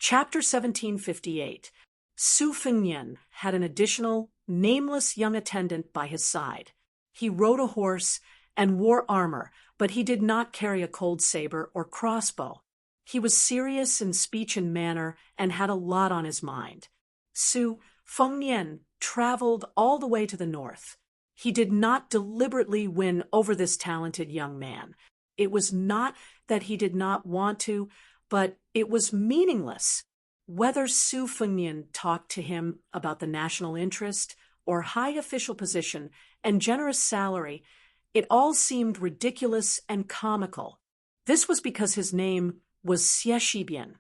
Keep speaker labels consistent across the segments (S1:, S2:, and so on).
S1: Chapter 1758. Su Fengnian had an additional, nameless young attendant by his side. He rode a horse and wore armor, but he did not carry a cold saber or crossbow. He was serious in speech and manner and had a lot on his mind. Su Fengnian traveled all the way to the north. He did not deliberately win over this talented young man. It was not that he did not want to, but it was meaningless. Whether Su Fengnian talked to him about the national interest or high official position and generous salary, it all seemed ridiculous and comical. This was because his name was Xie Shibian,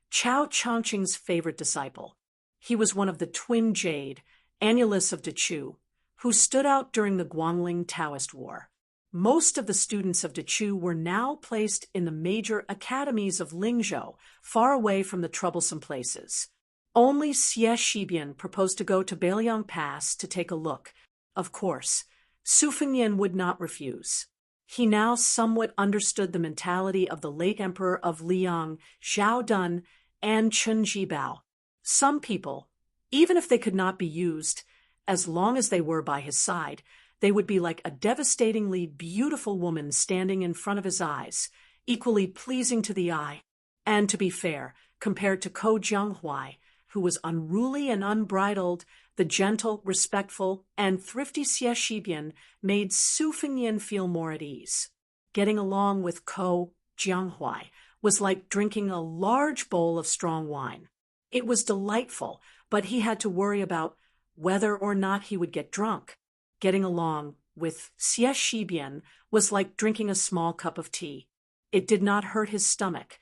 S1: Chao Changqing's favorite disciple. He was one of the twin Jade, annulus of Dechu, who stood out during the Guangling Taoist War. Most of the students of Dechu were now placed in the major academies of Lingzhou, far away from the troublesome places. Only Xie Shibian proposed to go to Bailiang Pass to take a look. Of course, Su Fengnian would not refuse. He now somewhat understood the mentality of the late emperor of Liang, Zhao Dun, and Chen Jibao. Some people, even if they could not be used, as long as they were by his side, they would be like a devastatingly beautiful woman standing in front of his eyes, equally pleasing to the eye. And to be fair, compared to Ko Jianghuai, who was unruly and unbridled, the gentle, respectful, and thrifty Xie Shibian made Su Fengnian feel more at ease. Getting along with Ko Jianghuai was like drinking a large bowl of strong wine. It was delightful, but he had to worry about whether or not he would get drunk. Getting along with Xie Shibian was like drinking a small cup of tea. It did not hurt his stomach,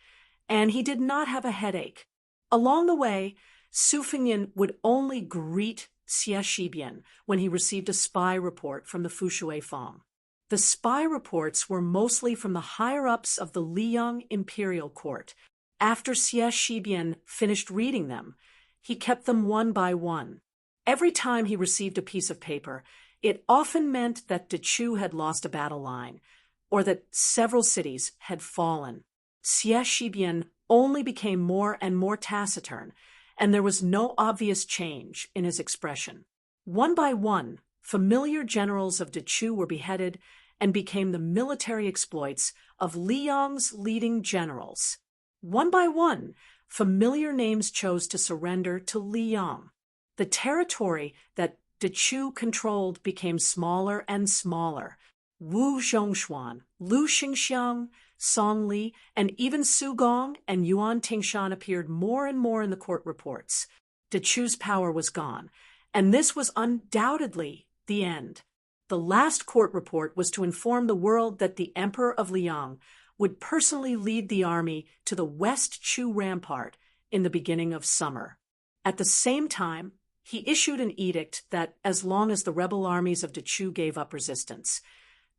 S1: and he did not have a headache. Along the way, Su Fengnian would only greet Xie Shibian when he received a spy report from the Fushui Fang. The spy reports were mostly from the higher-ups of the Liang imperial court. After Xie Shibian finished reading them, he kept them one by one. Every time he received a piece of paper, it often meant that Dechu had lost a battle line, or that several cities had fallen. Xie Shibian only became more and more taciturn, and there was no obvious change in his expression. One by one, familiar generals of Dechu were beheaded and became the military exploits of Liang's leading generals. One by one, familiar names chose to surrender to Liang. The territory that Dechu controlled became smaller and smaller. Wu Zhongshuan, Lu Xingxiang, Song Li, and even Su Gong and Yuan Tingshan appeared more and more in the court reports. Dechu's power was gone, and this was undoubtedly the end. The last court report was to inform the world that the Emperor of Liang would personally lead the army to the West Chu Rampart in the beginning of summer. At the same time, he issued an edict that, as long as the rebel armies of Dechu gave up resistance,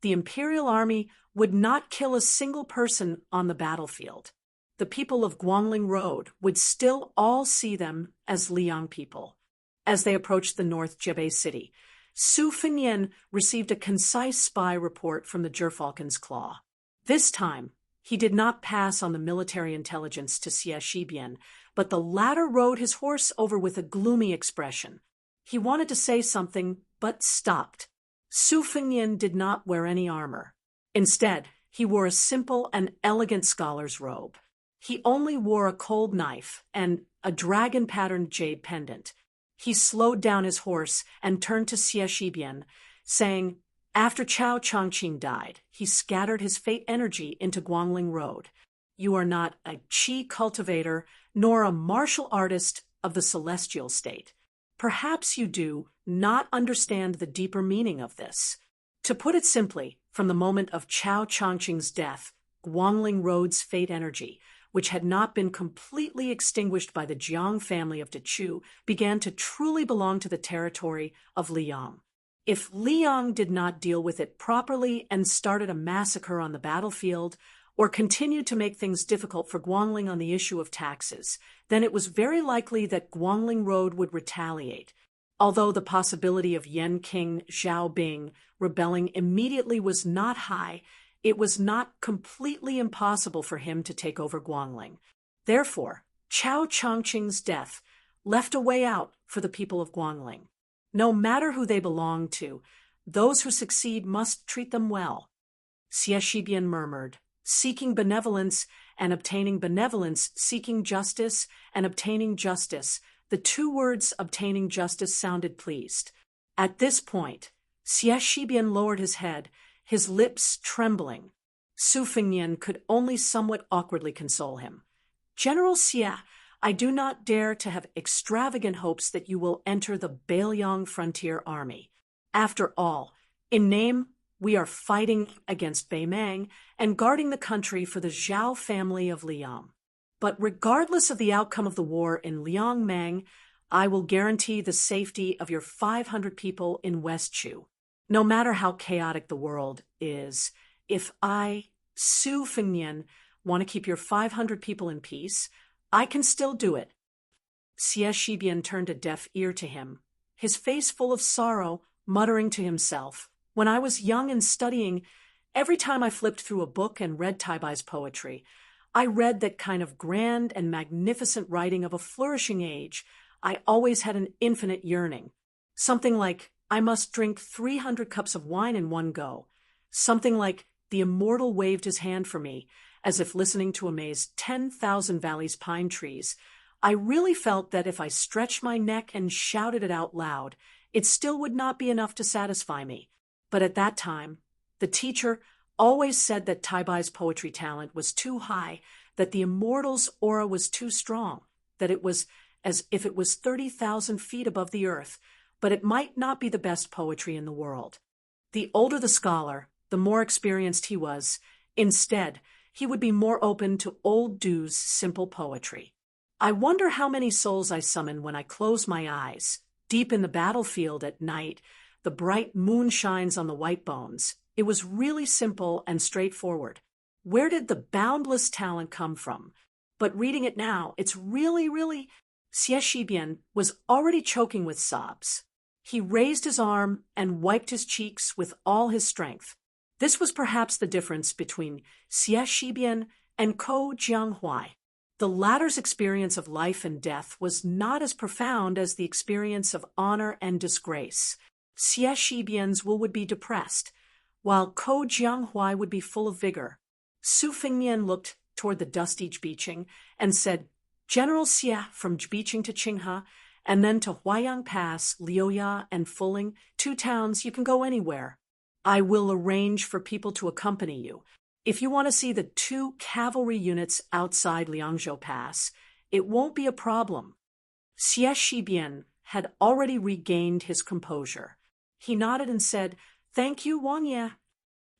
S1: the imperial army would not kill a single person on the battlefield. The people of Guangling Road would still all see them as Liang people. As they approached the North Jebei city, Su Fengnian received a concise spy report from the Gerfalcon's Claw. This time, he did not pass on the military intelligence to Xie Shibian, but the latter rode his horse over with a gloomy expression. He wanted to say something, but stopped. Su Fengnian did not wear any armor. Instead, he wore a simple and elegant scholar's robe. He only wore a cold knife and a dragon-patterned jade pendant. He slowed down his horse and turned to Xie Shibian, saying, "After Chao Changqing died, he scattered his fate energy into Guangling Road. You are not a qi cultivator nor a martial artist of the celestial state. Perhaps you do not understand the deeper meaning of this. To put it simply, from the moment of Chao Changqing's death, Guangling Road's fate energy, which had not been completely extinguished by the Jiang family of Dechu, began to truly belong to the territory of Liang. If Liang did not deal with it properly and started a massacre on the battlefield, or continued to make things difficult for Guangling on the issue of taxes, then it was very likely that Guangling Road would retaliate. Although the possibility of Yan King Xiaobing rebelling immediately was not high, it was not completely impossible for him to take over Guangling. Therefore, Chao Changqing's death left a way out for the people of Guangling. No matter who they belong to, those who succeed must treat them well. Xie Shibian murmured, seeking benevolence and obtaining benevolence, seeking justice and obtaining justice. The two words obtaining justice sounded pleased. At this point, Xie Shibian lowered his head, his lips trembling. Su Fengnian could only somewhat awkwardly console him. General Xie, I do not dare to have extravagant hopes that you will enter the Bailiang Frontier Army. After all, in name, we are fighting against Beimang and guarding the country for the Zhao family of Liang. But regardless of the outcome of the war in Liangmang, I will guarantee the safety of your 500 people in West Chu. No matter how chaotic the world is, if I, Su Fengnian, want to keep your 500 people in peace, I can still do it. Xie Shibian turned a deaf ear to him, his face full of sorrow, muttering to himself, when I was young and studying, every time I flipped through a book and read Taibai's poetry, I read that kind of grand and magnificent writing of a flourishing age. I always had an infinite yearning. Something like, I must drink 300 cups of wine in one go. Something like, the immortal waved his hand for me, as if listening to amaze 10,000 valleys pine trees. I really felt that if I stretched my neck and shouted it out loud, it still would not be enough to satisfy me. But at that time, the teacher always said that Taibai's poetry talent was too high, that the immortal's aura was too strong, that it was as if it was 30,000 feet above the earth, but it might not be the best poetry in the world. The older the scholar, the more experienced he was. Instead, he would be more open to old Du's simple poetry. I wonder how many souls I summon when I close my eyes. Deep in the battlefield at night, the bright moon shines on the white bones. It was really simple and straightforward. Where did the boundless talent come from? But reading it now, it's really... Xie Shibian was already choking with sobs. He raised his arm and wiped his cheeks with all his strength. This was perhaps the difference between Xie Shibian and Ko Jianghuai. The latter's experience of life and death was not as profound as the experience of honor and disgrace. Xie Shibian's would be depressed, while Ko Jianghuai would be full of vigor. Su Fengnian looked toward the dusty Zbiqing and said, General Xie from Zbiqing to Qinghe, and then to Huaiyang Pass, Liuya, and Fuling, 2 towns, you can go anywhere. I will arrange for people to accompany you. If you want to see the 2 cavalry units outside Liangzhou Pass, it won't be a problem. Xie Shibian had already regained his composure. He nodded and said, Thank you, Wang Ye.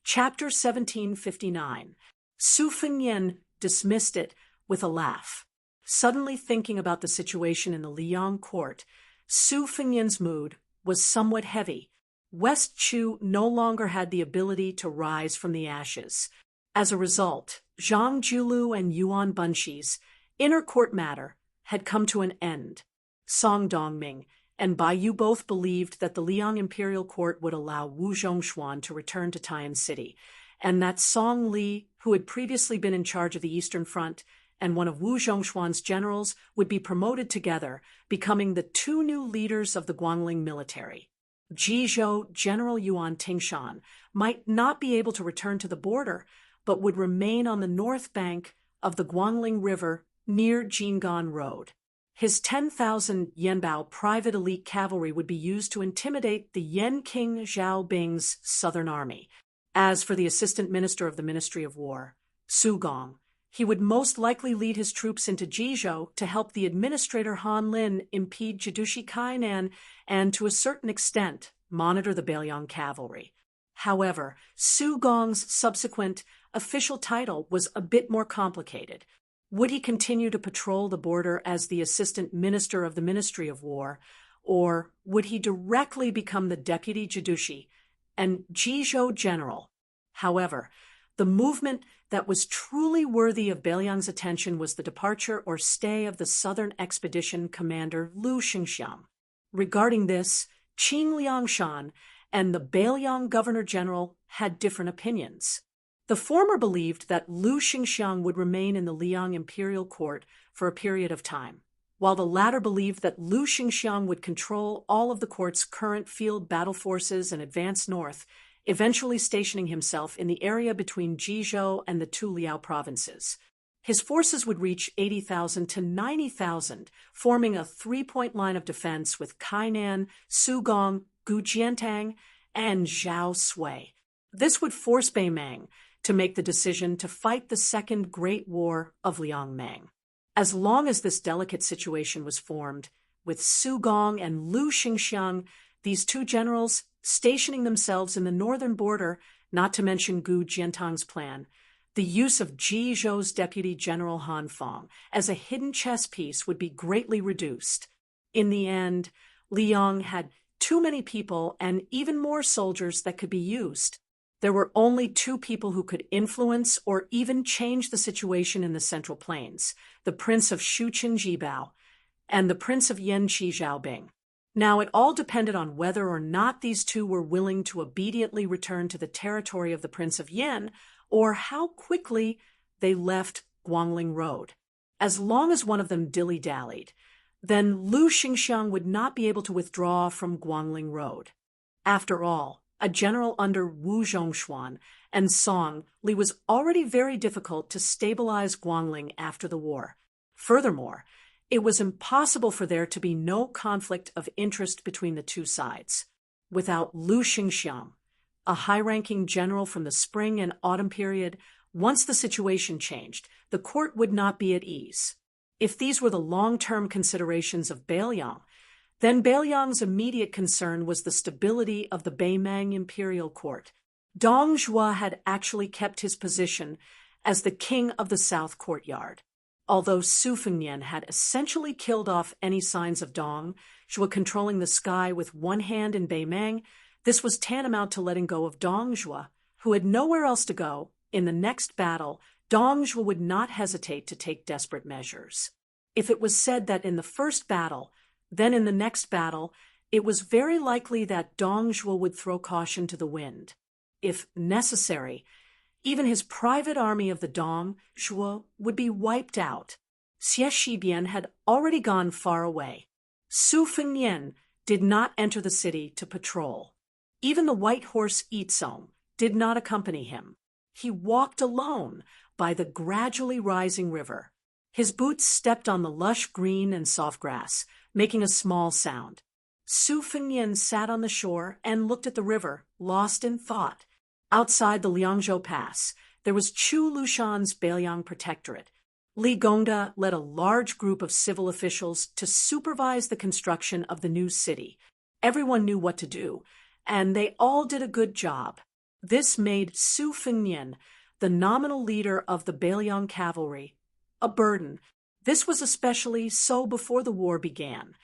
S1: Chapter 1759. Su Fengnian dismissed it with a laugh. Suddenly thinking about the situation in the Liang court, Su Fengnian's mood was somewhat heavy. West Chu no longer had the ability to rise from the ashes. As a result, Zhang Julu and Yuan Bunxi's inner court matter had come to an end. Song Dongming and Bai Yu both believed that the Liang imperial court would allow Wu Zhongshuan to return to Taiyan City, and that Song Li, who had previously been in charge of the Eastern Front, and one of Wu Zhongshuan's generals would be promoted together, becoming the 2 new leaders of the Guangling military. Jizhou General Yuan Tingshan might not be able to return to the border, but would remain on the north bank of the Guangling River near Jinggan Road. His 10,000 Yanbao private elite cavalry would be used to intimidate the Yan King Zhao Bing's southern army. As for the assistant minister of the Ministry of War, Su Gong, he would most likely lead his troops into Jizhou to help the administrator Han Lin impede Jidushi Kainan and, to a certain extent, monitor the Bailiang cavalry. However, Su Gong's subsequent official title was a bit more complicated. Would he continue to patrol the border as the assistant minister of the Ministry of War, or would he directly become the deputy Jidushi and Jizhou general? However, the movement that was truly worthy of Bailiang's attention was the departure or stay of the Southern Expedition commander Lu Xingxiang. Regarding this, Qing Liangshan and the Bailiang governor-general had different opinions. The former believed that Lu Xingxiang would remain in the Liang imperial court for a period of time, while the latter believed that Lu Xingxiang would control all of the court's current field battle forces and advance north, eventually stationing himself in the area between Jizhou and the two Liao provinces. His forces would reach 80,000 to 90,000, forming a three-point line of defense with Kainan, Sugong, Gujiantang, and Zhao Sui. This would force Beimang to make the decision to fight the Second Great War of Liangmang. As long as this delicate situation was formed, with Sugong and Lu Xingxiang, these two generals stationing themselves in the northern border, not to mention Gu Jiantang's plan, the use of Jizhou's Deputy General Han Feng as a hidden chess piece would be greatly reduced. In the end, Liang had too many people and even more soldiers that could be used. There were only two people who could influence or even change the situation in the Central Plains, the Prince of Shuqin Jibao and the Prince of Yanqi Zhaobing. Now, it all depended on whether or not these two were willing to obediently return to the territory of the Prince of Yan, or how quickly they left Guangling Road. As long as one of them dilly-dallied, then Lu Xingxiang would not be able to withdraw from Guangling Road. After all, a general under Wu Zhongshuan and Song Li was already very difficult to stabilize Guangling after the war. Furthermore, it was impossible for there to be no conflict of interest between the two sides. Without Lu Xingxiang, a high-ranking general from the spring and autumn period, once the situation changed, the court would not be at ease. If these were the long-term considerations of Beiliang, then Beiliang's immediate concern was the stability of the Beimang imperial court. Dong Zhuo had actually kept his position as the king of the south courtyard. Although Su Fengnian had essentially killed off any signs of Dong Zhuo controlling the sky with one hand in Beimang, this was tantamount to letting go of Dong Zhuo, who had nowhere else to go. In the next battle, Dong Zhuo would not hesitate to take desperate measures. If it was said that in the first battle, then in the next battle, it was very likely that Dong Zhuo would throw caution to the wind. If necessary, even his private army of the Dong Zhuo would be wiped out. Xie Shibian had already gone far away. Su Fengnian did not enter the city to patrol. Even the white horse Yizong did not accompany him. He walked alone by the gradually rising river. His boots stepped on the lush green and soft grass, making a small sound. Su Fengnian sat on the shore and looked at the river, lost in thought. Outside the Liangzhou Pass, there was Chu Lushan's Beiliang Protectorate. Li Gongda led a large group of civil officials to supervise the construction of the new city. Everyone knew what to do, and they all did a good job. This made Su Fengnian, the nominal leader of the Beiliang cavalry, a burden. This was especially so before the war began.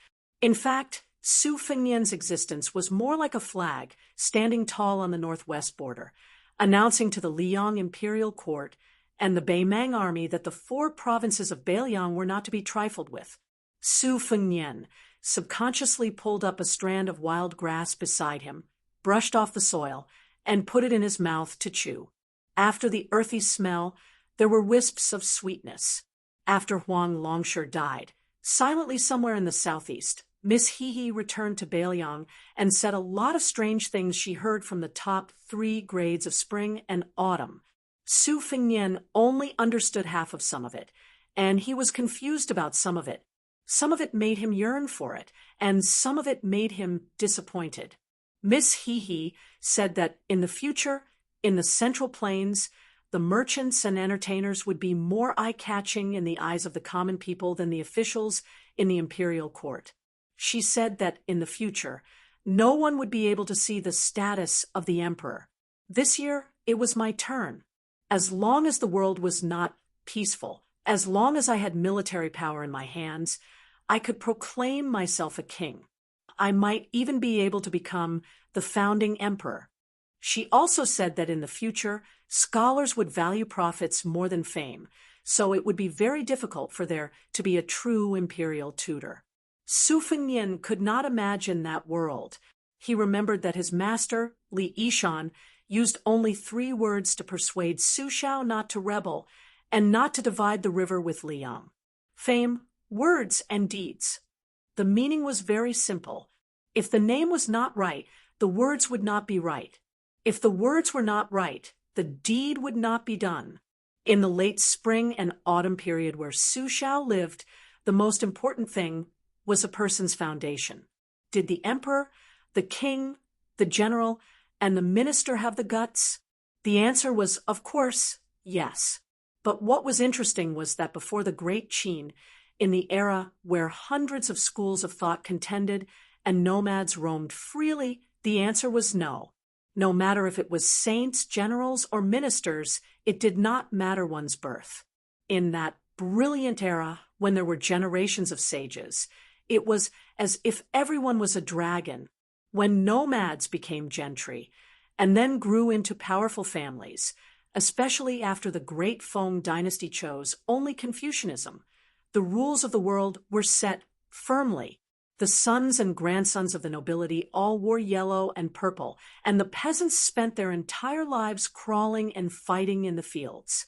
S1: In fact, Su Fengnian's existence was more like a flag standing tall on the northwest border, announcing to the Liang imperial court and the Beimang army that the four provinces of Beiliang were not to be trifled with. Su Fengnian subconsciously pulled up a strand of wild grass beside him, brushed off the soil, and put it in his mouth to chew. After the earthy smell, there were wisps of sweetness. After Huang Longsher died, silently somewhere in the southeast, Miss Hehe returned to Beiliang and said a lot of strange things she heard from the top 3 grades of spring and autumn. Su Fengnian only understood half of some of it, and he was confused about some of it. Some of it made him yearn for it, and some of it made him disappointed. Miss Hehe said that in the future, in the Central Plains, the merchants and entertainers would be more eye-catching in the eyes of the common people than the officials in the imperial court. She said that in the future, no one would be able to see the status of the emperor. This year, it was my turn. As long as the world was not peaceful, as long as I had military power in my hands, I could proclaim myself a king. I might even be able to become the founding emperor. She also said that in the future, scholars would value profits more than fame, so it would be very difficult for there to be a true imperial tutor. Su Fengnian could not imagine that world. He remembered that his master, Li Yishan, used only 3 words to persuade Su Shao not to rebel and not to divide the river with Liang. Fame, words, and deeds. The meaning was very simple. If the name was not right, the words would not be right. If the words were not right, the deed would not be done. In the late spring and autumn period where Su Shao lived, the most important thing was a person's foundation. Did the emperor, the king, the general, and the minister have the guts? The answer was, of course, yes. But what was interesting was that before the Great Qin, in the era where hundreds of schools of thought contended and nomads roamed freely, the answer was no. No matter if it was saints, generals, or ministers, it did not matter one's birth. In that brilliant era, when there were generations of sages, it was as if everyone was a dragon. When nomads became gentry, and then grew into powerful families, especially after the Great Feng dynasty chose only Confucianism, the rules of the world were set firmly. The sons and grandsons of the nobility all wore yellow and purple, and the peasants spent their entire lives crawling and fighting in the fields.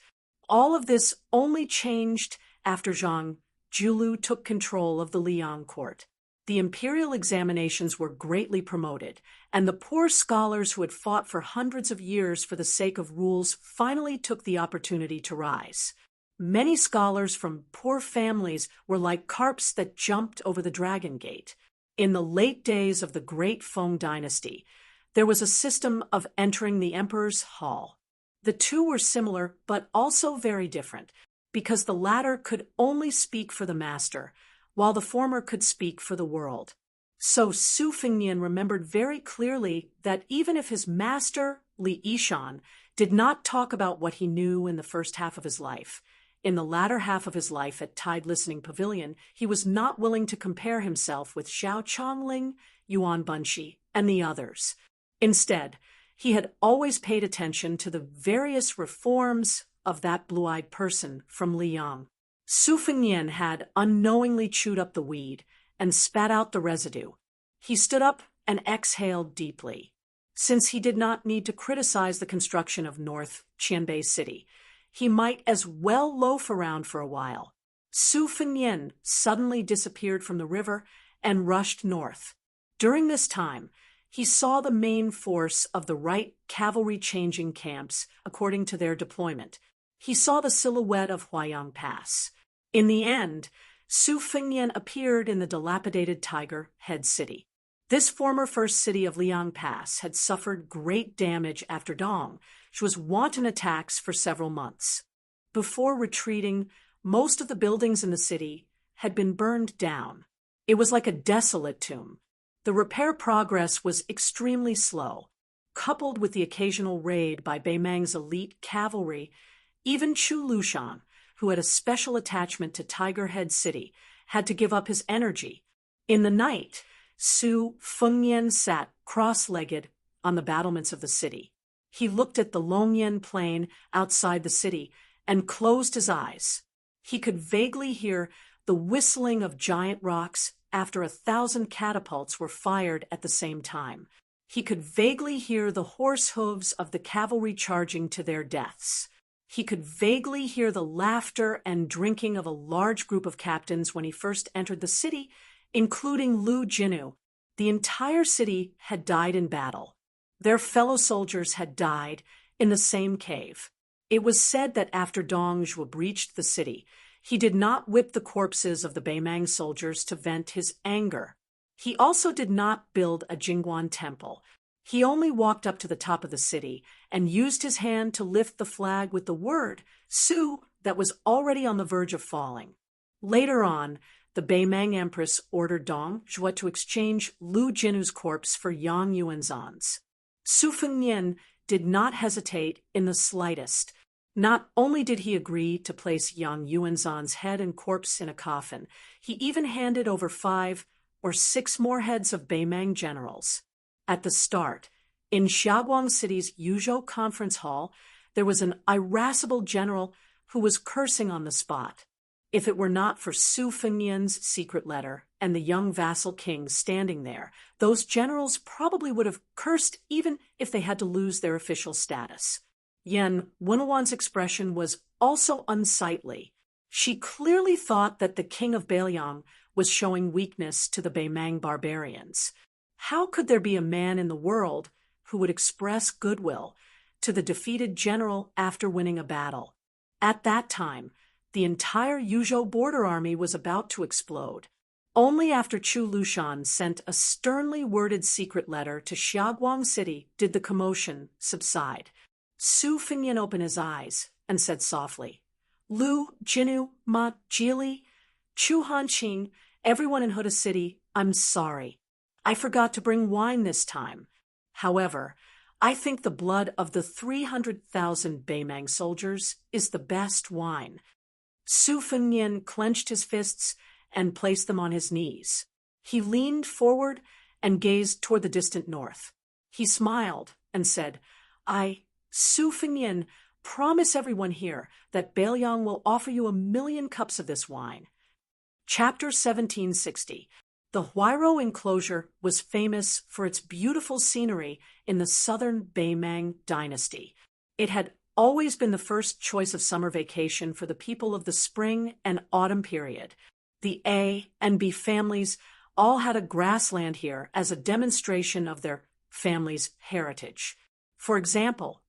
S1: All of this only changed after Zhang Julu took control of the Liang court. The imperial examinations were greatly promoted, and the poor scholars who had fought for hundreds of years for the sake of rules finally took the opportunity to rise. Many scholars from poor families were like carps that jumped over the Dragon Gate. In the late days of the Great Feng dynasty, there was a system of entering the emperor's hall. The two were similar, but also very different, because the latter could only speak for the master, while the former could speak for the world. So Su Fengnian remembered very clearly that even if his master, Li Yishan, did not talk about what he knew in the first half of his life, in the latter half of his life at Tide Listening Pavilion, he was not willing to compare himself with Xiao Chongling, Yuan Bunshi, and the others. Instead, he had always paid attention to the various reforms of that blue-eyed person from Liang. Su Fengnian had unknowingly chewed up the weed and spat out the residue. He stood up and exhaled deeply. Since he did not need to criticize the construction of North Qianbei City, he might as well loaf around for a while. Su Fengnian suddenly disappeared from the river and rushed north. During this time, he saw the main force of the right cavalry changing camps according to their deployment. He saw the silhouette of Huayang Pass. In the end, Su Fengnian appeared in the dilapidated Tiger Head City. This former first city of Liang Pass had suffered great damage after Dong, which was wanton attacks for several months. Before retreating, most of the buildings in the city had been burned down. It was like a desolate tomb. The repair progress was extremely slow. Coupled with the occasional raid by Beimang's elite cavalry, even Chu Lushan, who had a special attachment to Tiger Head City, had to give up his energy. In the night, Su Fengnian sat cross-legged on the battlements of the city. He looked at the Longyan plain outside the city and closed his eyes. He could vaguely hear the whistling of giant rocks after 1,000 catapults were fired at the same time. He could vaguely hear the horse hooves of the cavalry charging to their deaths. He could vaguely hear the laughter and drinking of a large group of captains when he first entered the city, including Lu Jinu. The entire city had died in battle. Their fellow soldiers had died in the same cave. It was said that after Dong Zhuo breached the city, he did not whip the corpses of the Beimang soldiers to vent his anger. He also did not build a Jingguan temple. He only walked up to the top of the city and used his hand to lift the flag with the word Su that was already on the verge of falling. Later on, the Beimang Empress ordered Dong Zhuo to exchange Lu Jinu's corpse for Yang Yuanzhan's. Su Fengnian did not hesitate in the slightest. Not only did he agree to place Yang Yuanzhan's head and corpse in a coffin, he even handed over 5 or 6 more heads of Beimang generals. At the start, in Xiaoguang City's Yuzhou Conference Hall, there was an irascible general who was cursing on the spot. If it were not for Su Fengnian's secret letter and the young vassal king standing there, those generals probably would have cursed even if they had to lose their official status. Yan Wenwan's expression was also unsightly. She clearly thought that the king of Beiliang was showing weakness to the Beimang barbarians. How could there be a man in the world who would express goodwill to the defeated general after winning a battle? At that time, the entire Yuzhou border army was about to explode. Only after Chu Lushan sent a sternly worded secret letter to Xiaoguang City did the commotion subside. Su Fengnian opened his eyes and said softly, "Lu, Jinu, Ma, Jili, Chu Hanqing, everyone in Huda City, I'm sorry. I forgot to bring wine this time. However, I think the blood of the 300,000 Beimang soldiers is the best wine." Su Fengnian clenched his fists and placed them on his knees. He leaned forward and gazed toward the distant north. He smiled and said, Su Fengnian, promise everyone here that Beiliang will offer you 1,000,000 cups of this wine." Chapter 1760. The Huairou enclosure was famous for its beautiful scenery in the southern Beimang dynasty. It had always been the first choice of summer vacation for the people of the spring and autumn period. The A and B families all had a grassland here as a demonstration of their family's heritage. For example,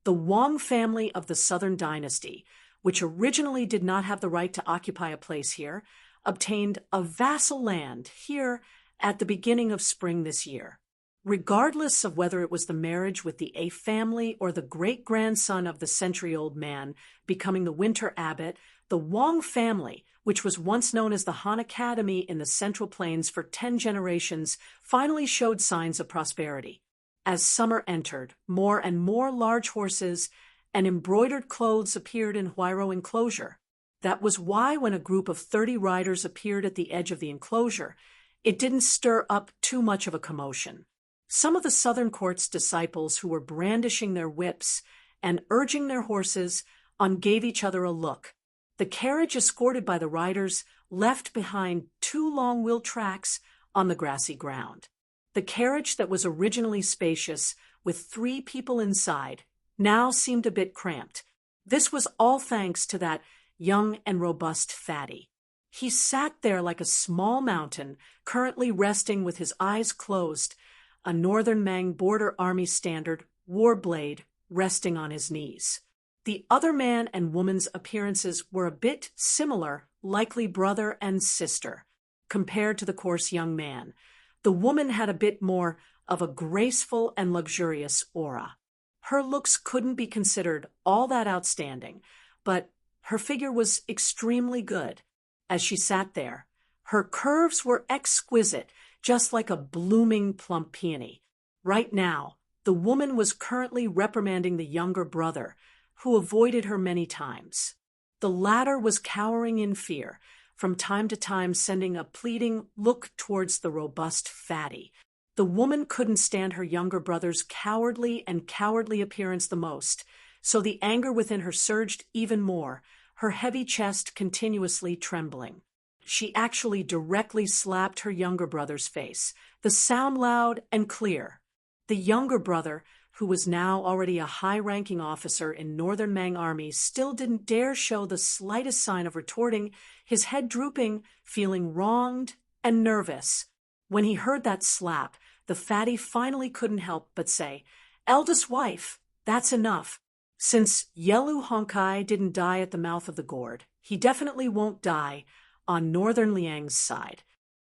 S1: the Wang family of the Southern Dynasty, which originally did not have the right to occupy a place here, obtained a vassal land here at the beginning of spring this year. Regardless of whether it was the marriage with the A family or the great-grandson of the century-old man becoming the winter abbot, the Wang family, which was once known as the Han Academy in the Central Plains for 10 generations, finally showed signs of prosperity. As summer entered, more and more large horses and embroidered clothes appeared in Huairou enclosure. That was why when a group of 30 riders appeared at the edge of the enclosure, it didn't stir up too much of a commotion. Some of the southern court's disciples who were brandishing their whips and urging their horses on gave each other a look. The carriage escorted by the riders left behind 2 long wheel tracks on the grassy ground. The carriage that was originally spacious, with 3 people inside, now seemed a bit cramped. This was all thanks to that young and robust fatty. He sat there like a small mountain, currently resting with his eyes closed, a Northern Mang border army standard, war blade, resting on his knees. The other man and woman's appearances were a bit similar, likely brother and sister, compared to the coarse young man. The woman had a bit more of a graceful and luxurious aura. Her looks couldn't be considered all that outstanding, but her figure was extremely good. As she sat there, her curves were exquisite, just like a blooming plump peony. Right now, the woman was currently reprimanding the younger brother, who avoided her many times. The latter was cowering in fear, from time to time sending a pleading look towards the robust fatty. The woman couldn't stand her younger brother's cowardly appearance the most, so the anger within her surged even more, her heavy chest continuously trembling. She actually directly slapped her younger brother's face, the sound loud and clear. The younger brother, who was now already a high-ranking officer in Northern Mang Army, still didn't dare show the slightest sign of retorting, his head drooping, feeling wronged and nervous. When he heard that slap, the fatty finally couldn't help but say, "Eldest wife, that's enough. Since Yelu Honkai didn't die at the mouth of the gourd, he definitely won't die on Northern Liang's side."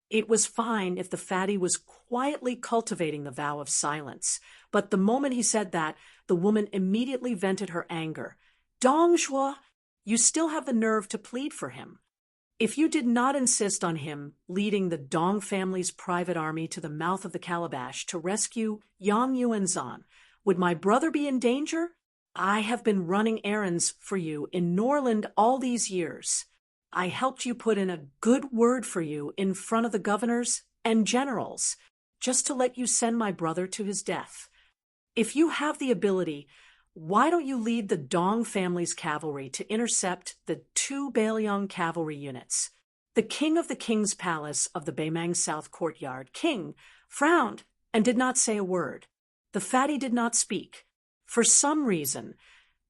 S1: It was fine if the fatty was quietly cultivating the vow of silence, but the moment he said that, the woman immediately vented her anger. "Dong Zhuo, you still have the nerve to plead for him. If you did not insist on him leading the Dong family's private army to the mouth of the calabash to rescue Yang Yuanzan, would my brother be in danger? I have been running errands for you in Norland all these years. I helped you put in a good word for you in front of the governors and generals, just to let you send my brother to his death. If you have the ability, why don't you lead the Dong family's cavalry to intercept the two Bailiang cavalry units? The king of the king's palace of the Baimang South courtyard, King, frowned and did not say a word. The fatty did not speak. For some reason,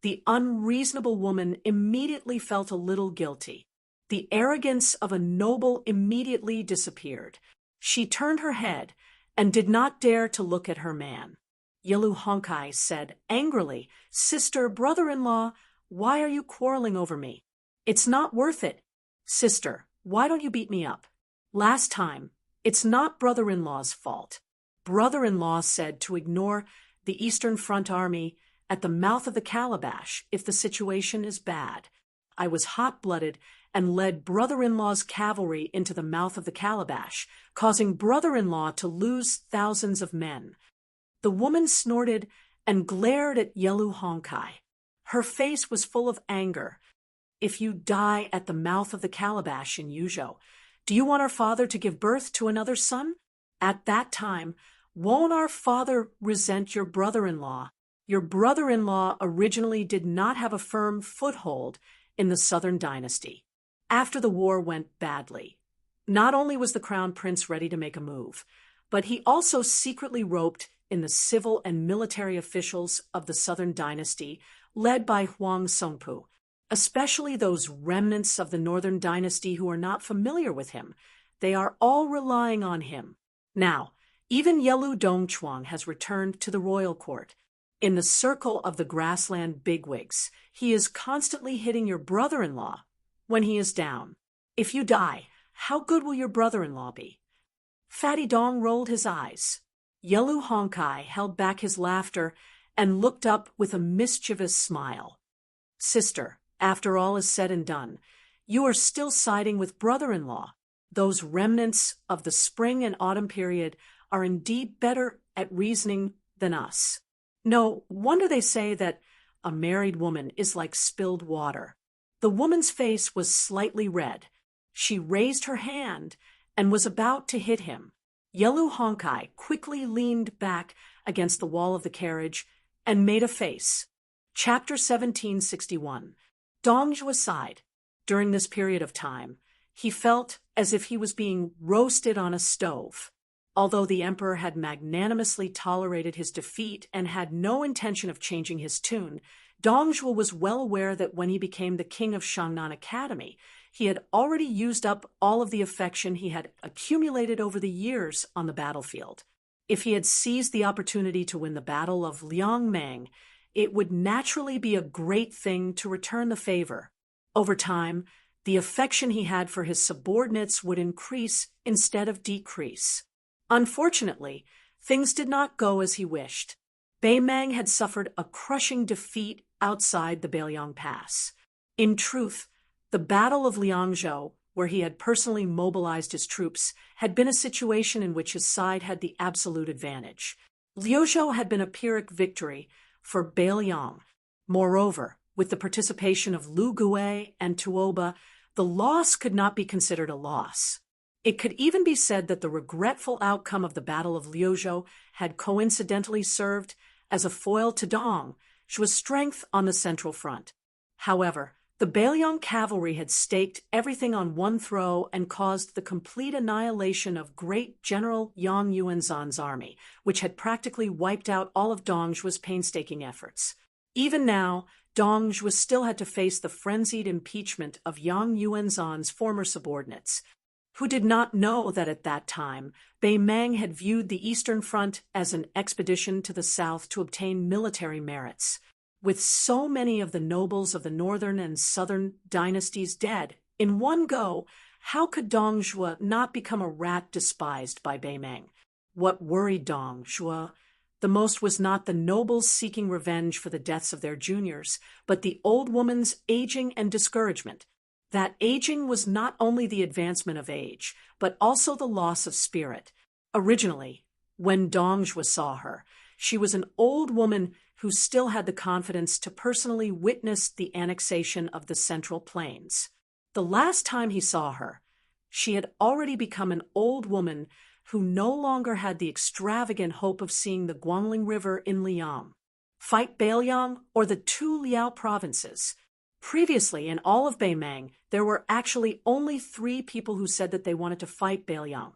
S1: the unreasonable woman immediately felt a little guilty. The arrogance of a noble immediately disappeared. She turned her head and did not dare to look at her man. Yelu Honkai said angrily, "Sister, brother-in-law, why are you quarreling over me? It's not worth it. Sister, why don't you beat me up? Last time, it's not brother-in-law's fault." Brother-in-law said to ignore the Eastern Front Army at the mouth of the Calabash if the situation is bad. I was hot-blooded and led brother-in-law's cavalry into the mouth of the Calabash, causing brother-in-law to lose thousands of men. The woman snorted and glared at Yelu Honkai. Her face was full of anger. "If you die at the mouth of the Calabash in Yuzhou, do you want our father to give birth to another son? At that time, won't our father resent your brother-in-law? Your brother-in-law originally did not have a firm foothold in the Southern dynasty. After the war went badly, not only was the crown prince ready to make a move, but he also secretly roped in the civil and military officials of the Southern dynasty led by Huang Songpu, especially those remnants of the Northern dynasty who are not familiar with him. They are all relying on him. Now, even Yelu Dongchuang has returned to the royal court. In the circle of the grassland bigwigs, he is constantly hitting your brother-in-law when he is down. If you die, how good will your brother-in-law be?" Fatty Dong rolled his eyes. Yelu Honkai held back his laughter and looked up with a mischievous smile. "Sister, after all is said and done, you are still siding with brother-in-law. Those remnants of the spring and autumn period are indeed better at reasoning than us. No wonder they say that a married woman is like spilled water." The woman's face was slightly red. She raised her hand and was about to hit him. Yelu Honkai quickly leaned back against the wall of the carriage and made a face. Chapter 1761. Dongzhuo sighed. During this period of time, he felt as if he was being roasted on a stove. Although the emperor had magnanimously tolerated his defeat and had no intention of changing his tune, Dongzhuo was well aware that when he became the king of Shangnan Academy, he had already used up all of the affection he had accumulated over the years on the battlefield. If he had seized the opportunity to win the Battle of Liangmeng, it would naturally be a great thing to return the favor. Over time, the affection he had for his subordinates would increase instead of decrease. Unfortunately, things did not go as he wished. Baimang had suffered a crushing defeat outside the Bailiang Pass. In truth, the Battle of Liangzhou, where he had personally mobilized his troops, had been a situation in which his side had the absolute advantage. Liuzhou had been a Pyrrhic victory for Bailiang. Moreover, with the participation of Lu Gui and Tuoba, the loss could not be considered a loss. It could even be said that the regretful outcome of the Battle of Liuzhou had coincidentally served as a foil to Dongzhuo's strength on the Central Front. However, the Bailiang cavalry had staked everything on one throw and caused the complete annihilation of great General Yang Yuanzhan's army, which had practically wiped out all of Dongzhuo's painstaking efforts. Even now, Dongzhuo still had to face the frenzied impeachment of Yang Yuanzhan's former subordinates, who did not know that at that time Baimang had viewed the Eastern Front as an expedition to the south to obtain military merits. With so many of the nobles of the northern and southern dynasties dead in one go, how could Dongzhuo not become a rat despised by Baimang? What worried Dongzhuo the most was not the nobles seeking revenge for the deaths of their juniors, but the old woman's aging and discouragement. That aging was not only the advancement of age, but also the loss of spirit. Originally, when Dongzhuo saw her, she was an old woman who still had the confidence to personally witness the annexation of the Central Plains. The last time he saw her, she had already become an old woman who no longer had the extravagant hope of seeing the Guangling River in Liang. fight Beiliang or the two Liao provinces? Previously, in all of Beimang, there were actually only 3 people who said that they wanted to fight Beiliang: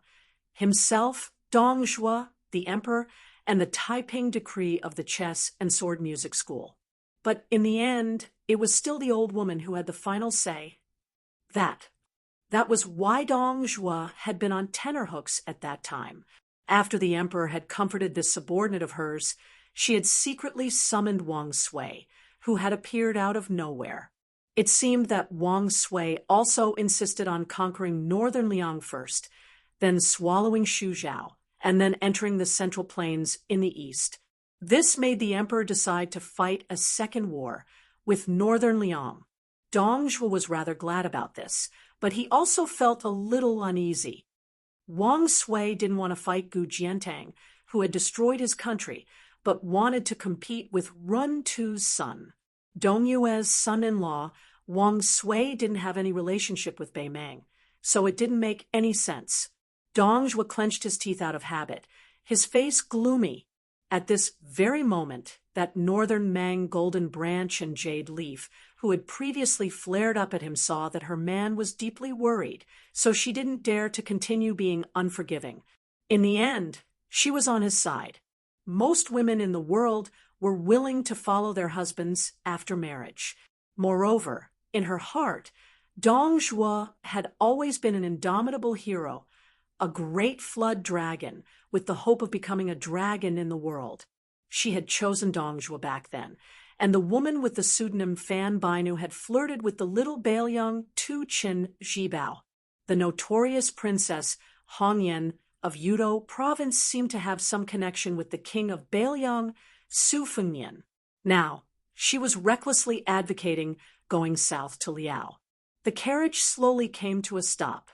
S1: himself, Dong Zhuo, the emperor, and the Taiping decree of the chess and sword music school. But in the end, it was still the old woman who had the final say. That was why Dong Zhuo had been on tenterhooks at that time. After the emperor had comforted this subordinate of hers, she had secretly summoned Wang Sui, who had appeared out of nowhere. It seemed that Wang Sui also insisted on conquering northern Liang first, then swallowing Shuzhou, and then entering the Central Plains in the east. This made the emperor decide to fight a second war with northern Liang. Dong Zhuo was rather glad about this, but he also felt a little uneasy. Wang Sui didn't want to fight Gu Jiantang, who had destroyed his country, but wanted to compete with Run Tu's son. Dong Yue's son-in-law, Wang Sui, didn't have any relationship with Beimang, so it didn't make any sense. Dong Zhuo clenched his teeth out of habit, his face gloomy. At this very moment, that northern Mang golden branch and jade leaf, who had previously flared up at him, saw that her man was deeply worried, so she didn't dare to continue being unforgiving. In the end, she was on his side. Most women in the world were willing to follow their husbands after marriage. Moreover, in her heart, Dong Zhuo had always been an indomitable hero, a great flood dragon with the hope of becoming a dragon in the world. She had chosen Dong Zhuo back then, and the woman with the pseudonym Fan Bainu had flirted with the little Beiliang Tu Qin Zhibao. The notorious princess Hongyan of Yudou province seemed to have some connection with the king of Beiliang, Su Fengnian. Now, she was recklessly advocating going south to Liao. The carriage slowly came to a stop.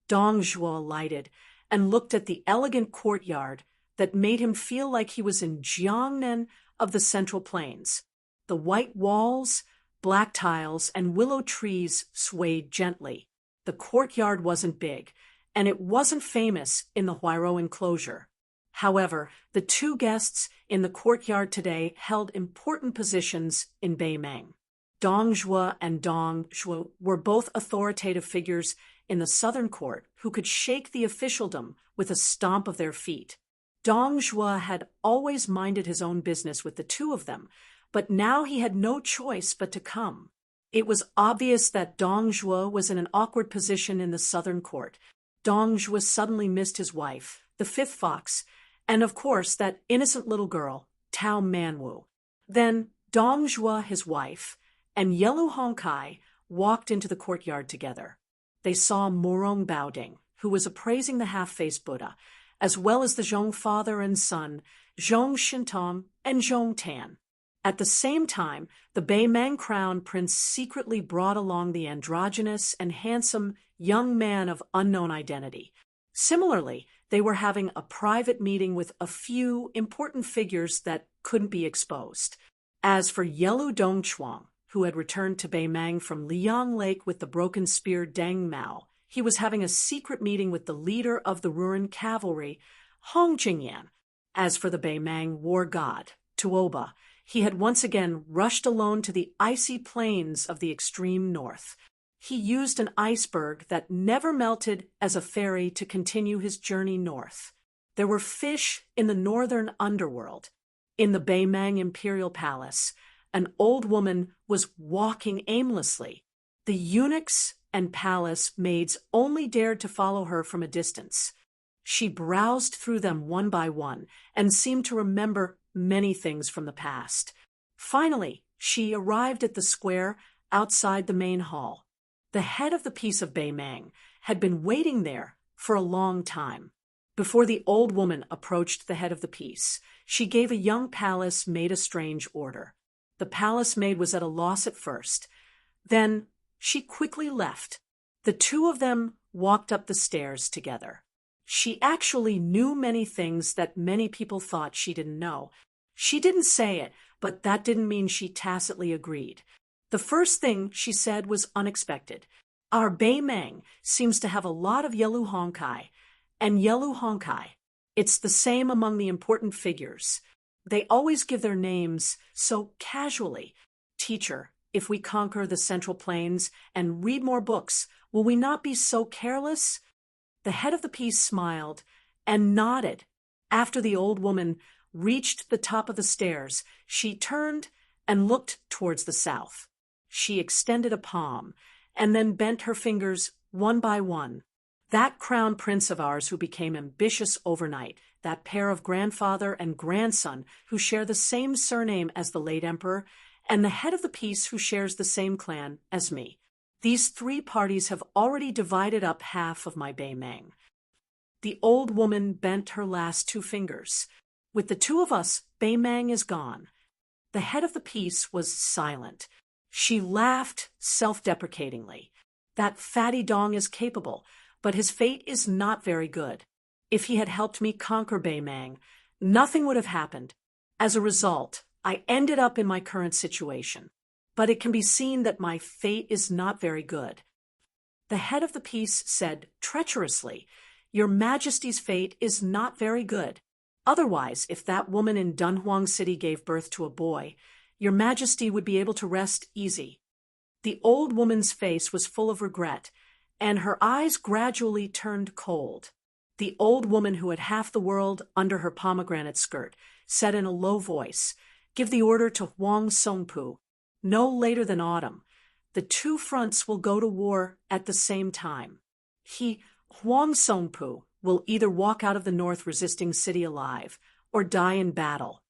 S1: Dong Zhuo alighted and looked at the elegant courtyard that made him feel like he was in Jiangnan of the Central Plains. The white walls, black tiles, and willow trees swayed gently. The courtyard wasn't big, and it wasn't famous in the Huairou enclosure. However, the 2 guests in the courtyard today held important positions in Beimang. Dong Zhuo and Dong Zhuo were both authoritative figures in the southern court who could shake the officialdom with a stomp of their feet. Dong Zhuo had always minded his own business with the 2 of them, but now he had no choice but to come. It was obvious that Dong Zhuo was in an awkward position in the southern court. Dong Zhuo suddenly missed his wife, the 5th fox, and of course that innocent little girl, Tao Manwu. Then Dong Zhuo, his wife, and Yelu Hongkai walked into the courtyard together. They saw Morong Baoding, who was appraising the half-faced Buddha, as well as the Zhong father and son, Zhong Shintong and Zhong Tan. At the same time, the Beimang crown prince secretly brought along the androgynous and handsome young man of unknown identity. Similarly, they were having a private meeting with a few important figures that couldn't be exposed. As for Yelu Dongchuang, who had returned to Beimang from Liang Lake with the broken spear Deng Mao, he was having a secret meeting with the leader of the Ruran cavalry, Hong Jingyan. As for the Beimang war god, Tuoba, he had once again rushed alone to the icy plains of the extreme north. He used an iceberg that never melted as a ferry to continue his journey north. There were fish in the northern underworld. In the Beimang Imperial Palace, an old woman was walking aimlessly. The eunuchs and palace maids only dared to follow her from a distance. She browsed through them one by one and seemed to remember many things from the past. Finally, she arrived at the square outside the main hall. The head of the Peace of Beimang had been waiting there for a long time. Before the old woman approached the head of the Peace, she gave a young palace maid a strange order. The palace maid was at a loss at first. Then she quickly left. The 2 of them walked up the stairs together. She actually knew many things that many people thought she didn't know. She didn't say it, but that didn't mean she tacitly agreed. The first thing she said was unexpected. Our Beimang seems to have a lot of Yelu Hongkai, and Yelu Hongkai. It's the same among the important figures. They always give their names so casually. Teacher, if we conquer the Central Plains and read more books, will we not be so careless? The head of the piece smiled and nodded. After the old woman reached the top of the stairs, she turned and looked towards the south. She extended a palm and then bent her fingers one by one. That crown prince of ours who became ambitious overnight, that pair of grandfather and grandson who share the same surname as the late emperor, and the head of the piece who shares the same clan as me. These three parties have already divided up half of my Beimeng. The old woman bent her last two fingers. With the two of us, Beimeng is gone. The head of the piece was silent. She laughed self-deprecatingly. That fatty dong is capable, but his fate is not very good. If he had helped me conquer Beimeng, nothing would have happened. As a result, I ended up in my current situation. But it can be seen that my fate is not very good. The head of the piece said treacherously, Your Majesty's fate is not very good. Otherwise, if that woman in Dunhuang City gave birth to a boy, Your Majesty would be able to rest easy. The old woman's face was full of regret, and her eyes gradually turned cold. The old woman who had half the world under her pomegranate skirt said in a low voice, Give the order to Huang Songpu. No later than autumn. The two fronts will go to war at the same time. Huang Songpu, will either walk out of the north resisting city alive or die in battle.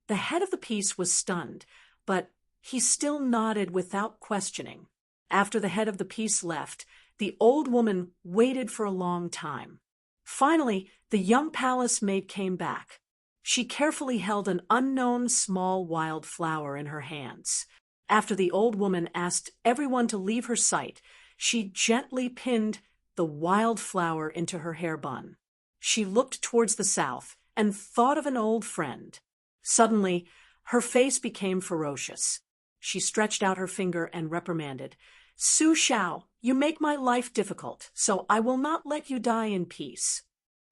S1: The head of the piece was stunned, but he still nodded without questioning. After the head of the piece left, the old woman waited for a long time. Finally, the young palace maid came back. She carefully held an unknown small wild flower in her hands. After the old woman asked everyone to leave her sight, she gently pinned the wild flower into her hair bun. She looked towards the south and thought of an old friend. Suddenly, her face became ferocious. She stretched out her finger and reprimanded, Su Xiao, you make my life difficult, so I will not let you die in peace.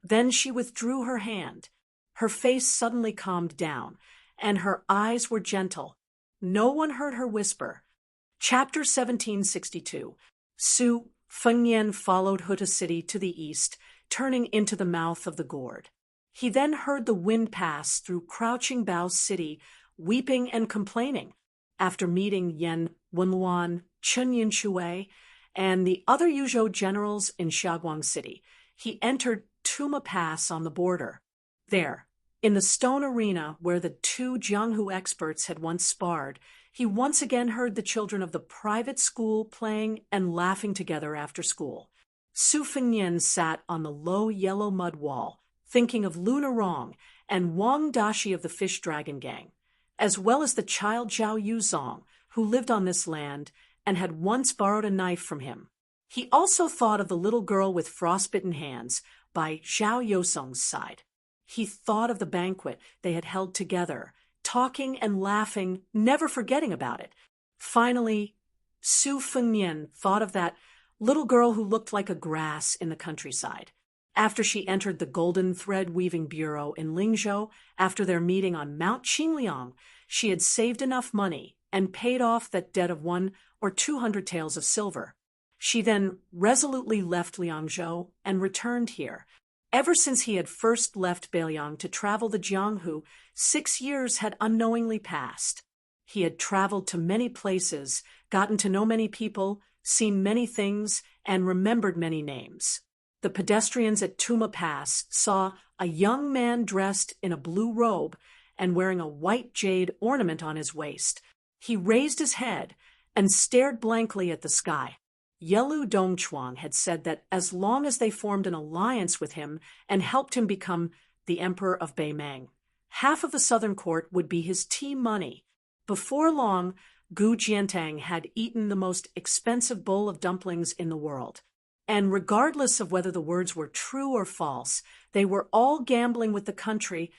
S1: Then she withdrew her hand. Her face suddenly calmed down, and her eyes were gentle. No one heard her whisper. Chapter 1762. Su Fengnian followed Huta City to the east, turning into the mouth of the gourd. He then heard the wind pass through Crouching Bao City, weeping and complaining. After meeting Yan Wenluan, Chen Yinshui, and the other Yuzhou generals in Xiaoguang City, he entered Tuma Pass on the border. There, in the stone arena where the two Jianghu experts had once sparred, he once again heard the children of the private school playing and laughing together after school. Su Fengnian sat on the low yellow mud wall, thinking of Lu Nerong and Wang Dashi of the Fish Dragon Gang, as well as the child Zhao Yuzong, who lived on this land and had once borrowed a knife from him. He also thought of the little girl with frostbitten hands by Zhao Yosong's side. He thought of the banquet they had held together, talking and laughing, never forgetting about it. Finally, Su Fengnian thought of that little girl who looked like a grass in the countryside. After she entered the Golden Thread Weaving Bureau in Lingzhou, after their meeting on Mount Qingliang, she had saved enough money and paid off that debt of 100 or 200 taels of silver. She then resolutely left Liangzhou and returned here. Ever since he had first left Beiliang to travel the Jianghu, 6 years had unknowingly passed. He had traveled to many places, gotten to know many people, seen many things, and remembered many names. The pedestrians at Tuma Pass saw a young man dressed in a blue robe and wearing a white jade ornament on his waist. He raised his head and stared blankly at the sky. Yelu Dongchuang had said that as long as they formed an alliance with him and helped him become the emperor of Beimeng, half of the southern court would be his tea money. Before long, Gu Jiantang had eaten the most expensive bowl of dumplings in the world. And regardless of whether the words were true or false, they were all gambling with the country,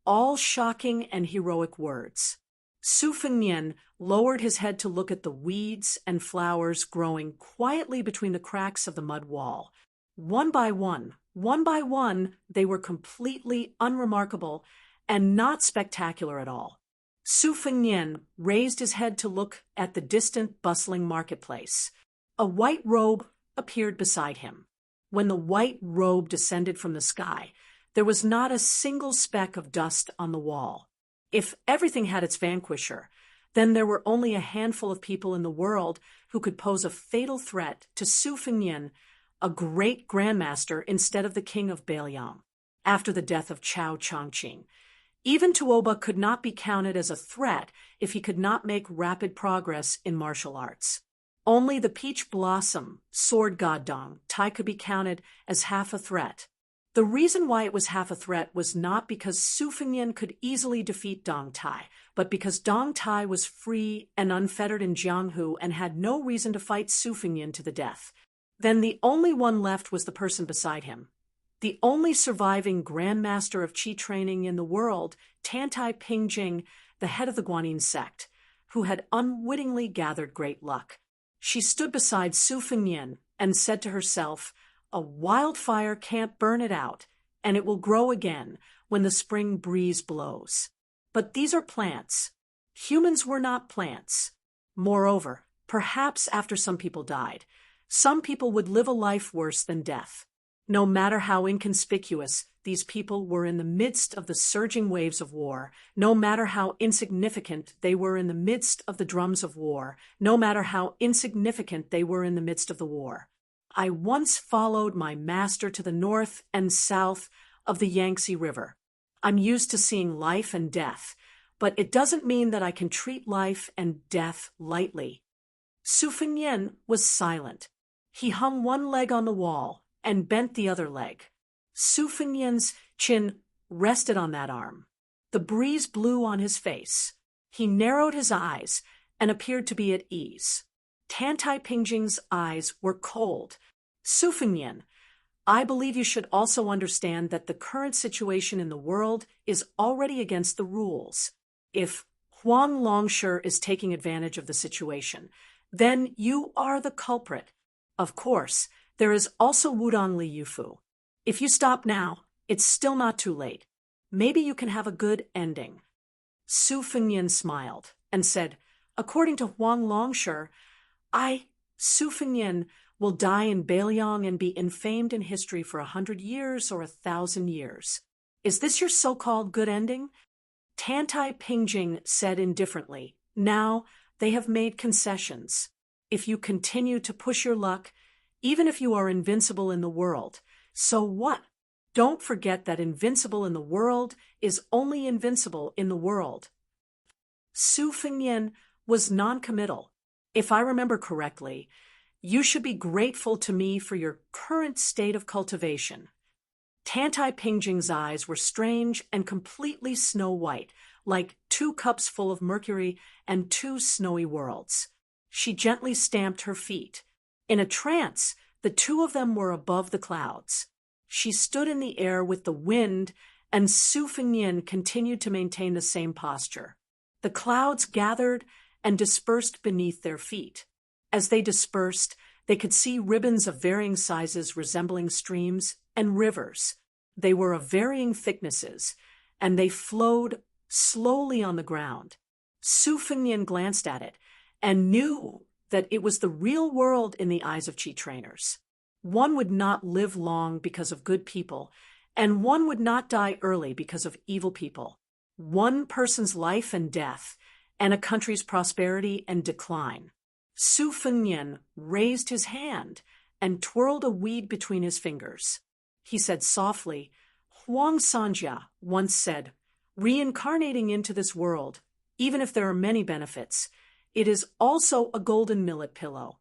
S1: all shocking and heroic words. Su Fengnian lowered his head to look at the weeds and flowers growing quietly between the cracks of the mud wall. One by one, they were completely unremarkable and not spectacular at all. Su Fengnian raised his head to look at the distant, bustling marketplace. A white robe appeared beside him. When the white robe descended from the sky, there was not a single speck of dust on the wall. If everything had its vanquisher, then there were only a handful of people in the world who could pose a fatal threat to Su Fengnian, a great grandmaster instead of the king of Beiliang, after the death of Chao Chongqing. Even Tuoba could not be counted as a threat if he could not make rapid progress in martial arts. Only the peach blossom sword god Dong Tai could be counted as half a threat. The reason why it was half a threat was not because Su Fengnian could easily defeat Dong Tai, but because Dong Tai was free and unfettered in Jianghu and had no reason to fight Su Fengnian to the death. Then the only one left was the person beside him. The only surviving grandmaster of Qi training in the world, Tantai Pingjing, the head of the Guanyin sect, who had unwittingly gathered great luck. She stood beside Su Fengnian and said to herself, "A wildfire can't burn it out, and it will grow again when the spring breeze blows." But these are plants. Humans were not plants. Moreover, perhaps after some people died, some people would live a life worse than death. No matter how inconspicuous these people were in the midst of the surging waves of war, no matter how insignificant they were in the midst of the drums of war, no matter how insignificant they were in the midst of the war. I once followed my master to the north and south of the Yangtze River. I'm used to seeing life and death, but it doesn't mean that I can treat life and death lightly. Su Fengnian was silent. He hung one leg on the wall and bent the other leg. Su Fengnian's chin rested on that arm. The breeze blew on his face. He narrowed his eyes and appeared to be at ease. Tantai Pingjing's eyes were cold. "Su Fengnian, I believe you should also understand that the current situation in the world is already against the rules. If Huang Longshi is taking advantage of the situation, then you are the culprit. Of course, there is also Wudong Li Yufu. If you stop now, it's still not too late. Maybe you can have a good ending." Su Fengnian smiled and said, "According to Huang Longshi, Su Fengnian, will die in Beiliang and be infamed in history for 100 years or 1,000 years. Is this your so-called good ending?" Tantai Pingjing said indifferently, "Now they have made concessions. If you continue to push your luck, even if you are invincible in the world, so what? Don't forget that invincible in the world is only invincible in the world." Su Fengnian was non-committal. "If I remember correctly, you should be grateful to me for your current state of cultivation." Tantai Pingjing's eyes were strange and completely snow-white, like 2 cups full of mercury and 2 snowy worlds. She gently stamped her feet. In a trance, the 2 of them were above the clouds. She stood in the air with the wind, and Su Fengnian continued to maintain the same posture. The clouds gathered and dispersed beneath their feet. As they dispersed, they could see ribbons of varying sizes resembling streams and rivers. They were of varying thicknesses, and they flowed slowly on the ground. Su Fengnian glanced at it and knew that it was the real world in the eyes of Qi trainers. One would not live long because of good people, and one would not die early because of evil people. One person's life and death, and a country's prosperity and decline. Su Fengnian raised his hand and twirled a weed between his fingers. He said softly, "Huang Sanjia once said, reincarnating into this world, even if there are many benefits, it is also a golden millet pillow.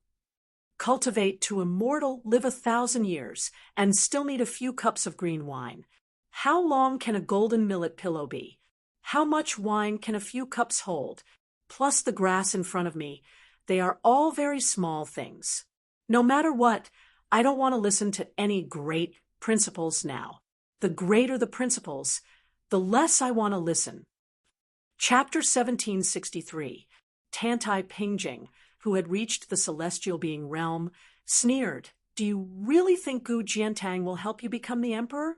S1: Cultivate to immortal, live 1,000 years, and still need a few cups of green wine. How long can a golden millet pillow be? How much wine can a few cups hold? Plus the grass in front of me. They are all very small things. No matter what, I don't want to listen to any great principles now. The greater the principles, the less I want to listen." Chapter 1763. Tantai Pingjing, who had reached the celestial being realm, sneered, "Do you really think Gu Jiantang will help you become the emperor?"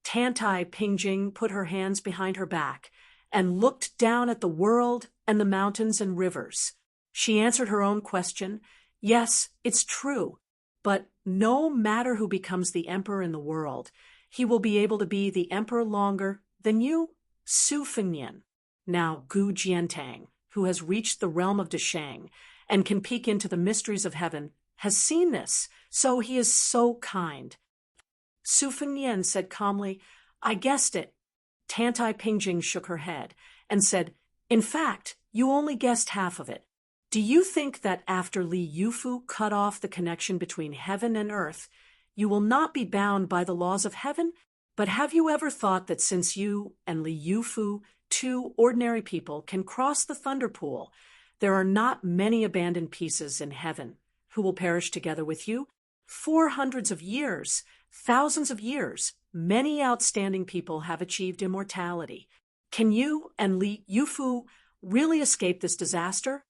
S1: Tantai Pingjing put her hands behind her back and looked down at the world and the mountains and rivers. She answered her own question. Yes, it's true, but no matter who becomes the emperor in the world, he will be able to be the emperor longer than you, Su Fengnian. Now Gu Jiantang, who has reached the realm of Deshang and can peek into the mysteries of heaven, has seen this, so he is so kind. Su Fengnian said calmly, I guessed it. Tantai Pingjing shook her head and said, in fact, you only guessed half of it. Do you think that after Li Yufu cut off the connection between heaven and earth, you will not be bound by the laws of heaven? But have you ever thought that since you and Li Yufu, two ordinary people, can cross the thunder pool, there are not many abandoned pieces in heaven who will perish together with you? 400s of years, thousands of years, many outstanding people have achieved immortality. Can you and Li Yufu really escape this disaster?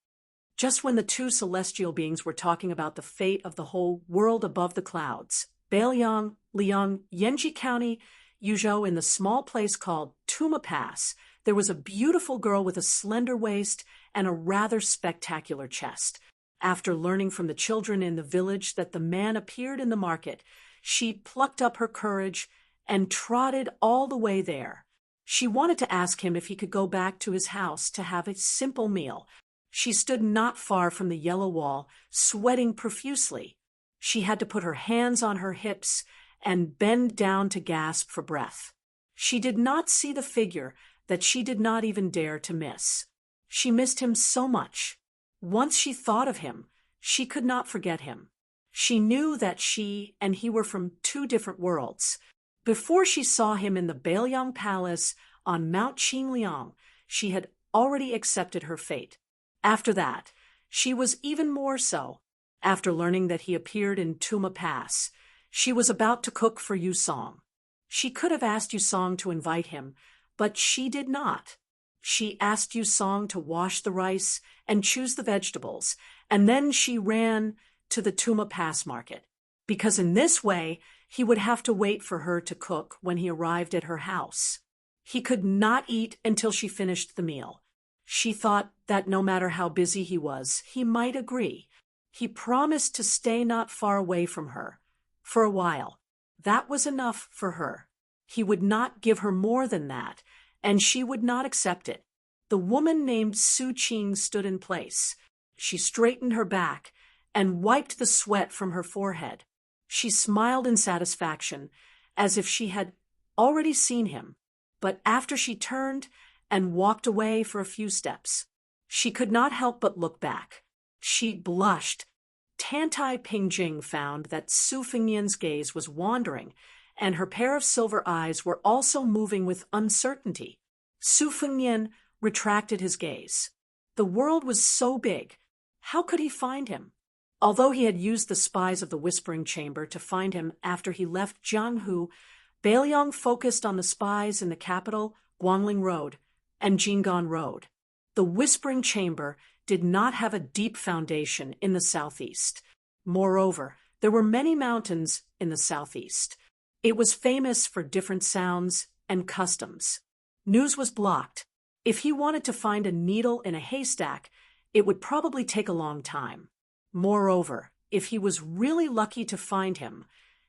S1: Just when the two celestial beings were talking about the fate of the whole world above the clouds, Beiliang, Liang, Yanji County, Yuzhou, in the small place called Tuma Pass, there was a beautiful girl with a slender waist and a rather spectacular chest. After learning from the children in the village that the man appeared in the market, she plucked up her courage and trotted all the way there. She wanted to ask him if he could go back to his house to have a simple meal. She stood not far from the yellow wall, sweating profusely. She had to put her hands on her hips and bend down to gasp for breath. She did not see the figure that she did not even dare to miss. She missed him so much. Once she thought of him, she could not forget him. She knew that she and he were from two different worlds. Before she saw him in the Beiliang Palace on Mount Qingliang, she had already accepted her fate. After that, she was even more so. After learning that he appeared in Tuma Pass, she was about to cook for Yusong. She could have asked Yusong to invite him, but she did not. She asked Yusong to wash the rice and choose the vegetables, and then she ran to the Tuma Pass market, because in this way he would have to wait for her to cook when he arrived at her house. He could not eat until she finished the meal. She thought that no matter how busy he was, he might agree. He promised to stay not far away from her. For a while. That was enough for her. He would not give her more than that, and she would not accept it. The woman named Su Qing stood in place. She straightened her back and wiped the sweat from her forehead. She smiled in satisfaction, as if she had already seen him. But after she turned and walked away for a few steps, she could not help but look back. She blushed. Tantai Pingjing found that Su Fengnian's gaze was wandering, and her pair of silver eyes were also moving with uncertainty. Su Fengnian retracted his gaze. The world was so big. How could he find him? Although he had used the spies of the Whispering Chamber to find him after he left Jianghu, Beiliang focused on the spies in the capital, Guangling Road, and Jinggan Road. The Whispering Chamber did not have a deep foundation in the southeast. Moreover, there were many mountains in the southeast. It was famous for different sounds and customs. News was blocked. If he wanted to find a needle in a haystack, it would probably take a long time. Moreover, if he was really lucky to find him,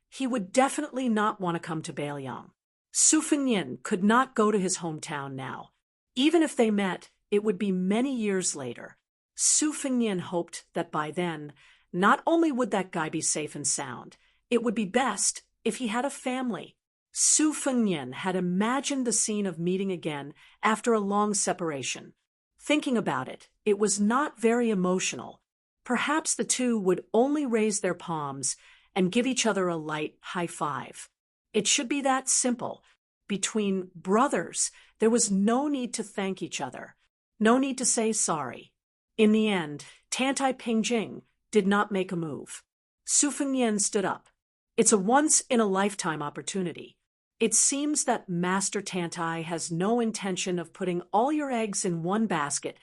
S1: he would definitely not want to come to Beiliang. Su Fengnian could not go to his hometown now. Even if they met, it would be many years later. Su Fengnian hoped that by then, not only would that guy be safe and sound, it would be best if he had a family. Su Fengnian had imagined the scene of meeting again after a long separation. Thinking about it, it was not very emotional. Perhaps the two would only raise their palms and give each other a light high five. It should be that simple. Between brothers, there was no need to thank each other, no need to say sorry. In the end, Tantai Pingjing did not make a move. Su Fengnian stood up. It's a once-in-a-lifetime opportunity. It seems that Master Tantai has no intention of putting all your eggs in one basket.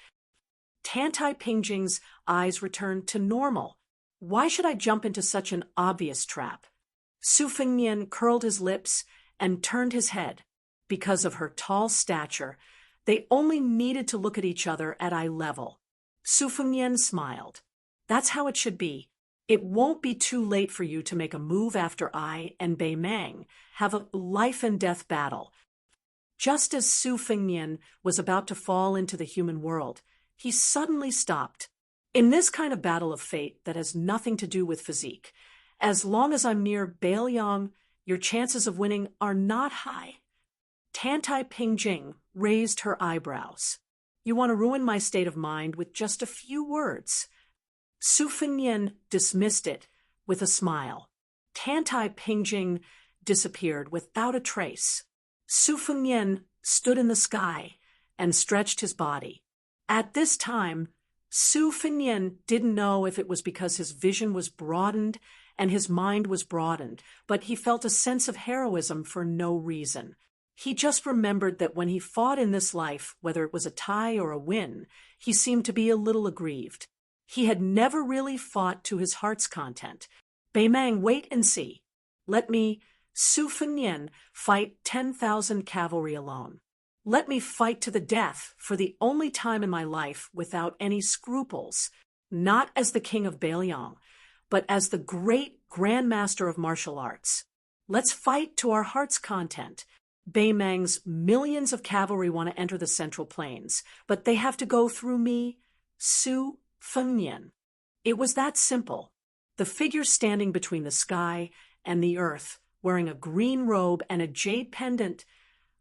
S1: Tantai Pingjing's eyes returned to normal. Why should I jump into such an obvious trap? Su Fengnian curled his lips and turned his head. Because of her tall stature, they only needed to look at each other at eye level. Su Fengnian smiled. That's how it should be. It won't be too late for you to make a move after I and Bei Mang have a life-and-death battle. Just as Su Fengnian was about to fall into the human world, he suddenly stopped. In this kind of battle of fate that has nothing to do with physique, as long as I'm near Beiliang, your chances of winning are not high. Tantai Pingjing raised her eyebrows. You want to ruin my state of mind with just a few words. Su Fengnian dismissed it with a smile. Tantai Pingjing disappeared without a trace. Su Fengnian stood in the sky and stretched his body. At this time, Su Fengnian didn't know if it was because his vision was broadened and his mind was broadened, but he felt a sense of heroism for no reason. He just remembered that when he fought in this life, whether it was a tie or a win, he seemed to be a little aggrieved. He had never really fought to his heart's content. Bei Mang, wait and see. Let me, Su Fengnian, fight 10,000 cavalry alone. Let me fight to the death for the only time in my life without any scruples, not as the king of Beiliang, but as the great grandmaster of martial arts. Let's fight to our heart's content. Bei Mang's millions of cavalry want to enter the Central Plains, but they have to go through me, Su Fengnian. It was that simple. The figure standing between the sky and the earth, wearing a green robe and a jade pendant,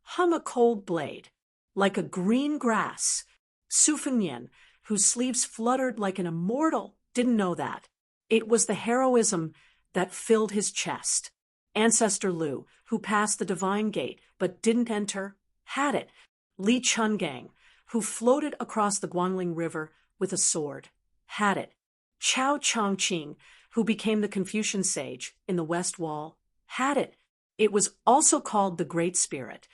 S1: hung a cold blade, like a green grass. Su Fengnian, whose sleeves fluttered like an immortal, didn't know that. It was the heroism that filled his chest. Ancestor Lu, who passed the divine gate but didn't enter, had it. Li Chungang, who floated across the Guangling River with a sword, had it. Chao Chongqing, who became the Confucian sage in the West Wall, had it. It was also called the Great Spirit.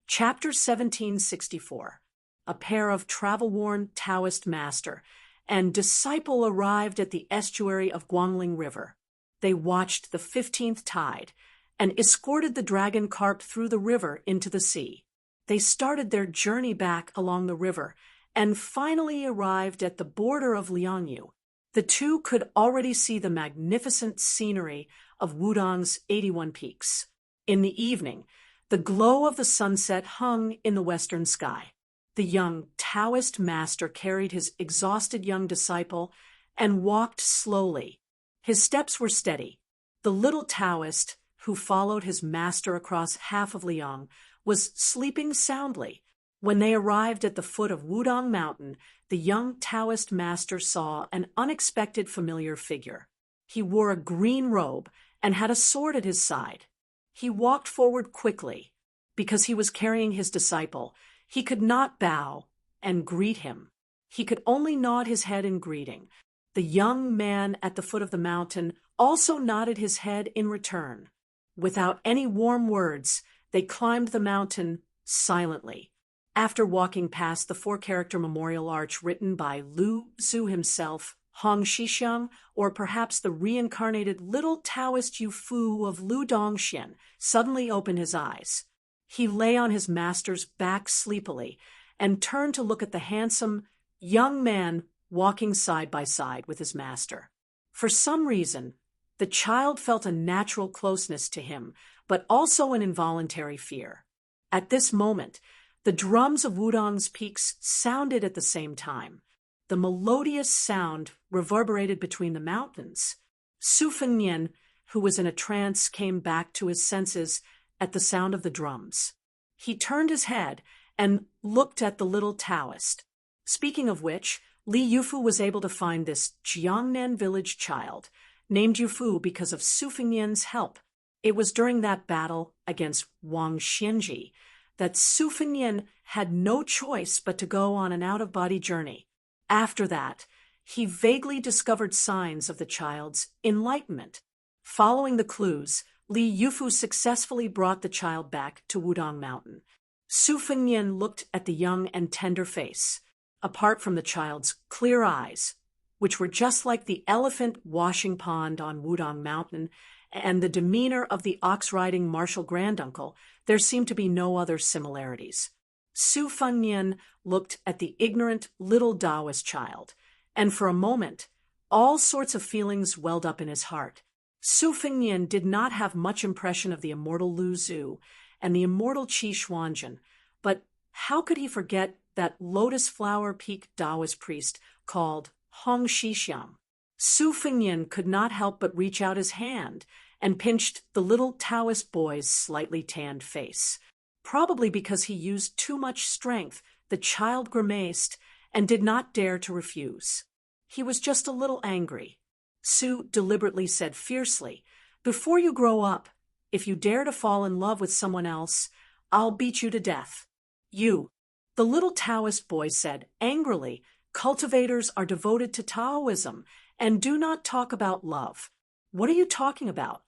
S1: Chapter 1764. A pair of travel-worn Taoist master and disciple arrived at the estuary of Guangling River. They watched the 15th tide and escorted the dragon carp through the river into the sea. They started their journey back along the river and finally arrived at the border of Liangyu. The two could already see the magnificent scenery of Wudong's 81 peaks. In the evening, the glow of the sunset hung in the western sky. The young Taoist master carried his exhausted young disciple and walked slowly. His steps were steady. The little Taoist, who followed his master across half of Liang, was sleeping soundly. When they arrived at the foot of Wudong Mountain, the young Taoist master saw an unexpected familiar figure. He wore a green robe and had a sword at his side. He walked forward quickly. Because he was carrying his disciple, he could not bow and greet him. He could only nod his head in greeting. The young man at the foot of the mountain also nodded his head in return. Without any warm words, they climbed the mountain silently. After walking past the 4-character memorial arch written by Lu Zu himself, Hong Shixiang, or perhaps the reincarnated little Taoist Yu Fu of Lu Dongxian, suddenly opened his eyes. He lay on his master's back sleepily and turned to look at the handsome young man walking side by side with his master. For some reason, the child felt a natural closeness to him, but also an involuntary fear. At this moment, the drums of Wudong's peaks sounded at the same time. The melodious sound reverberated between the mountains. Su Fengnian, who was in a trance, came back to his senses at the sound of the drums. He turned his head and looked at the little Taoist. Speaking of which, Li Yufu was able to find this Jiangnan village child, named Yufu because of Su Fengnian's help. It was during that battle against Wang Xianji that Su Fengnian had no choice but to go on an out-of-body journey. After that, he vaguely discovered signs of the child's enlightenment. Following the clues, Li Yufu successfully brought the child back to Wudong Mountain. Su Fengnian looked at the young and tender face. Apart from the child's clear eyes, which were just like the elephant washing pond on Wudong Mountain, and the demeanor of the ox-riding martial granduncle, there seemed to be no other similarities. Su Fengnian looked at the ignorant little Taoist child, and for a moment, all sorts of feelings welled up in his heart. Su Fengnian did not have much impression of the immortal Lu Zhu and the immortal Qi Xuanjun, but how could he forget that lotus flower peak Taoist priest called Hong Shixiang? Su Fengnian could not help but reach out his hand and pinched the little Taoist boy's slightly tanned face. Probably because he used too much strength, the child grimaced and did not dare to refuse. He was just a little angry. Su deliberately said fiercely, "Before you grow up, if you dare to fall in love with someone else, I'll beat you to death." "You," the little Taoist boy said angrily, "cultivators are devoted to Taoism and do not talk about love. What are you talking about?"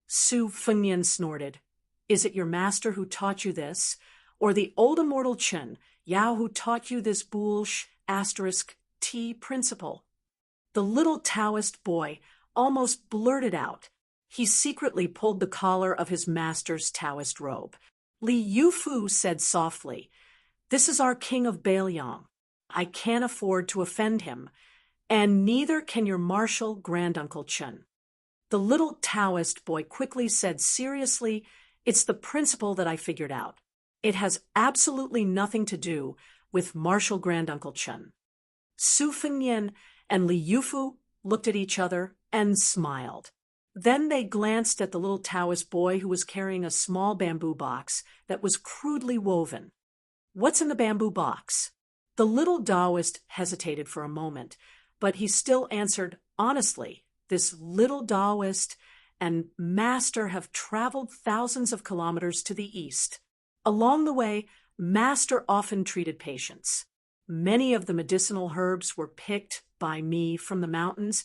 S1: Su Fengnian snorted. "Is it your master who taught you this, or the old immortal Chen, Yao, who taught you this *T principle?" The little Taoist boy almost blurted out. He secretly pulled the collar of his master's Taoist robe. Li Yufu said softly, "This is our king of Baliang. I can't afford to offend him, and neither can your martial granduncle Chen." The little Taoist boy quickly said seriously, "It's the principle that I figured out. It has absolutely nothing to do with martial granduncle Chen." Su Fengnian and Li Yufu looked at each other and smiled. Then they glanced at the little Taoist boy who was carrying a small bamboo box that was crudely woven. "What's in the bamboo box?" The little Taoist hesitated for a moment, but he still answered honestly, "This little Taoist and master have traveled thousands of kilometers to the east. Along the way, master often treated patients. Many of the medicinal herbs were picked by me from the mountains,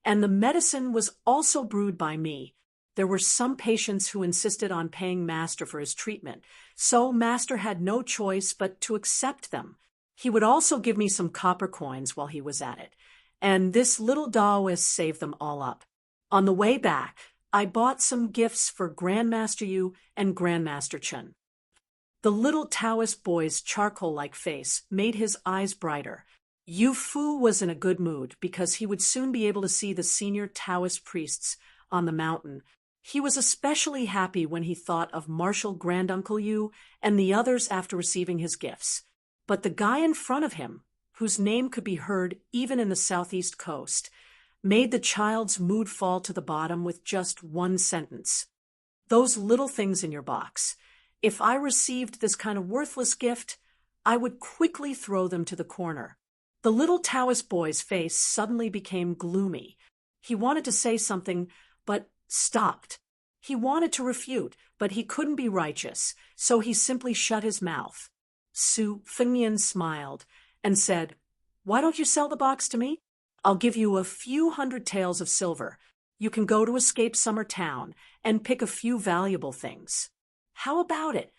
S1: and the medicine was also brewed by me. There were some patients who insisted on paying master for his treatment, so master had no choice but to accept them. He would also give me some copper coins while he was at it, and this little Taoist saved them all up. On the way back, I bought some gifts for Grandmaster Yu and Grandmaster Chen." The little Taoist boy's charcoal-like face made his eyes brighter. Yu Fu was in a good mood because he would soon be able to see the senior Taoist priests on the mountain. He was especially happy when he thought of martial granduncle Yu and the others after receiving his gifts. But the guy in front of him, whose name could be heard even in the southeast coast, made the child's mood fall to the bottom with just one sentence. "Those little things in your box. If I received this kind of worthless gift, I would quickly throw them to the corner." The little Taoist boy's face suddenly became gloomy. He wanted to say something, but stopped. He wanted to refute, but he couldn't be righteous, so he simply shut his mouth. Su Fengnian smiled and said, "Why don't you sell the box to me? I'll give you a few 100 taels of silver. You can go to Escape Summer Town and pick a few valuable things. How about it?"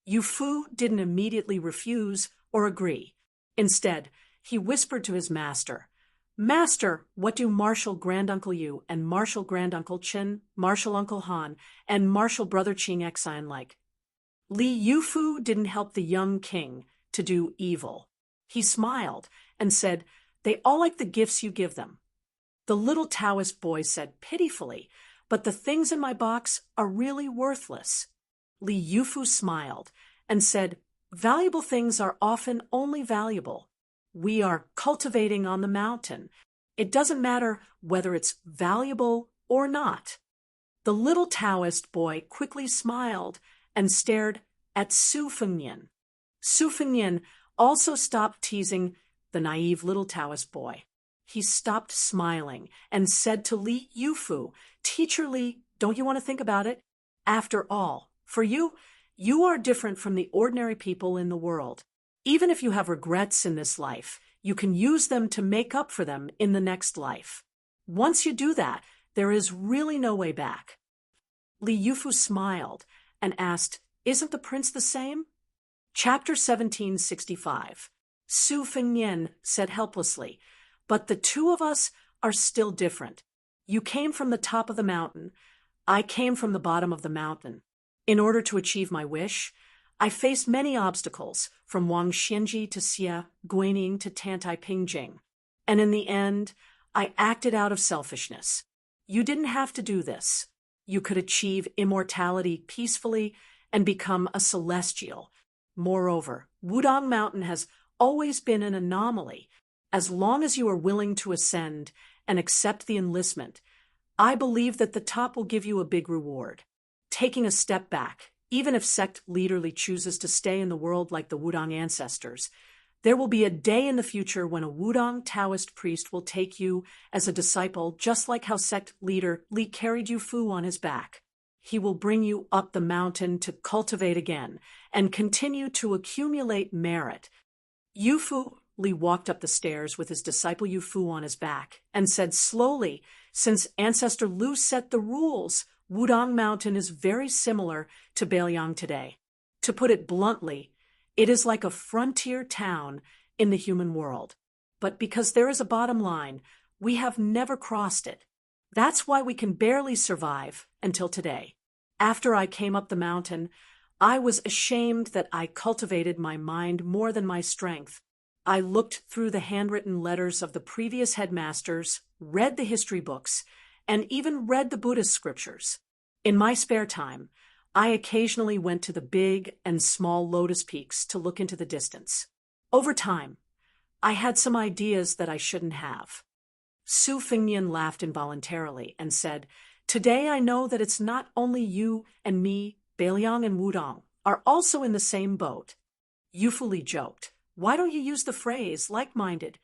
S1: Yu Fu didn't immediately refuse or agree. Instead, he whispered to his master, "Master, what do Martial Granduncle Yu and Martial Granduncle Chen, Martial Uncle Han, and Martial Brother Qing Exine like?" Li Yufu didn't help the young king to do evil. He smiled and said, "They all like the gifts you give them." The little Taoist boy said pitifully, "But the things in my box are really worthless." Li Yufu smiled and said, "Valuable things are often only valuable. We are cultivating on the mountain. It doesn't matter whether it's valuable or not." The little Taoist boy quickly smiled and stared at Su Fengnian. Su Fengnian also stopped teasing the naive little Taoist boy. He stopped smiling and said to Li Yufu, "Teacher Li, don't you want to think about it? After all, for you, you are different from the ordinary people in the world. Even if you have regrets in this life, you can use them to make up for them in the next life. Once you do that, there is really no way back." Li Yufu smiled and asked, "Isn't the prince the same?" Chapter 1765. Su Fengnian said helplessly, "But the two of us are still different. You came from the top of the mountain. I came from the bottom of the mountain. In order to achieve my wish, I faced many obstacles, from Wang Xianji to Xia Guining to Tantai Pingjing. And in the end, I acted out of selfishness. You didn't have to do this. You could achieve immortality peacefully and become a celestial. Moreover, Wudong Mountain has always been an anomaly. As long as you are willing to ascend and accept the enlistment, I believe that the top will give you a big reward. Taking a step back, even if sect leaderly chooses to stay in the world like the Wudong ancestors, there will be a day in the future when a Wudong Taoist priest will take you as a disciple, just like how sect leader Li carried Yu Fu on his back. He will bring you up the mountain to cultivate again and continue to accumulate merit. Yu Fu Li walked up the stairs with his disciple Yu Fu on his back and said slowly, "Since Ancestor Lu set the rules, Wudong Mountain is very similar to Beiliang today. To put it bluntly, it is like a frontier town in the human world. But because there is a bottom line, we have never crossed it. That's why we can barely survive until today. After I came up the mountain, I was ashamed that I cultivated my mind more than my strength. I looked through the handwritten letters of the previous headmasters, read the history books, and even read the Buddhist scriptures. In my spare time, I occasionally went to the big and small lotus peaks to look into the distance. Over time, I had some ideas that I shouldn't have." Su Fengnian laughed involuntarily and said, "Today I know that it's not only you and me, Beiliang and Wudong are also in the same boat." Yu Fu Li joked, "Why don't you use the phrase like-minded?"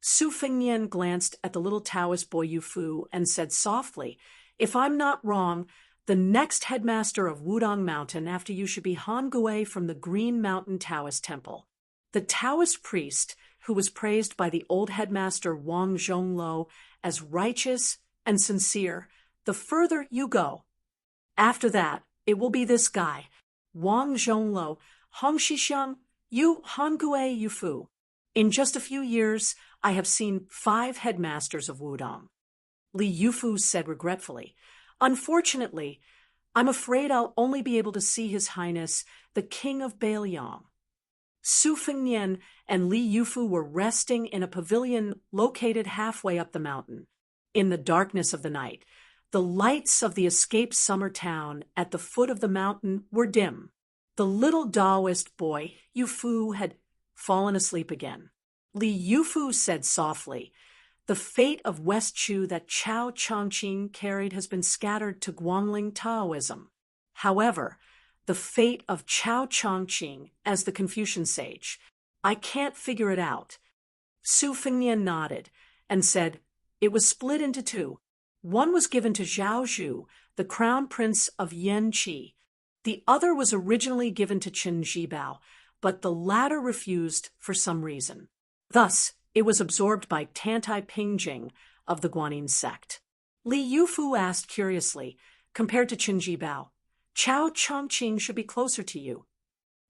S1: Su Fengnian glanced at the little Taoist boy Yu Fu and said softly, "If I'm not wrong, the next headmaster of Wudong Mountain after you should be Han Gui from the Green Mountain Taoist Temple. The Taoist priest who was praised by the old headmaster Wang Zhonglo as righteous and sincere, the further you go. After that, it will be this guy, Wang Zhonglo, Hong Shixiang, you Han Gui Yu Fu. In just a few years, I have seen 5 headmasters of Wudong." Li Yufu said regretfully, "Unfortunately, I'm afraid I'll only be able to see His Highness, the King of Beiliang." Su Fengnian and Li Yufu were resting in a pavilion located halfway up the mountain. In the darkness of the night, the lights of the escaped summer town at the foot of the mountain were dim. The little Taoist boy, Yu Fu, had fallen asleep again. Li Yufu said softly, "The fate of West Chu that Chao Chongqing carried has been scattered to Guangling Taoism. However, the fate of Chao Chongqing as the Confucian sage, I can't figure it out." Su Fengnian nodded and said, "It was split into 2. One was given to Zhao Zhu, the crown prince of Yanqi. The other was originally given to Qin Zhibao, but the latter refused for some reason. Thus, it was absorbed by Tantai Pingjing of the Guanyin sect." Li Yufu asked curiously, "Compared to Qin Zhibao, Chao Chongqing should be closer to you."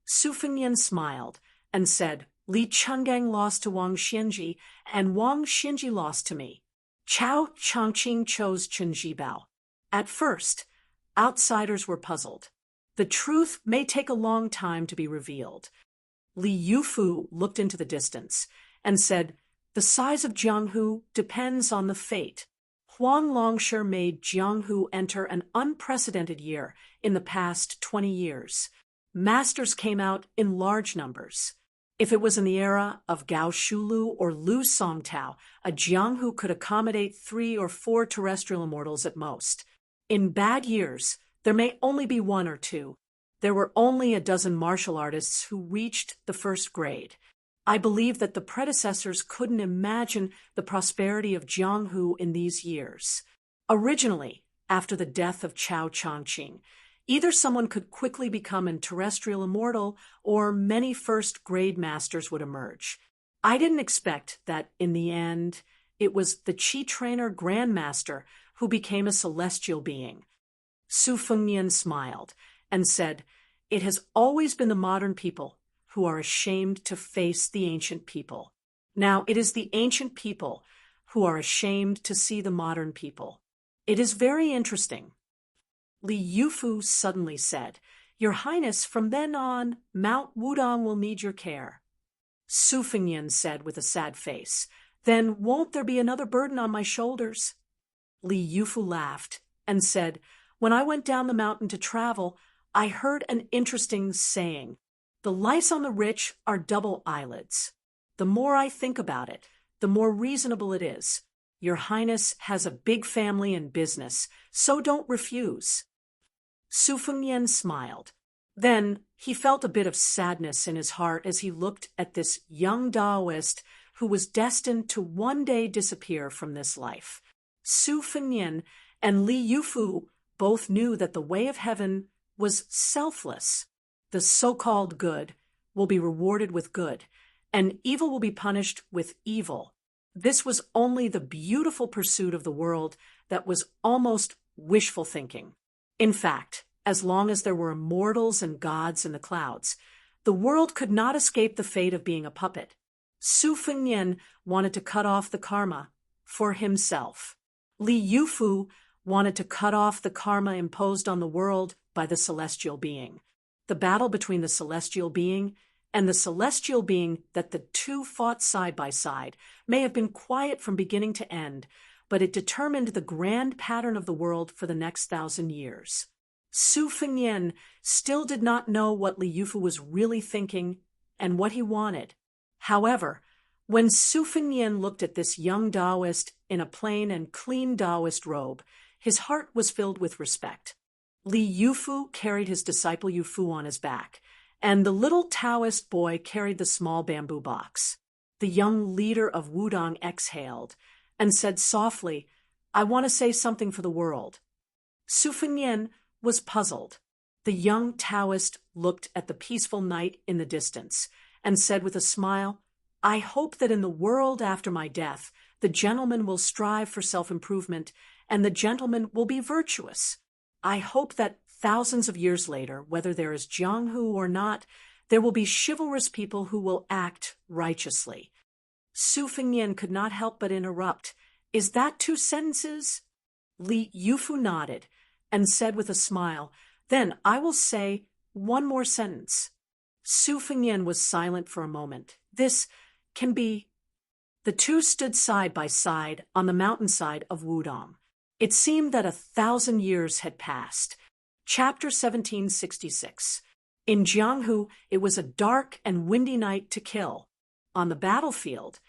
S1: Su Fengnian smiled and said, "Li Chenggang lost to Wang Xianji, and Wang Xianji lost to me. Chao Chongqing chose Qin Zhibao. At first, outsiders were puzzled. The truth may take a long time to be revealed." Li Yufu looked into the distance and said, "The size of Jianghu depends on the fate. Huang Longshi made Jianghu enter an unprecedented year in the past 20 years. Masters came out in large numbers. If it was in the era of Gao Shulu or Lu Songtao, a Jianghu could accommodate 3 or 4 terrestrial immortals at most. In bad years, there may only be 1 or 2. There were only a dozen martial artists who reached the first grade. I believe that the predecessors couldn't imagine the prosperity of Jianghu in these years. Originally, after the death of Chao Chongqing, either someone could quickly become a terrestrial immortal or many first-grade masters would emerge. I didn't expect that, in the end, it was the Qi trainer grandmaster who became a celestial being." Su Fengnian smiled and said, "It has always been the modern people who are ashamed to face the ancient people. Now it is the ancient people who are ashamed to see the modern people. It is very interesting." Li Yufu suddenly said, "Your Highness, from then on, Mount Wudong will need your care." Su Fengnian said with a sad face, "Then won't there be another burden on my shoulders?" Li Yufu laughed and said, "When I went down the mountain to travel, I heard an interesting saying. The lice on the rich are double eyelids. The more I think about it, the more reasonable it is. Your Highness has a big family and business, so don't refuse." Su Fengnian smiled. Then he felt a bit of sadness in his heart as he looked at this young Taoist who was destined to one day disappear from this life. Su Fengnian and Li Yufu both knew that the way of heaven was selfless. The so-called good will be rewarded with good, and evil will be punished with evil. This was only the beautiful pursuit of the world that was almost wishful thinking. In fact, as long as there were immortals and gods in the clouds, the world could not escape the fate of being a puppet. Su Fengnian wanted to cut off the karma for himself. Li Yufu wanted to cut off the karma imposed on the world by the celestial being. The battle between the celestial being and the celestial being that the two fought side by side may have been quiet from beginning to end, but it determined the grand pattern of the world for the next 1,000 years. Su Fengnian still did not know what Li Yufu was really thinking and what he wanted. However, when Su Fengnian looked at this young Taoist in a plain and clean Taoist robe, his heart was filled with respect. Li Yufu carried his disciple Yufu on his back, and the little Taoist boy carried the small bamboo box. The young leader of Wudong exhaled and said softly, "I want to say something for the world." Su Fengnian was puzzled. The young Taoist looked at the peaceful night in the distance and said with a smile, "I hope that in the world after my death, the gentleman will strive for self-improvement and the gentleman will be virtuous. I hope that thousands of years later, whether there is Jianghu or not, there will be chivalrous people who will act righteously." Su Fengnian could not help but interrupt. "Is that 2 sentences?" Li Yufu nodded and said with a smile, "Then I will say 1 more sentence." Su Fengnian was silent for a moment. "This can be—" The two stood side by side on the mountainside of Wudong. It seemed that 1,000 years had passed. Chapter 1766. In Jianghu, it was a dark and windy night to kill. On the battlefield,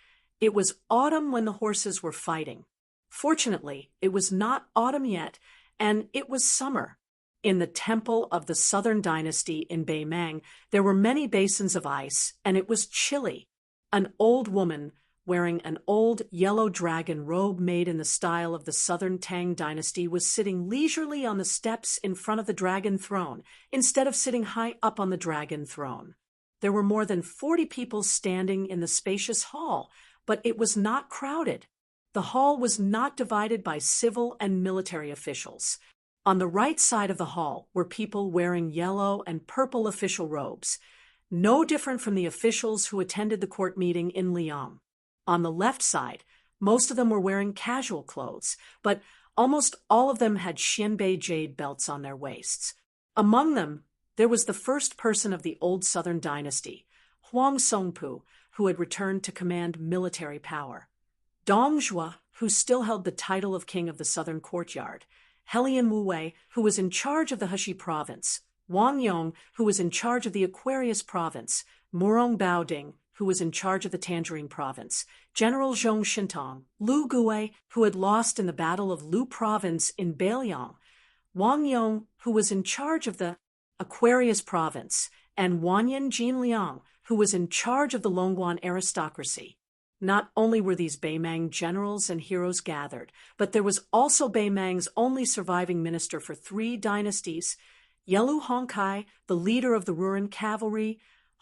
S1: it was autumn when the horses were fighting. Fortunately, it was not autumn yet, and it was summer. In the temple of the Southern Dynasty in Beimang, there were many basins of ice, and it was chilly. An old woman, wearing an old yellow dragon robe made in the style of the Southern Tang Dynasty, was sitting leisurely on the steps in front of the dragon throne, instead of sitting high up on the dragon throne. There were more than 40 people standing in the spacious hall, but it was not crowded. The hall was not divided by civil and military officials. On the right side of the hall were people wearing yellow and purple official robes, no different from the officials who attended the court meeting in Liang. On the left side, most of them were wearing casual clothes, but almost all of them had Xianbei jade belts on their waists. Among them, there was the first person of the old Southern Dynasty, Huang Songpu, who had returned to command military power; Dong Zhuo, who still held the title of king of the Southern Courtyard; Helian Wuwei, who was in charge of the Heshi province; Wang Yong, who was in charge of the Aquarius province; Murong Baoding, who was in charge of the Tangerine province; General Zhong Shintong; Lu Gui, who had lost in the Battle of Lu province in Beiliang; Wang Yong, who was in charge of the Aquarius province; and Wanyan Jinliang, who was in charge of the Longguan aristocracy. Not only were these Beimang generals and heroes gathered, but there was also Beimang's only surviving minister for 3 dynasties, Yelu Hongkai, the leader of the Ruren cavalry,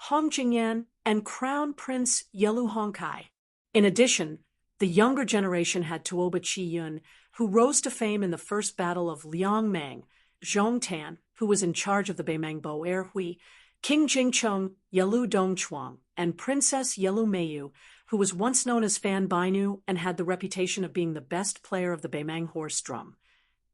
S1: Hong Jingyan, and Crown Prince Yelu Hongkai. In addition, the younger generation had Tuoba Qiyun, who rose to fame in the first battle of Liangmang; Zhongtan, who was in charge of the Beimang Bo Erhui; King Jingcheng Yelu Dongchuang, and Princess Yelu Meiyu, who was once known as Fan Bainu and had the reputation of being the best player of the Beimang horse drum.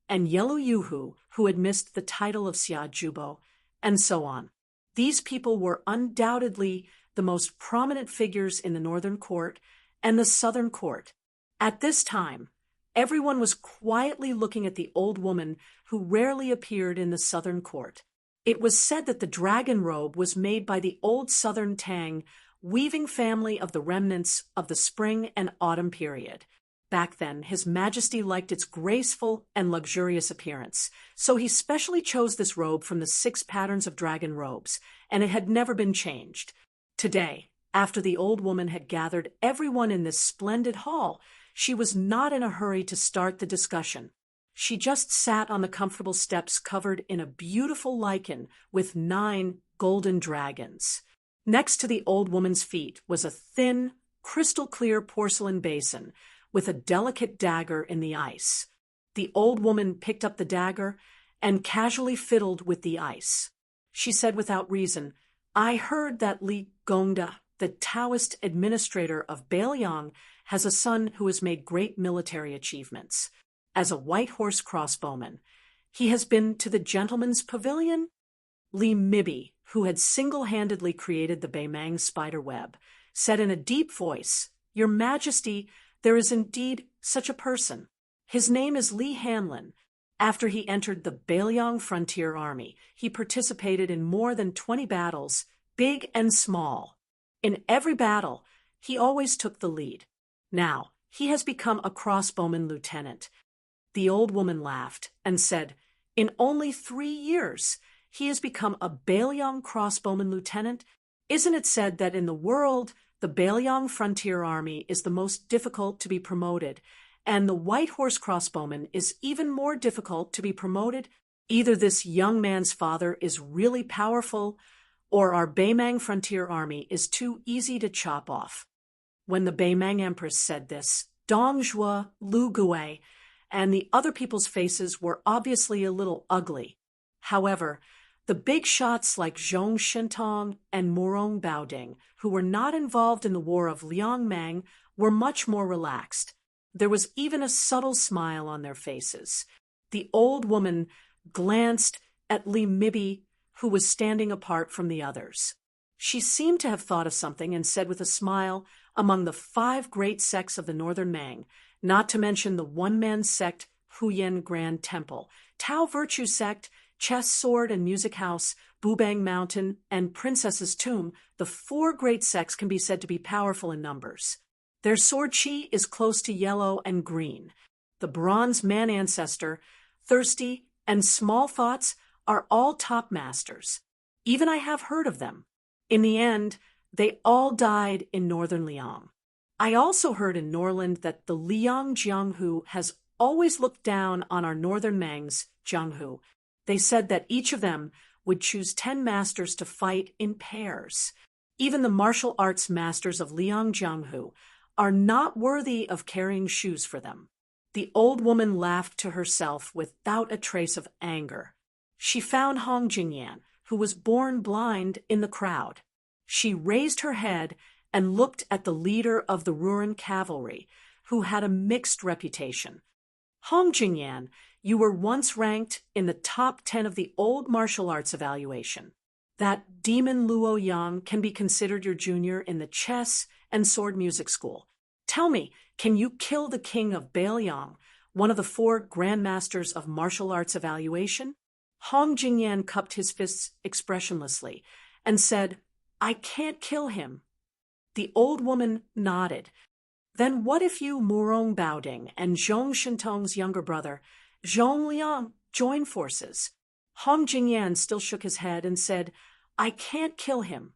S1: and Yelu Yuhu, who had missed the title of Xia Jubo, and so on. These people were undoubtedly the most prominent figures in the northern court and the southern court. At this time, everyone was quietly looking at the old woman who rarely appeared in the southern court. It was said that the dragon robe was made by the old southern Tang weaving family of the remnants of the spring and autumn period. Back then, His Majesty liked its graceful and luxurious appearance, so he specially chose this robe from the 6 patterns of dragon robes, and it had never been changed. Today, after the old woman had gathered everyone in this splendid hall, she was not in a hurry to start the discussion. She just sat on the comfortable steps covered in a beautiful lichen with 9 golden dragons. Next to the old woman's feet was a thin, crystal-clear porcelain basin with a delicate dagger in the ice. The old woman picked up the dagger and casually fiddled with the ice. She said without reason, "I heard that Li Gongda, the Taoist administrator of Baliang, has a son who has made great military achievements. As a white horse crossbowman, he has been to the gentleman's pavilion?" Li Mibi, who had single-handedly created the Beimang spider web, said in a deep voice, "Your Majesty, there is indeed such a person. His name is Li Hanlin. After he entered the Baliang Frontier Army, he participated in more than 20 battles, big and small. In every battle, he always took the lead. Now, he has become a crossbowman lieutenant." The old woman laughed and said, "In only 3 years, he has become a Baliang crossbowman lieutenant? Isn't it said that in the world, the Baliang Frontier Army is the most difficult to be promoted, and the white horse crossbowman is even more difficult to be promoted? Either this young man's father is really powerful, or our Beimang Frontier Army is too easy to chop off." When the Beimang Empress said this, Dong Zhuo, Lu Gui, and the other people's faces were obviously a little ugly. However, the big shots like Zhong Shintong and Murong Baoding, who were not involved in the war of Liangmang, were much more relaxed. There was even a subtle smile on their faces. The old woman glanced at Li Mibi, who was standing apart from the others. She seemed to have thought of something and said with a smile, "Among the 5 great sects of the northern Mang, not to mention the one-man sect Huyen Grand Temple, Tao Virtue Sect, Chess, Sword, and Music House, Bubang Mountain, and Princess's Tomb, the 4 great sects can be said to be powerful in numbers. Their sword chi is close to yellow and green. The bronze man ancestor, thirsty, and small thoughts are all top masters. Even I have heard of them. In the end, they all died in northern Liang. I also heard in Norland that the Liang Jianghu has always looked down on our northern Mangs, Jianghu. They said that each of them would choose 10 masters to fight in pairs. Even the martial arts masters of Liang Jianghu are not worthy of carrying shoes for them." The old woman laughed to herself without a trace of anger. She found Hong Jingyan, who was born blind, in the crowd. She raised her head and looked at the leader of the Ruran cavalry, who had a mixed reputation. "Hong Jingyan, you were once ranked in the top 10 of the old martial arts evaluation. That demon Luo Yang can be considered your junior in the chess and sword music school. Tell me, can you kill the king of Baliang, one of the 4 grandmasters of martial arts evaluation?" Hong Jingyan cupped his fists expressionlessly and said, "I can't kill him." The old woman nodded. "Then what if you, Murong Baoding, and Zhong Shintong's younger brother, Zhong Liang, join forces?" Hong Jingyan still shook his head and said, "I can't kill him."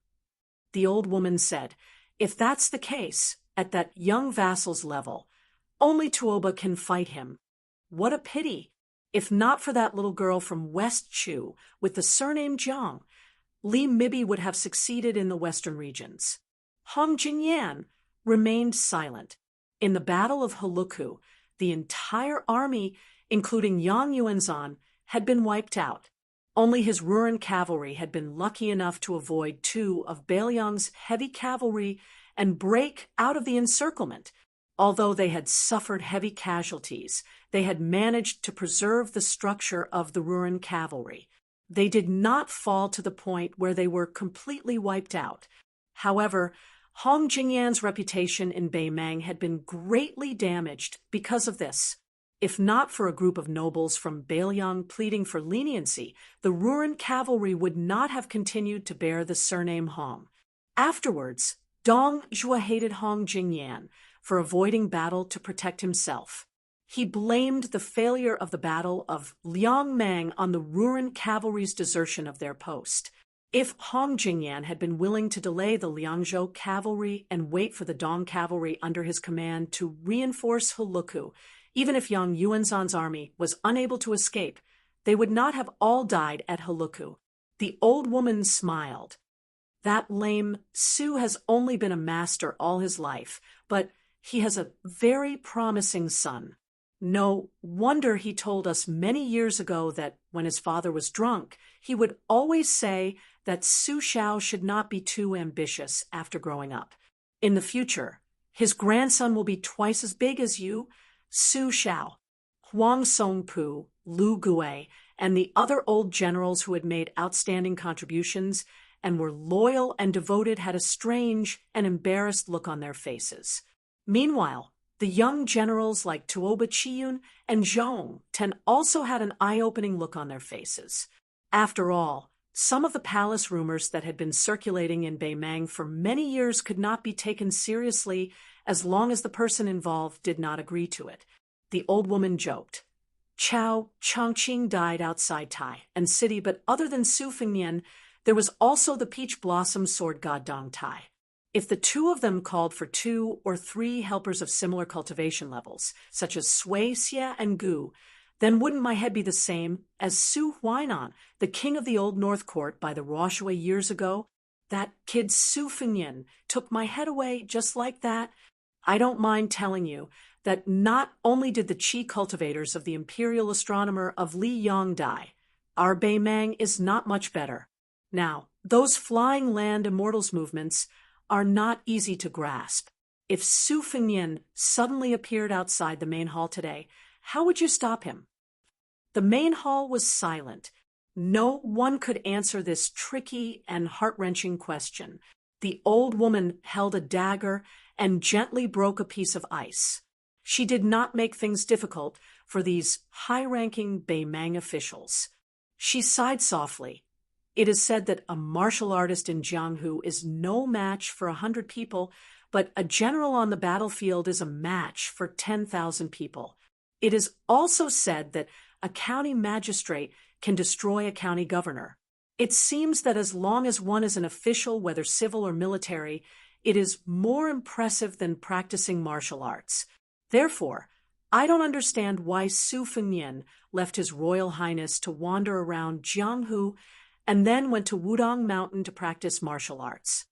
S1: The old woman said, "If that's the case, at that young vassal's level, only Tuoba can fight him. What a pity! If not for that little girl from West Chu with the surname Jiang, Li Mibi would have succeeded in the western regions." Hong Jingyan remained silent. In the Battle of Huluku, the entire army, including Yang Yuanzhan, had been wiped out. Only his Ruran cavalry had been lucky enough to avoid 2 of Baliang's heavy cavalry and break out of the encirclement. Although they had suffered heavy casualties, they had managed to preserve the structure of the Ruran cavalry. They did not fall to the point where they were completely wiped out. However, Hong Jingyan's reputation in Beimang had been greatly damaged because of this. If not for a group of nobles from Beiliang pleading for leniency, the Ruran cavalry would not have continued to bear the surname Hong. Afterwards, Dong Zhuo hated Hong Jingyan for avoiding battle to protect himself. He blamed the failure of the Battle of Liangmang on the Ruran cavalry's desertion of their post. If Hong Jingyan had been willing to delay the Liangzhou cavalry and wait for the Dong cavalry under his command to reinforce Heluku, even if Yang Yuanzhan's army was unable to escape, they would not have all died at Heluku. The old woman smiled. That lame Su has only been a master all his life, but he has a very promising son. No wonder he told us many years ago that when his father was drunk, he would always say that Su Xiao should not be too ambitious after growing up. In the future, his grandson will be twice as big as you. Su Xiao, Huang Songpu, Lu Gui, and the other old generals who had made outstanding contributions and were loyal and devoted had a strange and embarrassed look on their faces. Meanwhile, the young generals like Tuoba Chiyun and Zhong Ten also had an eye-opening look on their faces. After all, some of the palace rumors that had been circulating in Beimang for many years could not be taken seriously as long as the person involved did not agree to it. The old woman joked. Chao Chongqing died outside Tai and city, but other than Su Fengnian, there was also the peach blossom sword god Dong Tai. If the two of them called for 2 or 3 helpers of similar cultivation levels, such as Sui, Xie, and Gu, then wouldn't my head be the same as Su Huainan, the king of the old North Court by the Ruoshui years ago? That kid Su Fengnian took my head away just like that. I don't mind telling you that not only did the Qi cultivators of the imperial astronomer of Li Yang die, our Beimang is not much better. Now, those flying land immortals movements are not easy to grasp. If Su Fengnian suddenly appeared outside the main hall today, how would you stop him? The main hall was silent. No one could answer this tricky and heart-wrenching question. The old woman held a dagger and gently broke a piece of ice. She did not make things difficult for these high-ranking Beimang officials. She sighed softly. It is said that a martial artist in Jianghu is no match for 100 people, but a general on the battlefield is a match for 10,000 people. It is also said that a county magistrate can destroy a county governor. It seems that as long as one is an official, whether civil or military, it is more impressive than practicing martial arts. Therefore, I don't understand why Su Fengnian left His Royal Highness to wander around Jianghu and then went to Wudong Mountain to practice martial arts.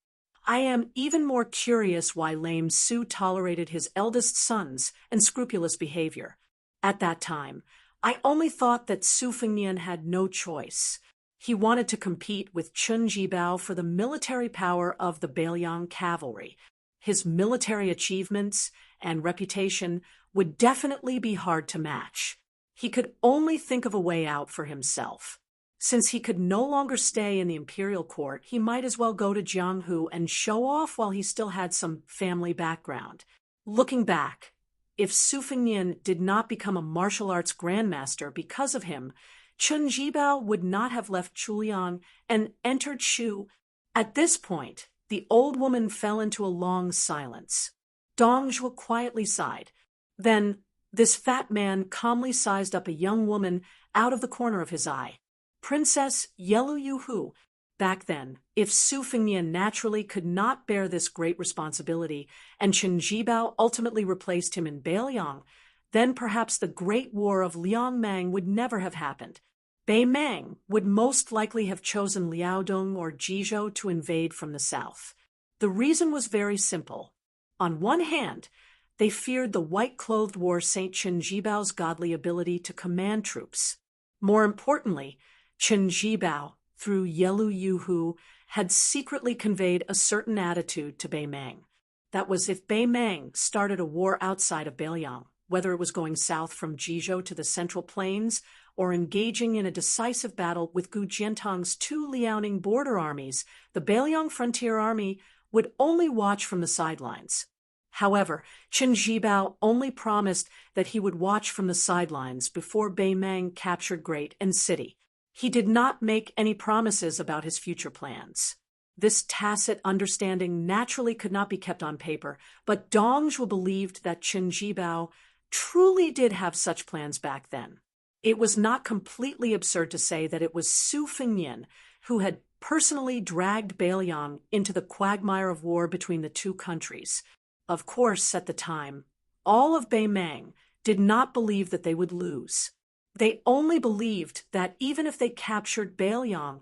S1: I am even more curious why lame Su tolerated his eldest sons and scrupulous behavior. At that time, I only thought that Su Fengnian had no choice. He wanted to compete with Chun Jibao for the military power of the Beiliang cavalry. His military achievements and reputation would definitely be hard to match. He could only think of a way out for himself. Since he could no longer stay in the imperial court, he might as well go to Jianghu and show off while he still had some family background. Looking back, if Su Fengnian did not become a martial arts grandmaster because of him, Chun Jibao would not have left Chuliang and entered Shu. At this point, the old woman fell into a long silence. Dong Zhuo quietly sighed. Then, this fat man calmly sized up a young woman out of the corner of his eye. Princess Yelu Yuhu. Back then, if Su Fengnian naturally could not bear this great responsibility, and Chun Jibao ultimately replaced him in Beiliang, then perhaps the Great War of Liangmang would never have happened. Beimang would most likely have chosen Liaodong or Jizhou to invade from the south. The reason was very simple. On one hand, they feared the white-clothed war Saint Chun Jibao's godly ability to command troops. More importantly, Chun Jibao, through Yelu Yuhu, had secretly conveyed a certain attitude to Beimang. That was if Beimeng started a war outside of Beiliang, whether it was going south from Jizhou to the Central Plains or engaging in a decisive battle with Gu Jiantang's two Liaoning border armies, the Beiliang Frontier Army would only watch from the sidelines. However, Qin Jibao only promised that he would watch from the sidelines before Beimeng captured Great and City. He did not make any promises about his future plans. This tacit understanding naturally could not be kept on paper, but Dong Zhuo believed that Qin Jibao truly did have such plans back then. It was not completely absurd to say that it was Su Fengnian who had personally dragged Beiliang into the quagmire of war between the two countries. Of course, at the time, all of Beimeng did not believe that they would lose. They only believed that even if they captured Beiliang,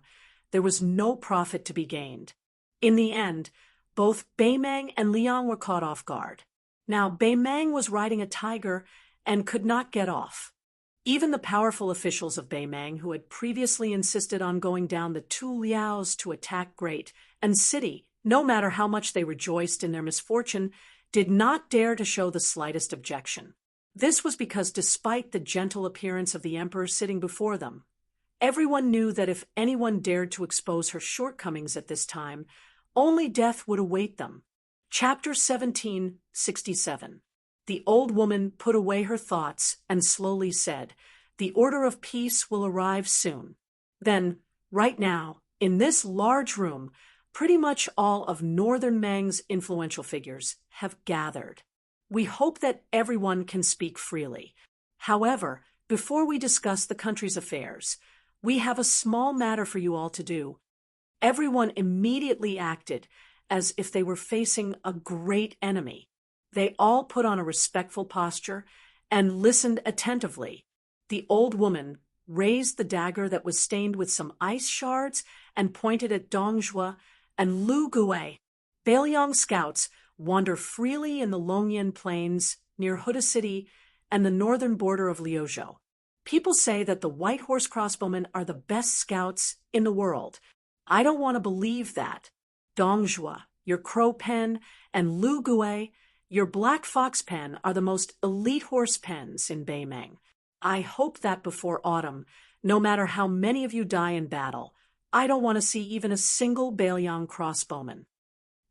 S1: there was no profit to be gained. In the end, both Beimeng and Liang were caught off guard. Now, Beimeng was riding a tiger and could not get off. Even the powerful officials of Beimeng, who had previously insisted on going down the two liaos to attack Great and City, no matter how much they rejoiced in their misfortune, did not dare to show the slightest objection. This was because despite the gentle appearance of the emperor sitting before them, everyone knew that if anyone dared to expose her shortcomings at this time, only death would await them. Chapter 1767. The old woman put away her thoughts and slowly said, "The order of peace will arrive soon." Then, right now, in this large room, pretty much all of Northern Meng's influential figures have gathered. We hope that everyone can speak freely. However, before we discuss the country's affairs, we have a small matter for you all to do. Everyone immediately acted as if they were facing a great enemy. They all put on a respectful posture and listened attentively. The old woman raised the dagger that was stained with some ice shards and pointed at Dong Zhuo and Lu Gui. Beiliang scouts wander freely in the Longyan Plains near Huda City and the northern border of Liuzhou. People say that the White Horse crossbowmen are the best scouts in the world. I don't want to believe that. Dong Zhuo, your crow pen, and Lu Gui, your black fox pen are the most elite horse pens in Beimeng. I hope that before autumn, no matter how many of you die in battle, I don't want to see even a single Beiliang crossbowman.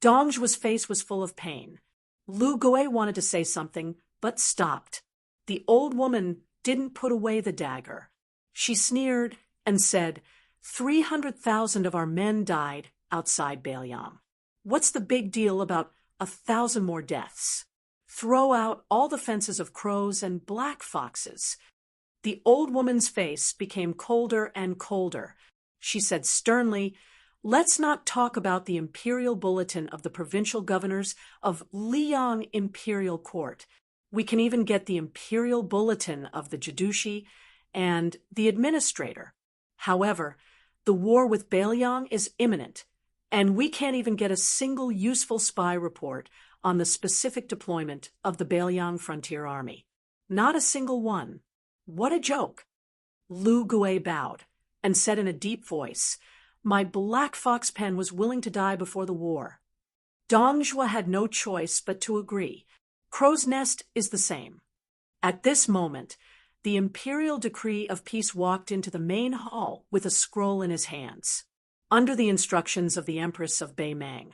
S1: Dong Zhuo's face was full of pain. Lu Gui wanted to say something, but stopped. The old woman didn't put away the dagger. She sneered and said, 300,000 of our men died outside Beiliang. What's the big deal about 1,000 more deaths? Throw out all the fences of crows and black foxes. The old woman's face became colder and colder. She said sternly, "Let's not talk about the imperial bulletin of the provincial governors of Liang Imperial Court. We can even get the imperial bulletin of the Jidushi and the administrator. However, the war with Beiliang is imminent, and we can't even get a single useful spy report on the specific deployment of the Beiliang Frontier Army. Not a single one. What a joke." Lu Gui bowed and said in a deep voice, "My black fox pen was willing to die before the war." Dong Zhuo had no choice but to agree. Crow's Nest is the same. At this moment, the imperial decree of peace walked into the main hall with a scroll in his hands. Under the instructions of the Empress of Beimeng,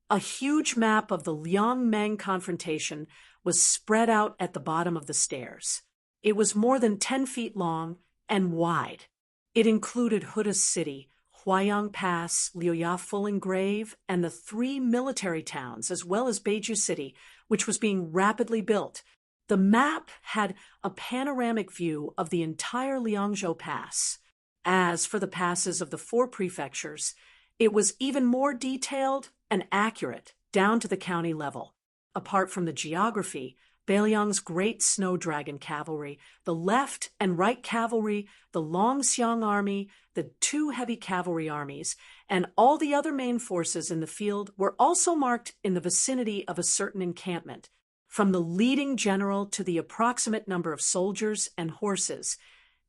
S1: a huge map of the Liang-Meng confrontation was spread out at the bottom of the stairs. It was more than 10 feet long and wide. It included Huda City, Huayang Pass, Liuya Fulling Grave, and the 3 military towns, as well as Beiju City, which was being rapidly built. The map had a panoramic view of the entire Liangzhou Pass. As for the passes of the 4 prefectures, it was even more detailed and accurate, down to the county level. Apart from the geography, Beiliang's great snow dragon cavalry, the left and right cavalry, the Longxiang army, the 2 heavy cavalry armies, and all the other main forces in the field were also marked in the vicinity of a certain encampment. From the leading general to the approximate number of soldiers and horses,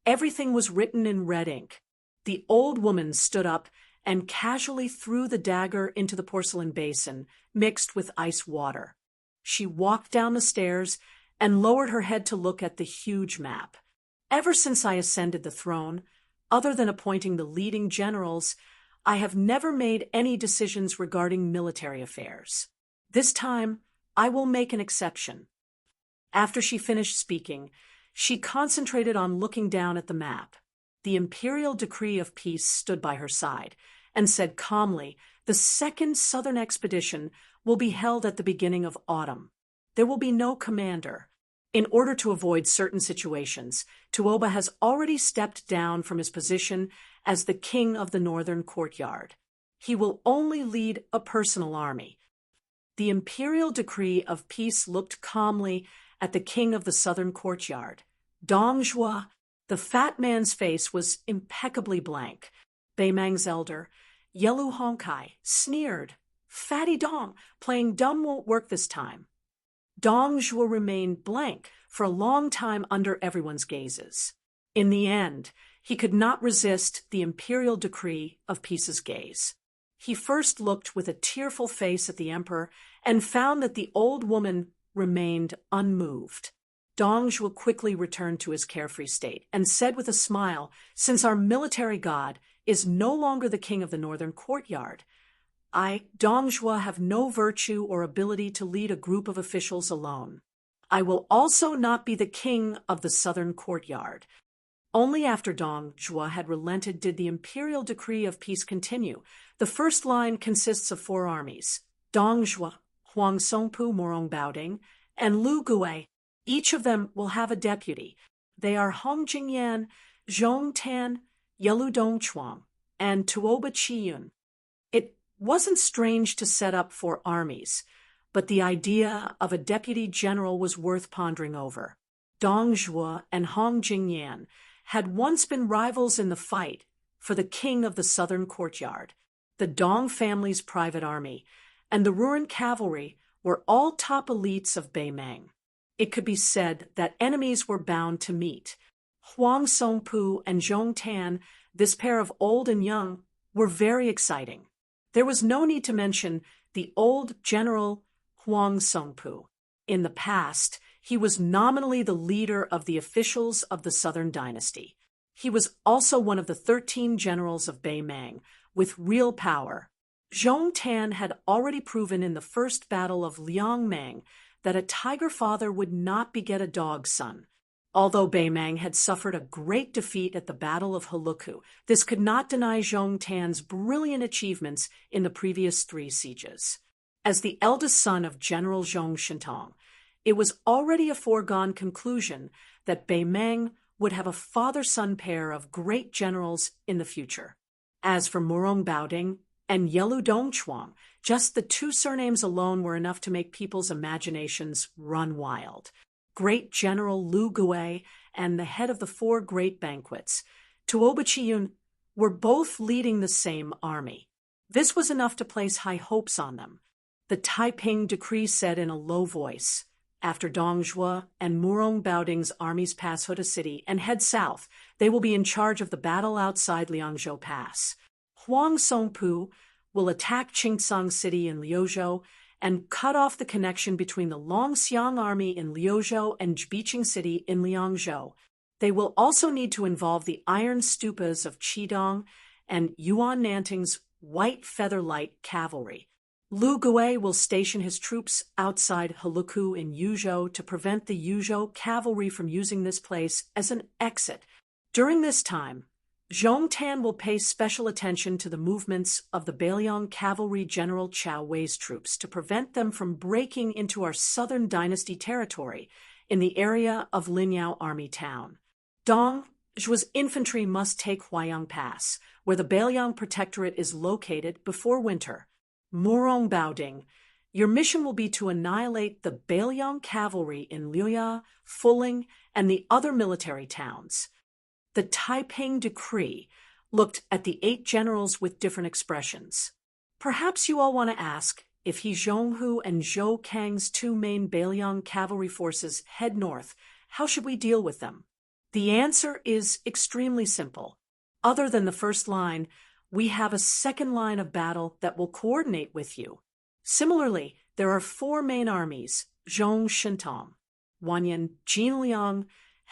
S1: everything was written in red ink. The old woman stood up and casually threw the dagger into the porcelain basin, mixed with ice water. She walked down the stairs and lowered her head to look at the huge map. Ever since I ascended the throne, other than appointing the leading generals, I have never made any decisions regarding military affairs. This time, I will make an exception. After she finished speaking, she concentrated on looking down at the map. The imperial decree of peace stood by her side and said calmly, "The second southern expedition will be held at the beginning of autumn. There will be no commander. In order to avoid certain situations, Tuoba has already stepped down from his position as the king of the northern courtyard. He will only lead a personal army." The imperial decree of peace looked calmly at the king of the southern courtyard. Dong Zhuo, the fat man's face was impeccably blank. Bei Mang's elder, Yelu Hongkai, sneered, "Fatty Dong, playing dumb won't work this time." Dong Zhuo remained blank for a long time under everyone's gazes. In the end, he could not resist the imperial decree of peace's gaze. He first looked with a tearful face at the emperor and found that the old woman remained unmoved. Dong Zhuo quickly returned to his carefree state and said with a smile, "Since our military god is no longer the king of the northern courtyard, I, Dong Zhuo, have no virtue or ability to lead a group of officials alone. I will also not be the king of the southern courtyard." Only after Dong Zhuo had relented did the imperial decree of peace continue. The first line consists of 4 armies: Dong Zhuo, Huang Songpu Morong Baoding, and Lu Gui. Each of them will have a deputy. They are Hong Jingyan, Zhong Tan, Yelu Dongchuang, and Tuoba Chiyun. It wasn't strange to set up 4 armies, but the idea of a deputy general was worth pondering over. Dong Zhuo and Hong Jingyan had once been rivals in the fight for the king of the southern courtyard. The Dong family's private army and the Ruran cavalry were all top elites of Bei Mang. It could be said that enemies were bound to meet. Huang Songpu and Zhong Tan, this pair of old and young, were very exciting. There was no need to mention the old general Huang Songpu. In the past, he was nominally the leader of the officials of the Southern Dynasty. He was also one of the 13 generals of Bei Mang, with real power. Zhong Tan had already proven in the first battle of Liangmang that a tiger father would not beget a dog son. Although Bei Mang had suffered a great defeat at the Battle of Heluku, this could not deny Zhong Tan's brilliant achievements in the previous 3 sieges. As the eldest son of General Zhong Shintong, it was already a foregone conclusion that Bei Mang would have a father-son pair of great generals in the future. As for Morong Baoding and Yelu Dongchuang, just the 2 surnames alone were enough to make people's imaginations run wild. Great General Lu Gui and the head of the 4 great banquets, Tuoba Chiyun, were both leading the same army. This was enough to place high hopes on them. The Taiping decree said in a low voice, "After Dong Zhuo and Morong Baoding's armies pass Huda City and head south, they will be in charge of the battle outside Liangzhou Pass. Huang Songpu will attack Qingsang City in Liuzhou and cut off the connection between the Longxiang army in Liuzhou and Jbiqing City in Liangzhou. They will also need to involve the iron stupas of Qidong and Yuan Nanting's white feather light cavalry. Lu Gui will station his troops outside Heluku in Yuzhou to prevent the Yuzhou cavalry from using this place as an exit. During this time, Zhong Tan will pay special attention to the movements of the Beiliang cavalry General Chao Wei's troops to prevent them from breaking into our southern dynasty territory in the area of Linyao Army Town. Dong Zhuo's infantry must take Huayang Pass, where the Beiliang Protectorate is located, before winter. Morong Baoding, your mission will be to annihilate the Beiliang cavalry in Liuya, Fuling, and the other military towns. The Taiping decree looked at the 8 generals with different expressions. Perhaps you all want to ask, if He Zhonghu and Zhou Kang's 2 main Beiliang cavalry forces head north, how should we deal with them? The answer is extremely simple. Other than the first line, We have a second line of battle that will coordinate with you. Similarly, there are 4 main armies, Zhong Shintong, Wanyan Jinliang,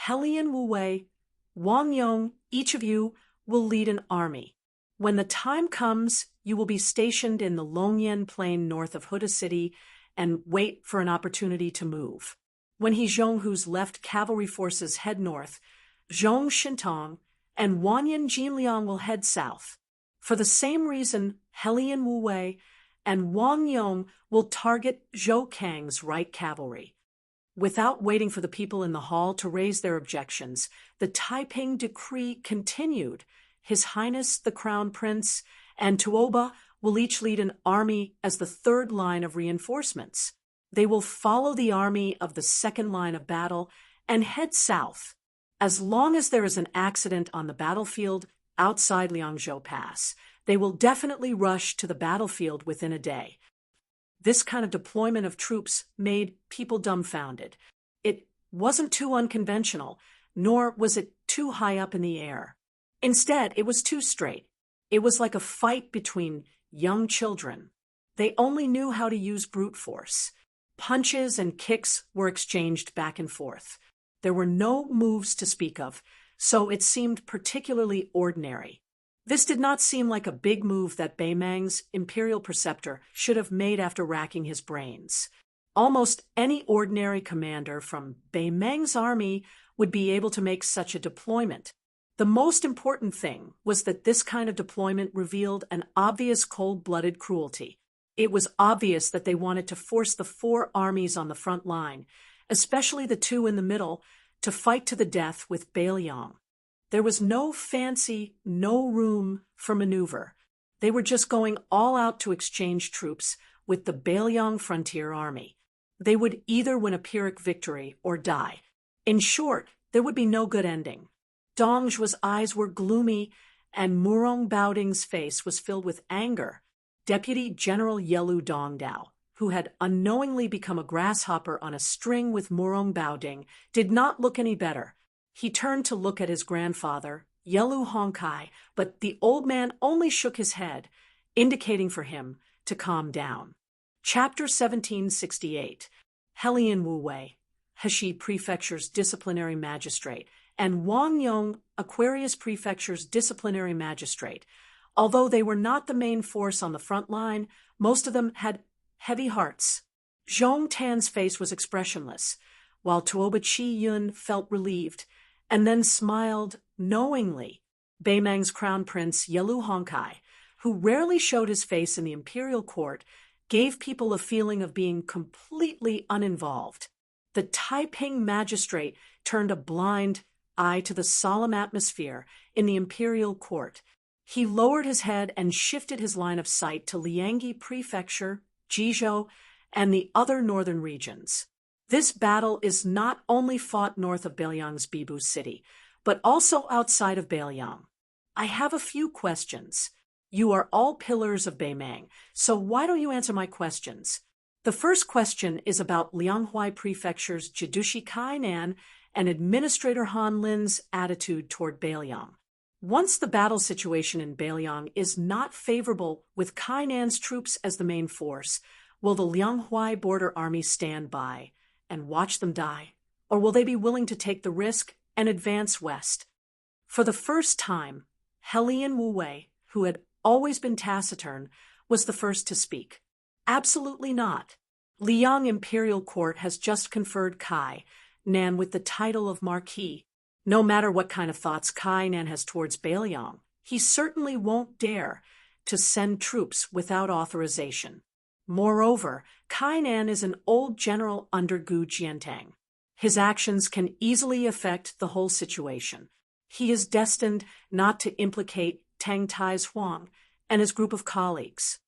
S1: Helian Wuwei, Wang Yong. Each of you will lead an army. When the time comes, you will be stationed in the Longyan Plain north of Huda City and wait for an opportunity to move. When He Zhonghu's left cavalry forces head north, Zhong Shintong and Wanyan Jinliang will head south. For the same reason, Helian Wuwei and Wang Yong will target Zhou Kang's right cavalry. Without waiting for the people in the hall to raise their objections, the Taiping decree continued. His Highness the Crown Prince and Tuoba will each lead an army as the third line of reinforcements. They will follow the army of the second line of battle and head south. As long as there is an accident on the battlefield outside Liangzhou Pass, they will definitely rush to the battlefield within a day. This kind of deployment of troops made people dumbfounded. It wasn't too unconventional, nor was it too high up in the air. Instead, it was too straight. It was like a fight between young children. They only knew how to use brute force. Punches and kicks were exchanged back and forth. There were no moves to speak of, so it seemed particularly ordinary. This did not seem like a big move that Beimang's imperial preceptor should have made after racking his brains. Almost any ordinary commander from Beimang's army would be able to make such a deployment. The most important thing was that this kind of deployment revealed an obvious cold-blooded cruelty. It was obvious that they wanted to force the 4 armies on the front line, especially the 2 in the middle, to fight to the death with Beiliang. There was no fancy, no room for maneuver. They were just going all out to exchange troops with the Beiliang frontier army. They would either win a Pyrrhic victory or die. In short, there would be no good ending. Dongzhu's eyes were gloomy, and Murong Baoding's face was filled with anger. Deputy General Yelu Dongdao, who had unknowingly become a grasshopper on a string with Murong Baoding, did not look any better. He turned to look at his grandfather, Yelu Hongkai, but the old man only shook his head, indicating for him to calm down. Chapter 1768. Helian Wuwei, Heshi Prefecture's disciplinary magistrate, and Wang Yong, Aquarius Prefecture's disciplinary magistrate. Although they were not the main force on the front line, most of them had heavy hearts. Zhong Tan's face was expressionless, while Tuoba Chi Yun felt relieved, and then smiled knowingly. Beimang's crown prince Yelu Hongkai, who rarely showed his face in the imperial court, gave people a feeling of being completely uninvolved. The Taiping magistrate turned a blind eye to the solemn atmosphere in the imperial court. He lowered his head and shifted his line of sight to Liangyi Prefecture, Jizhou, and the other northern regions. This battle is not only fought north of Beiliang's Bibu city, but also outside of Beiliang. I have a few questions. You are all pillars of Beimang, so why don't you answer my questions? The first question is about Lianghuai Prefecture's Jidushi Kainan and Administrator Han Lin's attitude toward Beiliang. Once the battle situation in Beiliang is not favorable with Kainan's troops as the main force, will the Lianghuai border army stand by and watch them die, or will they be willing to take the risk and advance west? For the first time, Helian Wuwei, who had always been taciturn, was the first to speak. Absolutely not. Liang Imperial Court has just conferred Kai Nan with the title of Marquis. No matter what kind of thoughts Kai Nan has towards Beiliang, he certainly won't dare to send troops without authorization. Moreover, Kai Nan is an old general under Gu Jiantang. His actions can easily affect the whole situation. He is destined not to implicate Tang Tai's Huang and his group of colleagues.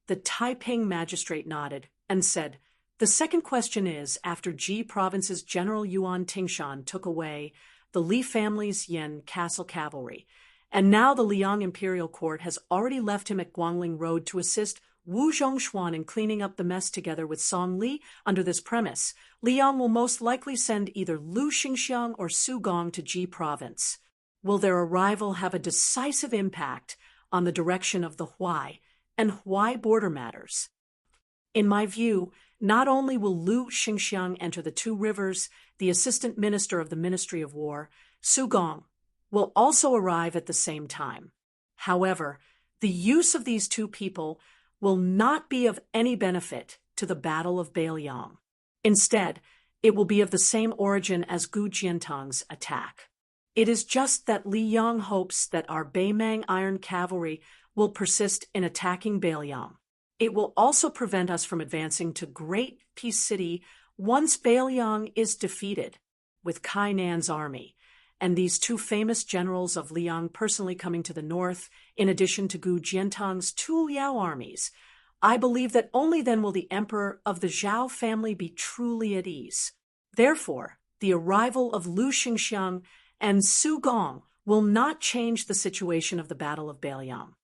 S1: The Taiping magistrate nodded and said, "The second question is, after Ji Province's General Yuan Tingshan took away the Li family's Yen Castle cavalry, and now the Liang Imperial Court has already left him at Guangling Road to assist Wu Zhongshuan in cleaning up the mess together with Song Li. Under this premise, Liang will most likely send either Lu Xingxiang or Su Gong to Ji Province. Will their arrival have a decisive impact on the direction of the Huai and Huai border matters. In my view, not only will Lu Xingxiang enter the two rivers, the assistant minister of the Ministry of War, Su Gong, will also arrive at the same time. However, the use of these two people will not be of any benefit to the Battle of Beiliang. Instead, it will be of the same origin as Gu Jiantang's attack. It is just that Li Yang hopes that our Beimang Iron Cavalry will persist in attacking Beiliang. It will also prevent us from advancing to Great Peace City once Beiliang is defeated, with Kai Nan's army, and these two famous generals of Liang personally coming to the north, in addition to Gu Jiantang's two Liao armies. I believe that only then will the emperor of the Zhao family be truly at ease. Therefore, the arrival of Lu Xingxiang and Su Gong will not change the situation of the Battle of Beiliang.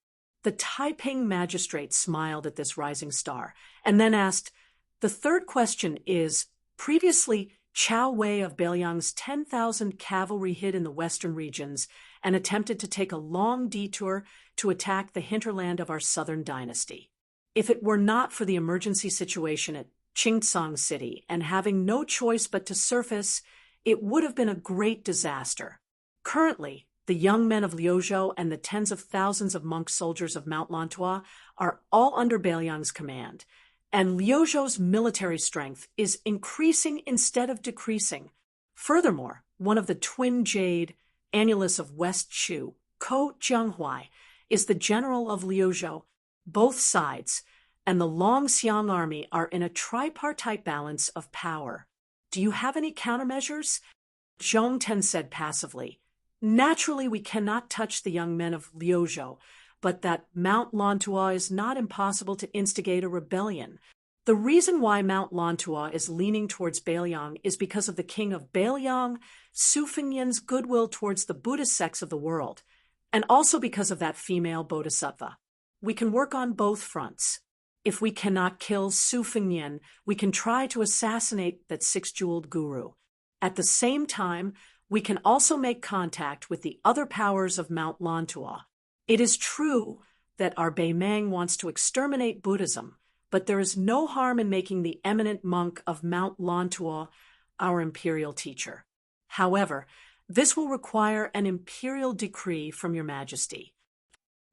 S1: The Taiping magistrate smiled at this rising star, and then asked, "The third question is, previously Chao Wei of Beiliang's 10,000 cavalry hid in the western regions and attempted to take a long detour to attack the hinterland of our southern dynasty. If it were not for the emergency situation at Qingcang City and having no choice but to surface, it would have been a great disaster. Currently, the young men of Liuzhou and the tens of thousands of monk soldiers of Mount Lantua are all under Beiliang's command, and Liuzhou's military strength is increasing instead of decreasing. Furthermore, one of the twin jade, annulus of West Shu, Ko Jianghuai, is the general of Liuzhou. Both sides and the Longxiang army are in a tripartite balance of power. Do you have any countermeasures?" Zhong Ten said passively, "Naturally, we cannot touch the young men of Liuzhou, but that Mount Lantua is not impossible to instigate a rebellion. The reason why Mount Lantua is leaning towards Beiliang is because of the king of Beiliang, Su Fengyan's goodwill towards the Buddhist sects of the world, and also because of that female bodhisattva. We can work on both fronts. If we cannot kill Su Fengyan, we can try to assassinate that six-jeweled guru. At the same time, we can also make contact with the other powers of Mount Lantua. It is true that our Beimang wants to exterminate Buddhism, but there is no harm in making the eminent monk of Mount Lantua our imperial teacher. However, this will require an imperial decree from your majesty."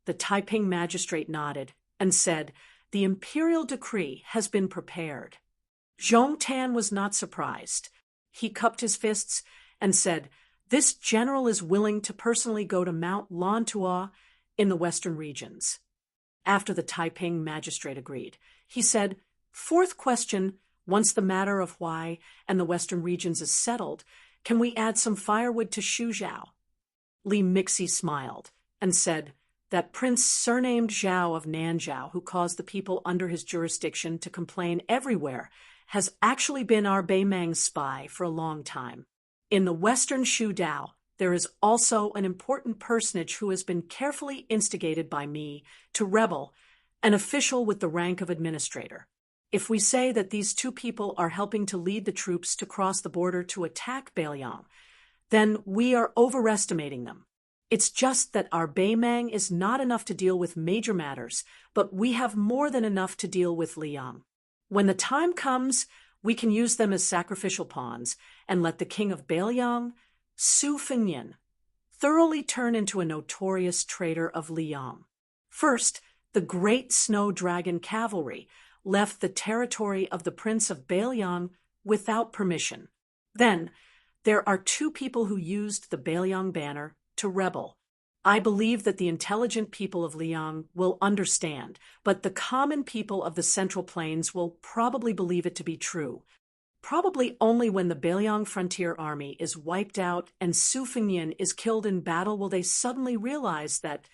S1: The Taiping magistrate nodded and said, "The imperial decree has been prepared." Zhong Tan was not surprised. He cupped his fists and said, "This general is willing to personally go to Mount Lantua in the western regions." After the Taiping magistrate agreed, he said, "Fourth question, once the matter of Huai and the western regions is settled, can we add some firewood to Shujiao?" Li Mixi smiled and said, "That prince surnamed Zhao of Nanzhao, who caused the people under his jurisdiction to complain everywhere, has actually been our Beimang spy for a long time. In the western Shu Dao, there is also an important personage who has been carefully instigated by me to rebel, an official with the rank of administrator. If we say that these two people are helping to lead the troops to cross the border to attack Beiliang, then we are overestimating them. It's just that our Beimang is not enough to deal with major matters, but we have more than enough to deal with Liang. When the time comes, we can use them as sacrificial pawns and let the king of Beiliang, Su Fengyan, thoroughly turn into a notorious traitor of Liang. First, the great snow dragon cavalry left the territory of the prince of Beiliang without permission. Then, there are two people who used the Beiliang banner to rebel. I believe that the intelligent people of Liang will understand, but the common people of the Central Plains will probably believe it to be true. Probably only when the Beiliang frontier army is wiped out and Su Fengyan is killed in battle will they suddenly realize that,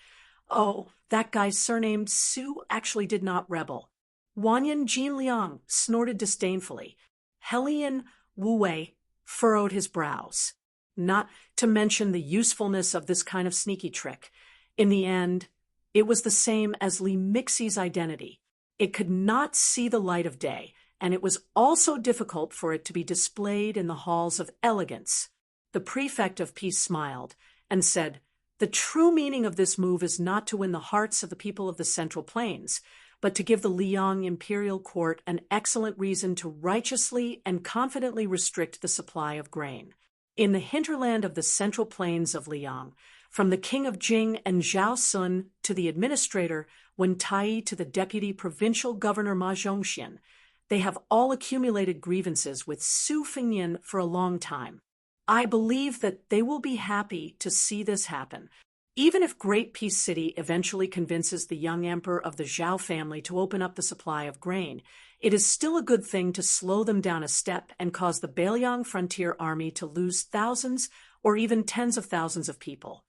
S1: oh, that guy surnamed Su actually did not rebel. Wanyan Jinliang snorted disdainfully. Helian Wu Wei furrowed his brows. Not to mention the usefulness of this kind of sneaky trick. In the end, it was the same as Li Mixi's identity. It could not see the light of day, and it was also difficult for it to be displayed in the halls of elegance. The prefect of peace smiled and said, The true meaning of this move is not to win the hearts of the people of the Central Plains, but to give the Liang imperial court an excellent reason to righteously and confidently restrict the supply of grain. In the hinterland of the Central Plains of Liang, from the king of Jing and Zhao Sun to the administrator Wen Tai to the deputy provincial governor Ma Zhongxian, they have all accumulated grievances with Su Fengnian for a long time. I believe that they will be happy to see this happen. Even if Great Peace City eventually convinces the young emperor of the Zhao family to open up the supply of grain, it is still a good thing to slow them down a step and cause the Beiliang frontier army to lose thousands or even tens of thousands of people.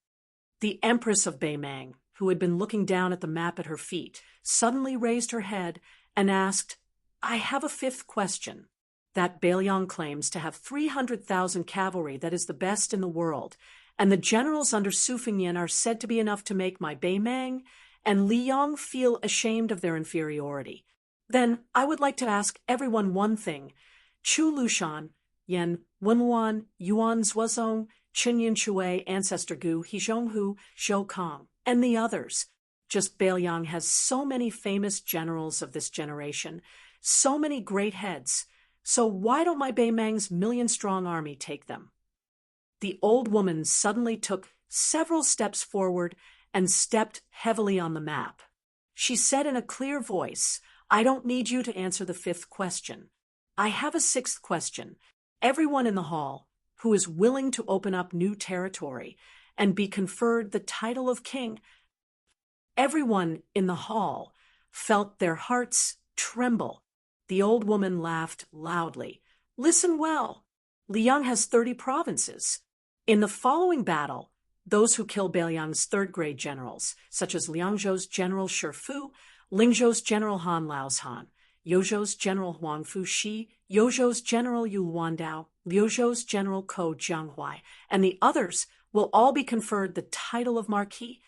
S1: The Empress of Beimang, who had been looking down at the map at her feet, suddenly raised her head and asked, "I have a fifth question. That Beiliang claims to have 300,000 cavalry that is the best in the world, and the generals under Su Fengnian are said to be enough to make my Beimang and Liang feel ashamed of their inferiority. Then I would like to ask everyone one thing. Chu Lushan, Yan Wenluan, Yuan Zuozong, Qinyan Shui, Ancestor Gu, Hizhonghu, Zhou Kong, and the others. Just Beiliang has so many famous generals of this generation, so many great heads. So why don't my Beimang's million-strong army take them?" The old woman suddenly took several steps forward and stepped heavily on the map. She said in a clear voice, "I don't need you to answer the fifth question. I have a sixth question. Everyone in the hall who is willing to open up new territory and be conferred the title of king." Everyone in the hall felt their hearts tremble. The old woman laughed loudly. "Listen well. Liang has 30 provinces. In the following battle, those who kill Beiliang's third-grade generals, such as Liangzhou's general Shi Fu, Lingzhou's general Han Laozhan, Yozhou's general Huang Fuxi, Yozhou's general Yu Wandao, Liuzhou's general Ko Jianghuai, and the others will all be conferred the title of marquis.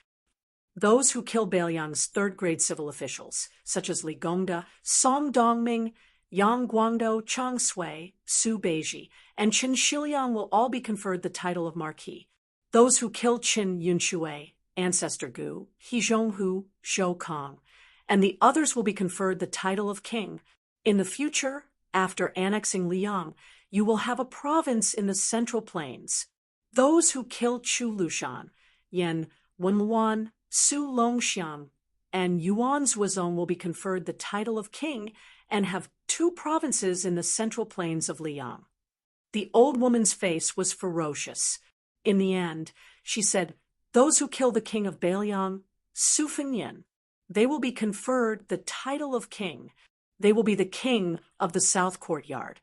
S1: Those who kill Beiliang's third-grade civil officials, such as Li Gongda, Song Dongming, Yang Guangdou, Chang Sui, Su Beiji, and Qin Shiliang will all be conferred the title of marquis. Those who kill Qin Yunshui, Ancestor Gu, Hizhonghu, Zhou Kong, and the others will be conferred the title of king. In the future, after annexing Liang, you will have a province in the Central Plains. Those who kill Chu Lushan, Yan Wenluan, Su Longxiang, and Yuan Zuozong will be conferred the title of king and have 2 provinces in the Central Plains of Liang. The old woman's face was ferocious. In the end, she said, "Those who kill the king of Beiliang, Su Fengnian, they will be conferred the title of king. They will be the king of the South Courtyard,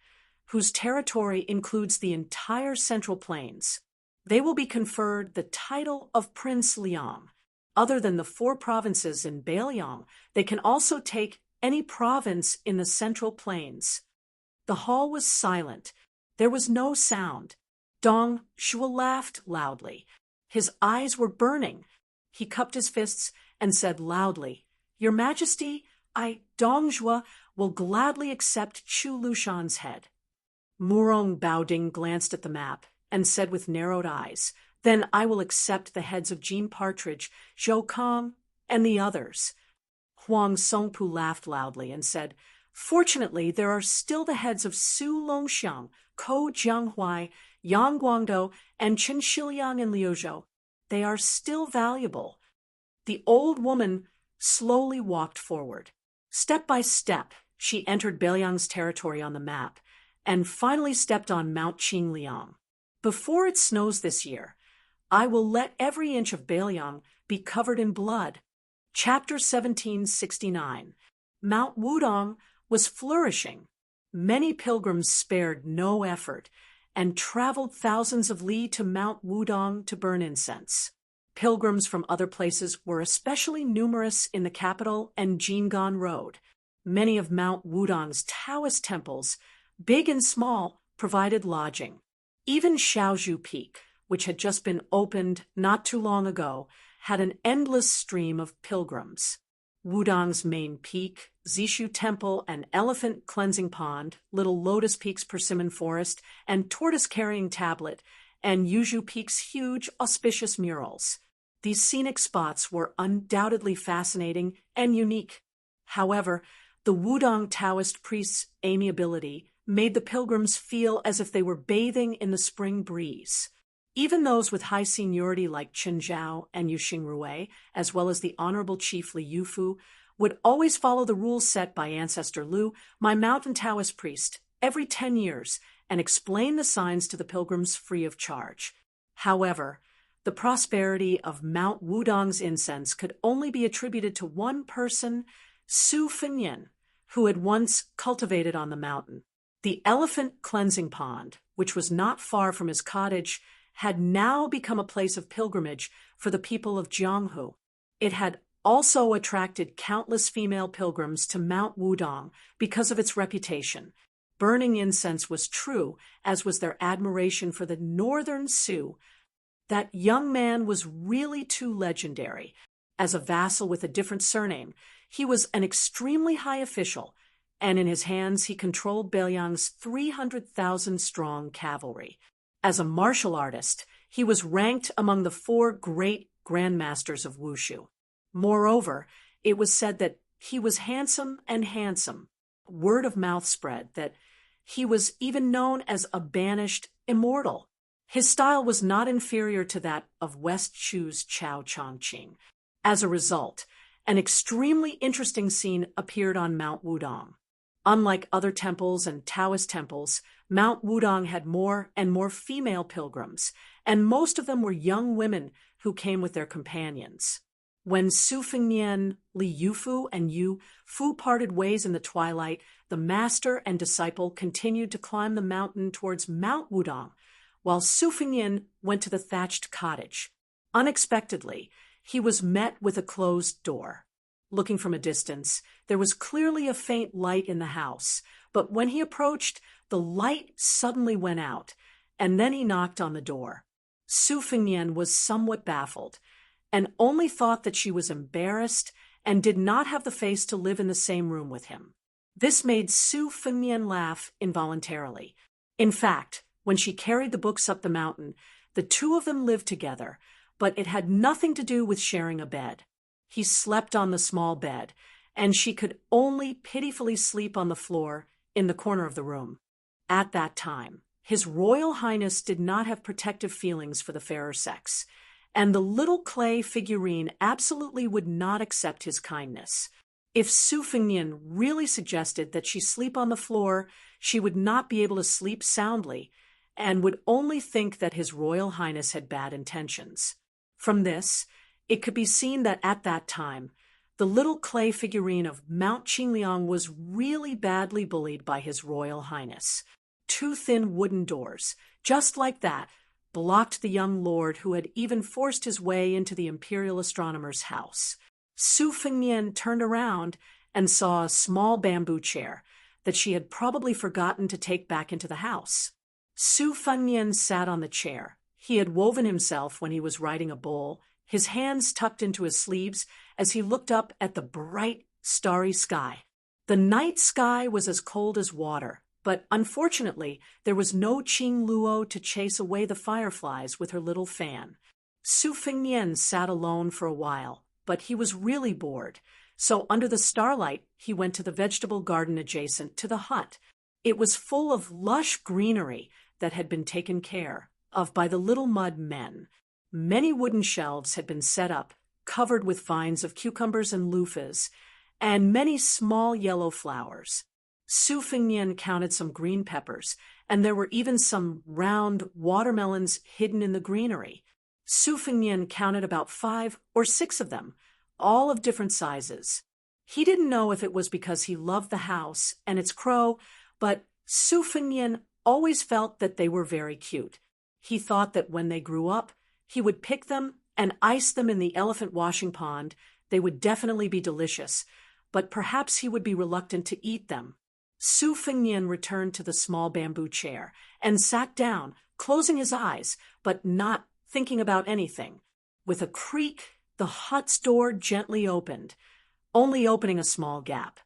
S1: whose territory includes the entire Central Plains. They will be conferred the title of Prince Liang. Other than the 4 provinces in Beiliang, they can also take any province in the Central Plains." The hall was silent. There was no sound. Dong Zhuo laughed loudly. His eyes were burning. He cupped his fists and said loudly, "Your Majesty, I, Dong Zhuo, will gladly accept Chu Lushan's head." Murong Baoding glanced at the map and said with narrowed eyes, "Then I will accept the heads of Jean Partridge, Zhou Kong, and the others." Huang Songpu laughed loudly and said, "Fortunately, there are still the heads of Su Longxiang, Ko Jianghuai, Yang Guangdou, and Qin Shiliang and Liuzhou. They are still valuable." The old woman slowly walked forward. Step by step, she entered Beiliang's territory on the map and finally stepped on Mount Qingliang. "Before it snows this year, I will let every inch of Beiliang be covered in blood." Chapter 1769. Mount Wudong was flourishing. Many pilgrims spared no effort and traveled thousands of li to Mount Wudong to burn incense. Pilgrims from other places were especially numerous in the capital and Jingan Road. Many of Mount Wudong's Taoist temples, big and small, provided lodging. Even Shaozhu Peak, which had just been opened not too long ago, had an endless stream of pilgrims. Wudong's main peak, Zishu Temple, and Elephant Cleansing Pond, Little Lotus Peak's Persimmon Forest, and Tortoise Carrying Tablet, and Yuzhu Peak's huge, auspicious murals. These scenic spots were undoubtedly fascinating and unique. However, the Wudong Taoist priest's amiability made the pilgrims feel as if they were bathing in the spring breeze. Even those with high seniority like Qin Zhao and Yu Xingrui, as well as the honorable chief Li Yufu, would always follow the rules set by Ancestor Lu, my mountain Taoist priest, every 10 years, and explain the signs to the pilgrims free of charge. However, the prosperity of Mount Wudong's incense could only be attributed to one person, Su Fengnian, who had once cultivated on the mountain. The elephant cleansing pond, which was not far from his cottage, had now become a place of pilgrimage for the people of Jianghu. It had also attracted countless female pilgrims to Mount Wudong because of its reputation. Burning incense was true, as was their admiration for the northern Su. That young man was really too legendary. As a vassal with a different surname, he was an extremely high official, and in his hands he controlled Beiliang's 300,000-strong cavalry. As a martial artist, he was ranked among the 4 great grandmasters of wushu. Moreover, it was said that he was handsome and handsome. Word of mouth spread that he was even known as a banished immortal. His style was not inferior to that of West Chu's Chao Chongqing. As a result, an extremely interesting scene appeared on Mount Wudong. Unlike other temples and Taoist temples, Mount Wudong had more and more female pilgrims, and most of them were young women who came with their companions. When Su Fengnian, Li Yufu, and Yu Fu parted ways in the twilight, the master and disciple continued to climb the mountain towards Mount Wudong, while Su Fengnian went to the thatched cottage. Unexpectedly, he was met with a closed door. Looking from a distance, there was clearly a faint light in the house, but when he approached, the light suddenly went out, and then he knocked on the door. Su Fengnian was somewhat baffled, and only thought that she was embarrassed and did not have the face to live in the same room with him. This made Su Fengnian laugh involuntarily. In fact, when she carried the books up the mountain, the two of them lived together, but it had nothing to do with sharing a bed. He slept on the small bed, and she could only pitifully sleep on the floor in the corner of the room. At that time, His Royal Highness did not have protective feelings for the fairer sex, and the little clay figurine absolutely would not accept his kindness. If Su Fengnian really suggested that she sleep on the floor, she would not be able to sleep soundly, and would only think that His Royal Highness had bad intentions. From this, it could be seen that at that time, the little clay figurine of Mount Qingliang was really badly bullied by His Royal Highness. 2 thin wooden doors, just like that, blocked the young lord who had even forced his way into the imperial astronomer's house. Su Fengnian turned around and saw a small bamboo chair that she had probably forgotten to take back into the house. Su Fengnian sat on the chair. He had woven himself when he was riding a bull, his hands tucked into his sleeves as he looked up at the bright, starry sky. The night sky was as cold as water, but unfortunately there was no Qing Luo to chase away the fireflies with her little fan. Su Fengnian sat alone for a while, but he was really bored, so under the starlight he went to the vegetable garden adjacent to the hut. It was full of lush greenery that had been taken care of by the little mud men. Many wooden shelves had been set up, covered with vines of cucumbers and loofahs, and many small yellow flowers. Su Fengnian counted some green peppers, and there were even some round watermelons hidden in the greenery. Su Fengnian counted about 5 or 6 of them, all of different sizes. He didn't know if it was because he loved the house and its crow, but Su Fengnian always felt that they were very cute. He thought that when they grew up, he would pick them and ice them in the elephant washing pond. They would definitely be delicious, but perhaps he would be reluctant to eat them. Su Fengnian returned to the small bamboo chair and sat down, closing his eyes, but not thinking about anything. With a creak, the hut's door gently opened, only opening a small gap.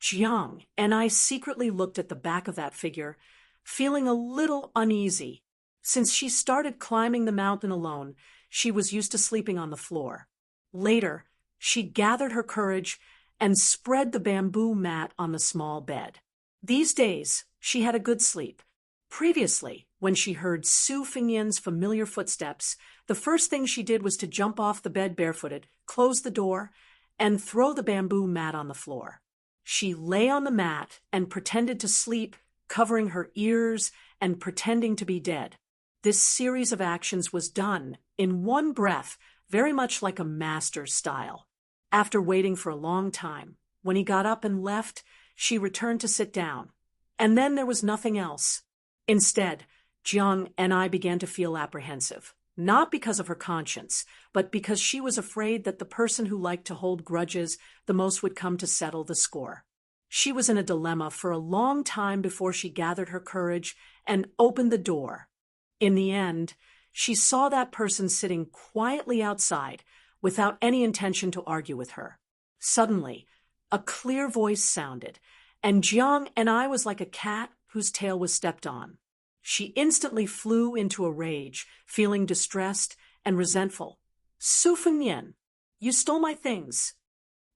S1: Jiang and I secretly looked at the back of that figure, feeling a little uneasy. Since she started climbing the mountain alone, she was used to sleeping on the floor. Later, she gathered her courage and spread the bamboo mat on the small bed. These days, she had a good sleep. Previously, when she heard Su Fingyan's familiar footsteps, the first thing she did was to jump off the bed barefooted, close the door, and throw the bamboo mat on the floor. She lay on the mat and pretended to sleep, covering her ears and pretending to be dead. This series of actions was done in one breath, very much like a master's style. After waiting for a long time, when he got up and left, she returned to sit down. And then there was nothing else. Instead, Jiang and I began to feel apprehensive, not because of her conscience, but because she was afraid that the person who liked to hold grudges the most would come to settle the score. She was in a dilemma for a long time before she gathered her courage and opened the door. In the end, she saw that person sitting quietly outside without any intention to argue with her. Suddenly, a clear voice sounded, and Jiang and I was like a cat whose tail was stepped on. She instantly flew into a rage, feeling distressed and resentful. Su Fingyan, you stole my things.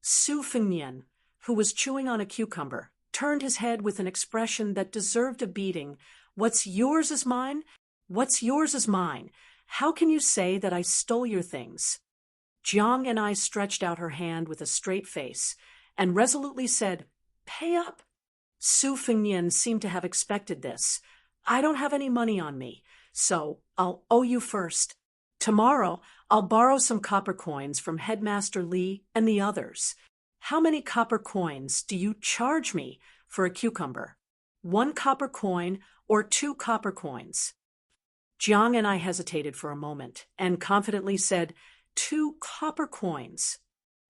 S1: Su Fingyan, who was chewing on a cucumber, turned his head with an expression that deserved a beating. What's yours is mine? What's yours is mine. How can you say that I stole your things? Jiang and I stretched out her hand with a straight face and resolutely said, Pay up. Su Fingyan seemed to have expected this. I don't have any money on me, so I'll owe you first. Tomorrow, I'll borrow some copper coins from Headmaster Li and the others. How many copper coins do you charge me for a cucumber? 1 copper coin or 2 copper coins? Jiang and I hesitated for a moment and confidently said, 2 copper coins.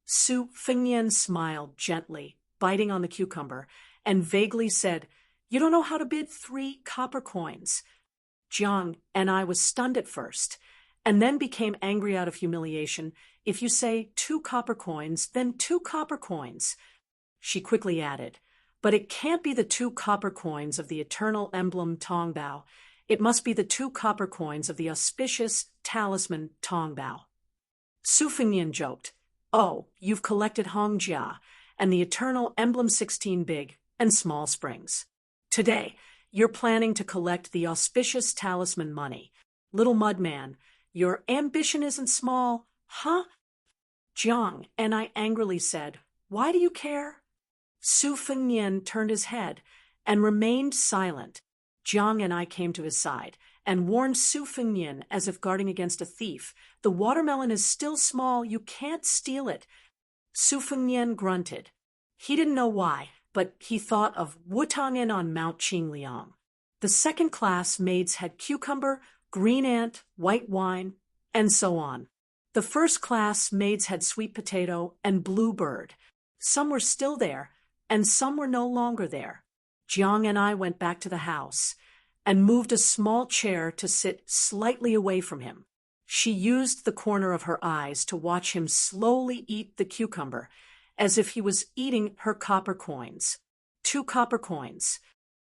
S1: Su Fingyan smiled gently, biting on the cucumber, and vaguely said, You don't know how to bid 3 copper coins. Jiang and I was stunned at first, and then became angry out of humiliation. If you say 2 copper coins, then 2 copper coins. She quickly added, But it can't be the 2 copper coins of the eternal emblem Tongbao. It must be the 2 copper coins of the auspicious talisman Tongbao. Su Fingyan joked, Oh, you've collected Hongjia and the eternal emblem 16 big and small springs. Today, you're planning to collect the auspicious talisman money. Little Mudman, your ambition isn't small, huh? Jiang and I angrily said, Why do you care? Su Fingyan turned his head and remained silent. Jiang and I came to his side and warned Su Fingyan as if guarding against a thief. The watermelon is still small, you can't steal it. Su Fingyan grunted. He didn't know why, but he thought of Wutangin on Mount Qingliang. The second-class maids had cucumber, green ant, white wine, and so on. The first-class maids had sweet potato and bluebird. Some were still there, and some were no longer there. Jiang and I went back to the house and moved a small chair to sit slightly away from him. She used the corner of her eyes to watch him slowly eat the cucumber, as if he was eating her copper coins. 2 copper coins.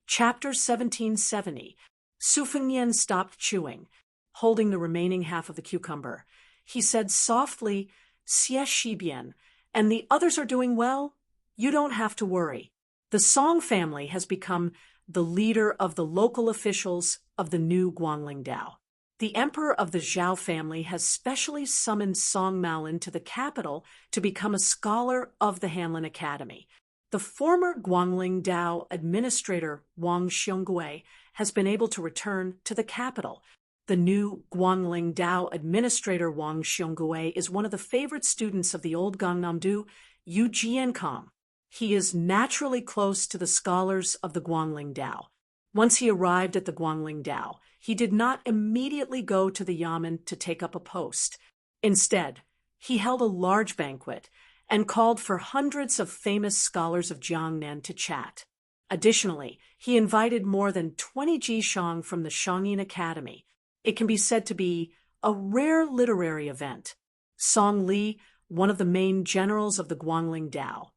S1: Chapter 1770. Su Fingyan stopped chewing, holding the remaining half of the cucumber. He said softly, Xie Shibian, and the others are doing well? You don't have to worry. The Song family has become the leader of the local officials of the new Guangling Dao. The emperor of the Zhao family has specially summoned Song Maolin to the capital to become a scholar of the Hanlin Academy. The former Guangling Dao administrator Wang Xiongui has been able to return to the capital. The new Guangling Dao administrator Wang Xiongui is one of the favorite students of the old Gangnam-do, Yu Jiankong. He is naturally close to the scholars of the Guangling Dao. Once he arrived at the Guangling Dao, he did not immediately go to the Yamen to take up a post. Instead, he held a large banquet and called for hundreds of famous scholars of Jiangnan to chat. Additionally, he invited more than 20 Jishang from the Shangyin Academy. It can be said to be a rare literary event. Song Li, one of the main generals of the Guangling Dao,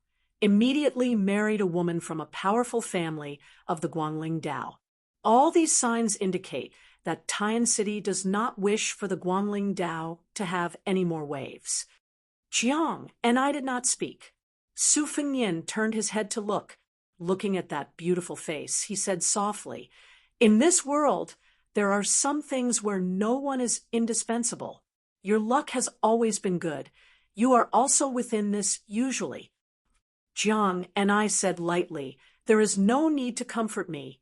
S1: immediately married a woman from a powerful family of the Guangling Dao. All these signs indicate that Tian City does not wish for the Guangling Dao to have any more waves. Jiang and I did not speak. Su Fengnian turned his head to look. Looking at that beautiful face, he said softly, "In this world, there are some things where no one is indispensable. Your luck has always been good. You are also within this usually." Jiang and I said lightly, "There is no need to comfort me.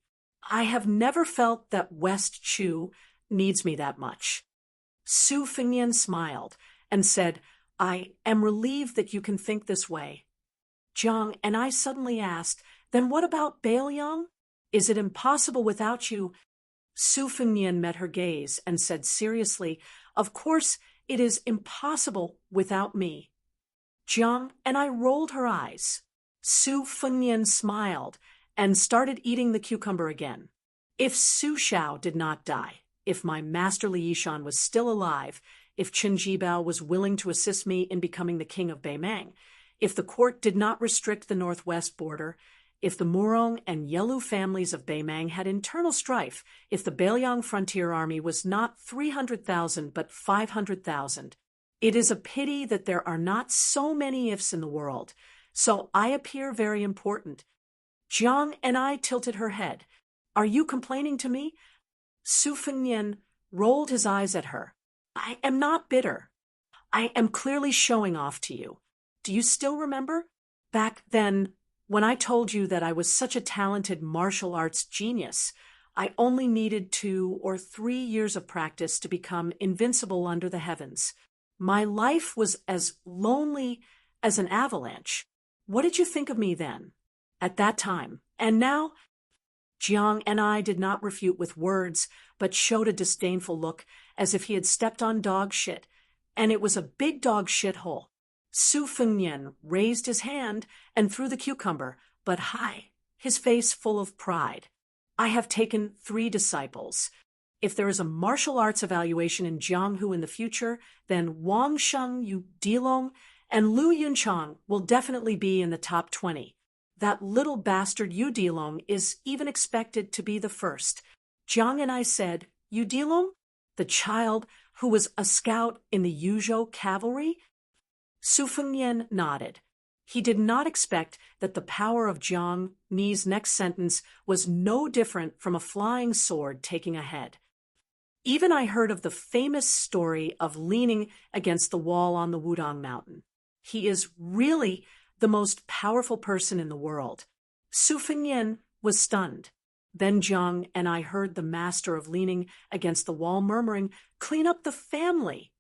S1: I have never felt that West Chu needs me that much." Su Fengnian smiled and said, "I am relieved that you can think this way." Jiang and I suddenly asked, "Then what about Bailiang? Is it impossible without you?" Su Fengnian met her gaze and said seriously, "Of course it is impossible without me." Jiang and I rolled her eyes. Su Fengnian smiled and started eating the cucumber again. If Su Xiao did not die, if my master Li Yishan was still alive, if Qin Jibao was willing to assist me in becoming the king of Beimang, if the court did not restrict the northwest border, if the Murong and Yelu families of Beimang had internal strife, if the Bailiang frontier army was not 300,000 but 500,000, it is a pity that there are not so many ifs in the world, so I appear very important. Jiang and I tilted her head. "Are you complaining to me?" Su Fengnian rolled his eyes at her. "I am not bitter. I am clearly showing off to you. Do you still remember? Back then, when I told you that I was such a talented martial arts genius, I only needed 2 or 3 years of practice to become invincible under the heavens. My life was as lonely as an avalanche. What did you think of me then, at that time? And now?" Jiang and I did not refute with words, but showed a disdainful look, as if he had stepped on dog shit, and it was a big dog shithole. Su Fengnian raised his hand and threw the cucumber, but high, his face full of pride. "I have taken 3 disciples. If there is a martial arts evaluation in Jianghu in the future, then Wang Sheng Yu Dilong and Lu Yunchang will definitely be in the top 20. That little bastard Yu Dilong is even expected to be the first." Jiang and I said, "Yu Dilong? The child who was a scout in the Yuzhou cavalry?" Su Fengnian nodded. He did not expect that the power of Jiang Ni's next sentence was no different from a flying sword taking a head. "Even I heard of the famous story of leaning against the wall on the Wudong Mountain. He is really the most powerful person in the world." Su Fengnian was stunned. Then Jiang and I heard the master of leaning against the wall murmuring, "Clean up the family."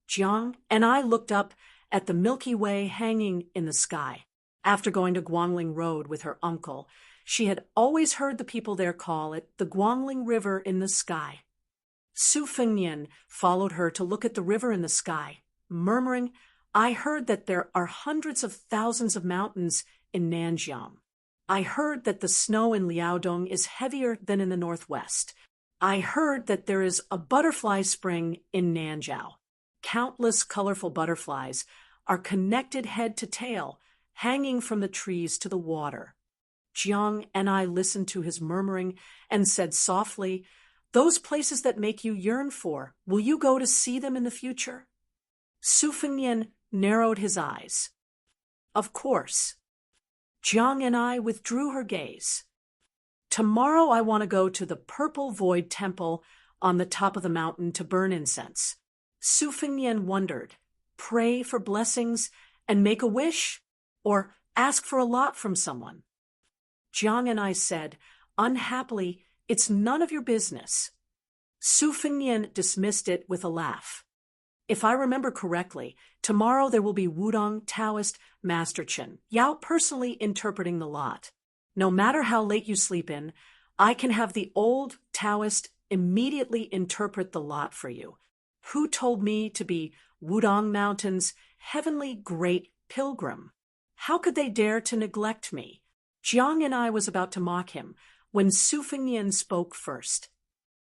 S1: Jiang and I looked up at the Milky Way hanging in the sky. After going to Guangling Road with her uncle, she had always heard the people there call it the Guangling River in the sky. Su Fengnian followed her to look at the river in the sky, murmuring, "I heard that there are hundreds of thousands of mountains in Nanjiang. I heard that the snow in Liaodong is heavier than in the northwest. I heard that there is a butterfly spring in Nanjiao. Countless colorful butterflies are connected head to tail, hanging from the trees to the water." Jiang and I listened to his murmuring and said softly, "Those places that make you yearn for, will you go to see them in the future?" Su Fengnian narrowed his eyes. "Of course." Jiang and I withdrew her gaze. "Tomorrow I want to go to the Purple Void Temple on the top of the mountain to burn incense." Su Fengnian wondered, pray for blessings and make a wish, or ask for a lot from someone? Jiang and I said, "Unhappily, it's none of your business." Su Fengnian dismissed it with a laugh. "If I remember correctly, tomorrow there will be Wudong Taoist Master Chen Yao personally interpreting the lot. No matter how late you sleep in, I can have the old Taoist immediately interpret the lot for you. Who told me to be Wudong Mountain's heavenly great pilgrim? How could they dare to neglect me?" Jiang and I was about to mock him when Su Fengnian spoke first.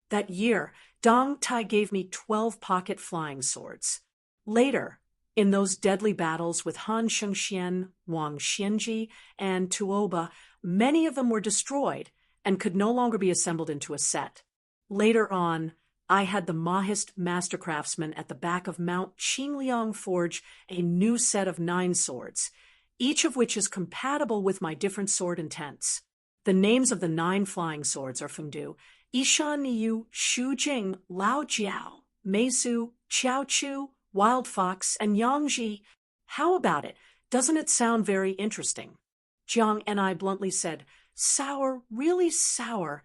S1: "That year, Dong Tai gave me 12 pocket flying swords. Later, in those deadly battles with Han Shengxian, Wang Xianji, and Tuoba, many of them were destroyed, and could no longer be assembled into a set. Later on, I had the Mahist master craftsman at the back of Mount Qingliang forge a new set of 9 swords, each of which is compatible with my different sword intents. The names of the 9 flying swords are Fengdu, Yishan Niyu, Shu Jing, Lao Jiao, Meisu, Qiao Chu, Wild Fox, and Yangji. How about it? Doesn't it sound very interesting? Jiang and I bluntly said, sour, really sour.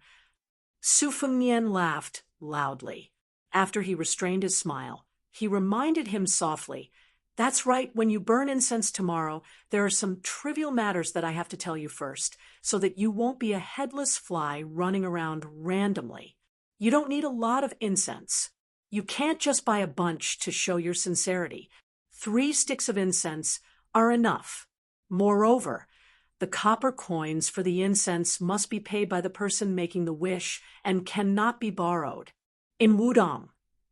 S1: Su Fengnian laughed loudly. After he restrained his smile, he reminded him softly, that's right, when you burn incense tomorrow, there are some trivial matters that I have to tell you first, so that you won't be a headless fly running around randomly. You don't need a lot of incense. You can't just buy a bunch to show your sincerity. 3 sticks of incense are enough. Moreover, the copper coins for the incense must be paid by the person making the wish and cannot be borrowed. In Wudong,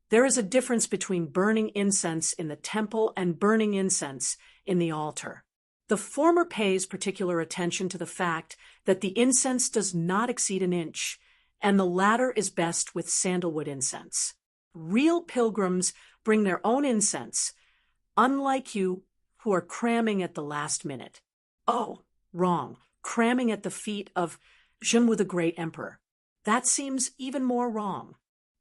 S1: there is a difference between burning incense in the temple and burning incense in the altar. The former pays particular attention to the fact that the incense does not exceed an inch, and the latter is best with sandalwood incense. Real pilgrims bring their own incense, unlike you who are cramming at the last minute. Oh, wrong, cramming at the feet of Zhenwu the Great Emperor. That seems even more wrong.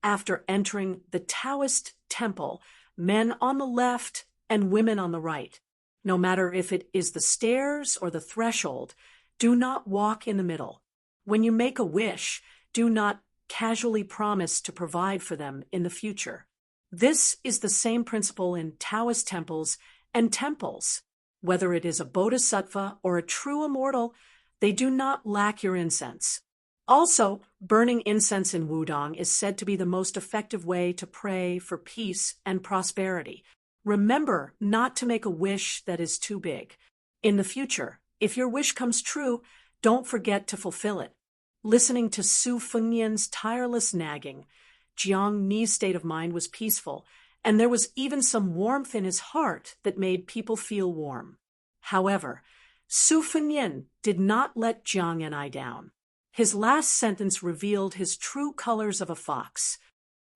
S1: After entering the Taoist temple, men on the left and women on the right. No matter if it is the stairs or the threshold, do not walk in the middle. When you make a wish, do not casually promise to provide for them in the future. This is the same principle in Taoist temples and temples. Whether it is a bodhisattva or a true immortal, they do not lack your incense. Also, burning incense in Wudong is said to be the most effective way to pray for peace and prosperity. Remember not to make a wish that is too big. In the future, if your wish comes true, don't forget to fulfill it. Listening to Su Fengnian's tireless nagging, Jiang Ni's state of mind was peaceful, and there was even some warmth in his heart that made people feel warm. However, Su Fengnian did not let Jiang and I down. His last sentence revealed his true colors of a fox.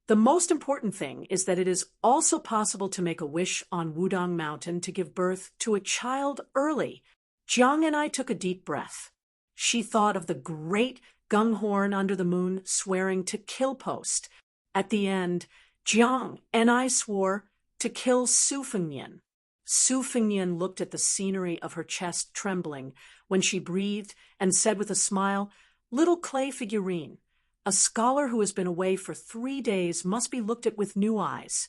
S1: The most important thing is that it is also possible to make a wish on Wudong Mountain to give birth to a child early. Jiang and I took a deep breath. She thought of the great gunghorn under the moon swearing to kill Post. At the end, Jiang and I swore to kill Su Fengnian. Su Fengnian looked at the scenery of her chest trembling when she breathed and said with a smile, "Little clay figurine, a scholar who has been away for 3 days must be looked at with new eyes."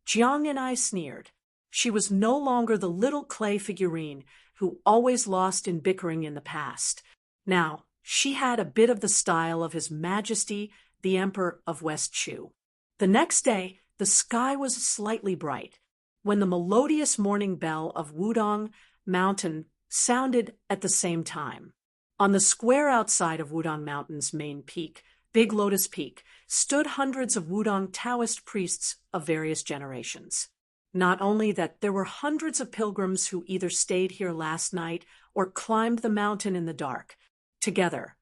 S1: Jiang and I sneered. She was no longer the little clay figurine who always lost in bickering in the past. Now, she had a bit of the style of His Majesty, the Emperor of West Chu. The next day, the sky was slightly bright. When the melodious morning bell of Wudong Mountain sounded at the same time. On the square outside of Wudong Mountain's main peak, Big Lotus Peak, stood hundreds of Wudong Taoist priests of various generations. Not only that, there were hundreds of pilgrims who either stayed here last night or climbed the mountain in the dark. Together,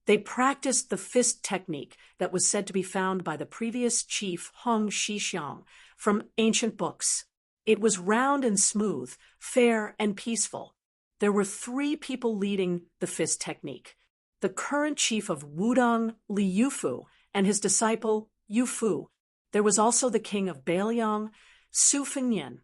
S1: they practiced the fist technique that was said to be found by the previous chief Hong Shixiang from ancient books. It was round and smooth, fair and peaceful. There were 3 people leading the fist technique. The current chief of Wudong, Li Yufu, and his disciple, Yufu. There was also the king of Beiliang, Su Fengnian,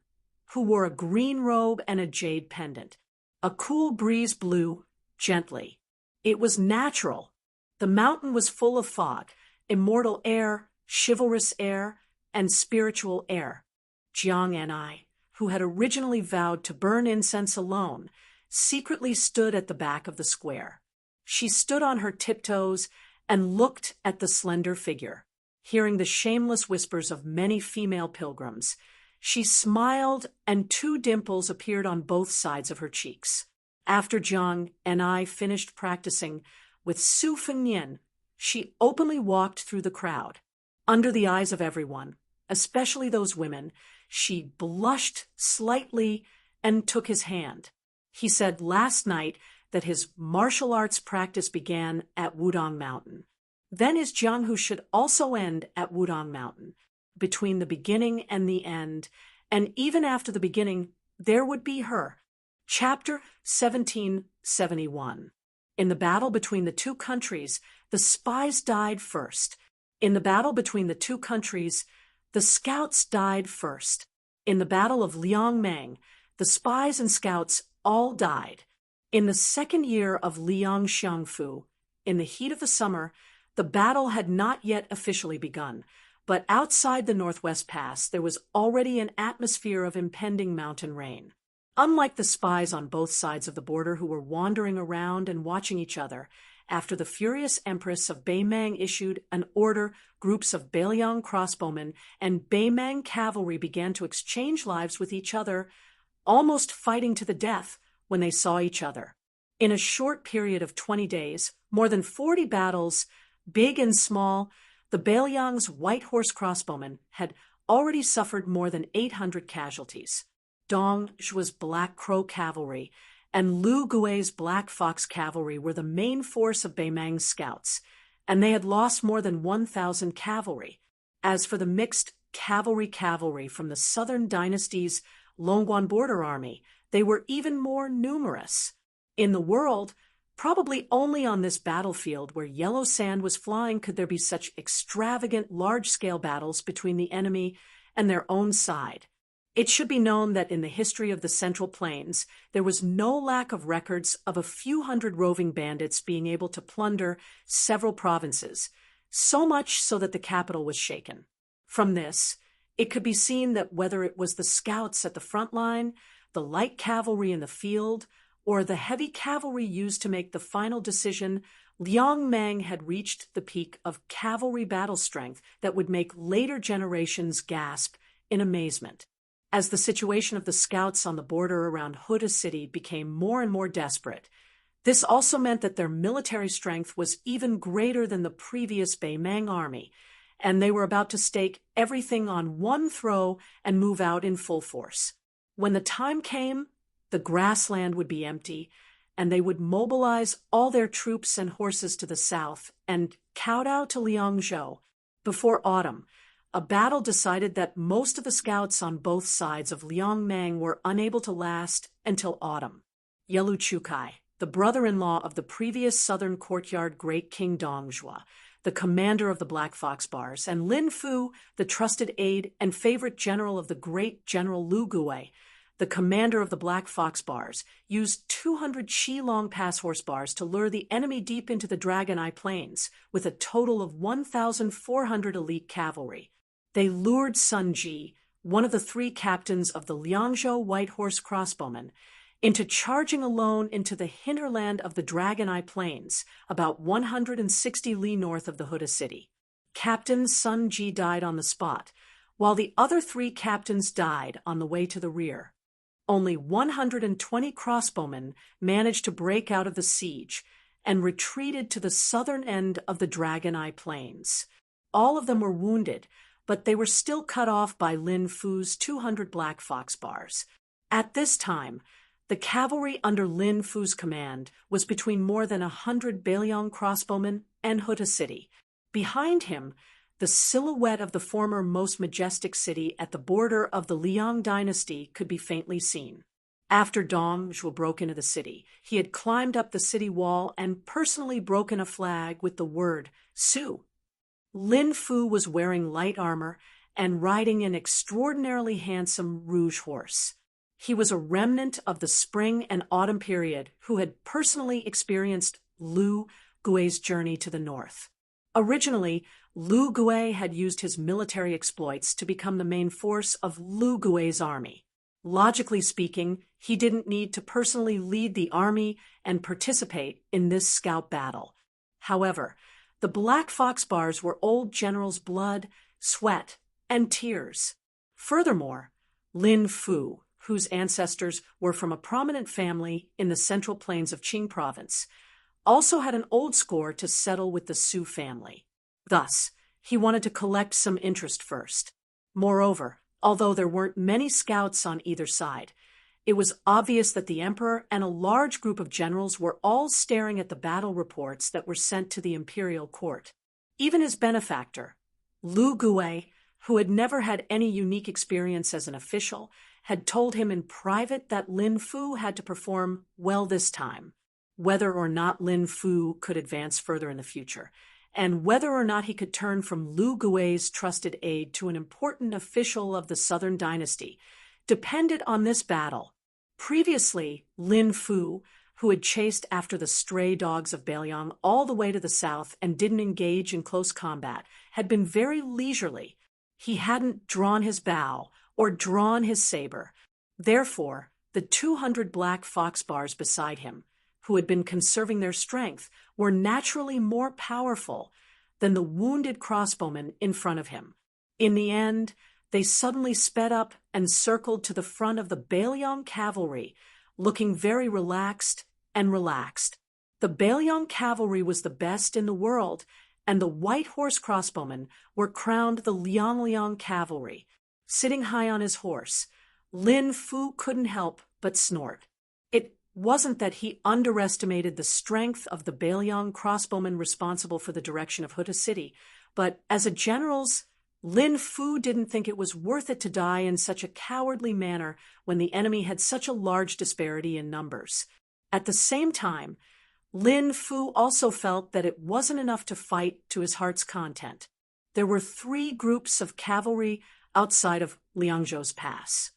S1: who wore a green robe and a jade pendant. A cool breeze blew gently. It was natural. The mountain was full of fog, immortal air, chivalrous air, and spiritual air. Jiang and I, who had originally vowed to burn incense alone, secretly stood at the back of the square. She stood on her tiptoes and looked at the slender figure. Hearing the shameless whispers of many female pilgrims, she smiled and 2 dimples appeared on both sides of her cheeks. After Jiang and I finished practicing with Su Fengnian, she openly walked through the crowd. Under the eyes of everyone, especially those women, she blushed slightly and took his hand. He said, "Last night that his martial arts practice began at Wudong Mountain. Then his jianghu should also end at Wudong Mountain. Between the beginning and the end, and even after the beginning, there would be her. Chapter 1771. In the battle between the two countries, the spies died first. In the battle between the two countries, the scouts died first. In the battle of Liangmeng, the spies and scouts all died. In the second year of Liang Xiangfu, in the heat of the summer, the battle had not yet officially begun, but outside the Northwest Pass there was already an atmosphere of impending mountain rain. Unlike the spies on both sides of the border who were wandering around and watching each other, after the furious Empress of Beimang issued an order, groups of Beiliang crossbowmen and Beimang cavalry began to exchange lives with each other, almost fighting to the death when they saw each other. In a short period of 20 days, more than 40 battles, big and small, the Beiliang's white horse crossbowmen had already suffered more than 800 casualties. Dong Zhuo's Black Crow cavalry and Lu Gui's Black Fox cavalry were the main force of Beimang's scouts, and they had lost more than 1,000 cavalry. As for the mixed cavalry from the southern dynasty's Longguan border army, they were even more numerous. In the world, probably only on this battlefield where yellow sand was flying could there be such extravagant large-scale battles between the enemy and their own side. It should be known that in the history of the Central Plains, there was no lack of records of a few hundred roving bandits being able to plunder several provinces, so much so that the capital was shaken. From this, it could be seen that whether it was the scouts at the front line, the light cavalry in the field, or the heavy cavalry used to make the final decision, Liangmeng had reached the peak of cavalry battle strength that would make later generations gasp in amazement. As the situation of the scouts on the border around Huda City became more and more desperate, this also meant that their military strength was even greater than the previous Beimang army, and they were about to stake everything on one throw and move out in full force. When the time came, the grassland would be empty, and they would mobilize all their troops and horses to the south and kowtow to Liangzhou. Before autumn, a battle decided that most of the scouts on both sides of Liangmeng were unable to last until autumn. Yelu Chukai, the brother-in-law of the previous southern courtyard great King Dongzhuo, the commander of the Black Fox Bars, and Lin Fu, the trusted aide and favorite general of the great General Lu Gui, the commander of the Black Fox Bars, used 200 Qilong Pass horse bars to lure the enemy deep into the Dragon Eye Plains, with a total of 1,400 elite cavalry. They lured Sun Ji, one of the 3 captains of the Liangzhou White Horse Crossbowmen, into charging alone into the hinterland of the Dragon Eye Plains, about 160 li north of the Huda City. Captain Sun Ji died on the spot, while the other 3 captains died on the way to the rear. Only 120 crossbowmen managed to break out of the siege and retreated to the southern end of the Dragon Eye Plains. All of them were wounded, but they were still cut off by Lin Fu's 200 Black Fox Bars. At this time, the cavalry under Lin Fu's command was between more than 100 Beiliang crossbowmen and Huda City. Behind him, the silhouette of the former most majestic city at the border of the Liang dynasty could be faintly seen. After Dong Zhuo broke into the city, he had climbed up the city wall and personally broken a flag with the word Su. Lin Fu was wearing light armor and riding an extraordinarily handsome rouge horse. He was a remnant of the spring and autumn period who had personally experienced Lu Gui's journey to the north. Originally, Lu Gui had used his military exploits to become the main force of Lu Gui's army. Logically speaking, he didn't need to personally lead the army and participate in this scout battle. However, the Black Fox Bars were old generals' blood, sweat, and tears. Furthermore, Lin Fu, whose ancestors were from a prominent family in the central plains of Qing province, also had an old score to settle with the Su family. Thus, he wanted to collect some interest first. Moreover, although there weren't many scouts on either side, It was obvious that the emperor and a large group of generals were all staring at the battle reports that were sent to the imperial court. Even his benefactor, Lu Gui, who had never had any unique experience as an official, had told him in private that Lin Fu had to perform well this time, whether or not Lin Fu could advance further in the future, and whether or not he could turn from Lu Gui's trusted aide to an important official of the Southern dynasty, depended on this battle. Previously, Lin Fu, who had chased after the stray dogs of Bailiang all the way to the south and didn't engage in close combat, had been very leisurely. He hadn't drawn his bow or drawn his saber. Therefore, the 200 black fox bars beside him, who had been conserving their strength, were naturally more powerful than the wounded crossbowmen in front of him. In the end, they suddenly sped up and circled to the front of the Bailiang cavalry, looking very relaxed and relaxed. The Bailiang cavalry was the best in the world, and the white horse crossbowmen were crowned the Liang cavalry. Sitting high on his horse, Lin Fu couldn't help but snort. It wasn't that he underestimated the strength of the Bailiang crossbowmen responsible for the direction of Huta City, but as a general's, Lin Fu didn't think it was worth it to die in such a cowardly manner when the enemy had such a large disparity in numbers. At the same time, Lin Fu also felt that it wasn't enough to fight to his heart's content. There were 3 groups of cavalry outside of Liangzhou's pass.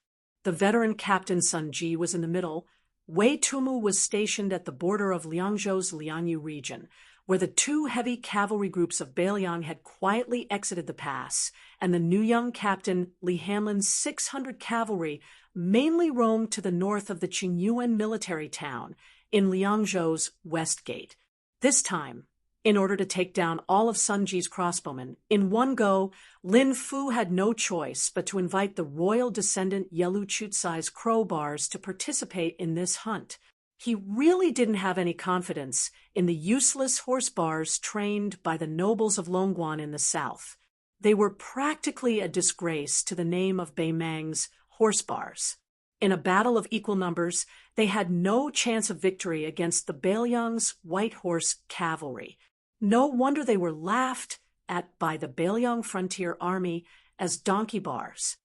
S1: The veteran Captain Sun Ji was in the middle. Wei Tumu was stationed at the border of Liangzhou's Liangyu region, where the 2 heavy cavalry groups of Bailiang had quietly exited the pass, and the new young captain Li Hanlin's 600 cavalry mainly roamed to the north of the Qingyuan military town in Liangzhou's west gate. This time, in order to take down all of Sun Ji's crossbowmen, in one go, Lin Fu had no choice but to invite the royal descendant Yelu Chutsai's crowbars to participate in this hunt. He really didn't have any confidence in the useless horse bars trained by the nobles of Longguan in the south. They were practically a disgrace to the name of Beimang's horse bars. In a battle of equal numbers, they had no chance of victory against the Bailiang's white horse cavalry. No wonder they were laughed at by the Bailiang frontier army as donkey bars.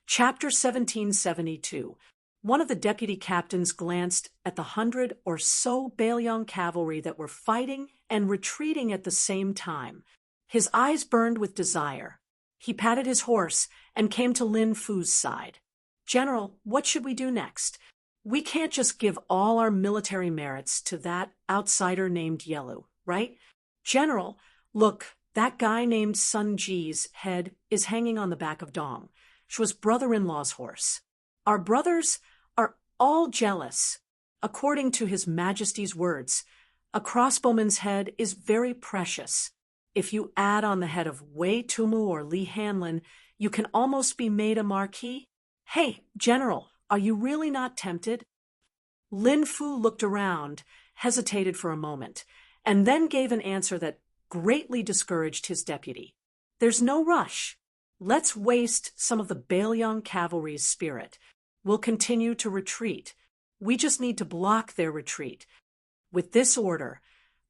S1: Chapter 1772. One of the deputy captains glanced at the 100 or so Bailiang cavalry that were fighting and retreating at the same time. His eyes burned with desire. He patted his horse and came to Lin Fu's side. "General, what should we do next? We can't just give all our military merits to that outsider named Yelu, right? General, look, that guy named Sun Ji's head is hanging on the back of Dong, Shua's brother-in-law's horse. Our brothers are all jealous. According to His Majesty's words, a crossbowman's head is very precious. If you add on the head of Wei Tumu or Li Hanlin, you can almost be made a marquis. Hey, General, are you really not tempted?" Lin Fu looked around, hesitated for a moment, and then gave an answer that greatly discouraged his deputy. "There's no rush. Let's waste some of the Bailiang cavalry's spirit. We'll continue to retreat. We just need to block their retreat." With this order,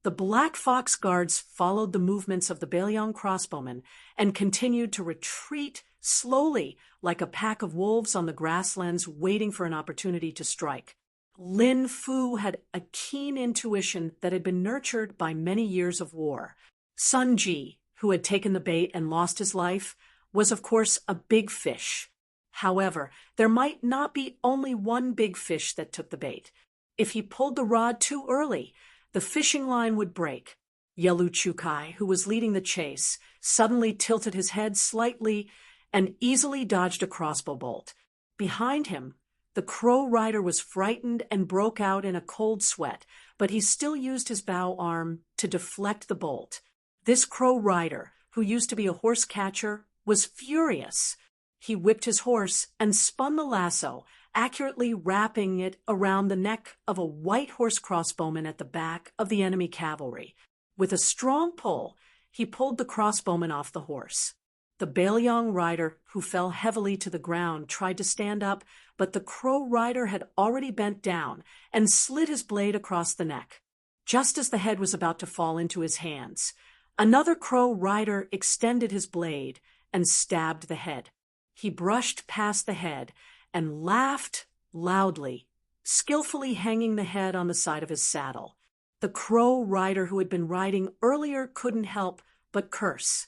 S1: the Black Fox Guards followed the movements of the Bailiang crossbowmen and continued to retreat slowly like a pack of wolves on the grasslands waiting for an opportunity to strike. Lin Fu had a keen intuition that had been nurtured by many years of war. Sun Ji, who had taken the bait and lost his life, was of course a big fish. However, there might not be only one big fish that took the bait. If he pulled the rod too early, the fishing line would break. Yelu Chukai, who was leading the chase, suddenly tilted his head slightly and easily dodged a crossbow bolt. Behind him, the crow rider was frightened and broke out in a cold sweat, but he still used his bow arm to deflect the bolt. This crow rider, who used to be a horse catcher, was furious. He whipped his horse and spun the lasso, accurately wrapping it around the neck of a white horse crossbowman at the back of the enemy cavalry. With a strong pull, he pulled the crossbowman off the horse. The Baelyang rider, who fell heavily to the ground, tried to stand up, but the Crow rider had already bent down and slid his blade across the neck. Just as the head was about to fall into his hands, another Crow rider extended his blade and stabbed the head. He brushed past the head and laughed loudly, skillfully hanging the head on the side of his saddle. The Crow rider who had been riding earlier couldn't help but curse.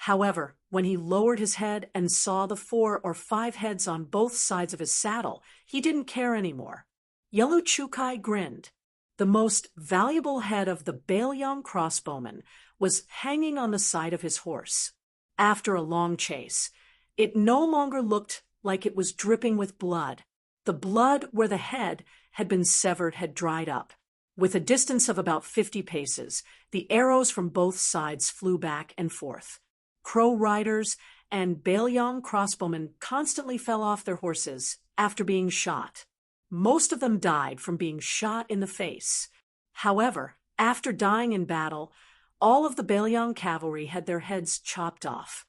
S1: However, when he lowered his head and saw the 4 or 5 heads on both sides of his saddle, he didn't care anymore. Yellow Chukai grinned. The most valuable head of the Baelyang crossbowman was hanging on the side of his horse. After a long chase, it no longer looked like it was dripping with blood. The blood where the head had been severed had dried up. With a distance of about 50 paces, the arrows from both sides flew back and forth. Crow riders and Baelyang crossbowmen constantly fell off their horses after being shot. Most of them died from being shot in the face. However, after dying in battle, all of the Baelyang cavalry had their heads chopped off.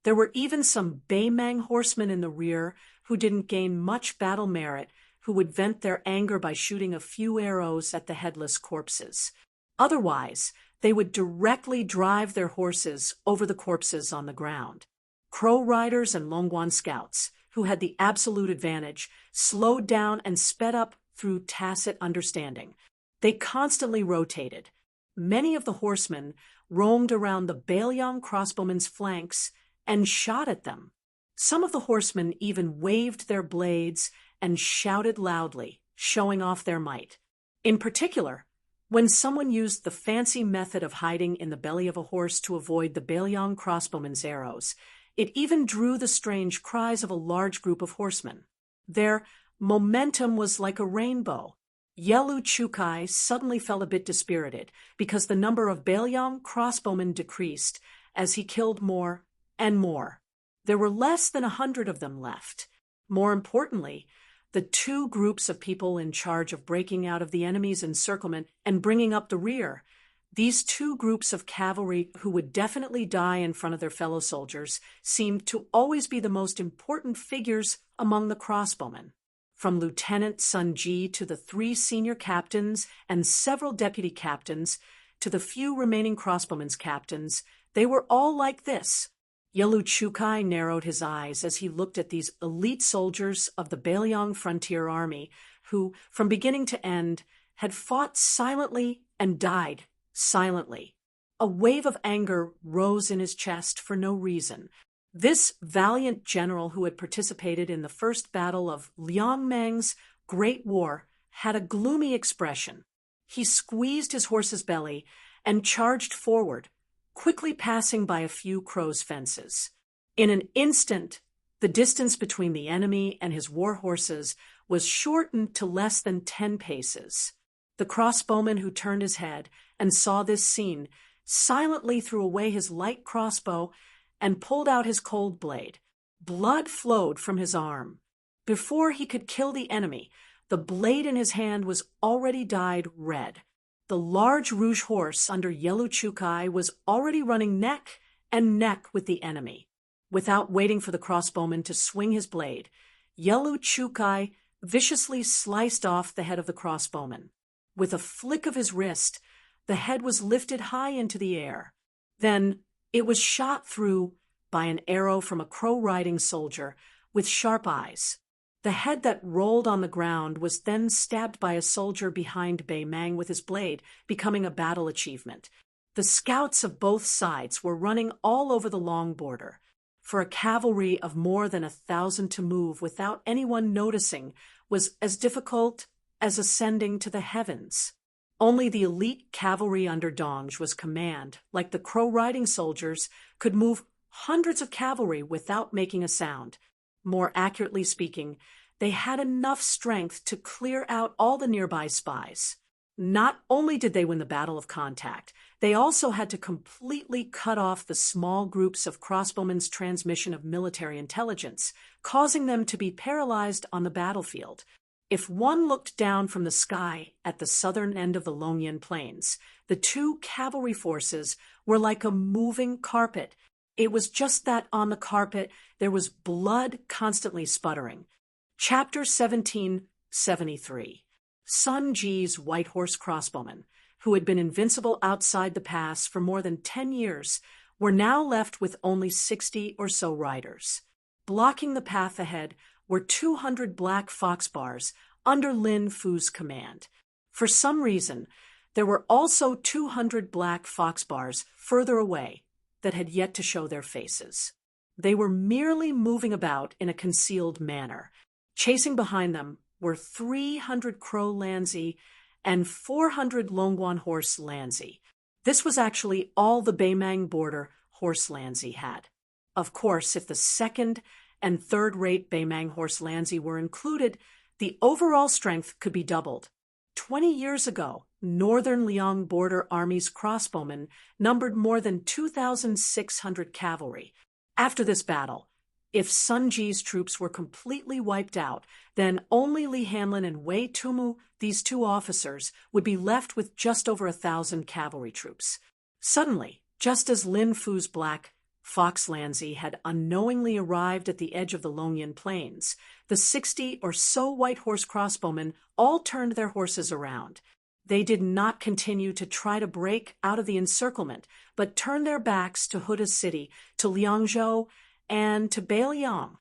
S1: There were even some Baemang horsemen in the rear who didn't gain much battle merit, who would vent their anger by shooting a few arrows at the headless corpses. Otherwise, they would directly drive their horses over the corpses on the ground. Crow riders and Longguan scouts, who had the absolute advantage, slowed down and sped up through tacit understanding. They constantly rotated. Many of the horsemen roamed around the Baelyang crossbowmen's flanks and shot at them. Some of the horsemen even waved their blades and shouted loudly, showing off their might. In particular, when someone used the fancy method of hiding in the belly of a horse to avoid the Baelyang crossbowmen's arrows, it even drew the strange cries of a large group of horsemen. Their momentum was like a rainbow. Yelu Chukai suddenly felt a bit dispirited because the number of Baelyang crossbowmen decreased as he killed more and more. There were less than 100 of them left. More importantly, the 2 groups of people in charge of breaking out of the enemy's encirclement and bringing up the rear, these 2 groups of cavalry who would definitely die in front of their fellow soldiers, seemed to always be the most important figures among the crossbowmen. From Lieutenant Sun Ji to the 3 senior captains and several deputy captains, to the few remaining crossbowmen's captains, they were all like this. Yelu Chukai narrowed his eyes as he looked at these elite soldiers of the Baelyang Frontier Army who, from beginning to end, had fought silently and died silently. A wave of anger rose in his chest for no reason. This valiant general who had participated in the first battle of Liangmang's Great War had a gloomy expression. He squeezed his horse's belly and charged forward, quickly passing by a few crows' fences. In an instant, the distance between the enemy and his war horses was shortened to less than 10 paces. The crossbowman who turned his head and saw this scene silently threw away his light crossbow and pulled out his cold blade. Blood flowed from his arm. Before he could kill the enemy, the blade in his hand was already dyed red. The large rouge horse under Yelu Chukai was already running neck and neck with the enemy. Without waiting for the crossbowman to swing his blade, Yelu Chukai viciously sliced off the head of the crossbowman. With a flick of his wrist, the head was lifted high into the air. Then it was shot through by an arrow from a crow-riding soldier with sharp eyes. The head that rolled on the ground was then stabbed by a soldier behind Baemang with his blade, becoming a battle achievement. The scouts of both sides were running all over the long border. For a cavalry of more than 1,000 to move without anyone noticing was as difficult as ascending to the heavens. Only the elite cavalry under Dong's command, like the crow-riding soldiers, could move hundreds of cavalry without making a sound. More accurately speaking, they had enough strength to clear out all the nearby spies. Not only did they win the Battle of Contact, they also had to completely cut off the small groups of crossbowmen's transmission of military intelligence, causing them to be paralyzed on the battlefield. If one looked down from the sky at the southern end of the Longyan Plains, the 2 cavalry forces were like a moving carpet. It was just that on the carpet there was blood constantly sputtering. Chapter 1773. Sun Ji's White Horse Crossbowmen, who had been invincible outside the pass for more than 10 years, were now left with only 60 or so riders. Blocking the path ahead were 200 black fox bars under Lin Fu's command. For some reason, there were also 200 black fox bars further away that had yet to show their faces. They were merely moving about in a concealed manner. Chasing behind them were 300 Crow Lanzi and 400 Longguan Horse Lanzi. This was actually all the Beimang border Horse Lanzi had. Of course, if the second and third-rate Beimang Horse Lanzi were included, the overall strength could be doubled. 20 years ago, Northern Liang Border Army's crossbowmen numbered more than 2,600 cavalry. After this battle, if Sun Ji's troops were completely wiped out, then only Li Hanlin and Wei Tumu, these two officers, would be left with just over 1,000 cavalry troops. Suddenly, just as Lin Fu's black Fox Lanzi had unknowingly arrived at the edge of the Longyan Plains, the 60 or so white horse crossbowmen all turned their horses around. They did not continue to try to break out of the encirclement, but turned their backs to Huda City, to Liangzhou, and to Beiliang.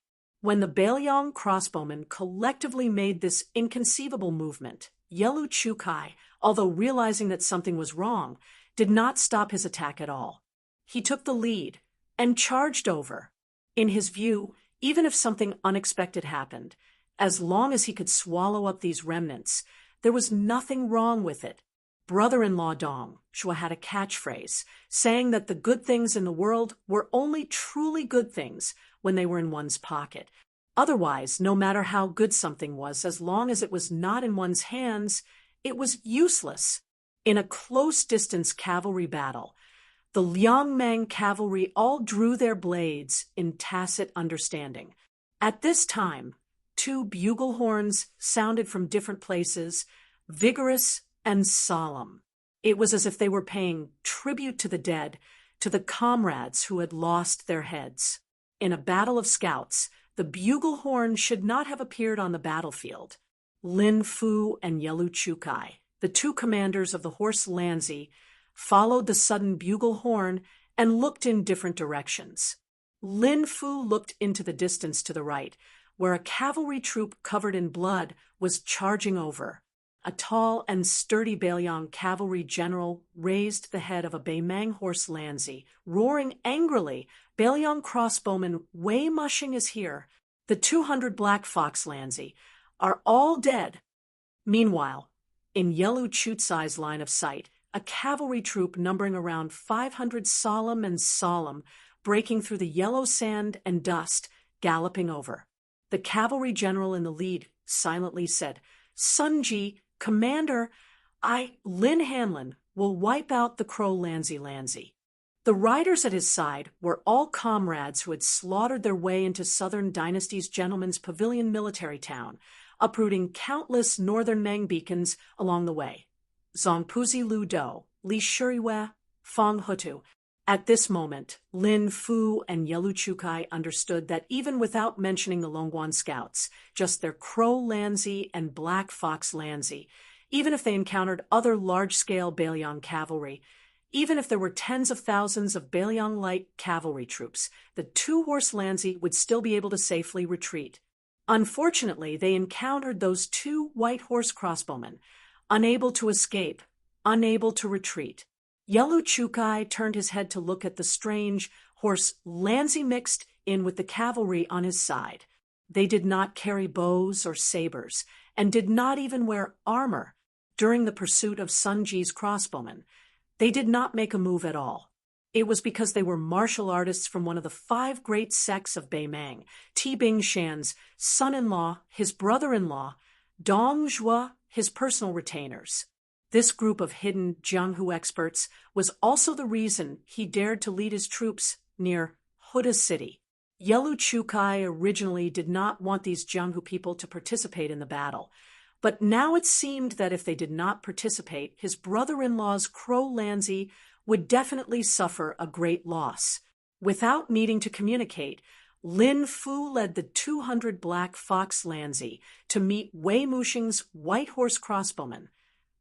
S1: When the Beiliang crossbowmen collectively made this inconceivable movement, Yelu Chukai, although realizing that something was wrong, did not stop his attack at all. He took the lead and charged over. In his view, even if something unexpected happened, as long as he could swallow up these remnants, there was nothing wrong with it. Brother-in-law Dong Zhuo had a catchphrase, saying that the good things in the world were only truly good things when they were in one's pocket. Otherwise, no matter how good something was, as long as it was not in one's hands, it was useless. In a close-distance cavalry battle, the Liangmang cavalry all drew their blades in tacit understanding. At this time, 2 bugle horns sounded from different places, vigorous and solemn. It was as if they were paying tribute to the dead, to the comrades who had lost their heads. In a battle of scouts, the bugle horn should not have appeared on the battlefield. Lin Fu and Yelu Chukai, the 2 commanders of the Horse Lanzi, followed the sudden bugle horn and looked in different directions. Lin Fu looked into the distance to the right, where a cavalry troop covered in blood was charging over. A tall and sturdy Beiliang cavalry general raised the head of a Beimang Horse Lanzi, roaring angrily, "Beiliang crossbowman Wei Mushing is here. The 200 black fox Lanzi are all dead." Meanwhile, in Yelu Chutsai's line of sight, a cavalry troop numbering around 500 solemn, breaking through the yellow sand and dust, galloping over. The cavalry general in the lead silently said, "Sun Ji, Commander, Lin Hanlin, will wipe out the Crow Lanzi. The riders at his side were all comrades who had slaughtered their way into Southern Dynasty's Gentleman's Pavilion military town, uprooting countless northern Meng beacons along the way. Zongpuzi Lu Do, Li Shuriwe, Fong Hutu. At this moment, Lin Fu and Yelu Chukai understood that even without mentioning the Longguan scouts, just their Crow Lanzi and Black Fox Lanzi, even if they encountered other large-scale Beiliang cavalry, even if there were tens of thousands of Beiliang light cavalry troops, the 2 Horse Lanzi would still be able to safely retreat. Unfortunately, they encountered those 2 white horse crossbowmen, unable to escape, unable to retreat. Yelu Chukai turned his head to look at the strange Horse Lanzi mixed in with the cavalry on his side. They did not carry bows or sabers, and did not even wear armor. During the pursuit of Sun Ji's crossbowmen, they did not make a move at all. It was because they were martial artists from one of the 5 great sects of Beimang, Tibing Shan's son-in-law, his brother-in-law, Dong Zhuo, his personal retainers. This group of hidden Jianghu experts was also the reason he dared to lead his troops near Huda City. Yelu Chukai originally did not want these Jianghu people to participate in the battle, but now it seemed that if they did not participate, his brother-in-law's Crow Lanzi would definitely suffer a great loss. Without needing to communicate, Lin Fu led the 200 black fox Lanzi to meet Wei Muxing's white horse crossbowmen,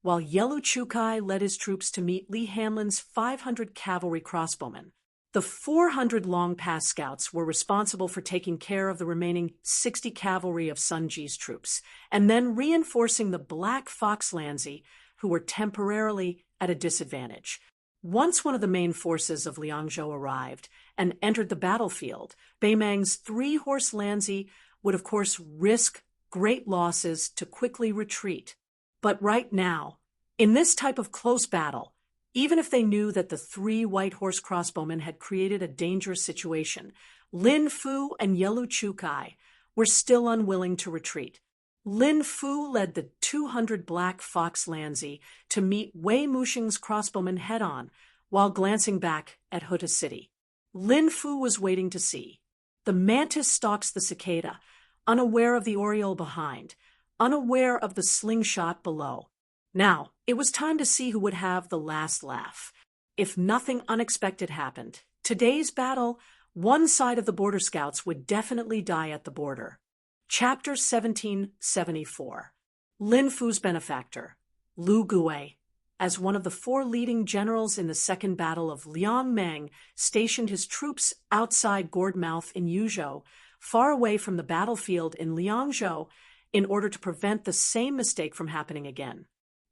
S1: while Yellow Chukai led his troops to meet Li Hanlin's 500 cavalry crossbowmen. The 400 Long Pass scouts were responsible for taking care of the remaining 60 cavalry of Sun Ji's troops, and then reinforcing the Black Fox Lanzi, who were temporarily at a disadvantage. Once one of the main forces of Liangzhou arrived and entered the battlefield, Beimang's 3-horse Lanzi would of course risk great losses to quickly retreat. But right now, in this type of close battle, even if they knew that the 3 white horse crossbowmen had created a dangerous situation, Lin Fu and Yellow Chukai were still unwilling to retreat. Lin Fu led the 200 black fox Lanzi to meet Wei Muxing's crossbowmen head-on while glancing back at Huta City. Lin Fu was waiting to see. The mantis stalks the cicada, unaware of the oriole behind, unaware of the slingshot below. Now, it was time to see who would have the last laugh. If nothing unexpected happened, today's battle, one side of the border scouts would definitely die at the border. Chapter 1774. Lin Fu's benefactor, Lu Gui, as one of the 4 leading generals in the Second Battle of Liangmeng, stationed his troops outside Gourdmouth in Yuzhou, far away from the battlefield in Liangzhou, in order to prevent the same mistake from happening again.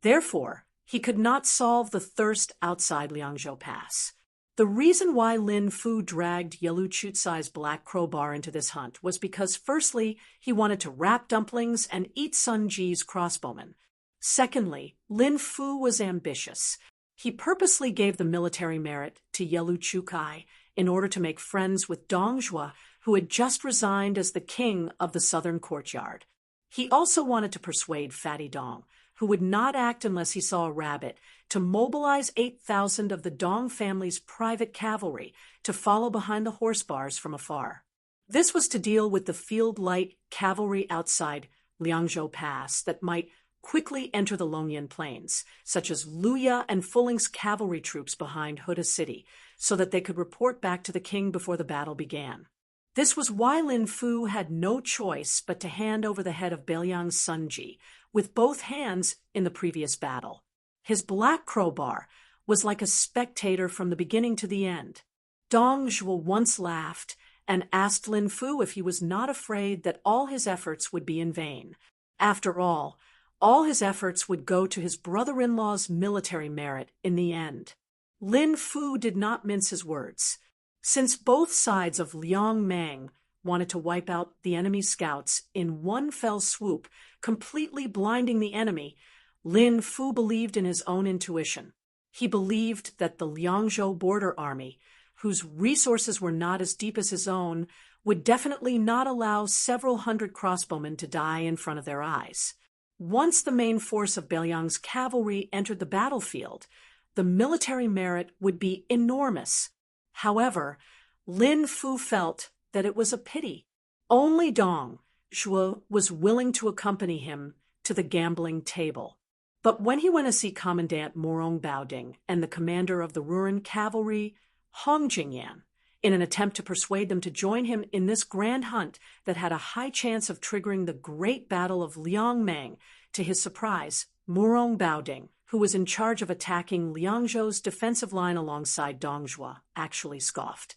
S1: Therefore, he could not solve the thirst outside Liangzhou Pass. The reason why Lin Fu dragged Yellow Chutsai's black crowbar into this hunt was because, firstly, he wanted to wrap dumplings and eat Sun Ji's crossbowmen. Secondly, Lin Fu was ambitious. He purposely gave the military merit to Yellow Chukai in order to make friends with Dong Zhuo, who had just resigned as the king of the southern courtyard. He also wanted to persuade Fatty Dong, who would not act unless he saw a rabbit, to mobilize 8,000 of the Dong family's private cavalry to follow behind the horse bars from afar. This was to deal with the field light cavalry outside Liangzhou Pass that might quickly enter the Longyan Plains, such as Luya and Fuling's cavalry troops behind Huta City, so that they could report back to the king before the battle began. This was why Lin Fu had no choice but to hand over the head of Beiliang's Sun Ji, with both hands in the previous battle. His black crowbar was like a spectator from the beginning to the end. Dong Zhuo once laughed and asked Lin Fu if he was not afraid that all his efforts would be in vain. After all his efforts would go to his brother-in-law's military merit in the end. Lin Fu did not mince his words. Since both sides of Liangmeng wanted to wipe out the enemy scouts in one fell swoop, completely blinding the enemy, Lin Fu believed in his own intuition. He believed that the Liangzhou border army, whose resources were not as deep as his own, would definitely not allow several hundred crossbowmen to die in front of their eyes. Once the main force of Beiliang's cavalry entered the battlefield, the military merit would be enormous. However, Lin Fu felt that it was a pity. Only Dong Zhuo was willing to accompany him to the gambling table. But when he went to see Commandant Morong Baoding and the commander of the Ruren cavalry, Hong Jingyan, in an attempt to persuade them to join him in this grand hunt that had a high chance of triggering the great battle of Liangmeng, to his surprise, Morong Baoding, who was in charge of attacking Liangzhou's defensive line alongside Dong Zhuo, actually scoffed.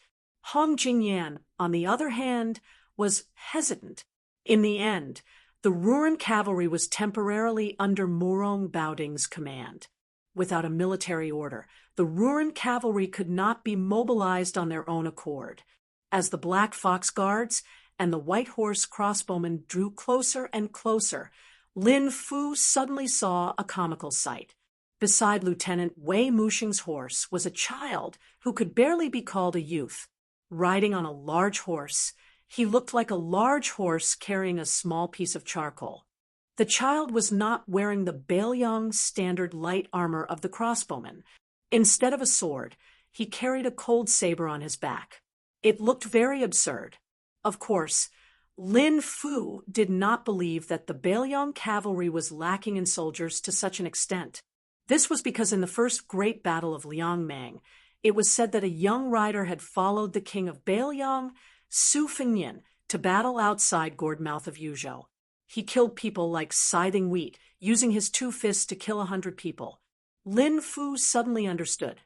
S1: Hong Jingyan, on the other hand, was hesitant. In the end, the Ruren cavalry was temporarily under Morong Baoding's command. Without a military order, the Ruren cavalry could not be mobilized on their own accord. As the Black Fox Guards and the White Horse crossbowmen drew closer and closer, Lin Fu suddenly saw a comical sight. Beside Lieutenant Wei Muxing's horse was a child who could barely be called a youth. Riding on a large horse, he looked like a large horse carrying a small piece of charcoal. The child was not wearing the Beiliang standard light armor of the crossbowmen. Instead of a sword, he carried a cold saber on his back. It looked very absurd. Of course, Lin Fu did not believe that the Beiliang cavalry was lacking in soldiers to such an extent. This was because in the first great battle of Liangmeng, It was said that a young rider had followed the king of Baelyang, Su Fengnian, to battle outside Gourdmouth of Yuzhou. He killed people like scything wheat, using his 2 fists to kill 100 people. Lin Fu suddenly understood.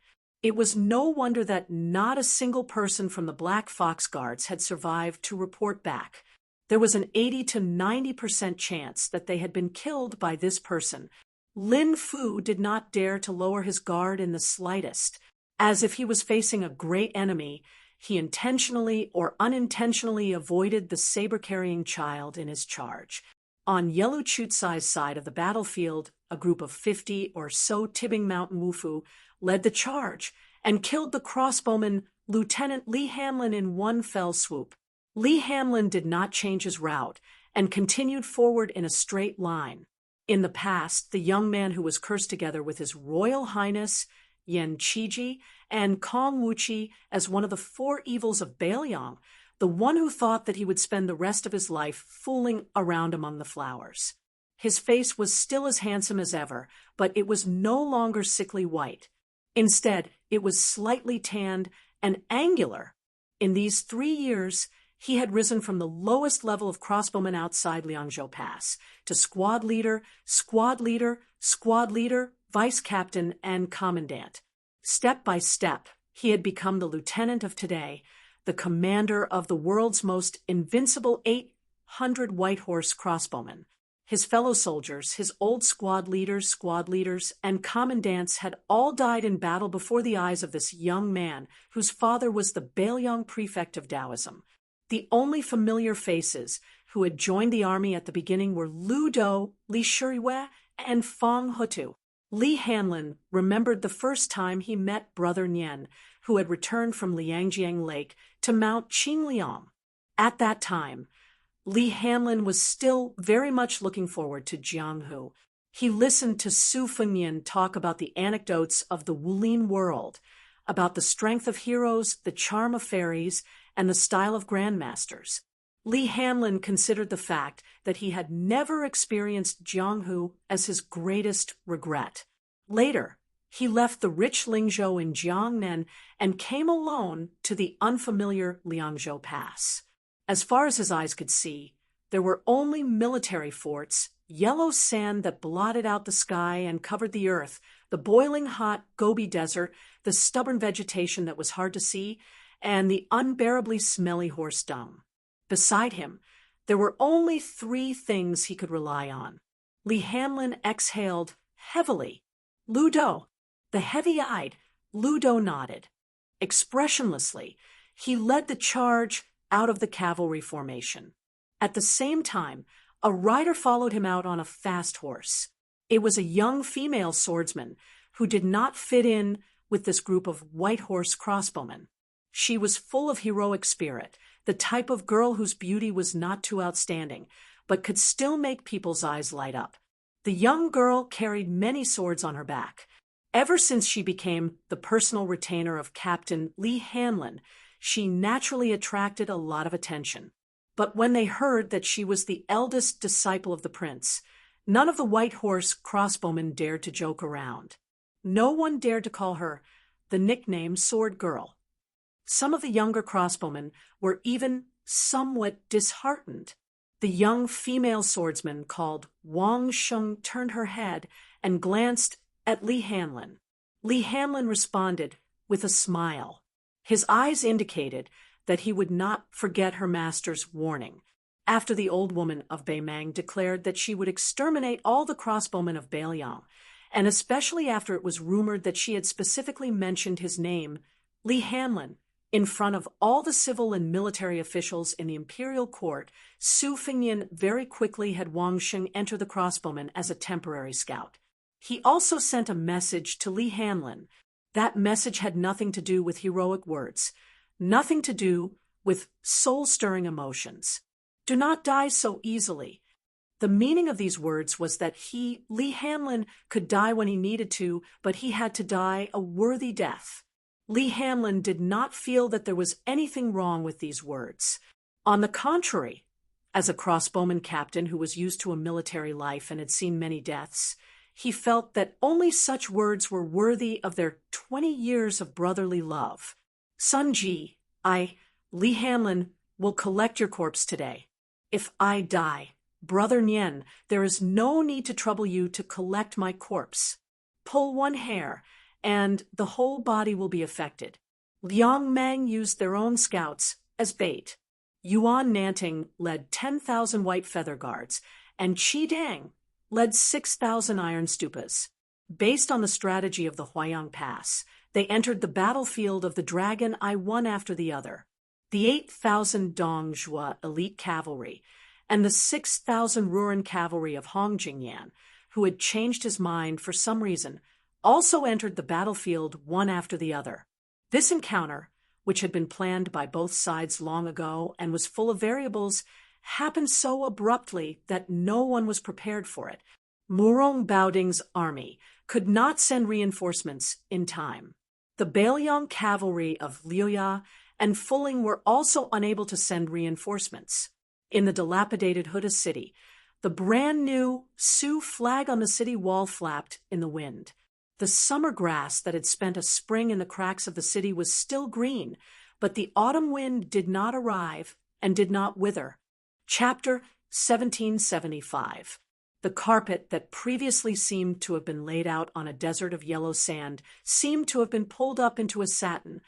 S1: It was no wonder that not a single person from the Black Fox Guards had survived to report back. There was an 80 to 90% chance that they had been killed by this person. Lin Fu did not dare to lower his guard in the slightest. As if he was facing a great enemy, he intentionally or unintentionally avoided the saber-carrying child in his charge. On Yellow Chutsai's side of the battlefield, a group of 50 or so Tibing Mountain Wufu led the charge and killed the crossbowman Lieutenant Li Hanlin in one fell swoop. Li Hanlin did not change his route and continued forward in a straight line. In the past, the young man who was cursed together with His Royal Highness Yan Qiji and Kong Wuqi as one of the 4 evils of Baelyang, the one who thought that he would spend the rest of his life fooling around among the flowers. His face was still as handsome as ever, but it was no longer sickly white. Instead, it was slightly tanned and angular. In these 3 years, he had risen from the lowest level of crossbowman outside Liangzhou Pass to squad leader, squad leader, squad leader, vice captain, and commandant. Step by step, he had become the lieutenant of today, the commander of the world's most invincible 800 White Horse crossbowmen. His fellow soldiers, his old squad leaders, and commandants had all died in battle before the eyes of this young man, whose father was the Baelyang prefect of Taoism. The only familiar faces who had joined the army at the beginning were Lu Do, Li Shiyue, and Fang Hutu. Li Hanlin remembered the first time he met Brother Nian, who had returned from Liangjiang Lake to Mount Qingliang. At that time, Li Hanlin was still very much looking forward to Jianghu. He listened to Su Fengnian talk about the anecdotes of the Wulin world, about the strength of heroes, the charm of fairies, and the style of grandmasters. Li Hanlin considered the fact that he had never experienced Jianghu as his greatest regret. Later, he left the rich Lingzhou in Jiangnan and came alone to the unfamiliar Liangzhou Pass. As far as his eyes could see, there were only military forts, yellow sand that blotted out the sky and covered the earth, the boiling hot Gobi Desert, the stubborn vegetation that was hard to see, and the unbearably smelly horse dung. Beside him, there were only 3 things he could rely on. Li Hanlin exhaled heavily. Lu Do. The heavy-eyed Lu Do nodded. Expressionlessly, he led the charge out of the cavalry formation. At the same time, a rider followed him out on a fast horse. It was a young female swordsman who did not fit in with this group of white horse crossbowmen. She was full of heroic spirit, the type of girl whose beauty was not too outstanding, but could still make people's eyes light up. The young girl carried many swords on her back. Ever since she became the personal retainer of Captain Li Hanlin, she naturally attracted a lot of attention. But when they heard that she was the eldest disciple of the prince, none of the White Horse crossbowmen dared to joke around. No one dared to call her the nickname Sword Girl. Some of the younger crossbowmen were even somewhat disheartened. The young female swordsman called Wang Sheng turned her head and glanced at Li Hanlin. Li Hanlin responded with a smile. His eyes indicated that he would not forget her master's warning. After the old woman of Baimang declared that she would exterminate all the crossbowmen of Baelyang, and especially after it was rumored that she had specifically mentioned his name, Li Hanlin, in front of all the civil and military officials in the imperial court, Su Fengnian very quickly had Wang Sheng enter the crossbowmen as a temporary scout. He also sent a message to Li Hanlin. That message had nothing to do with heroic words, nothing to do with soul-stirring emotions. Do not die so easily. The meaning of these words was that he, Li Hanlin, could die when he needed to, but he had to die a worthy death. Li Hanlin did not feel that there was anything wrong with these words. On the contrary, as a crossbowman captain who was used to a military life and had seen many deaths, He felt that only such words were worthy of their 20 years of brotherly love. Sun Ji, Li Hanlin, will collect your corpse today. If I die, Brother Nian, there is no need to trouble you to collect my corpse. Pull one hair, and the whole body will be affected. Liang Meng used their own scouts as bait. Yuan Nanting led 10,000 white feather guards, and Qi Dang led 6,000 iron stupas. Based on the strategy of the Huayang Pass, they entered the battlefield of the dragon one after the other. The 8,000 Dong Zhuo elite cavalry and the 6,000 Ruren cavalry of Hong Jingyan, who had changed his mind for some reason, also entered the battlefield one after the other. This encounter, which had been planned by both sides long ago and was full of variables, happened so abruptly that no one was prepared for it. Murong Baoding's army could not send reinforcements in time. The Bailiang cavalry of Liuya and Fuling were also unable to send reinforcements. In the dilapidated Huda city, the brand-new Sioux flag on the city wall flapped in the wind. The summer grass that had spent a spring in the cracks of the city was still green, but the autumn wind did not arrive and did not wither. Chapter 1775. The carpet that previously seemed to have been laid out on a desert of yellow sand seemed to have been pulled up into a satin,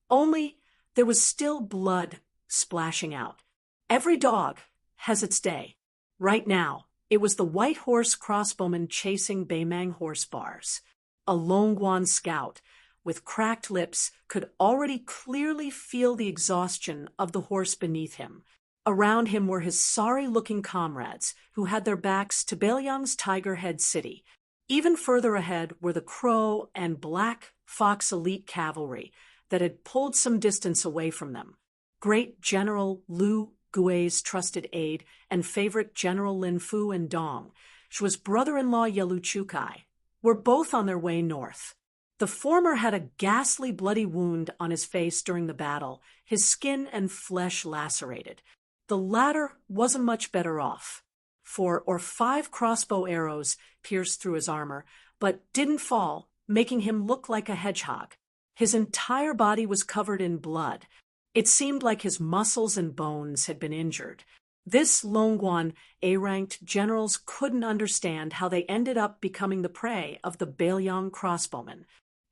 S1: only there was still blood splashing out. Every dog has its day. Right now, it was the white horse crossbowman chasing Beimang horse bars. A Longguan scout, with cracked lips, could already clearly feel the exhaustion of the horse beneath him. Around him were his sorry-looking comrades, who had their backs to Bailiang's Tiger Head city. Even further ahead were the Crow and Black Fox elite cavalry that had pulled some distance away from them. Great General Lu Gui's trusted aide and favorite General Lin Fu and Dong, Shua's brother-in-law Yelu Chukai, were both on their way north. The former had a ghastly bloody wound on his face during the battle, his skin and flesh lacerated. The latter wasn't much better off. 4 or 5 crossbow arrows pierced through his armor, but didn't fall, making him look like a hedgehog. His entire body was covered in blood. It seemed like his muscles and bones had been injured. This Longguan A-ranked generals couldn't understand how they ended up becoming the prey of the Bailiang crossbowmen.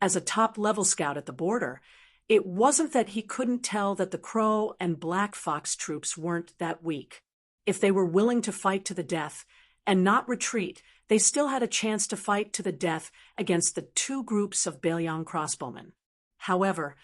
S1: As a top-level scout at the border, it wasn't that he couldn't tell that the Crow and Black Fox troops weren't that weak. If they were willing to fight to the death and not retreat, they still had a chance to fight to the death against the 2 groups of Bailiang crossbowmen. However,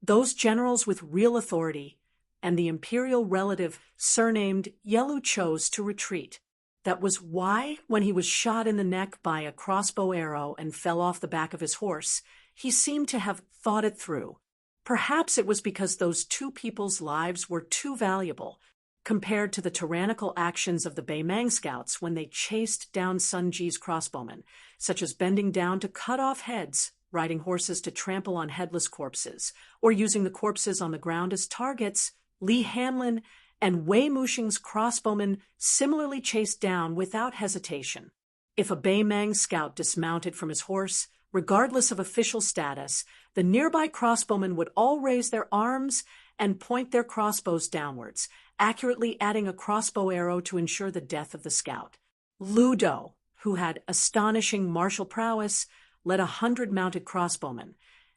S1: those generals with real authority and the imperial relative surnamed Yelu chose to retreat. That was why, when he was shot in the neck by a crossbow arrow and fell off the back of his horse, he seemed to have thought it through. Perhaps it was because those 2 people's lives were too valuable, compared to the tyrannical actions of the Beimang scouts when they chased down Sun Ji's crossbowmen, such as bending down to cut off heads, riding horses to trample on headless corpses, or using the corpses on the ground as targets. Li Hanlin and Wei Muxing's crossbowmen similarly chased down without hesitation. If a Beimang scout dismounted from his horse, regardless of official status, the nearby crossbowmen would all raise their arms and point their crossbows downwards, accurately adding a crossbow arrow to ensure the death of the scout. Ludo, who had astonishing martial prowess, led 100 mounted crossbowmen,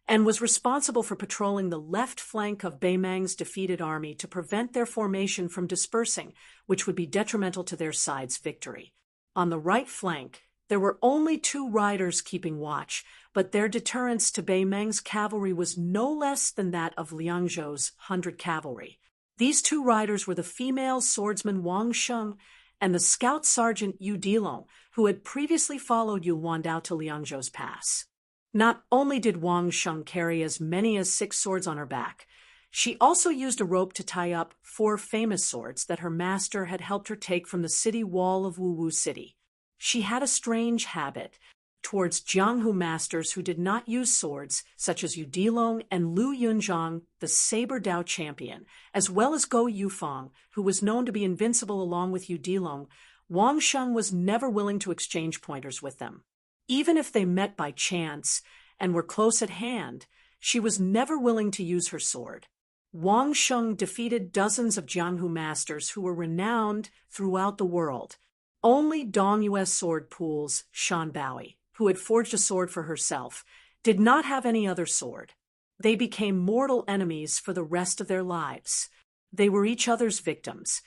S1: and was responsible for patrolling the left flank of Beimang's defeated army to prevent their formation from dispersing, which would be detrimental to their side's victory. On the right flank, there were only 2 riders keeping watch, but their deterrence to Beimang's cavalry was no less than that of Liangzhou's 100 cavalry. These 2 riders were the female swordsman Wang Sheng and the scout sergeant Yu Dilong, who had previously followed Yu Wandao to Liangzhou's pass. Not only did Wang Sheng carry as many as 6 swords on her back, she also used a rope to tie up 4 famous swords that her master had helped her take from the city wall of Wuwu City. She had a strange habit towards Jianghu masters who did not use swords, such as Yu Dilong and Lu Yunzhang, the Saber Dao champion, as well as Go Yufang, who was known to be invincible along with Yu Dilong. Wang Sheng was never willing to exchange pointers with them. Even if they met by chance and were close at hand, she was never willing to use her sword. Wang Sheng defeated dozens of Jianghu masters who were renowned throughout the world. Only Dong Yue's sword pools, Shan Baoi, who had forged a sword for herself, did not have any other sword. They became mortal enemies for the rest of their lives. They were each other's victims,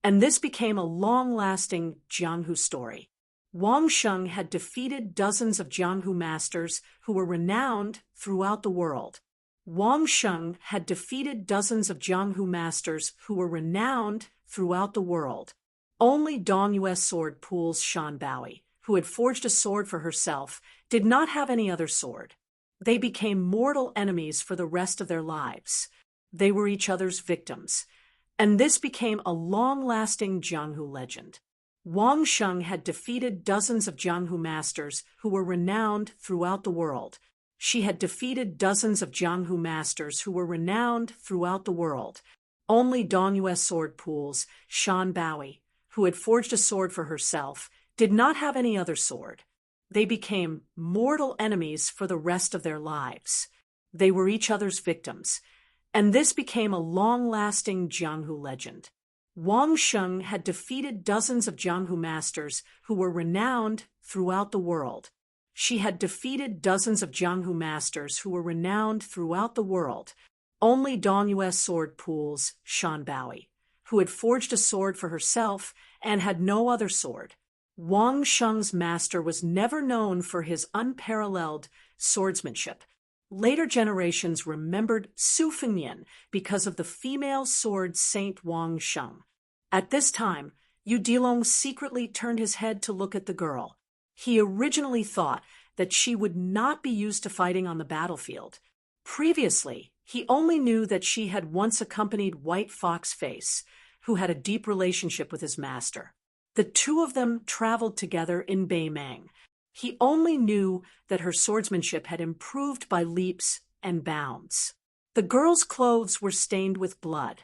S1: and this became a long-lasting Jianghu story. Wang Sheng had defeated dozens of Jianghu masters who were renowned throughout the world. Wang Sheng had defeated dozens of Jianghu masters who were renowned throughout the world. Only Dong Yue's sword pools Shan Baoi, who had forged a sword for herself, did not have any other sword. They became mortal enemies for the rest of their lives. They were each other's victims, and this became a long-lasting Jianghu legend. Wang Sheng had defeated dozens of Jianghu masters who were renowned throughout the world. She had defeated dozens of Jianghu masters who were renowned throughout the world. Only Dong Yue's sword pools, Shan Baoi, who had forged a sword for herself, did not have any other sword. They became mortal enemies for the rest of their lives. They were each other's victims, and this became a long-lasting Jianghu legend. Wang Sheng had defeated dozens of Jianghu masters who were renowned throughout the world. She had defeated dozens of Jianghu masters who were renowned throughout the world. Only Dong Yue's sword pools, Shan Baoi, who had forged a sword for herself and had no other sword. Wang Sheng's master was never known for his unparalleled swordsmanship. Later generations remembered Su Fengnian because of the female sword saint Wang Sheng. At this time, Yu Dilong secretly turned his head to look at the girl. He originally thought that she would not be used to fighting on the battlefield. Previously, he only knew that she had once accompanied White Fox Face, who had a deep relationship with his master. The two of them traveled together in Beimang. He only knew that her swordsmanship had improved by leaps and bounds. The girl's clothes were stained with blood.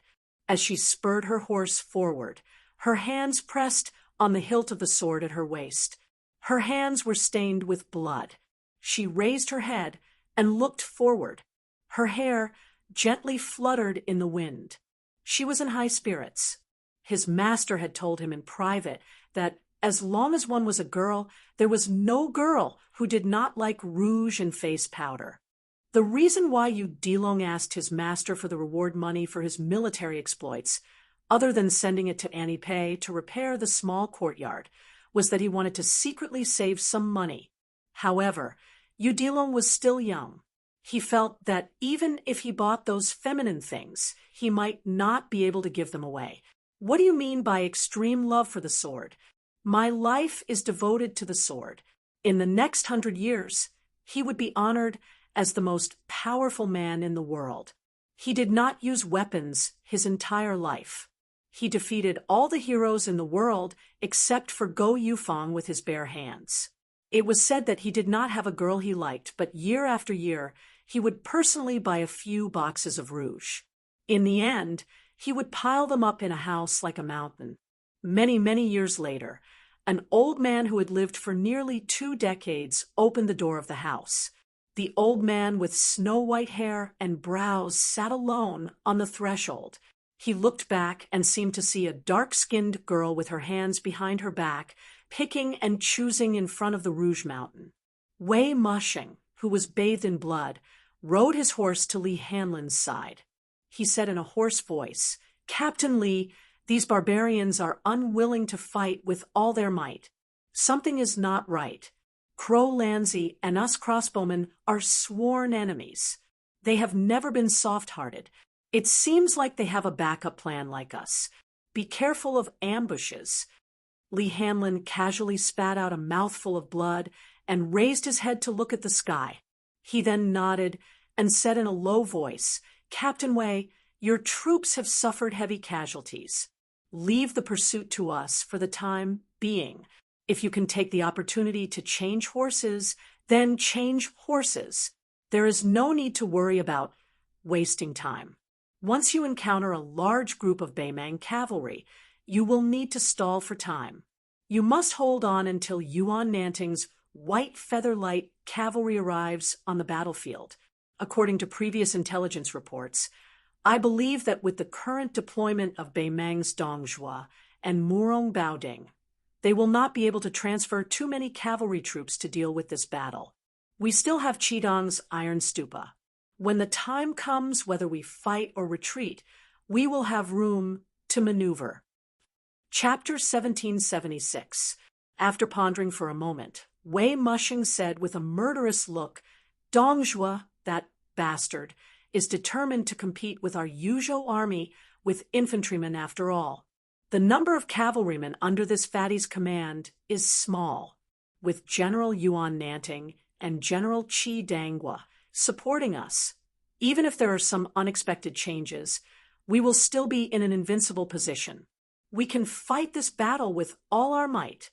S1: As she spurred her horse forward, her hands pressed on the hilt of the sword at her waist. Her hands were stained with blood. She raised her head and looked forward. Her hair gently fluttered in the wind. She was in high spirits. His master had told him in private that as long as one was a girl, there was no girl who did not like rouge and face powder. The reason why Yu Dilong asked his master for the reward money for his military exploits, other than sending it to Annie Pei to repair the small courtyard, was that he wanted to secretly save some money. However, Yu Dilong was still young. He felt that even if he bought those feminine things, he might not be able to give them away. What do you mean by extreme love for the sword? My life is devoted to the sword. In the next 100 years, he would be honored as the most powerful man in the world. He did not use weapons his entire life. He defeated all the heroes in the world except for Go Yufeng with his bare hands. It was said that he did not have a girl he liked, but year after year, he would personally buy a few boxes of rouge. In the end, he would pile them up in a house like a mountain. Many, many years later, an old man who had lived for nearly 2 decades opened the door of the house. The old man with snow-white hair and brows sat alone on the threshold. He looked back and seemed to see a dark-skinned girl with her hands behind her back, picking and choosing in front of the rouge mountain. Wei Mushing, who was bathed in blood, rode his horse to Li Hanlin's side. He said in a hoarse voice, "Captain Li, these barbarians are unwilling to fight with all their might. Something is not right. Crow Lanzi and us crossbowmen are sworn enemies. They have never been soft-hearted. It seems like they have a backup plan like us. Be careful of ambushes." Li Hanlin casually spat out a mouthful of blood and raised his head to look at the sky. He then nodded and said in a low voice, "Captain Wei, your troops have suffered heavy casualties. Leave the pursuit to us for the time being. If you can take the opportunity to change horses, then change horses. There is no need to worry about wasting time. Once you encounter a large group of Beimang cavalry, you will need to stall for time. You must hold on until Yuan Nanting's white feather-light cavalry arrives on the battlefield. According to previous intelligence reports, I believe that with the current deployment of Beimang's Dongjua and Murong Baoding, they will not be able to transfer too many cavalry troops to deal with this battle. We still have Qidong's Iron Stupa. When the time comes, whether we fight or retreat, we will have room to maneuver. Chapter 1776. After pondering for a moment, Wei Mushing said with a murderous look, Dongjua, that bastard, is determined to compete with our Yuzhou army with infantrymen after all. The number of cavalrymen under this fatty's command is small, with General Yuan Nanting and General Qi Danghua supporting us. Even if there are some unexpected changes, we will still be in an invincible position. We can fight this battle with all our might.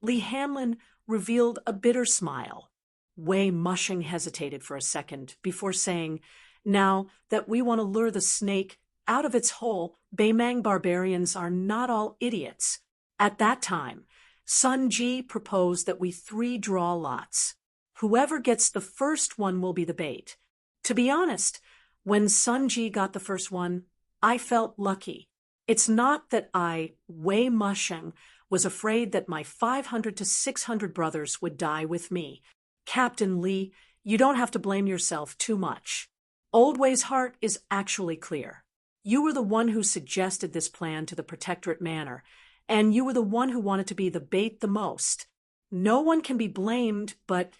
S1: Li Hanlin revealed a bitter smile. Wei Mushing hesitated for a second before saying, now that we want to lure the snake out of its hole, Beimang barbarians are not all idiots. At that time, Sun Ji proposed that we 3 draw lots. Whoever gets the first one will be the bait. To be honest, when Sun Ji got the first one, I felt lucky. It's not that I, Wei Mushing, was afraid that my 500 to 600 brothers would die with me. Captain Li, you don't have to blame yourself too much. Old Wei's heart is actually clear. You were the one who suggested this plan to the Protectorate Manor, and you were the one who wanted to be the bait the most. No one can be blamed but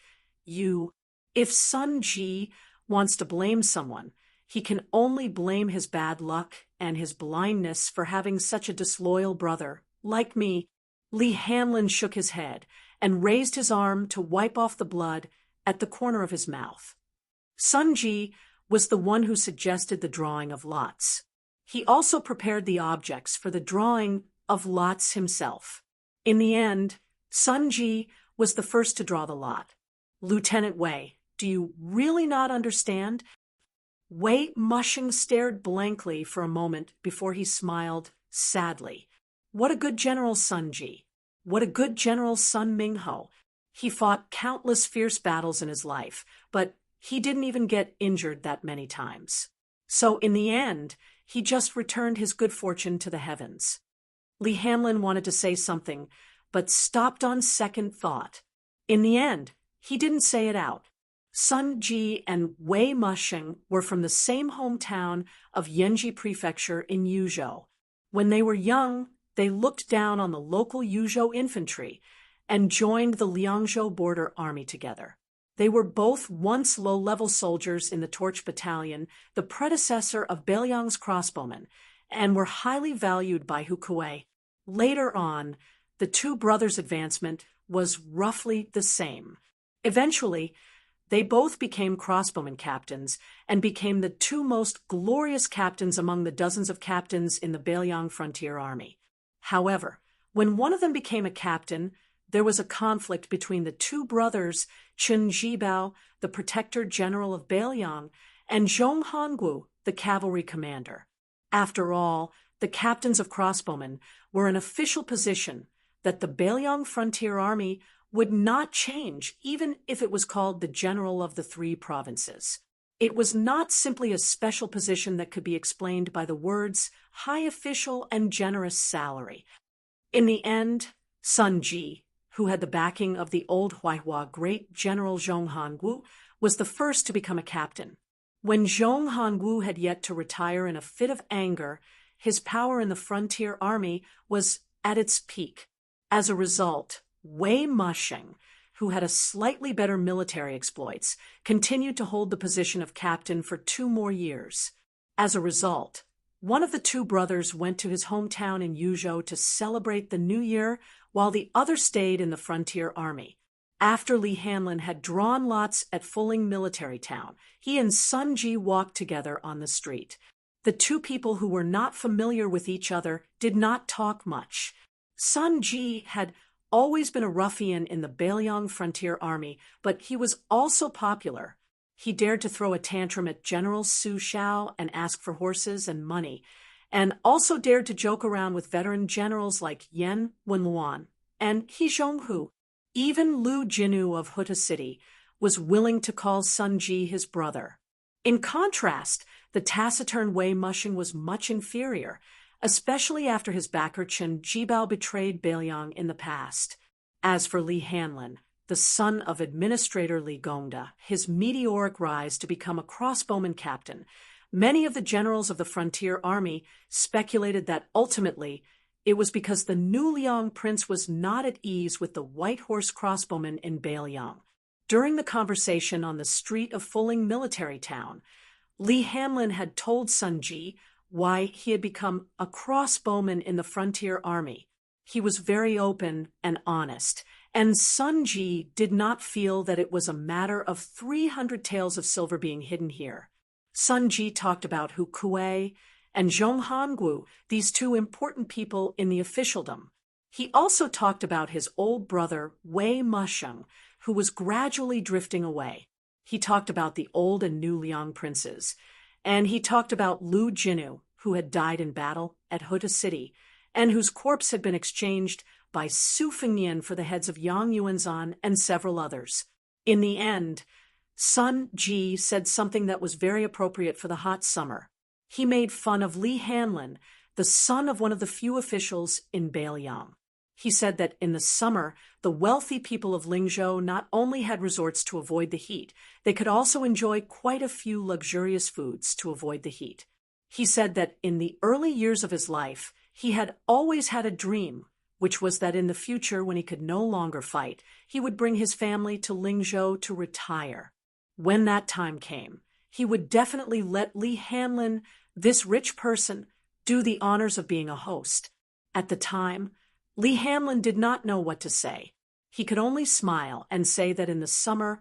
S1: you. If Sun Ji wants to blame someone, he can only blame his bad luck and his blindness for having such a disloyal brother, like me. Li Hanlin shook his head and raised his arm to wipe off the blood at the corner of his mouth. Sun Ji was the one who suggested the drawing of lots. He also prepared the objects for the drawing of lots himself. In the end, Sun Ji was the first to draw the lot. Lieutenant Wei, do you really not understand? Wei Mushing stared blankly for a moment before he smiled sadly. What a good general, Sun Ji. What a good general, Sun Mingho. He fought countless fierce battles in his life, but he didn't even get injured that many times. So in the end, he just returned his good fortune to the heavens. Li Hanlin wanted to say something, but stopped on second thought. In the end, he didn't say it out. Sun Ji and Wei Mushing were from the same hometown of Yanji Prefecture in Yuzhou. When they were young, they looked down on the local Yuzhou infantry and joined the Liangzhou border army together. They were both once low-level soldiers in the Torch Battalion, the predecessor of Beiliang's crossbowmen, and were highly valued by Hukuei. Later on, the 2 brothers' advancement was roughly the same. Eventually, they both became crossbowmen captains and became the 2 most glorious captains among the dozens of captains in the Beiliang Frontier Army. However, when one of them became a captain, there was a conflict between the 2 brothers, Chen Zhibao, the protector general of Beiliang, and Zhong Hongwu, the cavalry commander. After all, the captains of crossbowmen were an official position that the Beiliang Frontier Army would not change even if it was called the general of the 3 provinces. It was not simply a special position that could be explained by the words high official and generous salary. In the end, Sun Ji, who had the backing of the old Huaihua great General Zhong Hongwu, was the first to become a captain. When Zhong Hongwu had yet to retire in a fit of anger, his power in the frontier army was at its peak. As a result, Wei Mushing, who had a slightly better military exploits, continued to hold the position of captain for 2 more years. As a result, one of the 2 brothers went to his hometown in Yuzhou to celebrate the new year, while the other stayed in the frontier army. After Li Hanlin had drawn lots at Fuling military town, he and Sun Ji walked together on the street. The 2 people who were not familiar with each other did not talk much. Sun Ji had always been a ruffian in the Beiliang Frontier Army, but he was also popular. He dared to throw a tantrum at General Su Xiao and ask for horses and money, and also dared to joke around with veteran generals like Yan Wenluan and He Zhonghu. Even Lu Jinu of Huta City was willing to call Sun Ji his brother. In contrast, the taciturn Wei Mushing was much inferior, especially after his backer Chen Jibao betrayed Beiliang in the past. As for Li Hanlin, the son of Administrator Li Gongda, his meteoric rise to become a crossbowman captain, many of the generals of the frontier army speculated that ultimately it was because the new Liang prince was not at ease with the white horse crossbowmen in Beiliang. During the conversation on the street of Fuling military town, Li Hanlin had told Sun Ji why he had become a crossbowman in the frontier army. He was very open and honest, and Sun Ji did not feel that it was a matter of 300 taels of silver being hidden here. Sun Ji talked about Hu Kuei and Zhong Hangu, these two important people in the officialdom. He also talked about his old brother, Wei Musheng, who was gradually drifting away. He talked about the old and new Liang princes, and he talked about Lu Jinu, who had died in battle at Huta City, and whose corpse had been exchanged by Su Fengnian for the heads of Yang Yuanzhan and several others. In the end, Sun Ji said something that was very appropriate for the hot summer. He made fun of Li Hanlin, the son of one of the few officials in Beiliang. He said that in the summer, the wealthy people of Lingzhou not only had resorts to avoid the heat, they could also enjoy quite a few luxurious foods to avoid the heat. He said that in the early years of his life, he had always had a dream, which was that in the future, when he could no longer fight, he would bring his family to Lingzhou to retire. When that time came, he would definitely let Li Hanlin, this rich person, do the honors of being a host. At the time, Li Hanlin did not know what to say. He could only smile and say that in the summer,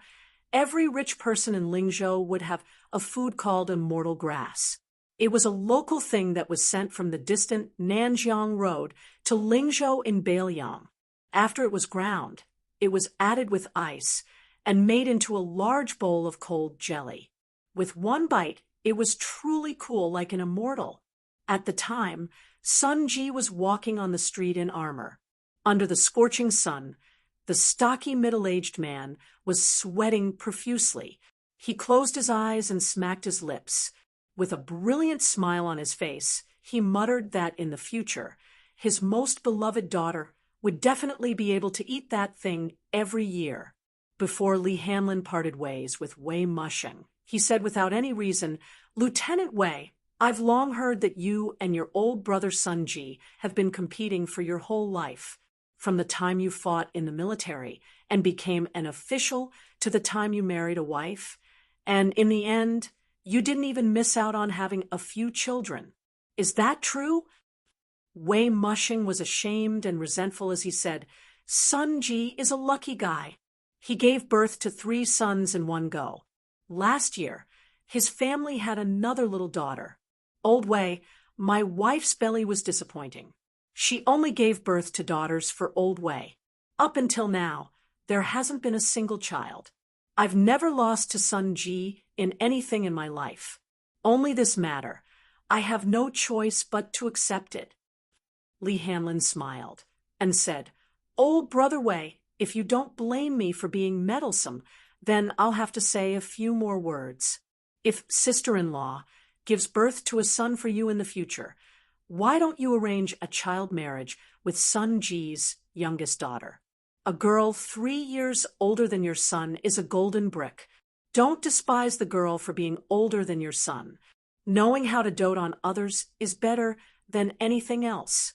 S1: every rich person in Lingzhou would have a food called immortal grass. It was a local thing that was sent from the distant Nanjiang Road to Lingzhou in Beiliang. After it was ground, it was added with ice and made into a large bowl of cold jelly. With one bite, it was truly cool like an immortal. At the time, Sun Ji was walking on the street in armor. Under the scorching sun, the stocky middle-aged man was sweating profusely. He closed his eyes and smacked his lips. With a brilliant smile on his face, he muttered that in the future, his most beloved daughter would definitely be able to eat that thing every year. Before Li Hanlin parted ways with Wei Musheng, he said without any reason, "Lieutenant Wei, I've long heard that you and your old brother Sun Ji have been competing for your whole life, from the time you fought in the military and became an official to the time you married a wife, and in the end, you didn't even miss out on having a few children. Is that true?" Wei Musheng was ashamed and resentful as he said, "Sun Ji is a lucky guy. He gave birth to 3 sons in one go. Last year, his family had another little daughter. Old Wei, my wife's belly was disappointing. She only gave birth to daughters for Old Wei. Up until now, there hasn't been a single child. I've never lost to Sun Ji in anything in my life. Only this matter. I have no choice but to accept it." Li Hanlin smiled and said, "Old brother Wei, if you don't blame me for being meddlesome, then I'll have to say a few more words. If sister-in-law gives birth to a son for you in the future, why don't you arrange a child marriage with Sun Ji's youngest daughter? A girl 3 years older than your son is a golden brick. Don't despise the girl for being older than your son. Knowing how to dote on others is better than anything else."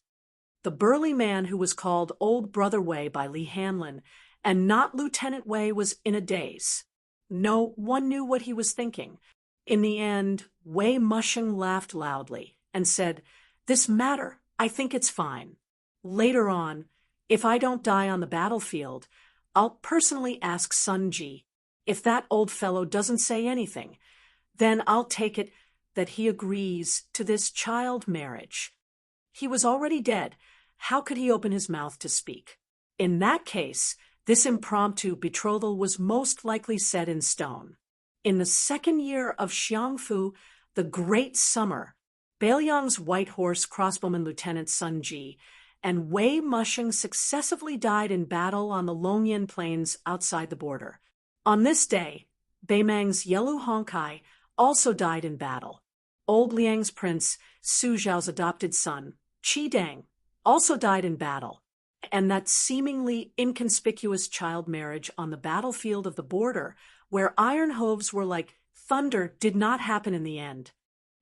S1: The burly man who was called Old Brother Wei by Li Hanlin and not Lieutenant Wei was in a daze. No one knew what he was thinking. In the end, Wei Musheng laughed loudly and said, "This matter, I think it's fine. Later on, if I don't die on the battlefield, I'll personally ask Sun Ji. If that old fellow doesn't say anything, then I'll take it that he agrees to this child marriage." He was already dead. How could he open his mouth to speak? In that case, this impromptu betrothal was most likely set in stone. In the second year of Xiangfu, the Great Summer, Beiliang's white horse crossbowman Lieutenant Sun Ji and Wei Mushing successively died in battle on the Longyan Plains outside the border. On this day, Beimang's Yelu Hongkai also died in battle. Old Liang's prince, Su Zhao's adopted son, Qi Dang, also died in battle, and that seemingly inconspicuous child marriage on the battlefield of the border, where iron hooves were like thunder, did not happen in the end.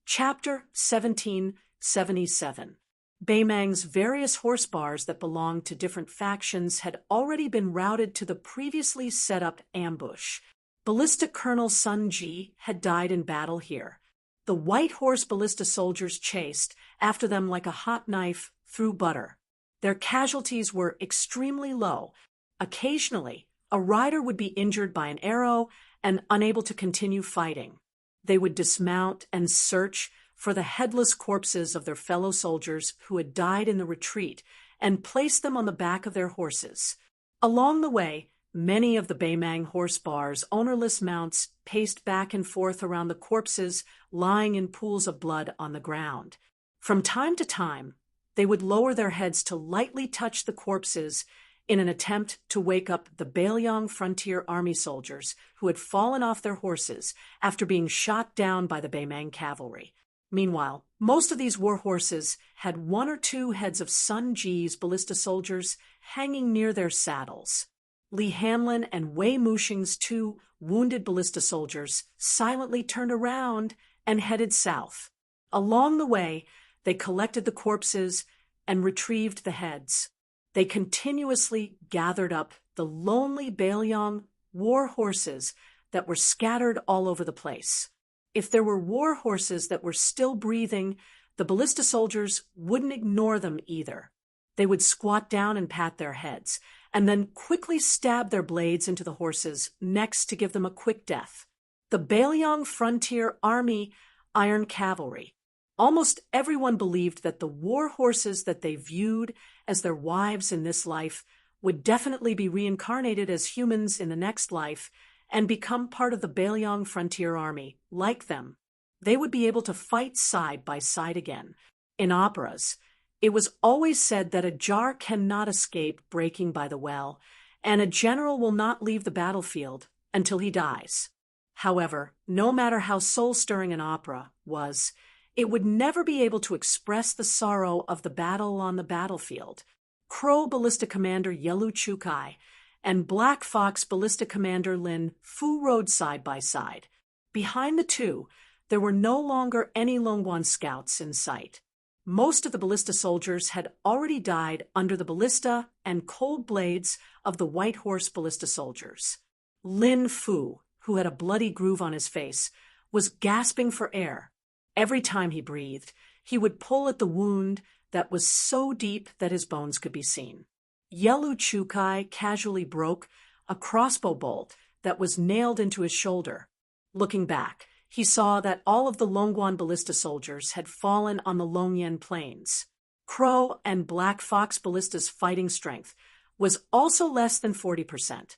S1: Chapter 1777. Beimang's various horse bars that belonged to different factions had already been routed to the previously set-up ambush. Ballista Colonel Sun Ji had died in battle here. The white horse ballista soldiers chased after them like a hot knife through butter. Their casualties were extremely low. Occasionally, a rider would be injured by an arrow and unable to continue fighting. They would dismount and search for the headless corpses of their fellow soldiers who had died in the retreat and place them on the back of their horses. Along the way, many of the Beimang horse bars' ownerless mounts paced back and forth around the corpses lying in pools of blood on the ground. From time to time, they would lower their heads to lightly touch the corpses in an attempt to wake up the Beiliang Frontier Army soldiers who had fallen off their horses after being shot down by the Beimang cavalry. Meanwhile, most of these war horses had one or two heads of Sun Ji's ballista soldiers hanging near their saddles. Li Hanlin and Wei Mushing's two wounded ballista soldiers silently turned around and headed south. Along the way, they collected the corpses and retrieved the heads. They continuously gathered up the lonely Beiliang war horses that were scattered all over the place. If there were war horses that were still breathing, the ballista soldiers wouldn't ignore them either. They would squat down and pat their heads, and then quickly stab their blades into the horses' necks to give them a quick death. The Beiliang Frontier Army Iron Cavalry. Almost everyone believed that the war horses that they viewed as their wives in this life would definitely be reincarnated as humans in the next life and become part of the Beiliang Frontier Army. Like them, they would be able to fight side by side again. In operas, it was always said that a jar cannot escape breaking by the well, and a general will not leave the battlefield until he dies. However, no matter how soul-stirring an opera was, it would never be able to express the sorrow of the battle on the battlefield. Crow Ballista Commander Yelu Chukai and Black Fox Ballista Commander Lin Fu rode side by side. Behind the two, there were no longer any Longguan scouts in sight. Most of the ballista soldiers had already died under the ballista and cold blades of the white horse ballista soldiers. Lin Fu, who had a bloody groove on his face, was gasping for air. Every time he breathed, he would pull at the wound that was so deep that his bones could be seen. Yelu Chukai casually broke a crossbow bolt that was nailed into his shoulder. Looking back, he saw that all of the Longguan ballista soldiers had fallen on the Longyan Plains. Crow and Black Fox ballista's fighting strength was also less than 40%.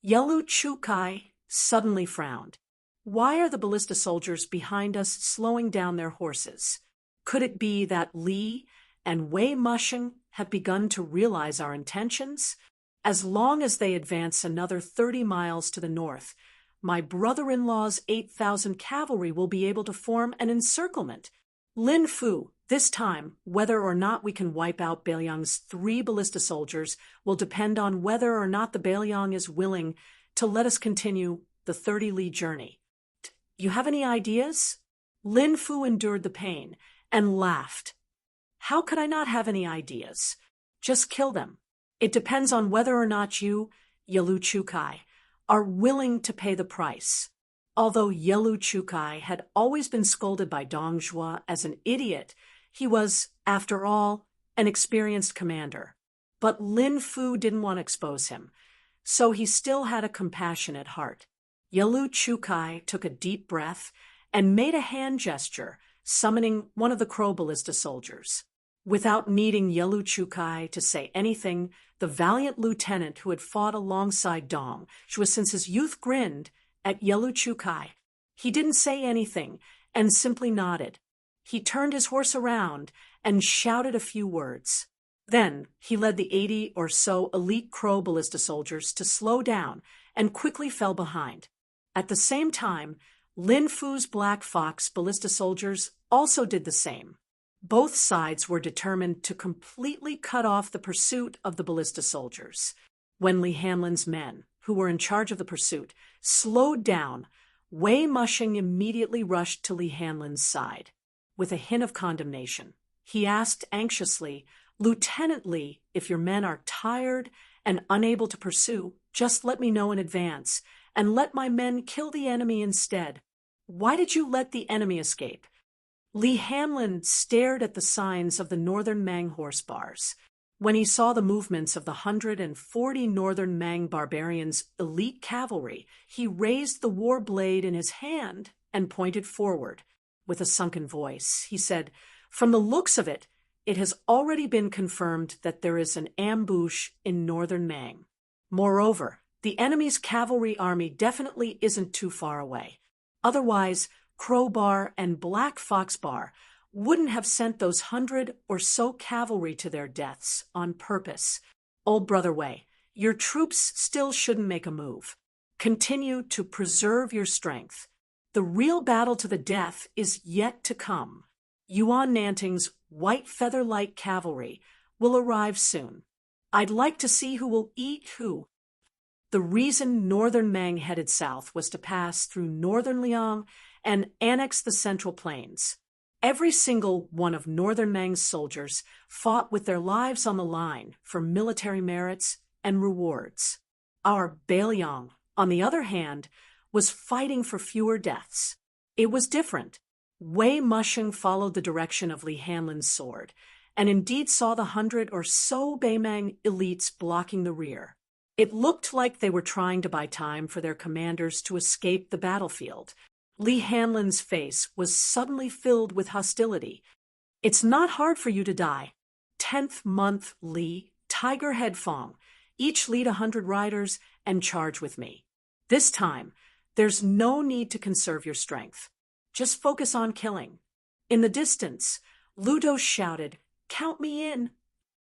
S1: Yelu Chukai suddenly frowned. Why are the ballista soldiers behind us slowing down their horses? Could it be that Li and Wei Mushing have begun to realize our intentions? As long as they advance another 30 miles to the north, my brother-in-law's 8,000 cavalry will be able to form an encirclement. Lin Fu, this time, whether or not we can wipe out Beiliang's 3 ballista soldiers will depend on whether or not the Beiliang is willing to let us continue the 30-li journey. You have any ideas? Lin Fu endured the pain and laughed. How could I not have any ideas? Just kill them. It depends on whether or not you, Yelu Chukai, are willing to pay the price. Although Yelu Chukai had always been scolded by Dong Zhuo as an idiot, he was, after all, an experienced commander. But Lin Fu didn't want to expose him, so he still had a compassionate heart. Yelu Chukai took a deep breath and made a hand gesture, summoning one of the crow ballista soldiers. Without needing Yelu Chukai to say anything, the valiant lieutenant who had fought alongside Dong Zhuo since his youth grinned at Yelu Chukai. He didn't say anything and simply nodded. He turned his horse around and shouted a few words. Then he led the 80 or so elite Crow ballista soldiers to slow down and quickly fell behind. At the same time, Lin Fu's Black Fox ballista soldiers also did the same. Both sides were determined to completely cut off the pursuit of the ballista soldiers. When Li Hanlin's men, who were in charge of the pursuit, slowed down, Wei Mushing immediately rushed to Li Hanlin's side. With a hint of condemnation, he asked anxiously, "Lieutenant Li, if your men are tired and unable to pursue, just let me know in advance, and let my men kill the enemy instead. Why did you let the enemy escape?" Li Hanlin stared at the signs of the Northern Mang horse bars. When he saw the movements of the 140 Northern Mang barbarians' elite cavalry, he raised the war blade in his hand and pointed forward. With a sunken voice, he said, "From the looks of it, it has already been confirmed that there is an ambush in Northern Mang. Moreover, the enemy's cavalry army definitely isn't too far away. Otherwise, Crowbar and Black Fox Bar wouldn't have sent those 100 or so cavalry to their deaths on purpose. Old Brother Wei, your troops still shouldn't make a move. Continue to preserve your strength. The real battle to the death is yet to come. Yuan Nanting's white feather-light cavalry will arrive soon. I'd like to see who will eat who." The reason Northern Mang headed south was to pass through Northern Liang and annex the Central Plains. Every single one of Northern Mang's soldiers fought with their lives on the line for military merits and rewards. Our Bailiang, on the other hand, was fighting for fewer deaths. It was different. Wei Mushing followed the direction of Li Hanlin's sword, and indeed saw the 100 or so Baimang elites blocking the rear. It looked like they were trying to buy time for their commanders to escape the battlefield. Li Hanlin's face was suddenly filled with hostility. "It's not hard for you to die. 10th month Li, Tiger Head Fong, each lead 100 riders and charge with me. This time, there's no need to conserve your strength. Just focus on killing." In the distance, Ludo shouted, "Count me in."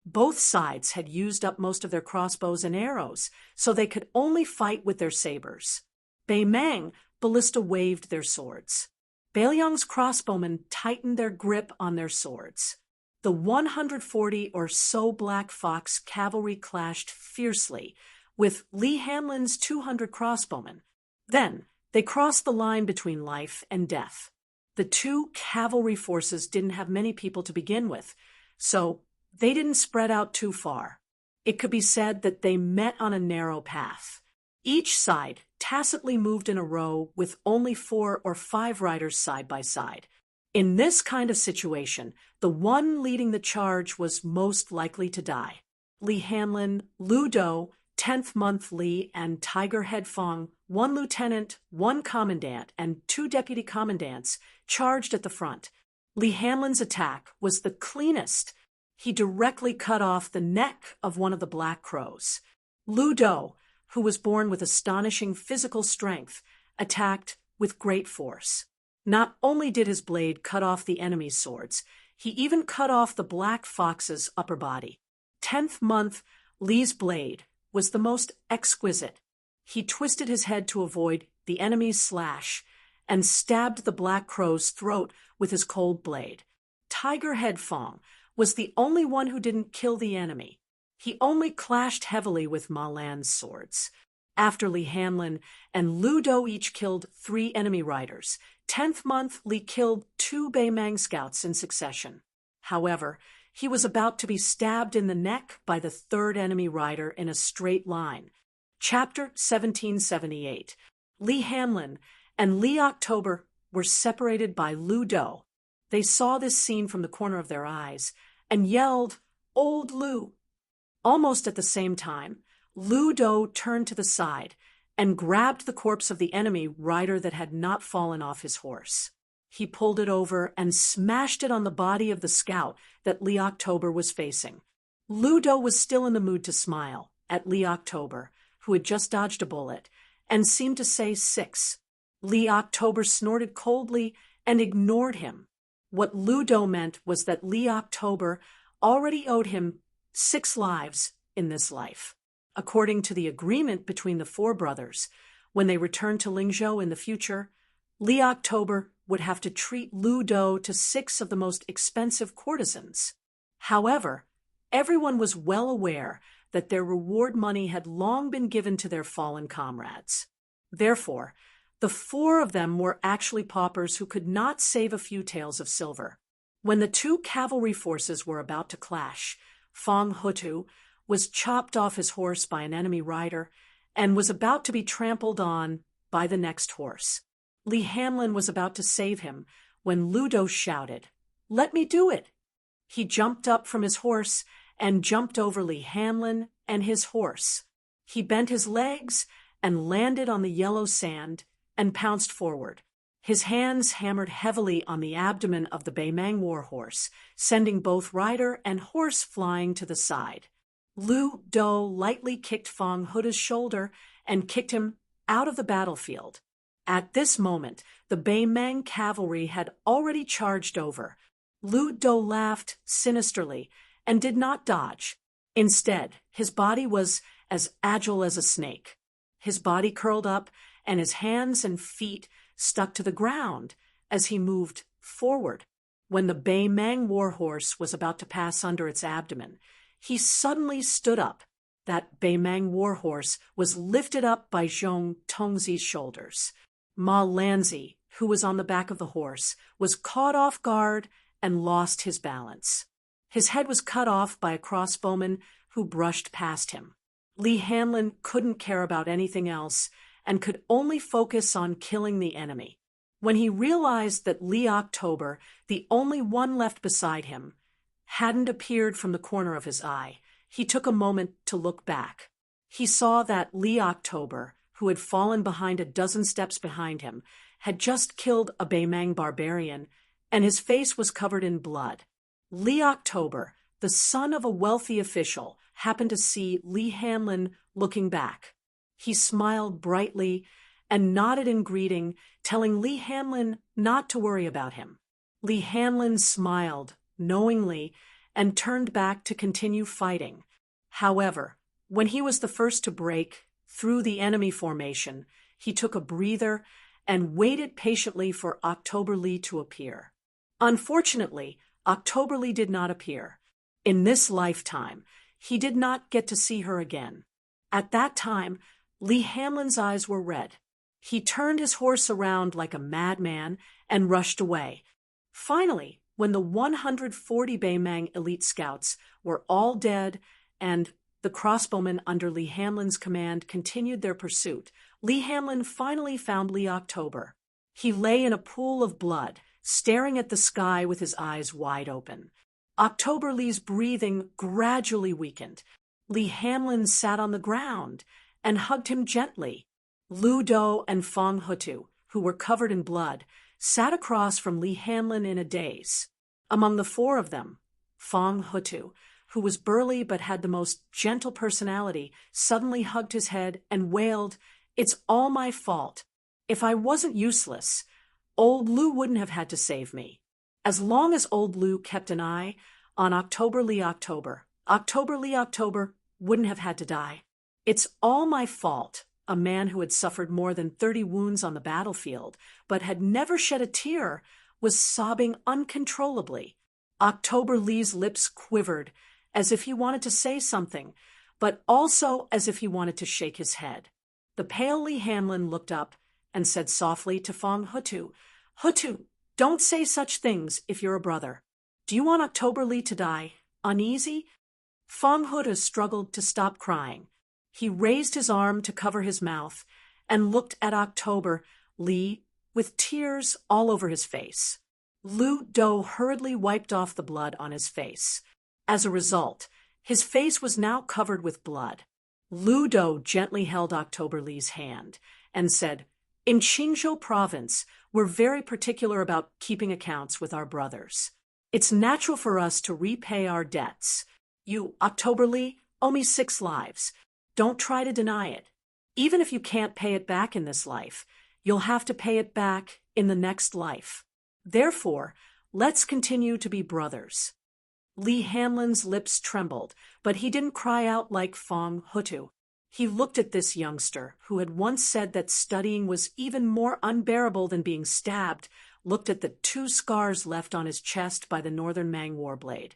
S1: Both sides had used up most of their crossbows and arrows, so they could only fight with their sabers. Baimang ballista waved their swords. Bailiang's crossbowmen tightened their grip on their swords. The 140 or so Black Fox cavalry clashed fiercely with Li Hanlin's 200 crossbowmen. Then they crossed the line between life and death. The two cavalry forces didn't have many people to begin with, so they didn't spread out too far. It could be said that they met on a narrow path. Each side tacitly moved in a row with only 4 or 5 riders side by side. In this kind of situation, the one leading the charge was most likely to die. Li Hanlin, Ludo, 10th month Li, and Tiger Head Fong, 1 lieutenant, 1 commandant, and 2 deputy commandants charged at the front. Li Hanlin's attack was the cleanest. He directly cut off the neck of one of the Black Crows. Ludo, who was born with astonishing physical strength, attacked with great force. Not only did his blade cut off the enemy's swords, he even cut off the Black Fox's upper body. 10th month Li's blade was the most exquisite. He twisted his head to avoid the enemy's slash and stabbed the Black Crow's throat with his cold blade. Tiger Head Fong was the only one who didn't kill the enemy. He only clashed heavily with Ma Lan's swords. After Li Hanlin and Ludo each killed 3 enemy riders, 10th month Li killed 2 Baimang scouts in succession. However, he was about to be stabbed in the neck by the 3rd enemy rider in a straight line. Chapter 1778. Li Hanlin and Li October were separated by Ludo. They saw this scene from the corner of their eyes and yelled, "Old Lu!" Almost at the same time, Ludo turned to the side and grabbed the corpse of the enemy rider that had not fallen off his horse. He pulled it over and smashed it on the body of the scout that Li October was facing. Ludo was still in the mood to smile at Li October, who had just dodged a bullet, and seemed to say 6. Li October snorted coldly and ignored him. What Ludo meant was that Li October already owed him 6 lives in this life. According to the agreement between the 4 brothers, when they returned to Lingzhou in the future, Li October would have to treat Lu Do to 6 of the most expensive courtesans. However, everyone was well aware that their reward money had long been given to their fallen comrades. Therefore, the 4 of them were actually paupers who could not save a few taels of silver. When the 2 cavalry forces were about to clash, Fang Hutu was chopped off his horse by an enemy rider and was about to be trampled on by the next horse. Li Hanlin was about to save him when Lu Do shouted, "Let me do it!" He jumped up from his horse and jumped over Li Hanlin and his horse. He bent his legs and landed on the yellow sand and pounced forward. His hands hammered heavily on the abdomen of the Beimang warhorse, sending both rider and horse flying to the side. Lu Do lightly kicked Fang Hutu's shoulder and kicked him out of the battlefield. At this moment, the Beimang cavalry had already charged over. Lu Do laughed sinisterly and did not dodge. Instead, his body was as agile as a snake. His body curled up and his hands and feet stuck to the ground as he moved forward. When the Beimang warhorse was about to pass under its abdomen, he suddenly stood up. That Beimang warhorse was lifted up by Zhong Tongzi's shoulders. Ma Lanzi, who was on the back of the horse, was caught off guard and lost his balance. His head was cut off by a crossbowman who brushed past him. Li Hanlin couldn't care about anything else and could only focus on killing the enemy. When he realized that Li October, the only one left beside him, hadn't appeared from the corner of his eye, he took a moment to look back. He saw that Li October, who had fallen behind a dozen steps behind him, had just killed a Beimang barbarian, and his face was covered in blood. Li October, the son of a wealthy official, happened to see Li Hanlin looking back. He smiled brightly and nodded in greeting, telling Li Hanlin not to worry about him. Li Hanlin smiled knowingly and turned back to continue fighting. However, when he was the first to break through the enemy formation, he took a breather and waited patiently for October Li to appear. Unfortunately, October Li did not appear. In this lifetime, he did not get to see her again. At that time, Li Hanlin's eyes were red. He turned his horse around like a madman and rushed away. Finally, when the 140 Beimang elite scouts were all dead and the crossbowmen under Li Hanlin's command continued their pursuit, Li Hanlin finally found Li October. He lay in a pool of blood, staring at the sky with his eyes wide open. October Li's breathing gradually weakened. Li Hanlin sat on the ground and hugged him gently. Lu Do and Fang Hutu, who were covered in blood, sat across from Li Hanlin in a daze. Among the 4 of them, Fang Hutu, who was burly but had the most gentle personality, suddenly hugged his head and wailed, "It's all my fault. If I wasn't useless, old Lu wouldn't have had to save me." As long as old Lu kept an eye on October Li October wouldn't have had to die. "It's all my fault." A man who had suffered more than 30 wounds on the battlefield, but had never shed a tear, was sobbing uncontrollably. October Li's lips quivered, as if he wanted to say something, but also as if he wanted to shake his head. The pale Li Hanlin looked up and said softly to Fang Hutu, "Hutu, don't say such things if you're a brother. Do you want October Li to die? Uneasy?" Fang Hutu struggled to stop crying. He raised his arm to cover his mouth and looked at October Li with tears all over his face. Lu Do hurriedly wiped off the blood on his face. As a result, his face was now covered with blood. Lu Do gently held October Li's hand and said, "In Qingzhou province, we're very particular about keeping accounts with our brothers. It's natural for us to repay our debts. You, October Li, owe me 6 lives. Don't try to deny it. Even if you can't pay it back in this life, you'll have to pay it back in the next life. Therefore, let's continue to be brothers." Lee Hanlon's lips trembled, but he didn't cry out like Fong Hutu. He looked at this youngster, who had once said that studying was even more unbearable than being stabbed, looked at the 2 scars left on his chest by the Northern Mang war blade,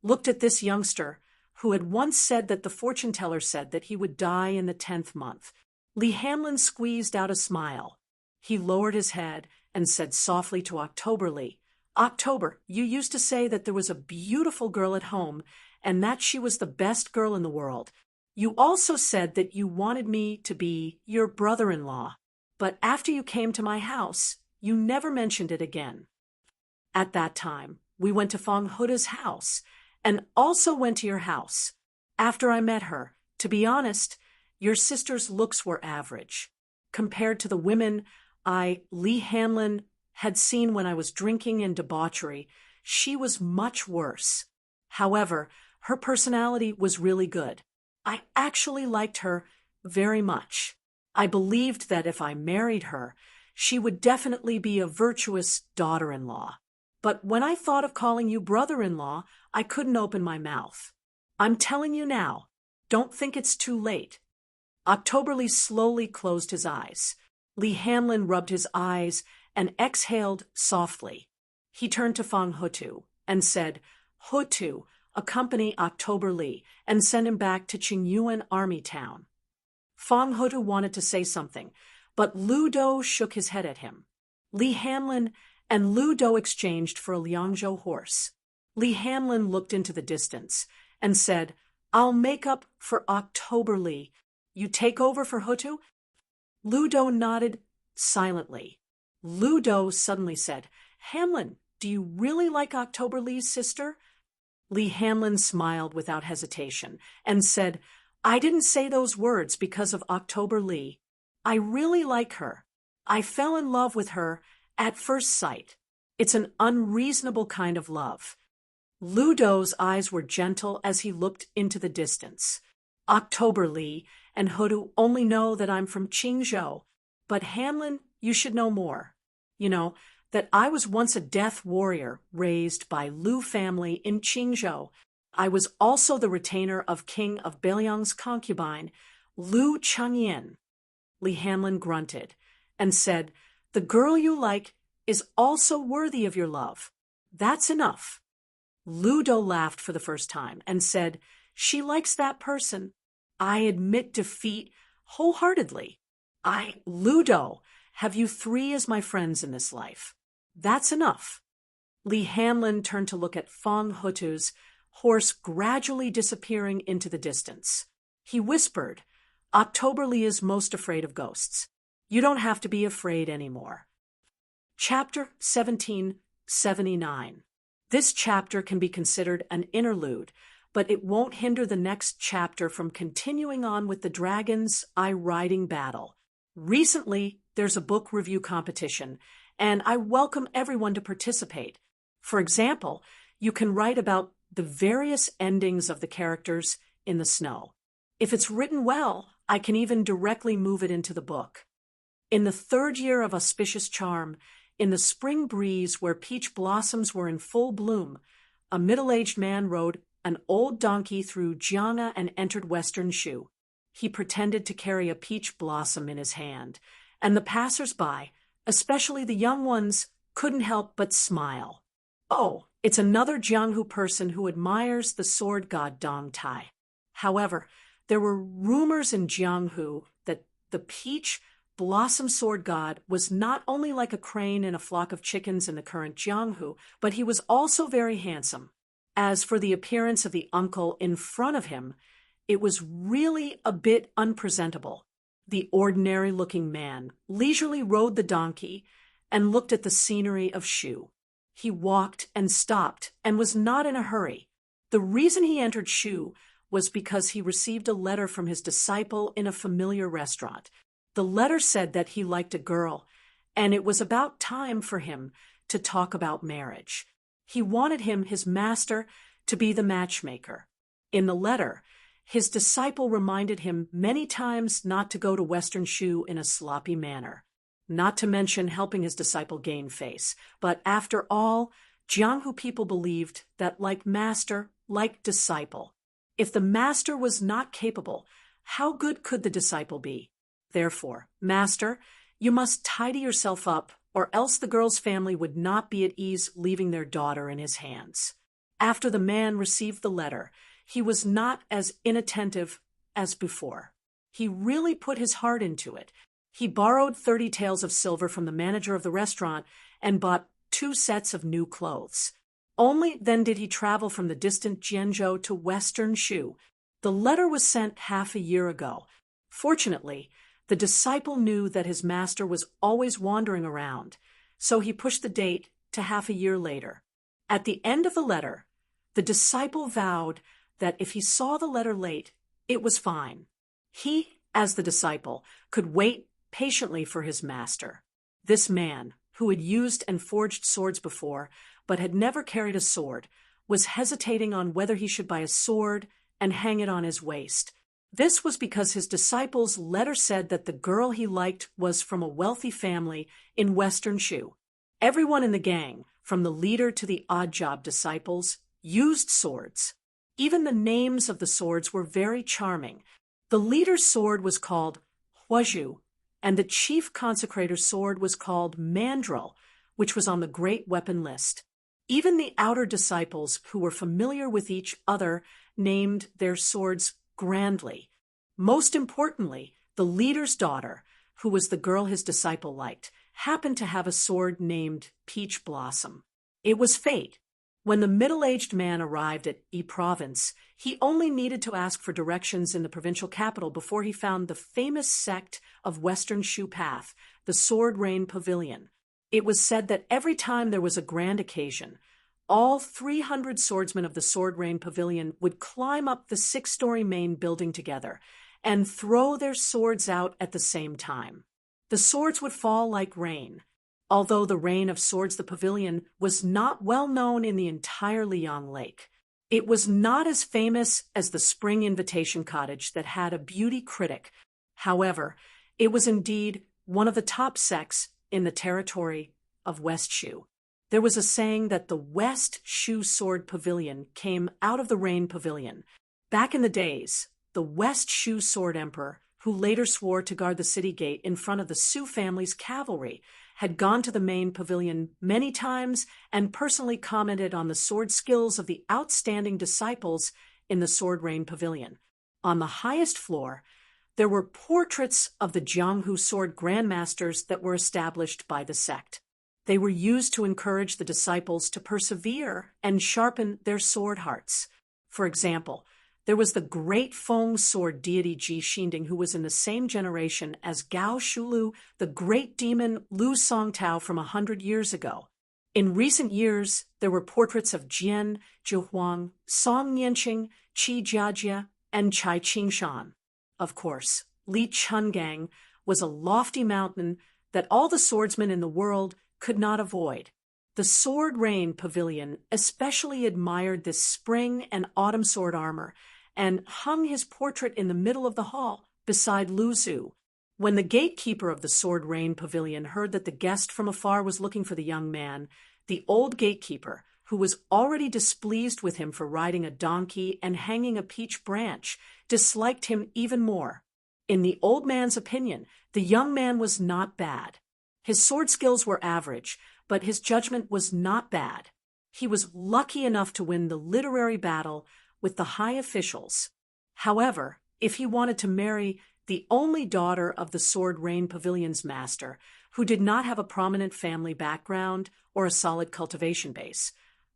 S1: looked at this youngster, who had once said that the fortune teller said that he would die in the 10th month. Lee Hanlon squeezed out a smile. He lowered his head and said softly to Octoberly, "October, you used to say that there was a beautiful girl at home and that she was the best girl in the world. You also said that you wanted me to be your brother-in-law, but after you came to my house, you never mentioned it again." At that time, we went to Fong Huda's house and also went to your house. After I met her, to be honest, your sister's looks were average. Compared to the women Lee Hanlon, had seen when I was drinking and debauchery, she was much worse. However, her personality was really good. I actually liked her very much. I believed that if I married her, she would definitely be a virtuous daughter-in-law. But when I thought of calling you brother-in-law, I couldn't open my mouth. I'm telling you now, don't think it's too late. Octoberly slowly closed his eyes. Lee Hanlon rubbed his eyes and exhaled softly. He turned to Fong Hutu and said, "Hutu, accompany Octoberly and send him back to Qingyuan Army Town." Fong Hutu wanted to say something, but Lu Do shook his head at him. Lee Hanlon and Lu Do exchanged for a Liangzhou horse. Lee Hanlon looked into the distance and said, "I'll make up for Octoberly. You take over for Hutu?" Lu Do nodded silently. Lu Do suddenly said, "Hanlon, do you really like Octoberly's sister?" Lee Hanlon smiled without hesitation and said, "I didn't say those words because of Octoberly. I really like her. I fell in love with her at first sight. It's an unreasonable kind of love." Lu Do's eyes were gentle as he looked into the distance. "Octoberly and Hutu only know that I'm from Qingzhou, but Hanlon, you should know more. You know, that I was once a death warrior raised by Lu family in Qingzhou. I was also the retainer of King of Beiliang's concubine, Lu Changyin." Lee Hanlon grunted and said, "The girl you like is also worthy of your love. That's enough." Lu Do laughed for the first time and said, "She likes that person. I admit defeat wholeheartedly. Lu Do, have you 3 as my friends in this life. That's enough." Lee Hanlon turned to look at Fong Hutu's horse gradually disappearing into the distance. He whispered, "Octoberly is most afraid of ghosts. You don't have to be afraid anymore." Chapter 1779. This chapter can be considered an interlude, but it won't hinder the next chapter from continuing on with the dragon's eye-riding battle. Recently, there's a book review competition, and I welcome everyone to participate. For example, you can write about the various endings of the characters in the snow. If it's written well, I can even directly move it into the book. In the 3rd year of auspicious charm, in the spring breeze where peach blossoms were in full bloom, a middle-aged man rode an old donkey through Jiang'a and entered Western Shu. He pretended to carry a peach blossom in his hand, and the passers-by, especially the young ones, couldn't help but smile. Oh, it's another Jianghu person who admires the sword god Dong Tai. However, there were rumors in Jianghu that the peach blossom sword god was not only like a crane in a flock of chickens in the current Jianghu, but he was also very handsome. As for the appearance of the uncle in front of him, it was really a bit unpresentable. The ordinary-looking man leisurely rode the donkey and looked at the scenery of Shu. He walked and stopped and was not in a hurry. The reason he entered Shu was because he received a letter from his disciple in a familiar restaurant. The letter said that he liked a girl, and it was about time for him to talk about marriage. He wanted him, his master, to be the matchmaker. In the letter, his disciple reminded him many times not to go to Western Shu in a sloppy manner, not to mention helping his disciple gain face. But after all, Jianghu people believed that like master, like disciple. If the master was not capable, how good could the disciple be? Therefore, master, you must tidy yourself up, or else the girl's family would not be at ease leaving their daughter in his hands. After the man received the letter, he was not as inattentive as before. He really put his heart into it. He borrowed 30 taels of silver from the manager of the restaurant and bought 2 sets of new clothes. Only then did he travel from the distant Jianzhou to western Shu. The letter was sent half a year ago. Fortunately, the disciple knew that his master was always wandering around, so he pushed the date to half a year later. At the end of the letter, the disciple vowed that if he saw the letter late, it was fine. He, as the disciple, could wait patiently for his master. This man, who had used and forged swords before, but had never carried a sword, was hesitating on whether he should buy a sword and hang it on his waist. This was because his disciple's letter said that the girl he liked was from a wealthy family in western Shu. Everyone in the gang, from the leader to the odd-job disciples, used swords. Even the names of the swords were very charming. The leader's sword was called Huazhu, and the chief consecrator's sword was called Mandrel, which was on the great weapon list. Even the outer disciples, who were familiar with each other, named their swords grandly. Most importantly, the leader's daughter, who was the girl his disciple liked, happened to have a sword named Peach Blossom. It was fate. When the middle-aged man arrived at E Province, he only needed to ask for directions in the provincial capital before he found the famous sect of Western Shu Path, the Sword Rain Pavilion. It was said that every time there was a grand occasion, all 300 swordsmen of the Sword Rain Pavilion would climb up the 6-story main building together and throw their swords out at the same time. The swords would fall like rain. Although the rain of swords the pavilion was not well known in the entire Liang Lake. It was not as famous as the Spring Invitation Cottage that had a beauty critic. However, it was indeed one of the top sects in the territory of West Shu. There was a saying that the West Shu Sword Pavilion came out of the Rain Pavilion. Back in the days, the West Shu Sword Emperor, who later swore to guard the city gate in front of the Su family's cavalry, had gone to the main pavilion many times and personally commented on the sword skills of the outstanding disciples in the Sword Rain Pavilion. On the highest floor, there were portraits of the Jianghu sword grandmasters that were established by the sect. They were used to encourage the disciples to persevere and sharpen their sword hearts. For example, there was the great Feng sword deity Ji Xinding, who was in the same generation as Gao Shulu, the great demon Lu Songtao from 100 years ago. In recent years, there were portraits of Jian Zhihuang, Song Nianqing, Qi Jiajia, and Chai Qingshan. Of course, Li Chungang was a lofty mountain that all the swordsmen in the world could not avoid. The Sword Rain Pavilion especially admired this spring and autumn sword armor and hung his portrait in the middle of the hall beside Lu Zhu. When the gatekeeper of the Sword Rain Pavilion heard that the guest from afar was looking for the young man, the old gatekeeper, who was already displeased with him for riding a donkey and hanging a peach branch, disliked him even more. In the old man's opinion, the young man was not bad. His sword skills were average, but his judgment was not bad. He was lucky enough to win the literary battle with the high officials. However, if he wanted to marry the only daughter of the Sword Rain Pavilion's master, who did not have a prominent family background or a solid cultivation base,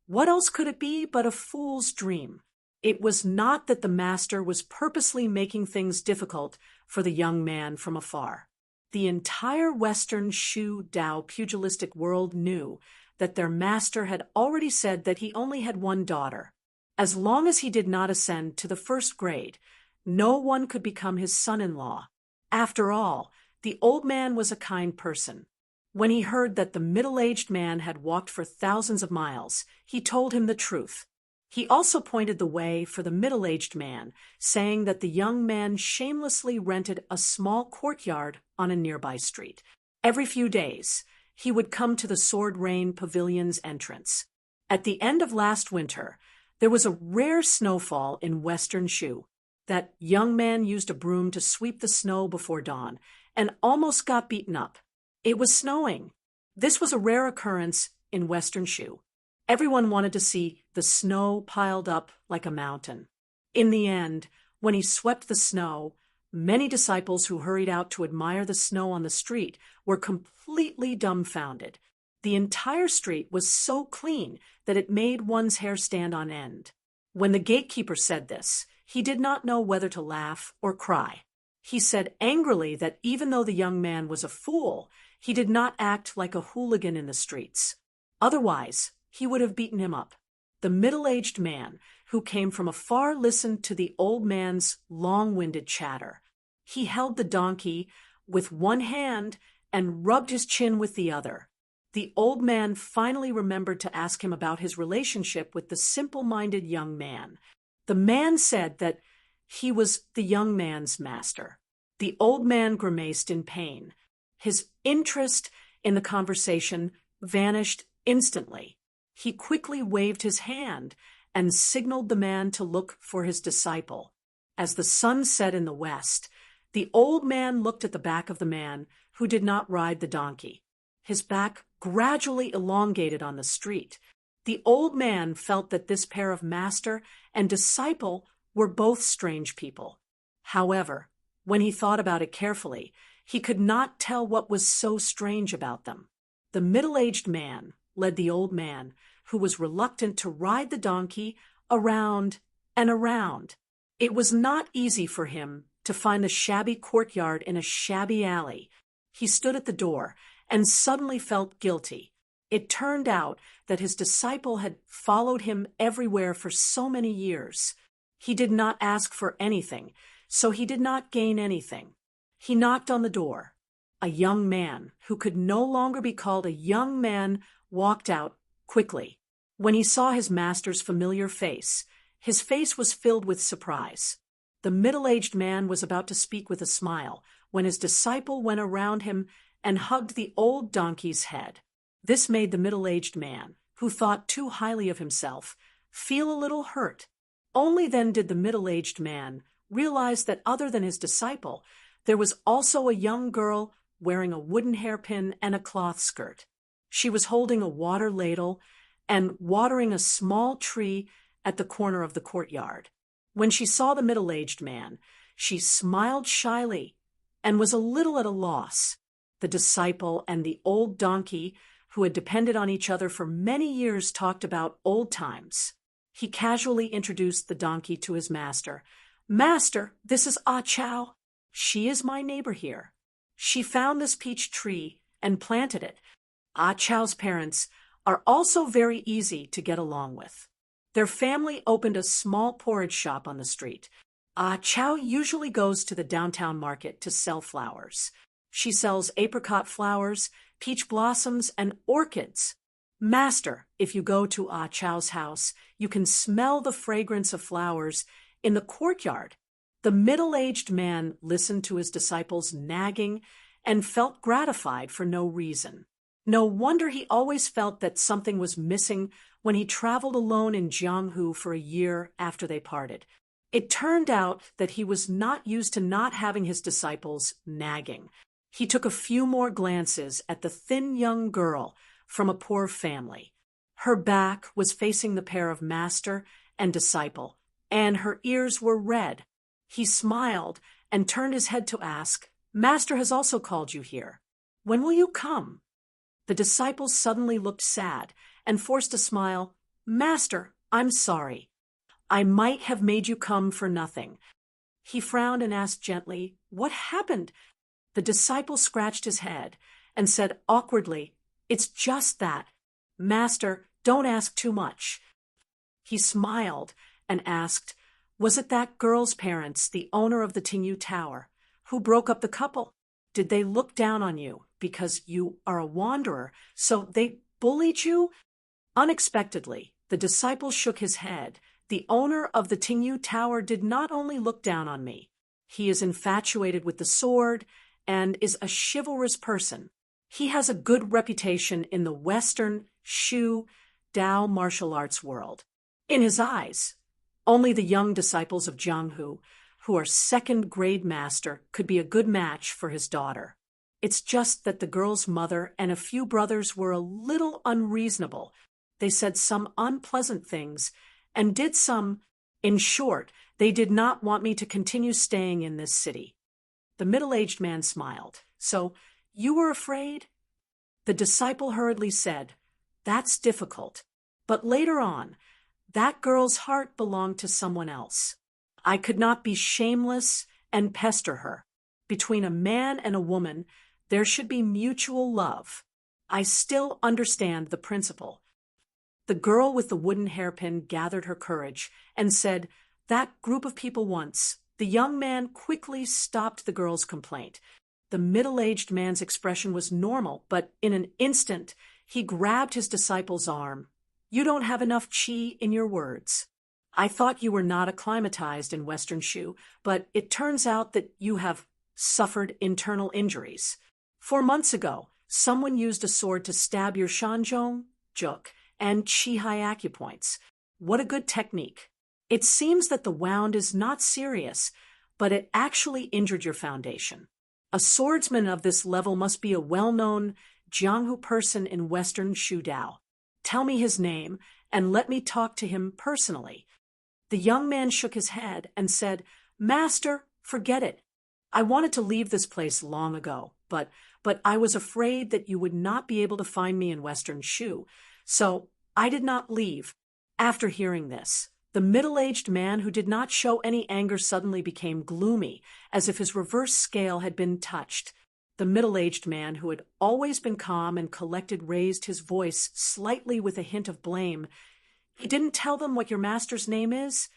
S1: what else could it be but a fool's dream? It was not that the master was purposely making things difficult for the young man from afar. The entire Western Shu Dao pugilistic world knew that their master had already said that he only had one daughter. As long as he did not ascend to the 1st grade, no one could become his son-in-law. After all, the old man was a kind person. When he heard that the middle-aged man had walked for thousands of miles, he told him the truth. He also pointed the way for the middle-aged man, saying that the young man shamelessly rented a small courtyard on a nearby street. Every few days, he would come to the Sword Rain Pavilion's entrance. At the end of last winter, there was a rare snowfall in western Shu. That young man used a broom to sweep the snow before dawn and almost got beaten up. It was snowing. This was a rare occurrence in western Shu. Everyone wanted to see the snow piled up like a mountain. In the end, when he swept the snow, many disciples who hurried out to admire the snow on the street were completely dumbfounded. The entire street was so clean that it made one's hair stand on end. When the gatekeeper said this, he did not know whether to laugh or cry. He said angrily that even though the young man was a fool, he did not act like a hooligan in the streets. Otherwise, he would have beaten him up. The middle-aged man, who came from afar, listened to the old man's long-winded chatter. He held the donkey with one hand and rubbed his chin with the other. The old man finally remembered to ask him about his relationship with the simple-minded young man. The man said that he was the young man's master. The old man grimaced in pain. His interest in the conversation vanished instantly. He quickly waved his hand and signaled the man to look for his disciple. As the sun set in the west, the old man looked at the back of the man who did not ride the donkey. His back gradually elongated on the street. The old man felt that this pair of master and disciple were both strange people. However, when he thought about it carefully, he could not tell what was so strange about them. The middle-aged man led the old man, who was reluctant to ride the donkey, around and around. It was not easy for him to find the shabby courtyard in a shabby alley. He stood at the door and suddenly felt guilty. It turned out that his disciple had followed him everywhere for so many years. He did not ask for anything, so he did not gain anything. He knocked on the door. A young man, who could no longer be called a young man, walked out quickly. When he saw his master's familiar face, his face was filled with surprise. The middle-aged man was about to speak with a smile when his disciple went around him and hugged the old donkey's head. This made the middle-aged man, who thought too highly of himself, feel a little hurt. Only then did the middle-aged man realize that other than his disciple, there was also a young girl wearing a wooden hairpin and a cloth skirt. She was holding a water ladle and watering a small tree at the corner of the courtyard. When she saw the middle-aged man, she smiled shyly and was a little at a loss. The disciple and the old donkey, who had depended on each other for many years, talked about old times. He casually introduced the donkey to his master. "Master, this is Ah Chow. She is my neighbor here. She found this peach tree and planted it. Ah Chow's parents are also very easy to get along with. Their family opened a small porridge shop on the street. Ah Chow usually goes to the downtown market to sell flowers. She sells apricot flowers, peach blossoms, and orchids. Master, if you go to Ah Chow's house, you can smell the fragrance of flowers in the courtyard." The middle-aged man listened to his disciples nagging and felt gratified for no reason. No wonder he always felt that something was missing when he traveled alone in Jianghu for a year after they parted. It turned out that he was not used to not having his disciples nagging. He took a few more glances at the thin young girl from a poor family. Her back was facing the pair of master and disciple, and her ears were red. He smiled and turned his head to ask, "Master has also called you here. When will you come?" The disciple suddenly looked sad and forced a smile. "Master, I'm sorry. I might have made you come for nothing." He frowned and asked gently, "What happened?" The disciple scratched his head and said awkwardly, "It's just that. Master, don't ask too much." He smiled and asked, "Was it that girl's parents, the owner of the Tingyu Tower, who broke up the couple? Did they look down on you because you are a wanderer, so they bullied you?" Unexpectedly, the disciple shook his head. "The owner of the Tingyu Tower did not only look down on me. He is infatuated with the sword and is a chivalrous person. He has a good reputation in the western Shu Tao martial arts world. In his eyes, only the young disciples of Jiang Hu, who are second-grade master, could be a good match for his daughter. It's just that the girl's mother and a few brothers were a little unreasonable. They said some unpleasant things and did some. In short, they did not want me to continue staying in this city. The middle-aged man smiled. So, you were afraid? The disciple hurriedly said, That's difficult. But later on, that girl's heart belonged to someone else. I could not be shameless and pester her. Between a man and a woman, there should be mutual love. I still understand the principle. The girl with the wooden hairpin gathered her courage and said, That group of people once. The young man quickly stopped the girl's complaint. The middle-aged man's expression was normal, but in an instant, he grabbed his disciple's arm. You don't have enough qi in your words. I thought you were not acclimatized in Western Shu, but it turns out that you have suffered internal injuries. 4 months ago, someone used a sword to stab your shanzhong, juk, and qi-hai acupoints. What a good technique. It seems that the wound is not serious, but it actually injured your foundation. A swordsman of this level must be a well-known Jianghu person in Western Shu Dao. Tell me his name, and let me talk to him personally. The young man shook his head and said, Master, forget it. I wanted to leave this place long ago, but I was afraid that you would not be able to find me in Western Shu, so I did not leave. After hearing this, the middle-aged man, who did not show any anger, suddenly became gloomy, as if his reverse scale had been touched. The middle-aged man, who had always been calm and collected, raised his voice slightly with a hint of blame. He didn't tell them what your master's name is?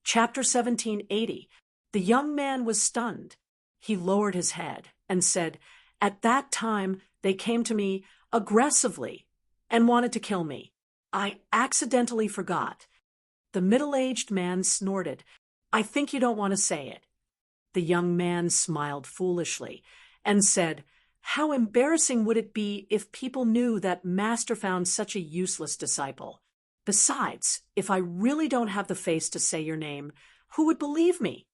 S1: Chapter 1780. The young man was stunned. He lowered his head and said, At that time, they came to me aggressively and wanted to kill me. I accidentally forgot. The middle-aged man snorted. I think you don't want to say it. The young man smiled foolishly and said, How embarrassing would it be if people knew that Master found such a useless disciple? Besides, if I really don't have the face to say your name, who would believe me?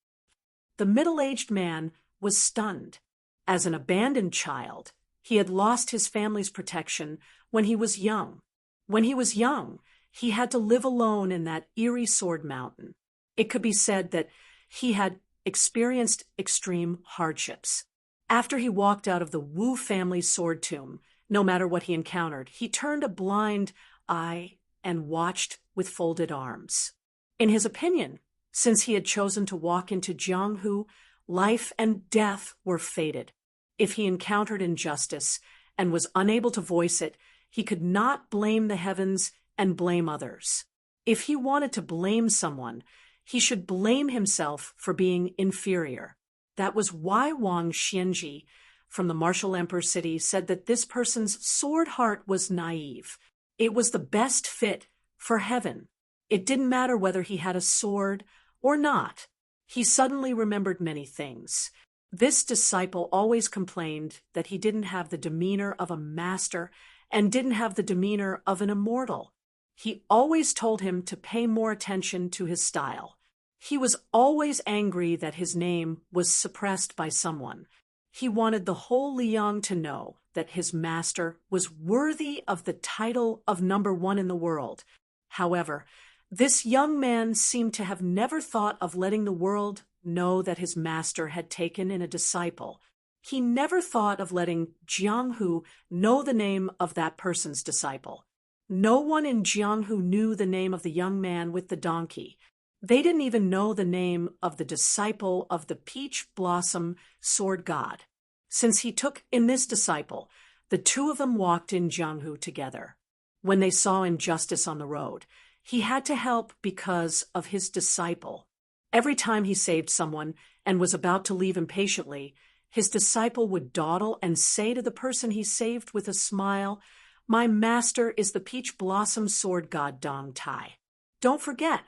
S1: The middle-aged man was stunned. As an abandoned child, he had lost his family's protection when he was young. When he was young, he had to live alone in that eerie sword mountain. It could be said that he had experienced extreme hardships. After he walked out of the Wu family sword tomb, no matter what he encountered, he turned a blind eye and watched with folded arms. In his opinion, since he had chosen to walk into Jianghu, life and death were fated. If he encountered injustice and was unable to voice it, he could not blame the heavens and blame others. If he wanted to blame someone, he should blame himself for being inferior. That was why Wang Xianji, from the martial emperor city, said that this person's sword heart was naive. It was the best fit for heaven. It didn't matter whether he had a sword or not. He suddenly remembered many things. This disciple always complained that he didn't have the demeanor of a master and didn't have the demeanor of an immortal. He always told him to pay more attention to his style. He was always angry that his name was suppressed by someone. He wanted the whole Liang to know that his master was worthy of the title of number 1 in the world. However, this young man seemed to have never thought of letting the world know that his master had taken in a disciple. He never thought of letting Jianghu know the name of that person's disciple. No one in Jianghu knew the name of the young man with the donkey. They didn't even know the name of the disciple of the peach blossom sword god. Since he took in this disciple, the two of them walked in Jianghu together. When they saw injustice on the road, he had to help because of his disciple. Every time he saved someone and was about to leave impatiently, his disciple would dawdle and say to the person he saved with a smile, My master is the peach blossom sword god Dong Tai. Don't forget,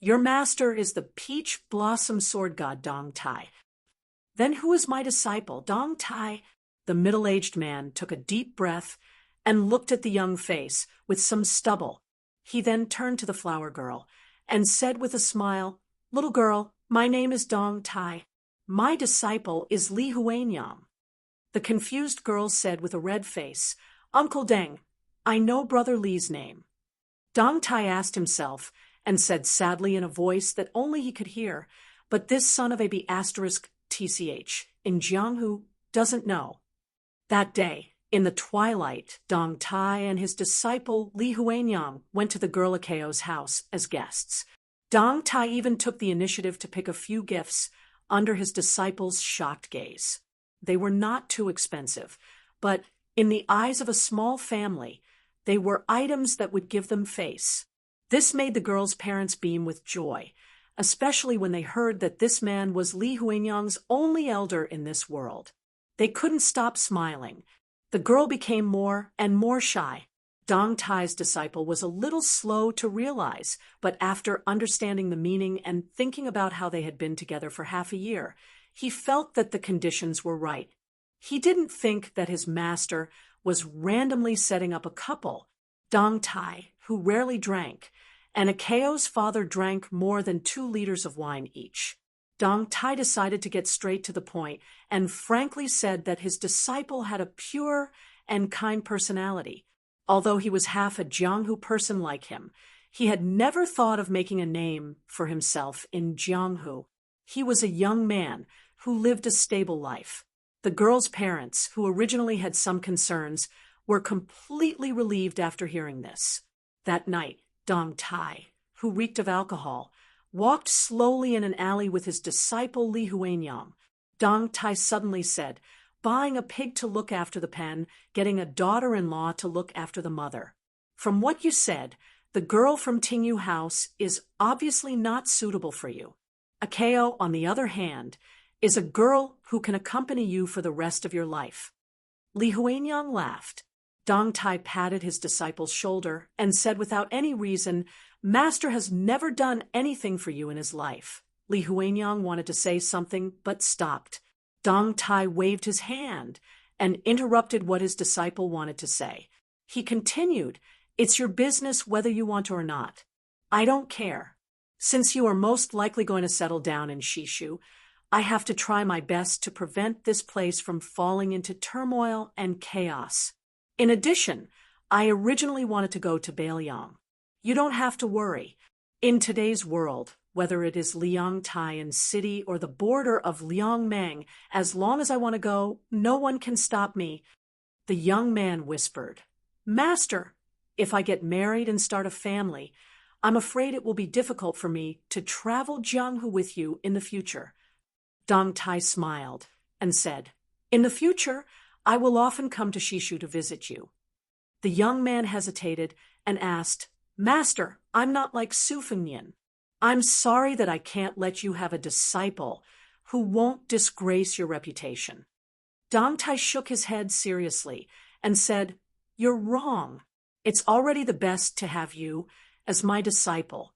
S1: your master is the peach blossom sword god Dong Tai. Then who is my disciple, Dong Tai? The middle-aged man took a deep breath and looked at the young face with some stubble. He then turned to the flower girl and said with a smile, "Little girl, my name is Dong Tai. My disciple is Li Huanyang." The confused girl said with a red face, "Uncle Deng, I know Brother Li's name." Dong Tai asked himself and said sadly in a voice that only he could hear, "But this son of a B** TCH in Jianghu doesn't know." That day, in the twilight, Dong Tai and his disciple Li Huanyang went to the girl Akao's house as guests. Dong Tai even took the initiative to pick a few gifts under his disciple's shocked gaze. They were not too expensive, but in the eyes of a small family, they were items that would give them face. This made the girl's parents beam with joy, especially when they heard that this man was Li Huanyang's only elder in this world. They couldn't stop smiling. The girl became more and more shy. Dong Tai's disciple was a little slow to realize, but after understanding the meaning and thinking about how they had been together for half a year, he felt that the conditions were right. He didn't think that his master was randomly setting up a couple. Dong Tai, who rarely drank, and Akao's father drank more than 2 liters of wine each. Dong Tai decided to get straight to the point and frankly said that his disciple had a pure and kind personality. Although he was half a Jianghu person like him, he had never thought of making a name for himself in Jianghu. He was a young man who lived a stable life. The girl's parents, who originally had some concerns, were completely relieved after hearing this. That night, Dong Tai, who reeked of alcohol, walked slowly in an alley with his disciple Li Huanyang. Dong Tai suddenly said, "Buying a pig to look after the pen, getting a daughter-in-law to look after the mother. From what you said, the girl from Tingyu House is obviously not suitable for you. Akao, on the other hand, is a girl who can accompany you for the rest of your life." Li Huanyang laughed. Dong Tai patted his disciple's shoulder and said without any reason, "Master has never done anything for you in his life." Li Huanyang wanted to say something but stopped. Dong Tai waved his hand and interrupted what his disciple wanted to say. He continued, "It's your business whether you want to or not. I don't care. Since you are most likely going to settle down in Shishu, I have to try my best to prevent this place from falling into turmoil and chaos. In addition, I originally wanted to go to Bailiang. You don't have to worry. In today's world, whether it is Liangtaian City or the border of Liangmeng, as long as I want to go, no one can stop me." The young man whispered, "Master, if I get married and start a family, I'm afraid it will be difficult for me to travel Jianghu with you in the future." Dong Tai smiled and said, "In the future, I will often come to Shishu to visit you." The young man hesitated and asked, "Master, I'm not like Su Fengnian. I'm sorry that I can't let you have a disciple who won't disgrace your reputation." Dong Tai shook his head seriously and said, "You're wrong. It's already the best to have you as my disciple.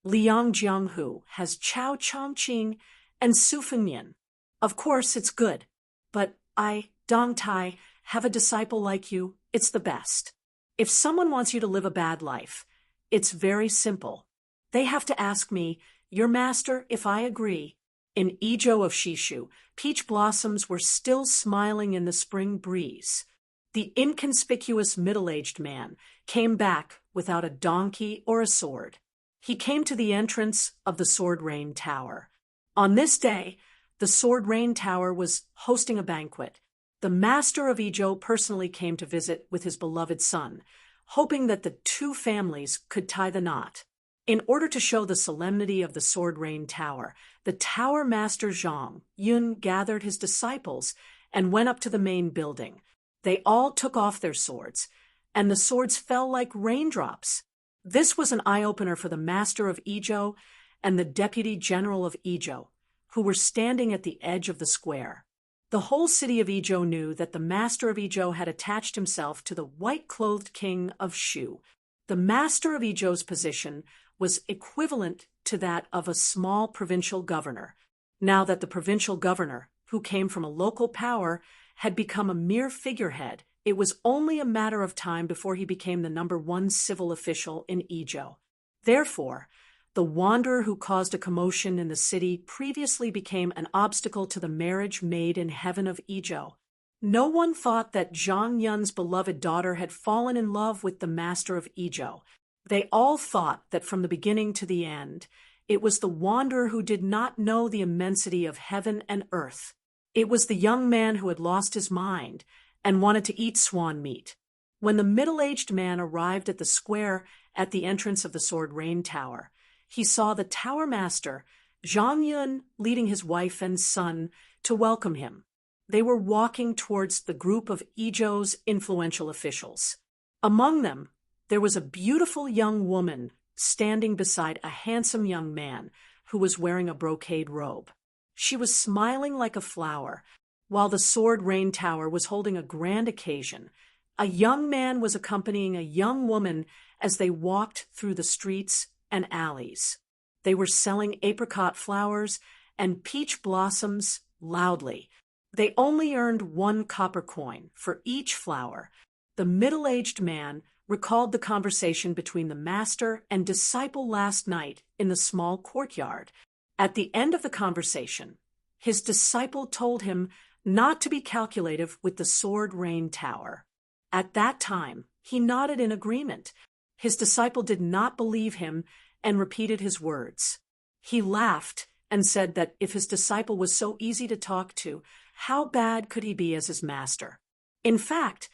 S1: Liang Jianghu has Chao Chongqing and Su Fengnian. Of course, it's good, but I, Dong Tai, have a disciple like you. It's the best. If someone wants you to live a bad life, it's very simple. They have to ask me, your master, if I agree." In Izhou of Shishu, peach blossoms were still smiling in the spring breeze. The inconspicuous middle-aged man came back without a donkey or a sword. He came to the entrance of the Sword Rain Tower. On this day, the Sword Rain Tower was hosting a banquet. The master of Izhou personally came to visit with his beloved son, hoping that the two families could tie the knot. In order to show the solemnity of the Sword Rain Tower, the tower master Zhang Yun gathered his disciples and went up to the main building. They all took off their swords, and the swords fell like raindrops. This was an eye-opener for the master of Izhou and the deputy general of Izhou, who were standing at the edge of the square. The whole city of Izhou knew that the master of Izhou had attached himself to the white-clothed king of Shu. The master of Izhou's position was equivalent to that of a small provincial governor, now that the provincial governor, who came from a local power, had become a mere figurehead. it was only a matter of time before he became the #1 civil official in Ijo. Therefore, the wanderer who caused a commotion in the city previously became an obstacle to the marriage made in heaven of Ijo. No one thought that Zhang Yun's beloved daughter had fallen in love with the master of Ijo. They all thought that from the beginning to the end, it was the wanderer who did not know the immensity of heaven and earth. It was the young man who had lost his mind and wanted to eat swan meat. When the middle-aged man arrived at the square at the entrance of the Sword Rain Tower, he saw the tower master, Zhang Yun, leading his wife and son to welcome him. They were walking towards the group of Ijo's influential officials. Among them, there was a beautiful young woman standing beside a handsome young man who was wearing a brocade robe. She was smiling like a flower, while the Sword Rain Tower was holding a grand occasion. A young man was accompanying a young woman as they walked through the streets and alleys. They were selling apricot flowers and peach blossoms loudly. They only earned 1 copper coin for each flower. The middle-aged man recalled the conversation between the master and disciple last night in the small courtyard. At the end of the conversation, his disciple told him not to be calculative with the Sword Rain Tower. At that time, he nodded in agreement. His disciple did not believe him and repeated his words. He laughed and said that if his disciple was so easy to talk to, how bad could he be as his master? In fact,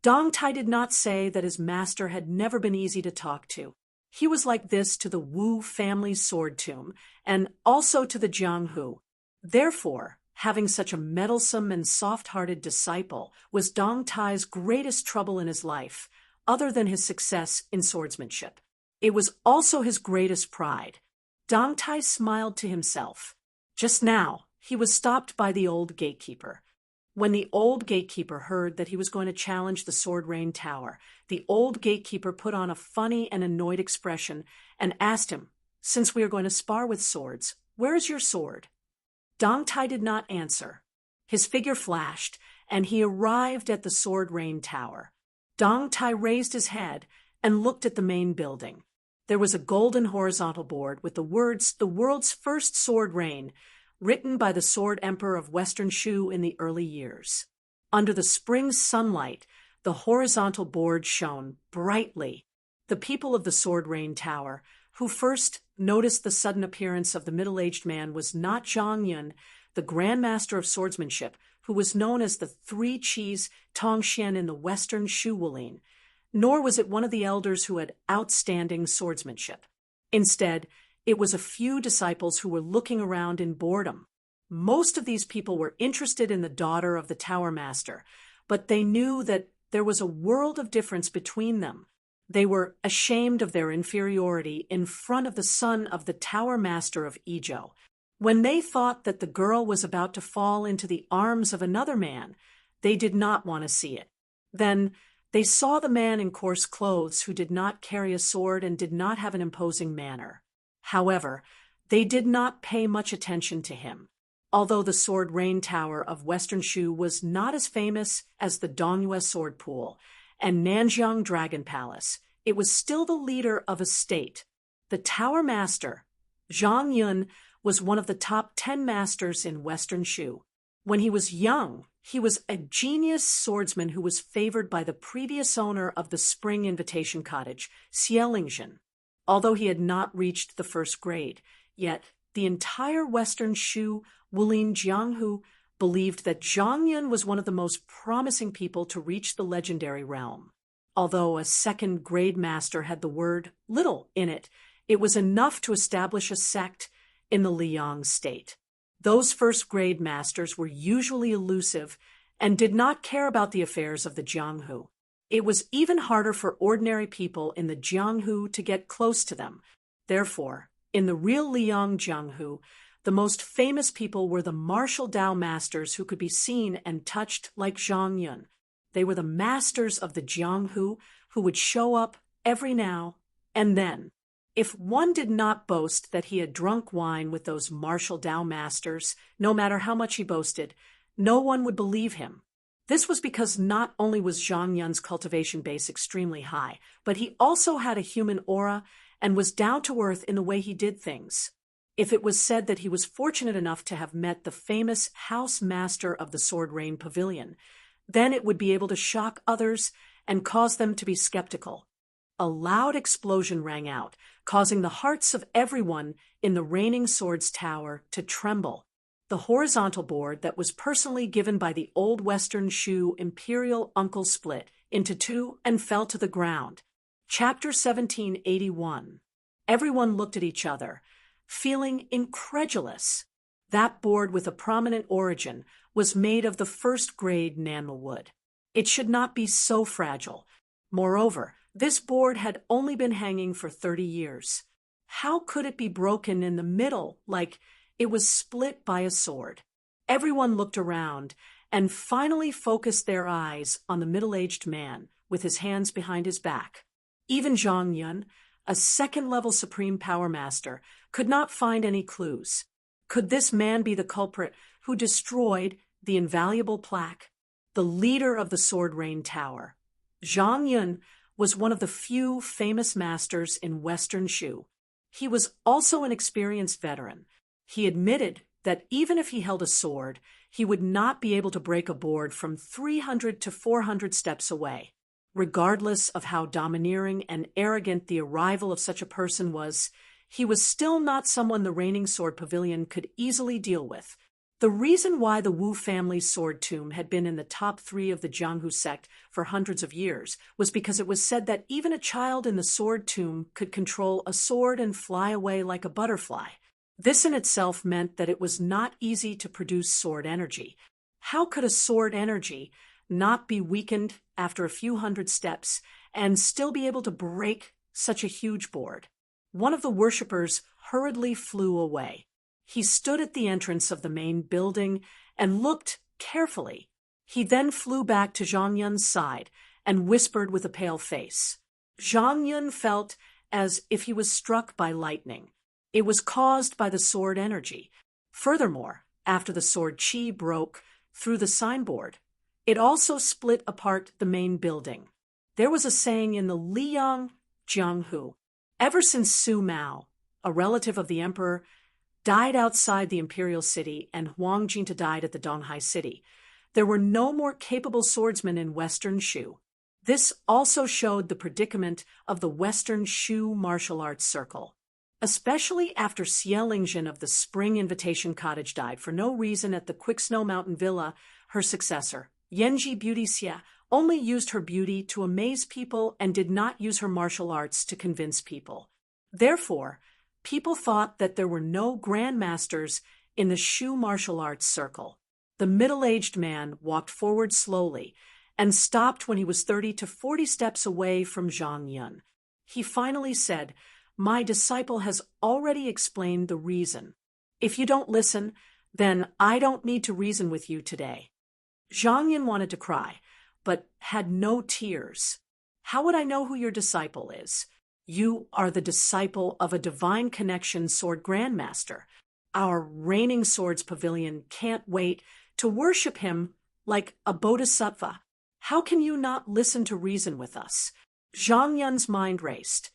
S1: Dong Tai did not say that his master had never been easy to talk to. He was like this to the Wu family's sword tomb, and also to the Jianghu. Therefore, having such a meddlesome and soft-hearted disciple was Dong Tai's greatest trouble in his life, other than his success in swordsmanship. It was also his greatest pride. Dong Tai smiled to himself. Just now, he was stopped by the old gatekeeper. When the old gatekeeper heard that he was going to challenge the Sword Rain Tower, the old gatekeeper put on a funny and annoyed expression and asked him, "Since we are going to spar with swords, where is your sword?" Dong Tai did not answer. His figure flashed, and he arrived at the Sword Rain Tower. Dong Tai raised his head and looked at the main building. There was a golden horizontal board with the words, "The world's first sword rain," written by the Sword Emperor of Western Shu in the early years. Under the spring sunlight, the horizontal board shone brightly. The people of the Sword Rain Tower, who first noticed the sudden appearance of the middle-aged man, was not Zhang Yun, the Grand Master of Swordsmanship, who was known as the Three Cheese Tongxian in the Western Shu Wulin, nor was it one of the elders who had outstanding swordsmanship. Instead, it was a few disciples who were looking around in boredom. Most of these people were interested in the daughter of the Tower Master, but they knew that there was a world of difference between them. They were ashamed of their inferiority in front of the son of the Tower Master of Ijo. When they thought that the girl was about to fall into the arms of another man, they did not want to see it. Then they saw the man in coarse clothes who did not carry a sword and did not have an imposing manner. However, they did not pay much attention to him. Although the Sword Rain Tower of Western Shu was not as famous as the Dongyue Sword Pool and Nanjiang Dragon Palace, it was still the leader of a state. The Tower Master, Zhang Yun, was one of the top 10 masters in Western Shu. When he was young, he was a genius swordsman who was favored by the previous owner of the Spring Invitation Cottage, Xielingzhen. Although he had not reached the first grade, yet the entire Western Shu Wulin Jianghu believed that Zhang Yun was one of the most promising people to reach the legendary realm. Although a second grade master had the word little in it, it was enough to establish a sect in the Liang state. Those first grade masters were usually elusive and did not care about the affairs of the Jianghu. It was even harder for ordinary people in the Jianghu to get close to them. Therefore, in the real Liang Jianghu, the most famous people were the martial Dao masters who could be seen and touched like Zhang Yun. They were the masters of the Jianghu who would show up every now and then. If one did not boast that he had drunk wine with those martial Dao masters, no matter how much he boasted, no one would believe him. This was because not only was Zhang Yun's cultivation base extremely high, but he also had a human aura and was down to earth in the way he did things. If it was said that he was fortunate enough to have met the famous house master of the Sword Rain Pavilion, then it would be able to shock others and cause them to be skeptical. A loud explosion rang out, causing the hearts of everyone in the Reigning Swords Tower to tremble. The horizontal board that was personally given by the old Western Shu Imperial uncle split into two and fell to the ground. Chapter 1781. Everyone looked at each other, feeling incredulous. That board with a prominent origin was made of the first-grade Nanma wood. It should not be so fragile. Moreover, this board had only been hanging for 30 years. How could it be broken in the middle, like it was split by a sword? Everyone looked around and finally focused their eyes on the middle-aged man with his hands behind his back. Even Zhang Yun, a second-level Supreme Power Master, could not find any clues. Could this man be the culprit who destroyed the invaluable plaque? The leader of the Sword Rain Tower. Zhang Yun was one of the few famous masters in Western Shu. He was also an experienced veteran. He admitted that even if he held a sword, he would not be able to break a board from 300 to 400 steps away. Regardless of how domineering and arrogant the arrival of such a person was, he was still not someone the Reigning Sword Pavilion could easily deal with. The reason why the Wu family's sword tomb had been in the top 3 of the Jianghu sect for hundreds of years was because it was said that even a child in the sword tomb could control a sword and fly away like a butterfly. This in itself meant that it was not easy to produce sword energy. How could a sword energy not be weakened after a few hundred steps and still be able to break such a huge board? One of the worshippers hurriedly flew away. He stood at the entrance of the main building and looked carefully. He then flew back to Zhang Yun's side and whispered with a pale face. Zhang Yun felt as if he was struck by lightning. It was caused by the sword energy. Furthermore, after the sword qi broke through the signboard, it also split apart the main building. There was a saying in the Liang Jianghu. Ever since Su Mao, a relative of the emperor, died outside the imperial city and Huang Jinta died at the Donghai city, there were no more capable swordsmen in Western Shu. This also showed the predicament of the Western Shu martial arts circle. Especially after Xie Lingjin of the Spring Invitation Cottage died for no reason at the Quick Snow Mountain Villa, her successor, Yanji Beauty Xie, only used her beauty to amaze people and did not use her martial arts to convince people. Therefore, people thought that there were no grandmasters in the Shu martial arts circle. The middle-aged man walked forward slowly and stopped when he was 30 to 40 steps away from Zhang Yun. He finally said, "My disciple has already explained the reason. If you don't listen, then I don't need to reason with you today." Zhang Yun wanted to cry, but had no tears. "How would I know who your disciple is? You are the disciple of a divine connection sword grandmaster. Our Reigning Swords Pavilion can't wait to worship him like a bodhisattva. How can you not listen to reason with us?" Zhang Yun's mind raced.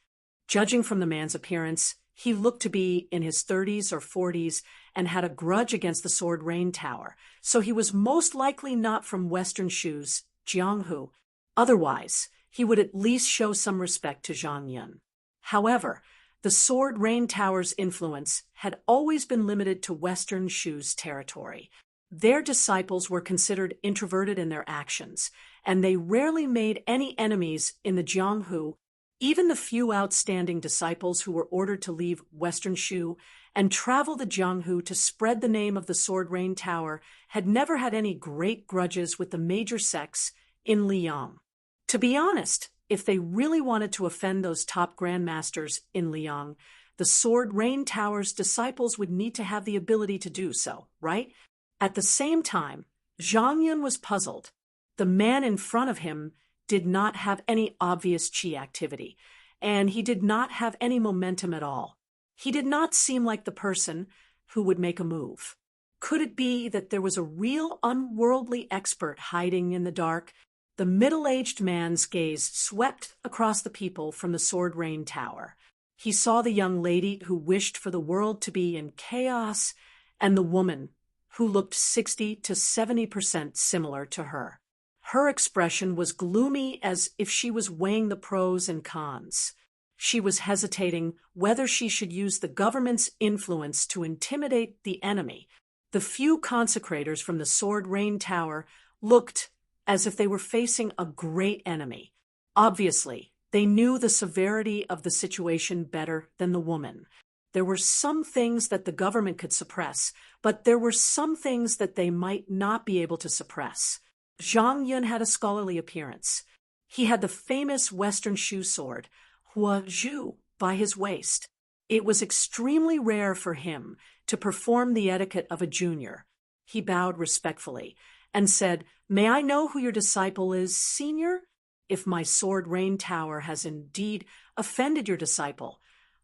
S1: Judging from the man's appearance, he looked to be in his 30s or 40s and had a grudge against the Sword Rain Tower, so he was most likely not from Western Shu's Jianghu. Otherwise, he would at least show some respect to Zhang Yun. However, the Sword Rain Tower's influence had always been limited to Western Shu's territory. Their disciples were considered introverted in their actions, and they rarely made any enemies in the Jianghu. Even the few outstanding disciples who were ordered to leave Western Shu and travel the Jianghu to spread the name of the Sword Rain Tower had never had any great grudges with the major sects in Liang. To be honest, if they really wanted to offend those top grandmasters in Liang, the Sword Rain Tower's disciples would need to have the ability to do so, right? At the same time, Zhang Yun was puzzled. The man in front of him did not have any obvious qi activity, and he did not have any momentum at all. He did not seem like the person who would make a move. Could it be that there was a real unworldly expert hiding in the dark? The middle-aged man's gaze swept across the people from the Sword Rain Tower. He saw the young lady who wished for the world to be in chaos, and the woman who looked 60 to 70% similar to her. Her expression was gloomy, as if she was weighing the pros and cons. She was hesitating whether she should use the government's influence to intimidate the enemy. The few consecrators from the Sword Rain Tower looked as if they were facing a great enemy. Obviously, they knew the severity of the situation better than the woman. There were some things that the government could suppress, but there were some things that they might not be able to suppress. Zhang Yun had a scholarly appearance. He had the famous Western shoe sword, Hua Zhu, by his waist. It was extremely rare for him to perform the etiquette of a junior. He bowed respectfully and said, "May I know who your disciple is, senior? If my Sword Rain Tower has indeed offended your disciple,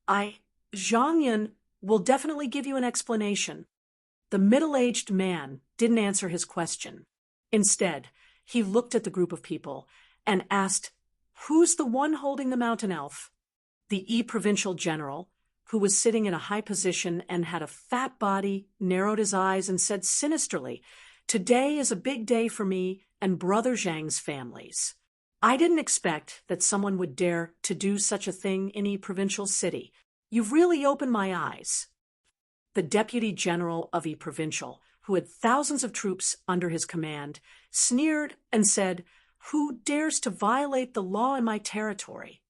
S1: Zhang Yun, will definitely give you an explanation." The middle-aged man didn't answer his question. Instead, he looked at the group of people and asked, "Who's the one holding the mountain elf?" The provincial general, who was sitting in a high position and had a fat body, narrowed his eyes and said sinisterly, "Today is a big day for me and Brother Zhang's families. I didn't expect that someone would dare to do such a thing in a provincial city. You've really opened my eyes." The deputy general of a provincial, who had thousands of troops under his command, sneered and said, "Who dares to violate the law in my territory?"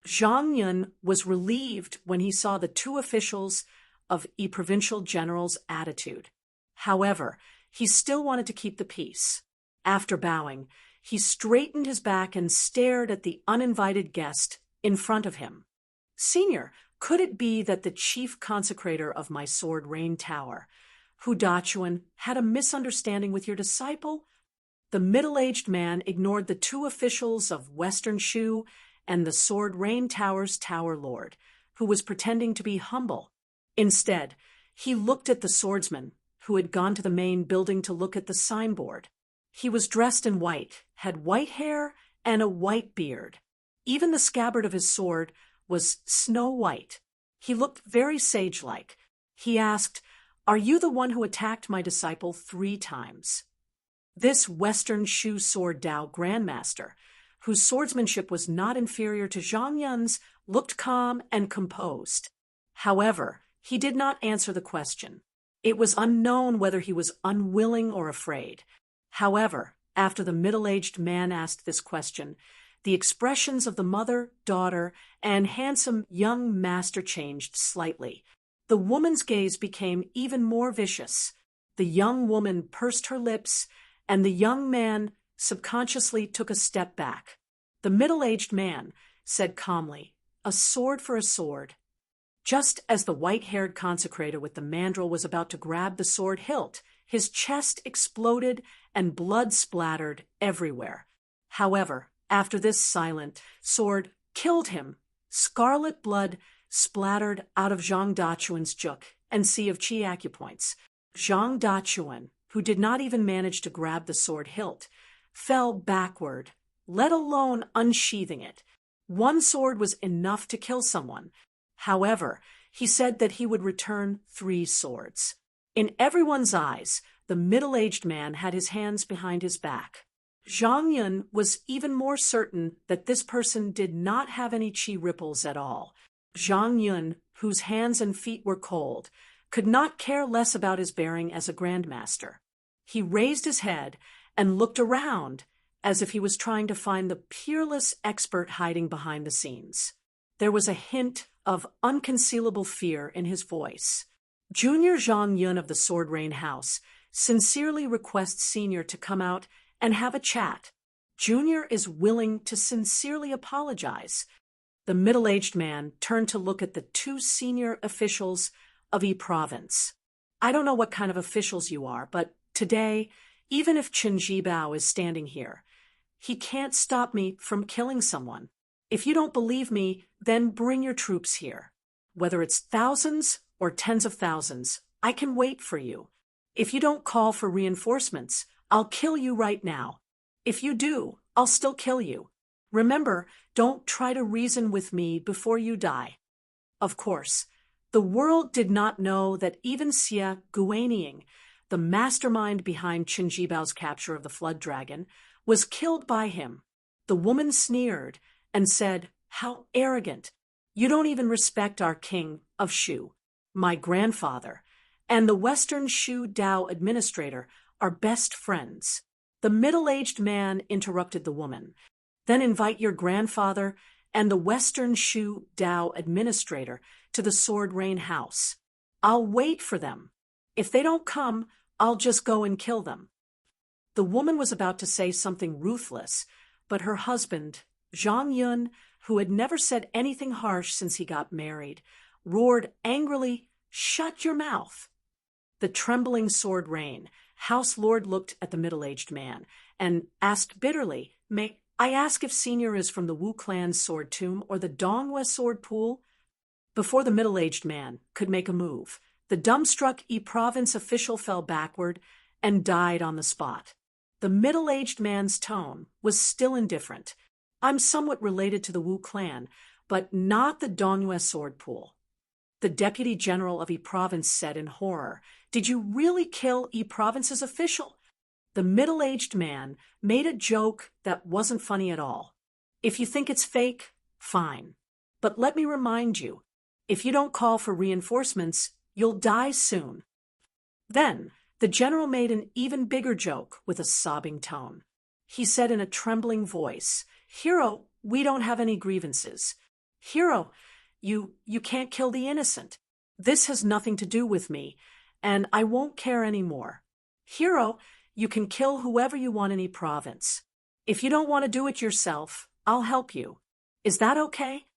S1: Zhang Yun was relieved when he saw the two officials of a provincial general's attitude. However, he still wanted to keep the peace. After bowing, he straightened his back and stared at the uninvited guest in front of him. "Senior, could it be that the chief consecrator of my Sword Rain Tower, Hu Dachuan, had a misunderstanding with your disciple?" The middle-aged man ignored the two officials of Western Shu and the Sword Rain Tower's Tower Lord, who was pretending to be humble. Instead, he looked at the swordsman, who had gone to the main building to look at the signboard. He was dressed in white, had white hair, and a white beard. Even the scabbard of his sword was snow white. He looked very sage-like. He asked, "Are you the one who attacked my disciple 3 times?" This Western Shu Sword Dao Grandmaster, whose swordsmanship was not inferior to Zhang Yun's, looked calm and composed. However, he did not answer the question. It was unknown whether he was unwilling or afraid. However, after the middle-aged man asked this question, the expressions of the mother, daughter, and handsome young master changed slightly. The woman's gaze became even more vicious. The young woman pursed her lips, and the young man subconsciously took a step back. The middle-aged man said calmly, "A sword for a sword." Just as the white-haired consecrator with the mandrel was about to grab the sword hilt, his chest exploded and blood splattered everywhere. However, after this silent sword killed him, scarlet blood splattered out of Zhang Dachuan's juk and sea of qi acupoints. Zhang Dachuan, who did not even manage to grab the sword hilt, fell backward, let alone unsheathing it. One sword was enough to kill someone. However, he said that he would return 3 swords. In everyone's eyes, the middle-aged man had his hands behind his back. Zhang Yun was even more certain that this person did not have any qi ripples at all. Zhang Yun, whose hands and feet were cold, could not care less about his bearing as a grandmaster. He raised his head and looked around as if he was trying to find the peerless expert hiding behind the scenes. There was a hint of unconcealable fear in his voice. Junior Zhang Yun of the Sword Rain House sincerely requests Senior to come out and have a chat. Junior is willing to sincerely apologize. The middle-aged man turned to look at the 2 senior officials of E province. "I don't know what kind of officials you are, but today, even if Chen Jibao is standing here, he can't stop me from killing someone. If you don't believe me, then bring your troops here. Whether it's thousands or tens of thousands, I can wait for you." If you don't call for reinforcements, I'll kill you right now. If you do, I'll still kill you. Remember, don't try to reason with me before you die." Of course, the world did not know that even Xia Guaniying, the mastermind behind Qin Jibao's capture of the Flood Dragon, was killed by him. The woman sneered and said, "How arrogant! You don't even respect our king of Shu, my grandfather, and the Western Shu Dao administrator are best friends." The middle-aged man interrupted the woman. "Then invite your grandfather and the Western Shu Dao administrator to the Sword Rain house. I'll wait for them. If they don't come, I'll just go and kill them." The woman was about to say something ruthless, but her husband, Zhang Yun, who had never said anything harsh since he got married, roared angrily, "Shut your mouth!" The trembling Sword Rain House Lord looked at the middle-aged man and asked bitterly, "May I ask if Senior is from the Wu clan's sword tomb or the Donghua sword pool?" Before the middle-aged man could make a move, the dumbstruck E-province official fell backward and died on the spot. The middle-aged man's tone was still indifferent. "I'm somewhat related to the Wu clan, but not the Donghua sword pool." The deputy general of E-province said in horror, "Did you really kill E-province's official?" The middle-aged man made a joke that wasn't funny at all. "If you think it's fake, fine. But let me remind you, if you don't call for reinforcements, you'll die soon." Then the general made an even bigger joke with a sobbing tone. He said in a trembling voice, "Hero, we don't have any grievances. Hero, you can't kill the innocent. This has nothing to do with me, and I won't care anymore. Hero, you can kill whoever you want in any province. If you don't want to do it yourself, I'll help you. Is that okay?"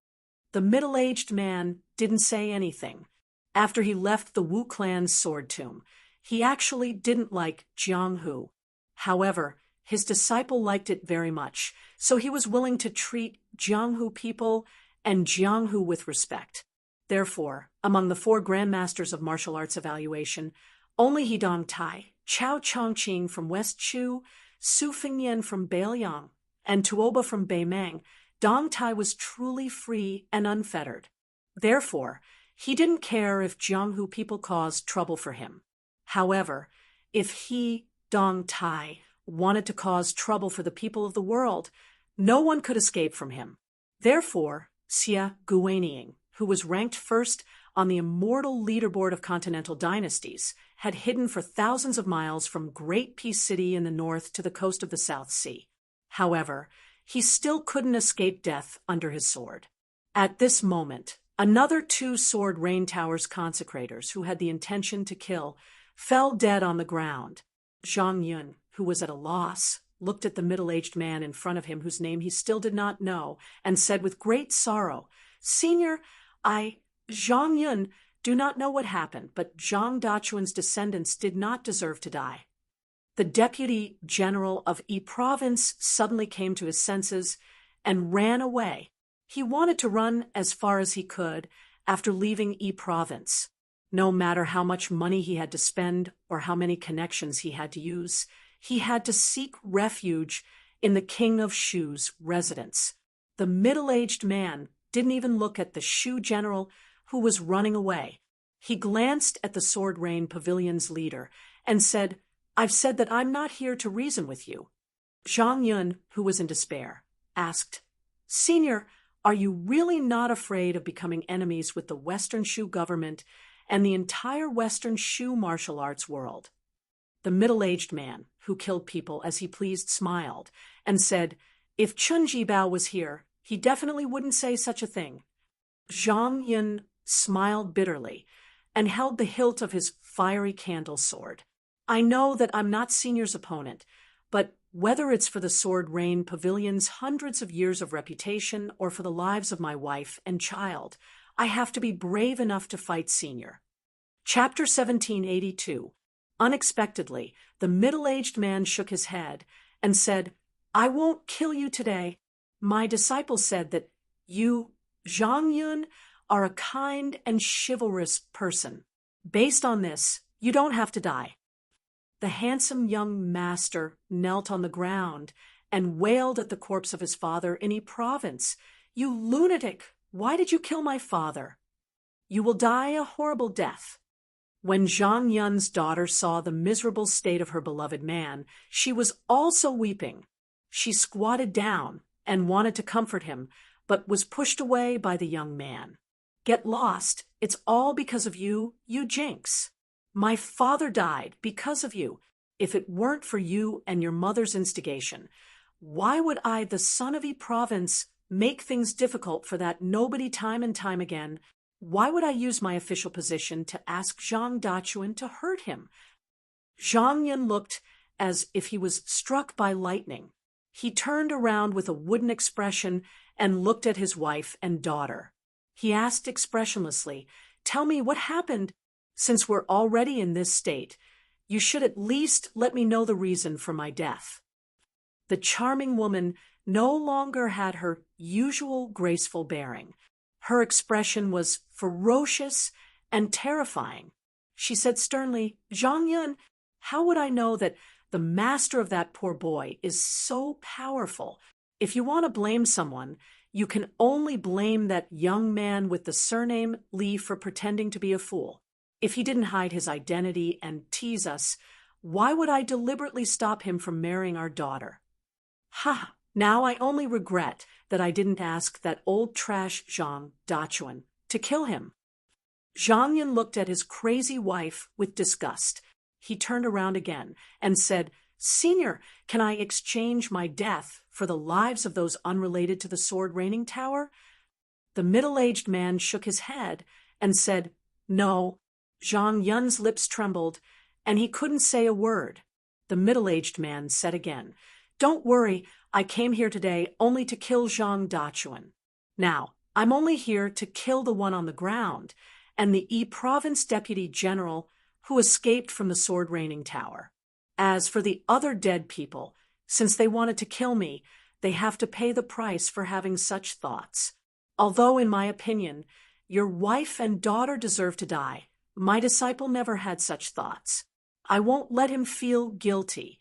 S1: The middle-aged man didn't say anything. After he left the Wu clan's sword tomb, he actually didn't like Jianghu. However, his disciple liked it very much, so he was willing to treat Jianghu people and Jianghu with respect. Therefore, among the 4 grandmasters of martial arts evaluation, only Hidong Tai, Chao Chongqing from West Chu, Su Fingyan from Beiliang, and Tuoba from Beimang, Dong Tai was truly free and unfettered. Therefore, he didn't care if Jianghu people caused trouble for him. However, if he, Dong Tai, wanted to cause trouble for the people of the world, no one could escape from him. Therefore, Xia Guaniying, who was ranked first on the immortal leaderboard of continental dynasties, had hidden for thousands of miles from Great Peace City in the north to the coast of the South Sea. However, he still couldn't escape death under his sword. At this moment, another 2 Sword Rain Tower's consecrators, who had the intention to kill, fell dead on the ground. Zhang Yun, who was at a loss, looked at the middle-aged man in front of him whose name he still did not know, and said with great sorrow, "Senior, Zhang Yun, do not know what happened, but Zhang Dachuan's descendants did not deserve to die." The deputy general of E-province suddenly came to his senses and ran away. He wanted to run as far as he could after leaving E-province. No matter how much money he had to spend or how many connections he had to use, he had to seek refuge in the King of Shu's residence. The middle-aged man didn't even look at the Shu general who was running away. He glanced at the Sword Rain Pavilion's leader and said, "I've said that I'm not here to reason with you." Zhang Yun, who was in despair, asked, "Senior, are you really not afraid of becoming enemies with the Western Shu government and the entire Western Shu martial arts world?" The middle-aged man, who killed people as he pleased, smiled and said, "If Qin Jibao was here, he definitely wouldn't say such a thing." Zhang Yun smiled bitterly and held the hilt of his fiery candle sword. "I know that I'm not Senior's opponent, but whether it's for the Sword Rain Pavilion's hundreds of years of reputation or for the lives of my wife and child, I have to be brave enough to fight Senior." Chapter 1782. Unexpectedly, the middle-aged man shook his head and said, "I won't kill you today. My disciple said that you, Zhang Yun, are a kind and chivalrous person. Based on this, you don't have to die." The handsome young master knelt on the ground and wailed at the corpse of his father in Province. "You lunatic! Why did you kill my father? You will die a horrible death." When Zhang Yun's daughter saw the miserable state of her beloved man, she was also weeping. She squatted down and wanted to comfort him, but was pushed away by the young man. "Get lost. It's all because of you, you jinx. My father died because of you. If it weren't for you and your mother's instigation, why would I, the son of Province, make things difficult for that nobody time and time again? Why would I use my official position to ask Zhang Dachuan to hurt him?" Zhang Yun looked as if he was struck by lightning. He turned around with a wooden expression and looked at his wife and daughter. He asked expressionlessly, "Tell me what happened. Since we're already in this state, you should at least let me know the reason for my death." The charming woman no longer had her usual graceful bearing. Her expression was ferocious and terrifying. She said sternly, "Zhang Yun, how would I know that the master of that poor boy is so powerful? If you want to blame someone, you can only blame that young man with the surname Li for pretending to be a fool. If he didn't hide his identity and tease us, why would I deliberately stop him from marrying our daughter? Ha! Now I only regret that I didn't ask that old trash Zhang Dachuan to kill him." Zhang Yun looked at his crazy wife with disgust. He turned around again and said, "Senior, can I exchange my death for the lives of those unrelated to the sword raining tower?" The middle-aged man shook his head and said, "No." Zhang Yun's lips trembled, and he couldn't say a word. The middle-aged man said again, "Don't worry, I came here today only to kill Zhang Dachuan. Now, I'm only here to kill the one on the ground, and the Province Deputy General who escaped from the sword raining tower. As for the other dead people, since they wanted to kill me, they have to pay the price for having such thoughts. Although, in my opinion, your wife and daughter deserve to die, my disciple never had such thoughts. I won't let him feel guilty."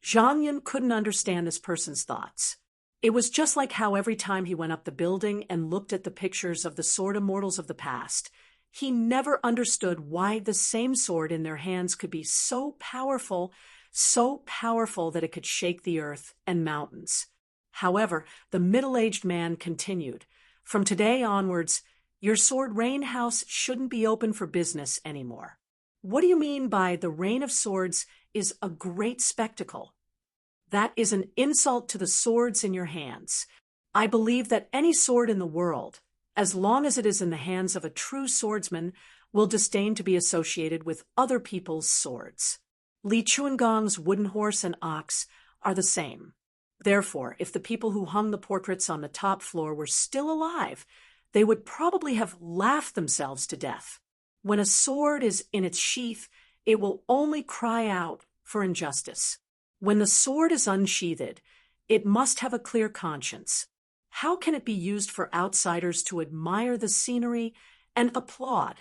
S1: Zhang Yun couldn't understand this person's thoughts. It was just like how every time he went up the building and looked at the pictures of the sword immortals of the past, he never understood why the same sword in their hands could be so powerful that it could shake the earth and mountains. However, the middle-aged man continued, "From today onwards, your sword rain house shouldn't be open for business anymore." "What do you mean by the rain of swords is a great spectacle?" "That is an insult to the swords in your hands. I believe that any sword in the world, as long as it is in the hands of a true swordsman, will disdain to be associated with other people's swords. Li Chuangong's wooden horse and ox are the same. Therefore, if the people who hung the portraits on the top floor were still alive, they would probably have laughed themselves to death. When a sword is in its sheath, it will only cry out for injustice. When the sword is unsheathed, it must have a clear conscience. How can it be used for outsiders to admire the scenery and applaud?"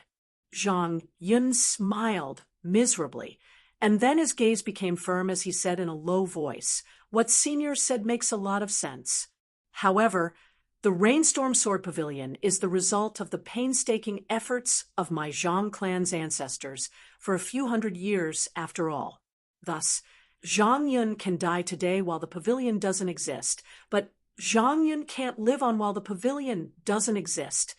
S1: Zhang Yun smiled miserably, and then his gaze became firm as he said in a low voice, "What Senior said makes a lot of sense. However, the Rainstorm Sword Pavilion is the result of the painstaking efforts of my Zhang clan's ancestors for a few hundred years after all. Thus, Zhang Yun can die today while the pavilion doesn't exist, but Zhang Yun can't live on while the pavilion doesn't exist."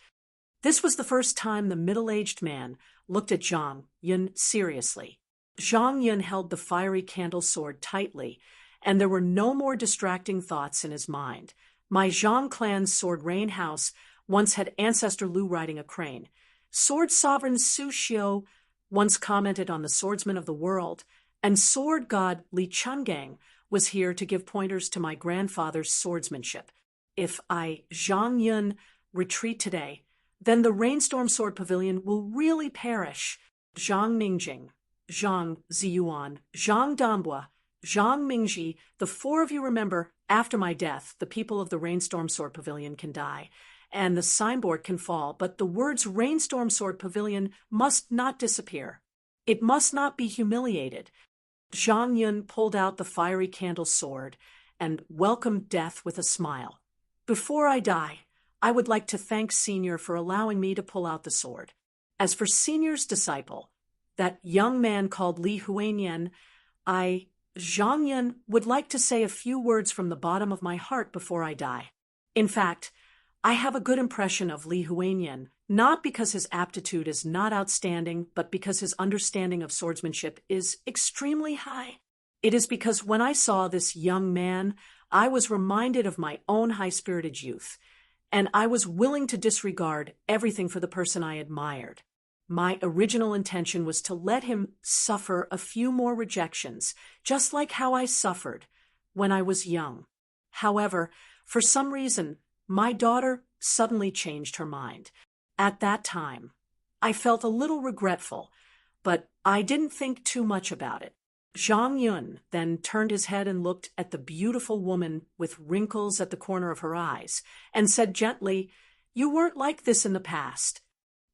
S1: This was the first time the middle-aged man looked at Zhang Yun seriously. Zhang Yun held the fiery candle sword tightly, and there were no more distracting thoughts in his mind. My Zhang clan's sword rain house once had ancestor Lu riding a crane. Sword sovereign Su Xiu once commented on the swordsman of the world, and sword god Li Chungang was here to give pointers to my grandfather's swordsmanship. If I, Zhang Yun, retreat today, then the Rainstorm Sword Pavilion will really perish. Zhang Mingjing, Zhang Ziyuan, Zhang Dambua, Zhang Mingji, the four of you remember, after my death, the people of the Rainstorm Sword Pavilion can die, and the signboard can fall, but the words Rainstorm Sword Pavilion must not disappear. It must not be humiliated. Zhang Yun pulled out the fiery candle sword and welcomed death with a smile. Before I die, I would like to thank Senior for allowing me to pull out the sword. As for Senior's disciple, that young man called Li Huanyan, Zhang Yun, would like to say a few words from the bottom of my heart before I die. In fact, I have a good impression of Li Huanyan, not because his aptitude is not outstanding, but because his understanding of swordsmanship is extremely high. It is because when I saw this young man, I was reminded of my own high-spirited youth, and I was willing to disregard everything for the person I admired. My original intention was to let him suffer a few more rejections, just like how I suffered when I was young. However, for some reason, my daughter suddenly changed her mind. At that time, I felt a little regretful, but I didn't think too much about it. Zhang Yun then turned his head and looked at the beautiful woman with wrinkles at the corner of her eyes, and said gently, "You weren't like this in the past."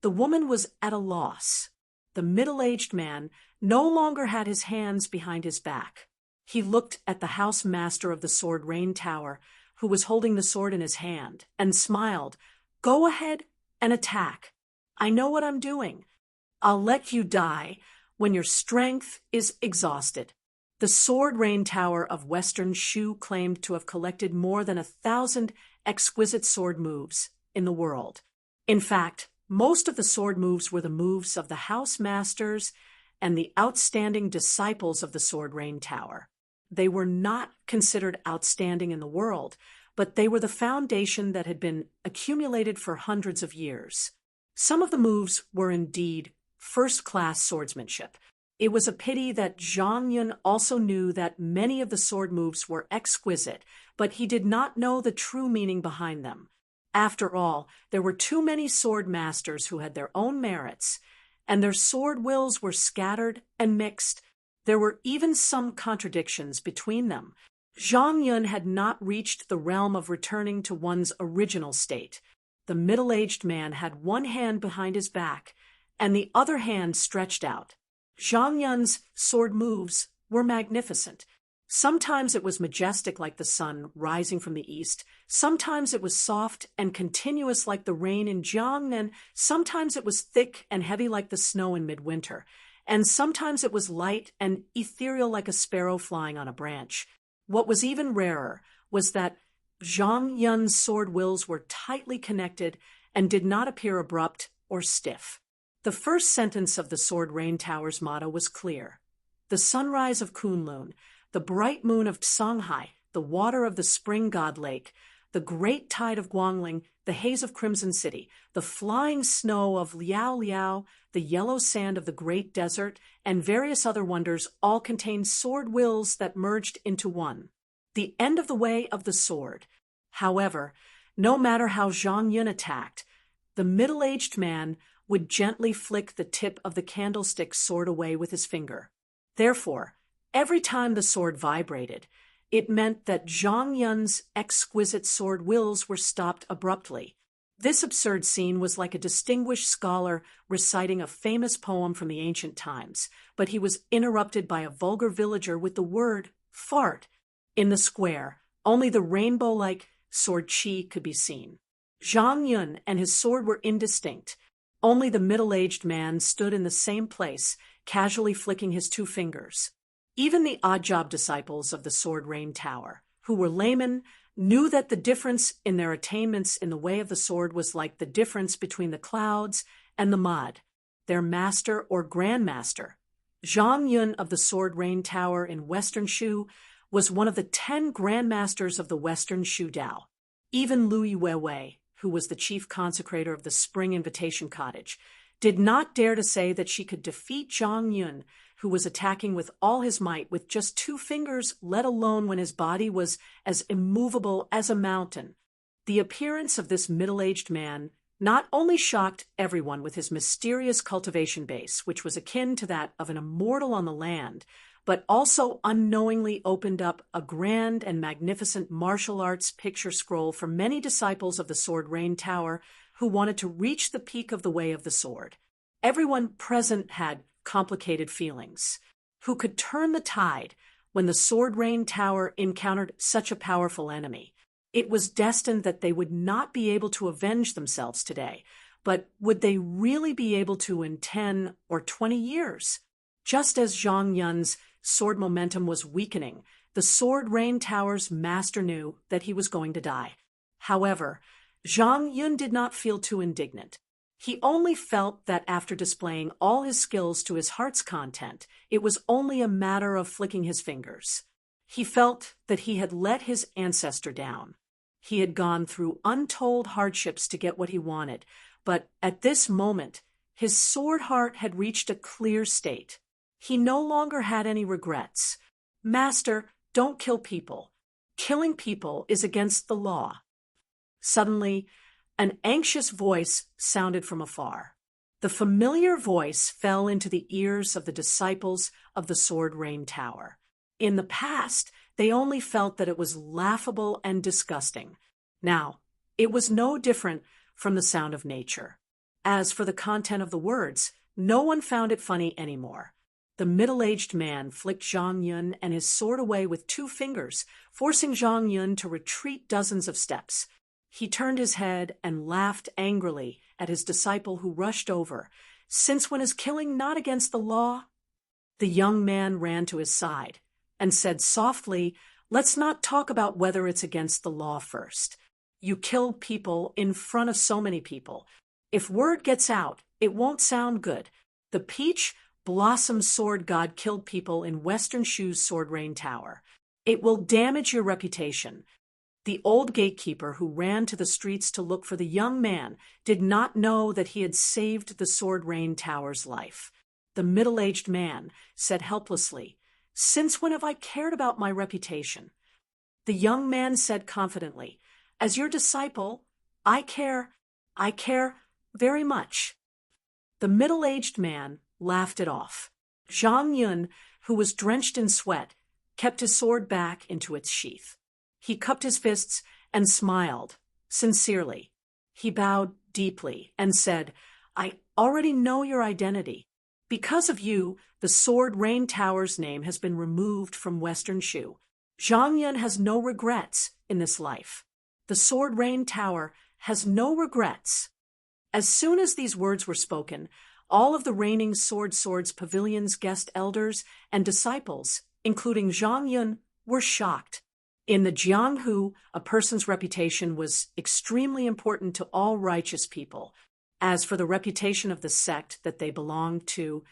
S1: The woman was at a loss. The middle-aged man no longer had his hands behind his back. He looked at the house master of the Sword Rain Tower, who was holding the sword in his hand, and smiled. "Go ahead and attack. I know what I'm doing. I'll let you die when your strength is exhausted." The Sword Rain Tower of Western Shu claimed to have collected more than 1,000 exquisite sword moves in the world. In fact, most of the sword moves were the moves of the house masters and the outstanding disciples of the Sword Rain Tower. They were not considered outstanding in the world, but they were the foundation that had been accumulated for hundreds of years. Some of the moves were indeed first-class swordsmanship. It was a pity that Zhang Yun also knew that many of the sword moves were exquisite, but he did not know the true meaning behind them. After all, there were too many sword masters who had their own merits, and their sword wills were scattered and mixed. There were even some contradictions between them. Zhang Yun had not reached the realm of returning to one's original state. The middle-aged man had one hand behind his back, and the other hand stretched out. Zhang Yun's sword moves were magnificent. Sometimes it was majestic like the sun rising from the east, sometimes it was soft and continuous like the rain in Jiangnan, sometimes it was thick and heavy like the snow in midwinter, and sometimes it was light and ethereal like a sparrow flying on a branch. What was even rarer was that Zhang Yun's sword wills were tightly connected and did not appear abrupt or stiff. The first sentence of the Sword Rain Tower's motto was clear. The sunrise of Kunlun, the bright moon of Songhai, the water of the spring god lake, the great tide of Guangling, the haze of Crimson City, the flying snow of Liao Liao, the yellow sand of the great desert, and various other wonders all contained sword wills that merged into one. The end of the way of the sword. However, no matter how Zhang Yun attacked, the middle-aged man would gently flick the tip of the candlestick sword away with his finger. Therefore, every time the sword vibrated, it meant that Zhang Yun's exquisite sword wills were stopped abruptly. This absurd scene was like a distinguished scholar reciting a famous poem from the ancient times, but he was interrupted by a vulgar villager with the word fart. In the square, only the rainbow-like sword chi could be seen. Zhang Yun and his sword were indistinct. Only the middle-aged man stood in the same place, casually flicking his two fingers. Even the odd-job disciples of the Sword Rain Tower, who were laymen, knew that the difference in their attainments in the way of the sword was like the difference between the clouds and the mud. Their master or grandmaster, Zhang Yun of the Sword Rain Tower in Western Shu, was one of the 10 grandmasters of the Western Shu Dao. Even Lu Weiwei, who was the chief consecrator of the Spring Invitation Cottage, did not dare to say that she could defeat Zhang Yun, who was attacking with all his might with just 2 fingers, let alone when his body was as immovable as a mountain. The appearance of this middle-aged man not only shocked everyone with his mysterious cultivation base, which was akin to that of an immortal on the land, but also unknowingly opened up a grand and magnificent martial arts picture scroll for many disciples of the Sword Rain Tower who wanted to reach the peak of the way of the sword. Everyone present had complicated feelings. who could turn the tide when the Sword Rain Tower encountered such a powerful enemy. It was destined that they would not be able to avenge themselves today, but would they really be able to in 10 or 20 years? Just as Zhang Yun's sword momentum was weakening, the Sword Rain Tower's master knew that he was going to die. However, Zhang Yun did not feel too indignant. He only felt that after displaying all his skills to his heart's content, it was only a matter of flicking his fingers. He felt that he had let his ancestor down. He had gone through untold hardships to get what he wanted, but at this moment, his sword heart had reached a clear state. He no longer had any regrets. Master, don't kill people. Killing people is against the law. Suddenly, an anxious voice sounded from afar. The familiar voice fell into the ears of the disciples of the Sword Rain Tower. In the past, they only felt that it was laughable and disgusting. Now, it was no different from the sound of nature. As for the content of the words, no one found it funny anymore. The middle-aged man flicked Zhang Yun and his sword away with 2 fingers, forcing Zhang Yun to retreat dozens of steps. He turned his head and laughed angrily at his disciple who rushed over. Since when is killing not against the law? The young man ran to his side and said softly, "Let's not talk about whether it's against the law first. You kill people in front of so many people. If word gets out, it won't sound good. The Peach Blossom Sword God killed people in Western Shu's Sword Rain Tower. It will damage your reputation." The old gatekeeper who ran to the streets to look for the young man did not know that he had saved the Sword Rain Tower's life. The middle-aged man said helplessly, "Since when have I cared about my reputation?" The young man said confidently, "As your disciple, I care very much." The middle-aged man laughed it off. Zhang Yun, who was drenched in sweat, kept his sword back into its sheath. He cupped his fists and smiled, sincerely. He bowed deeply and said, "I already know your identity. Because of you, the Sword Rain Tower's name has been removed from Western Shu. Zhang Yun has no regrets in this life. The Sword Rain Tower has no regrets." As soon as these words were spoken, all of the reigning Swords Pavilion's guest elders and disciples, including Zhang Yun, were shocked. In the Jianghu, a person's reputation was extremely important to all righteous people. As for the reputation of the sect that they belonged to,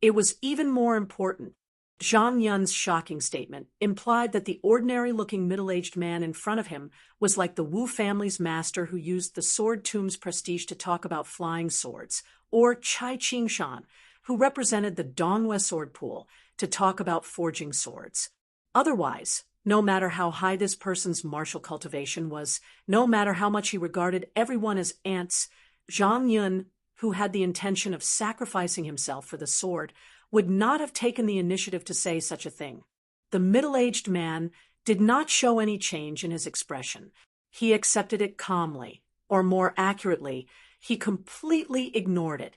S1: it was even more important. Zhang Yun's shocking statement implied that the ordinary-looking middle-aged man in front of him was like the Wu family's master who used the Sword Tomb's prestige to talk about flying swords, or Chai Qingshan, who represented the Donghua sword pool, to talk about forging swords. Otherwise, no matter how high this person's martial cultivation was, no matter how much he regarded everyone as ants, Zhang Yun, who had the intention of sacrificing himself for the sword, would not have taken the initiative to say such a thing. The middle-aged man did not show any change in his expression. He accepted it calmly, or more accurately, he completely ignored it.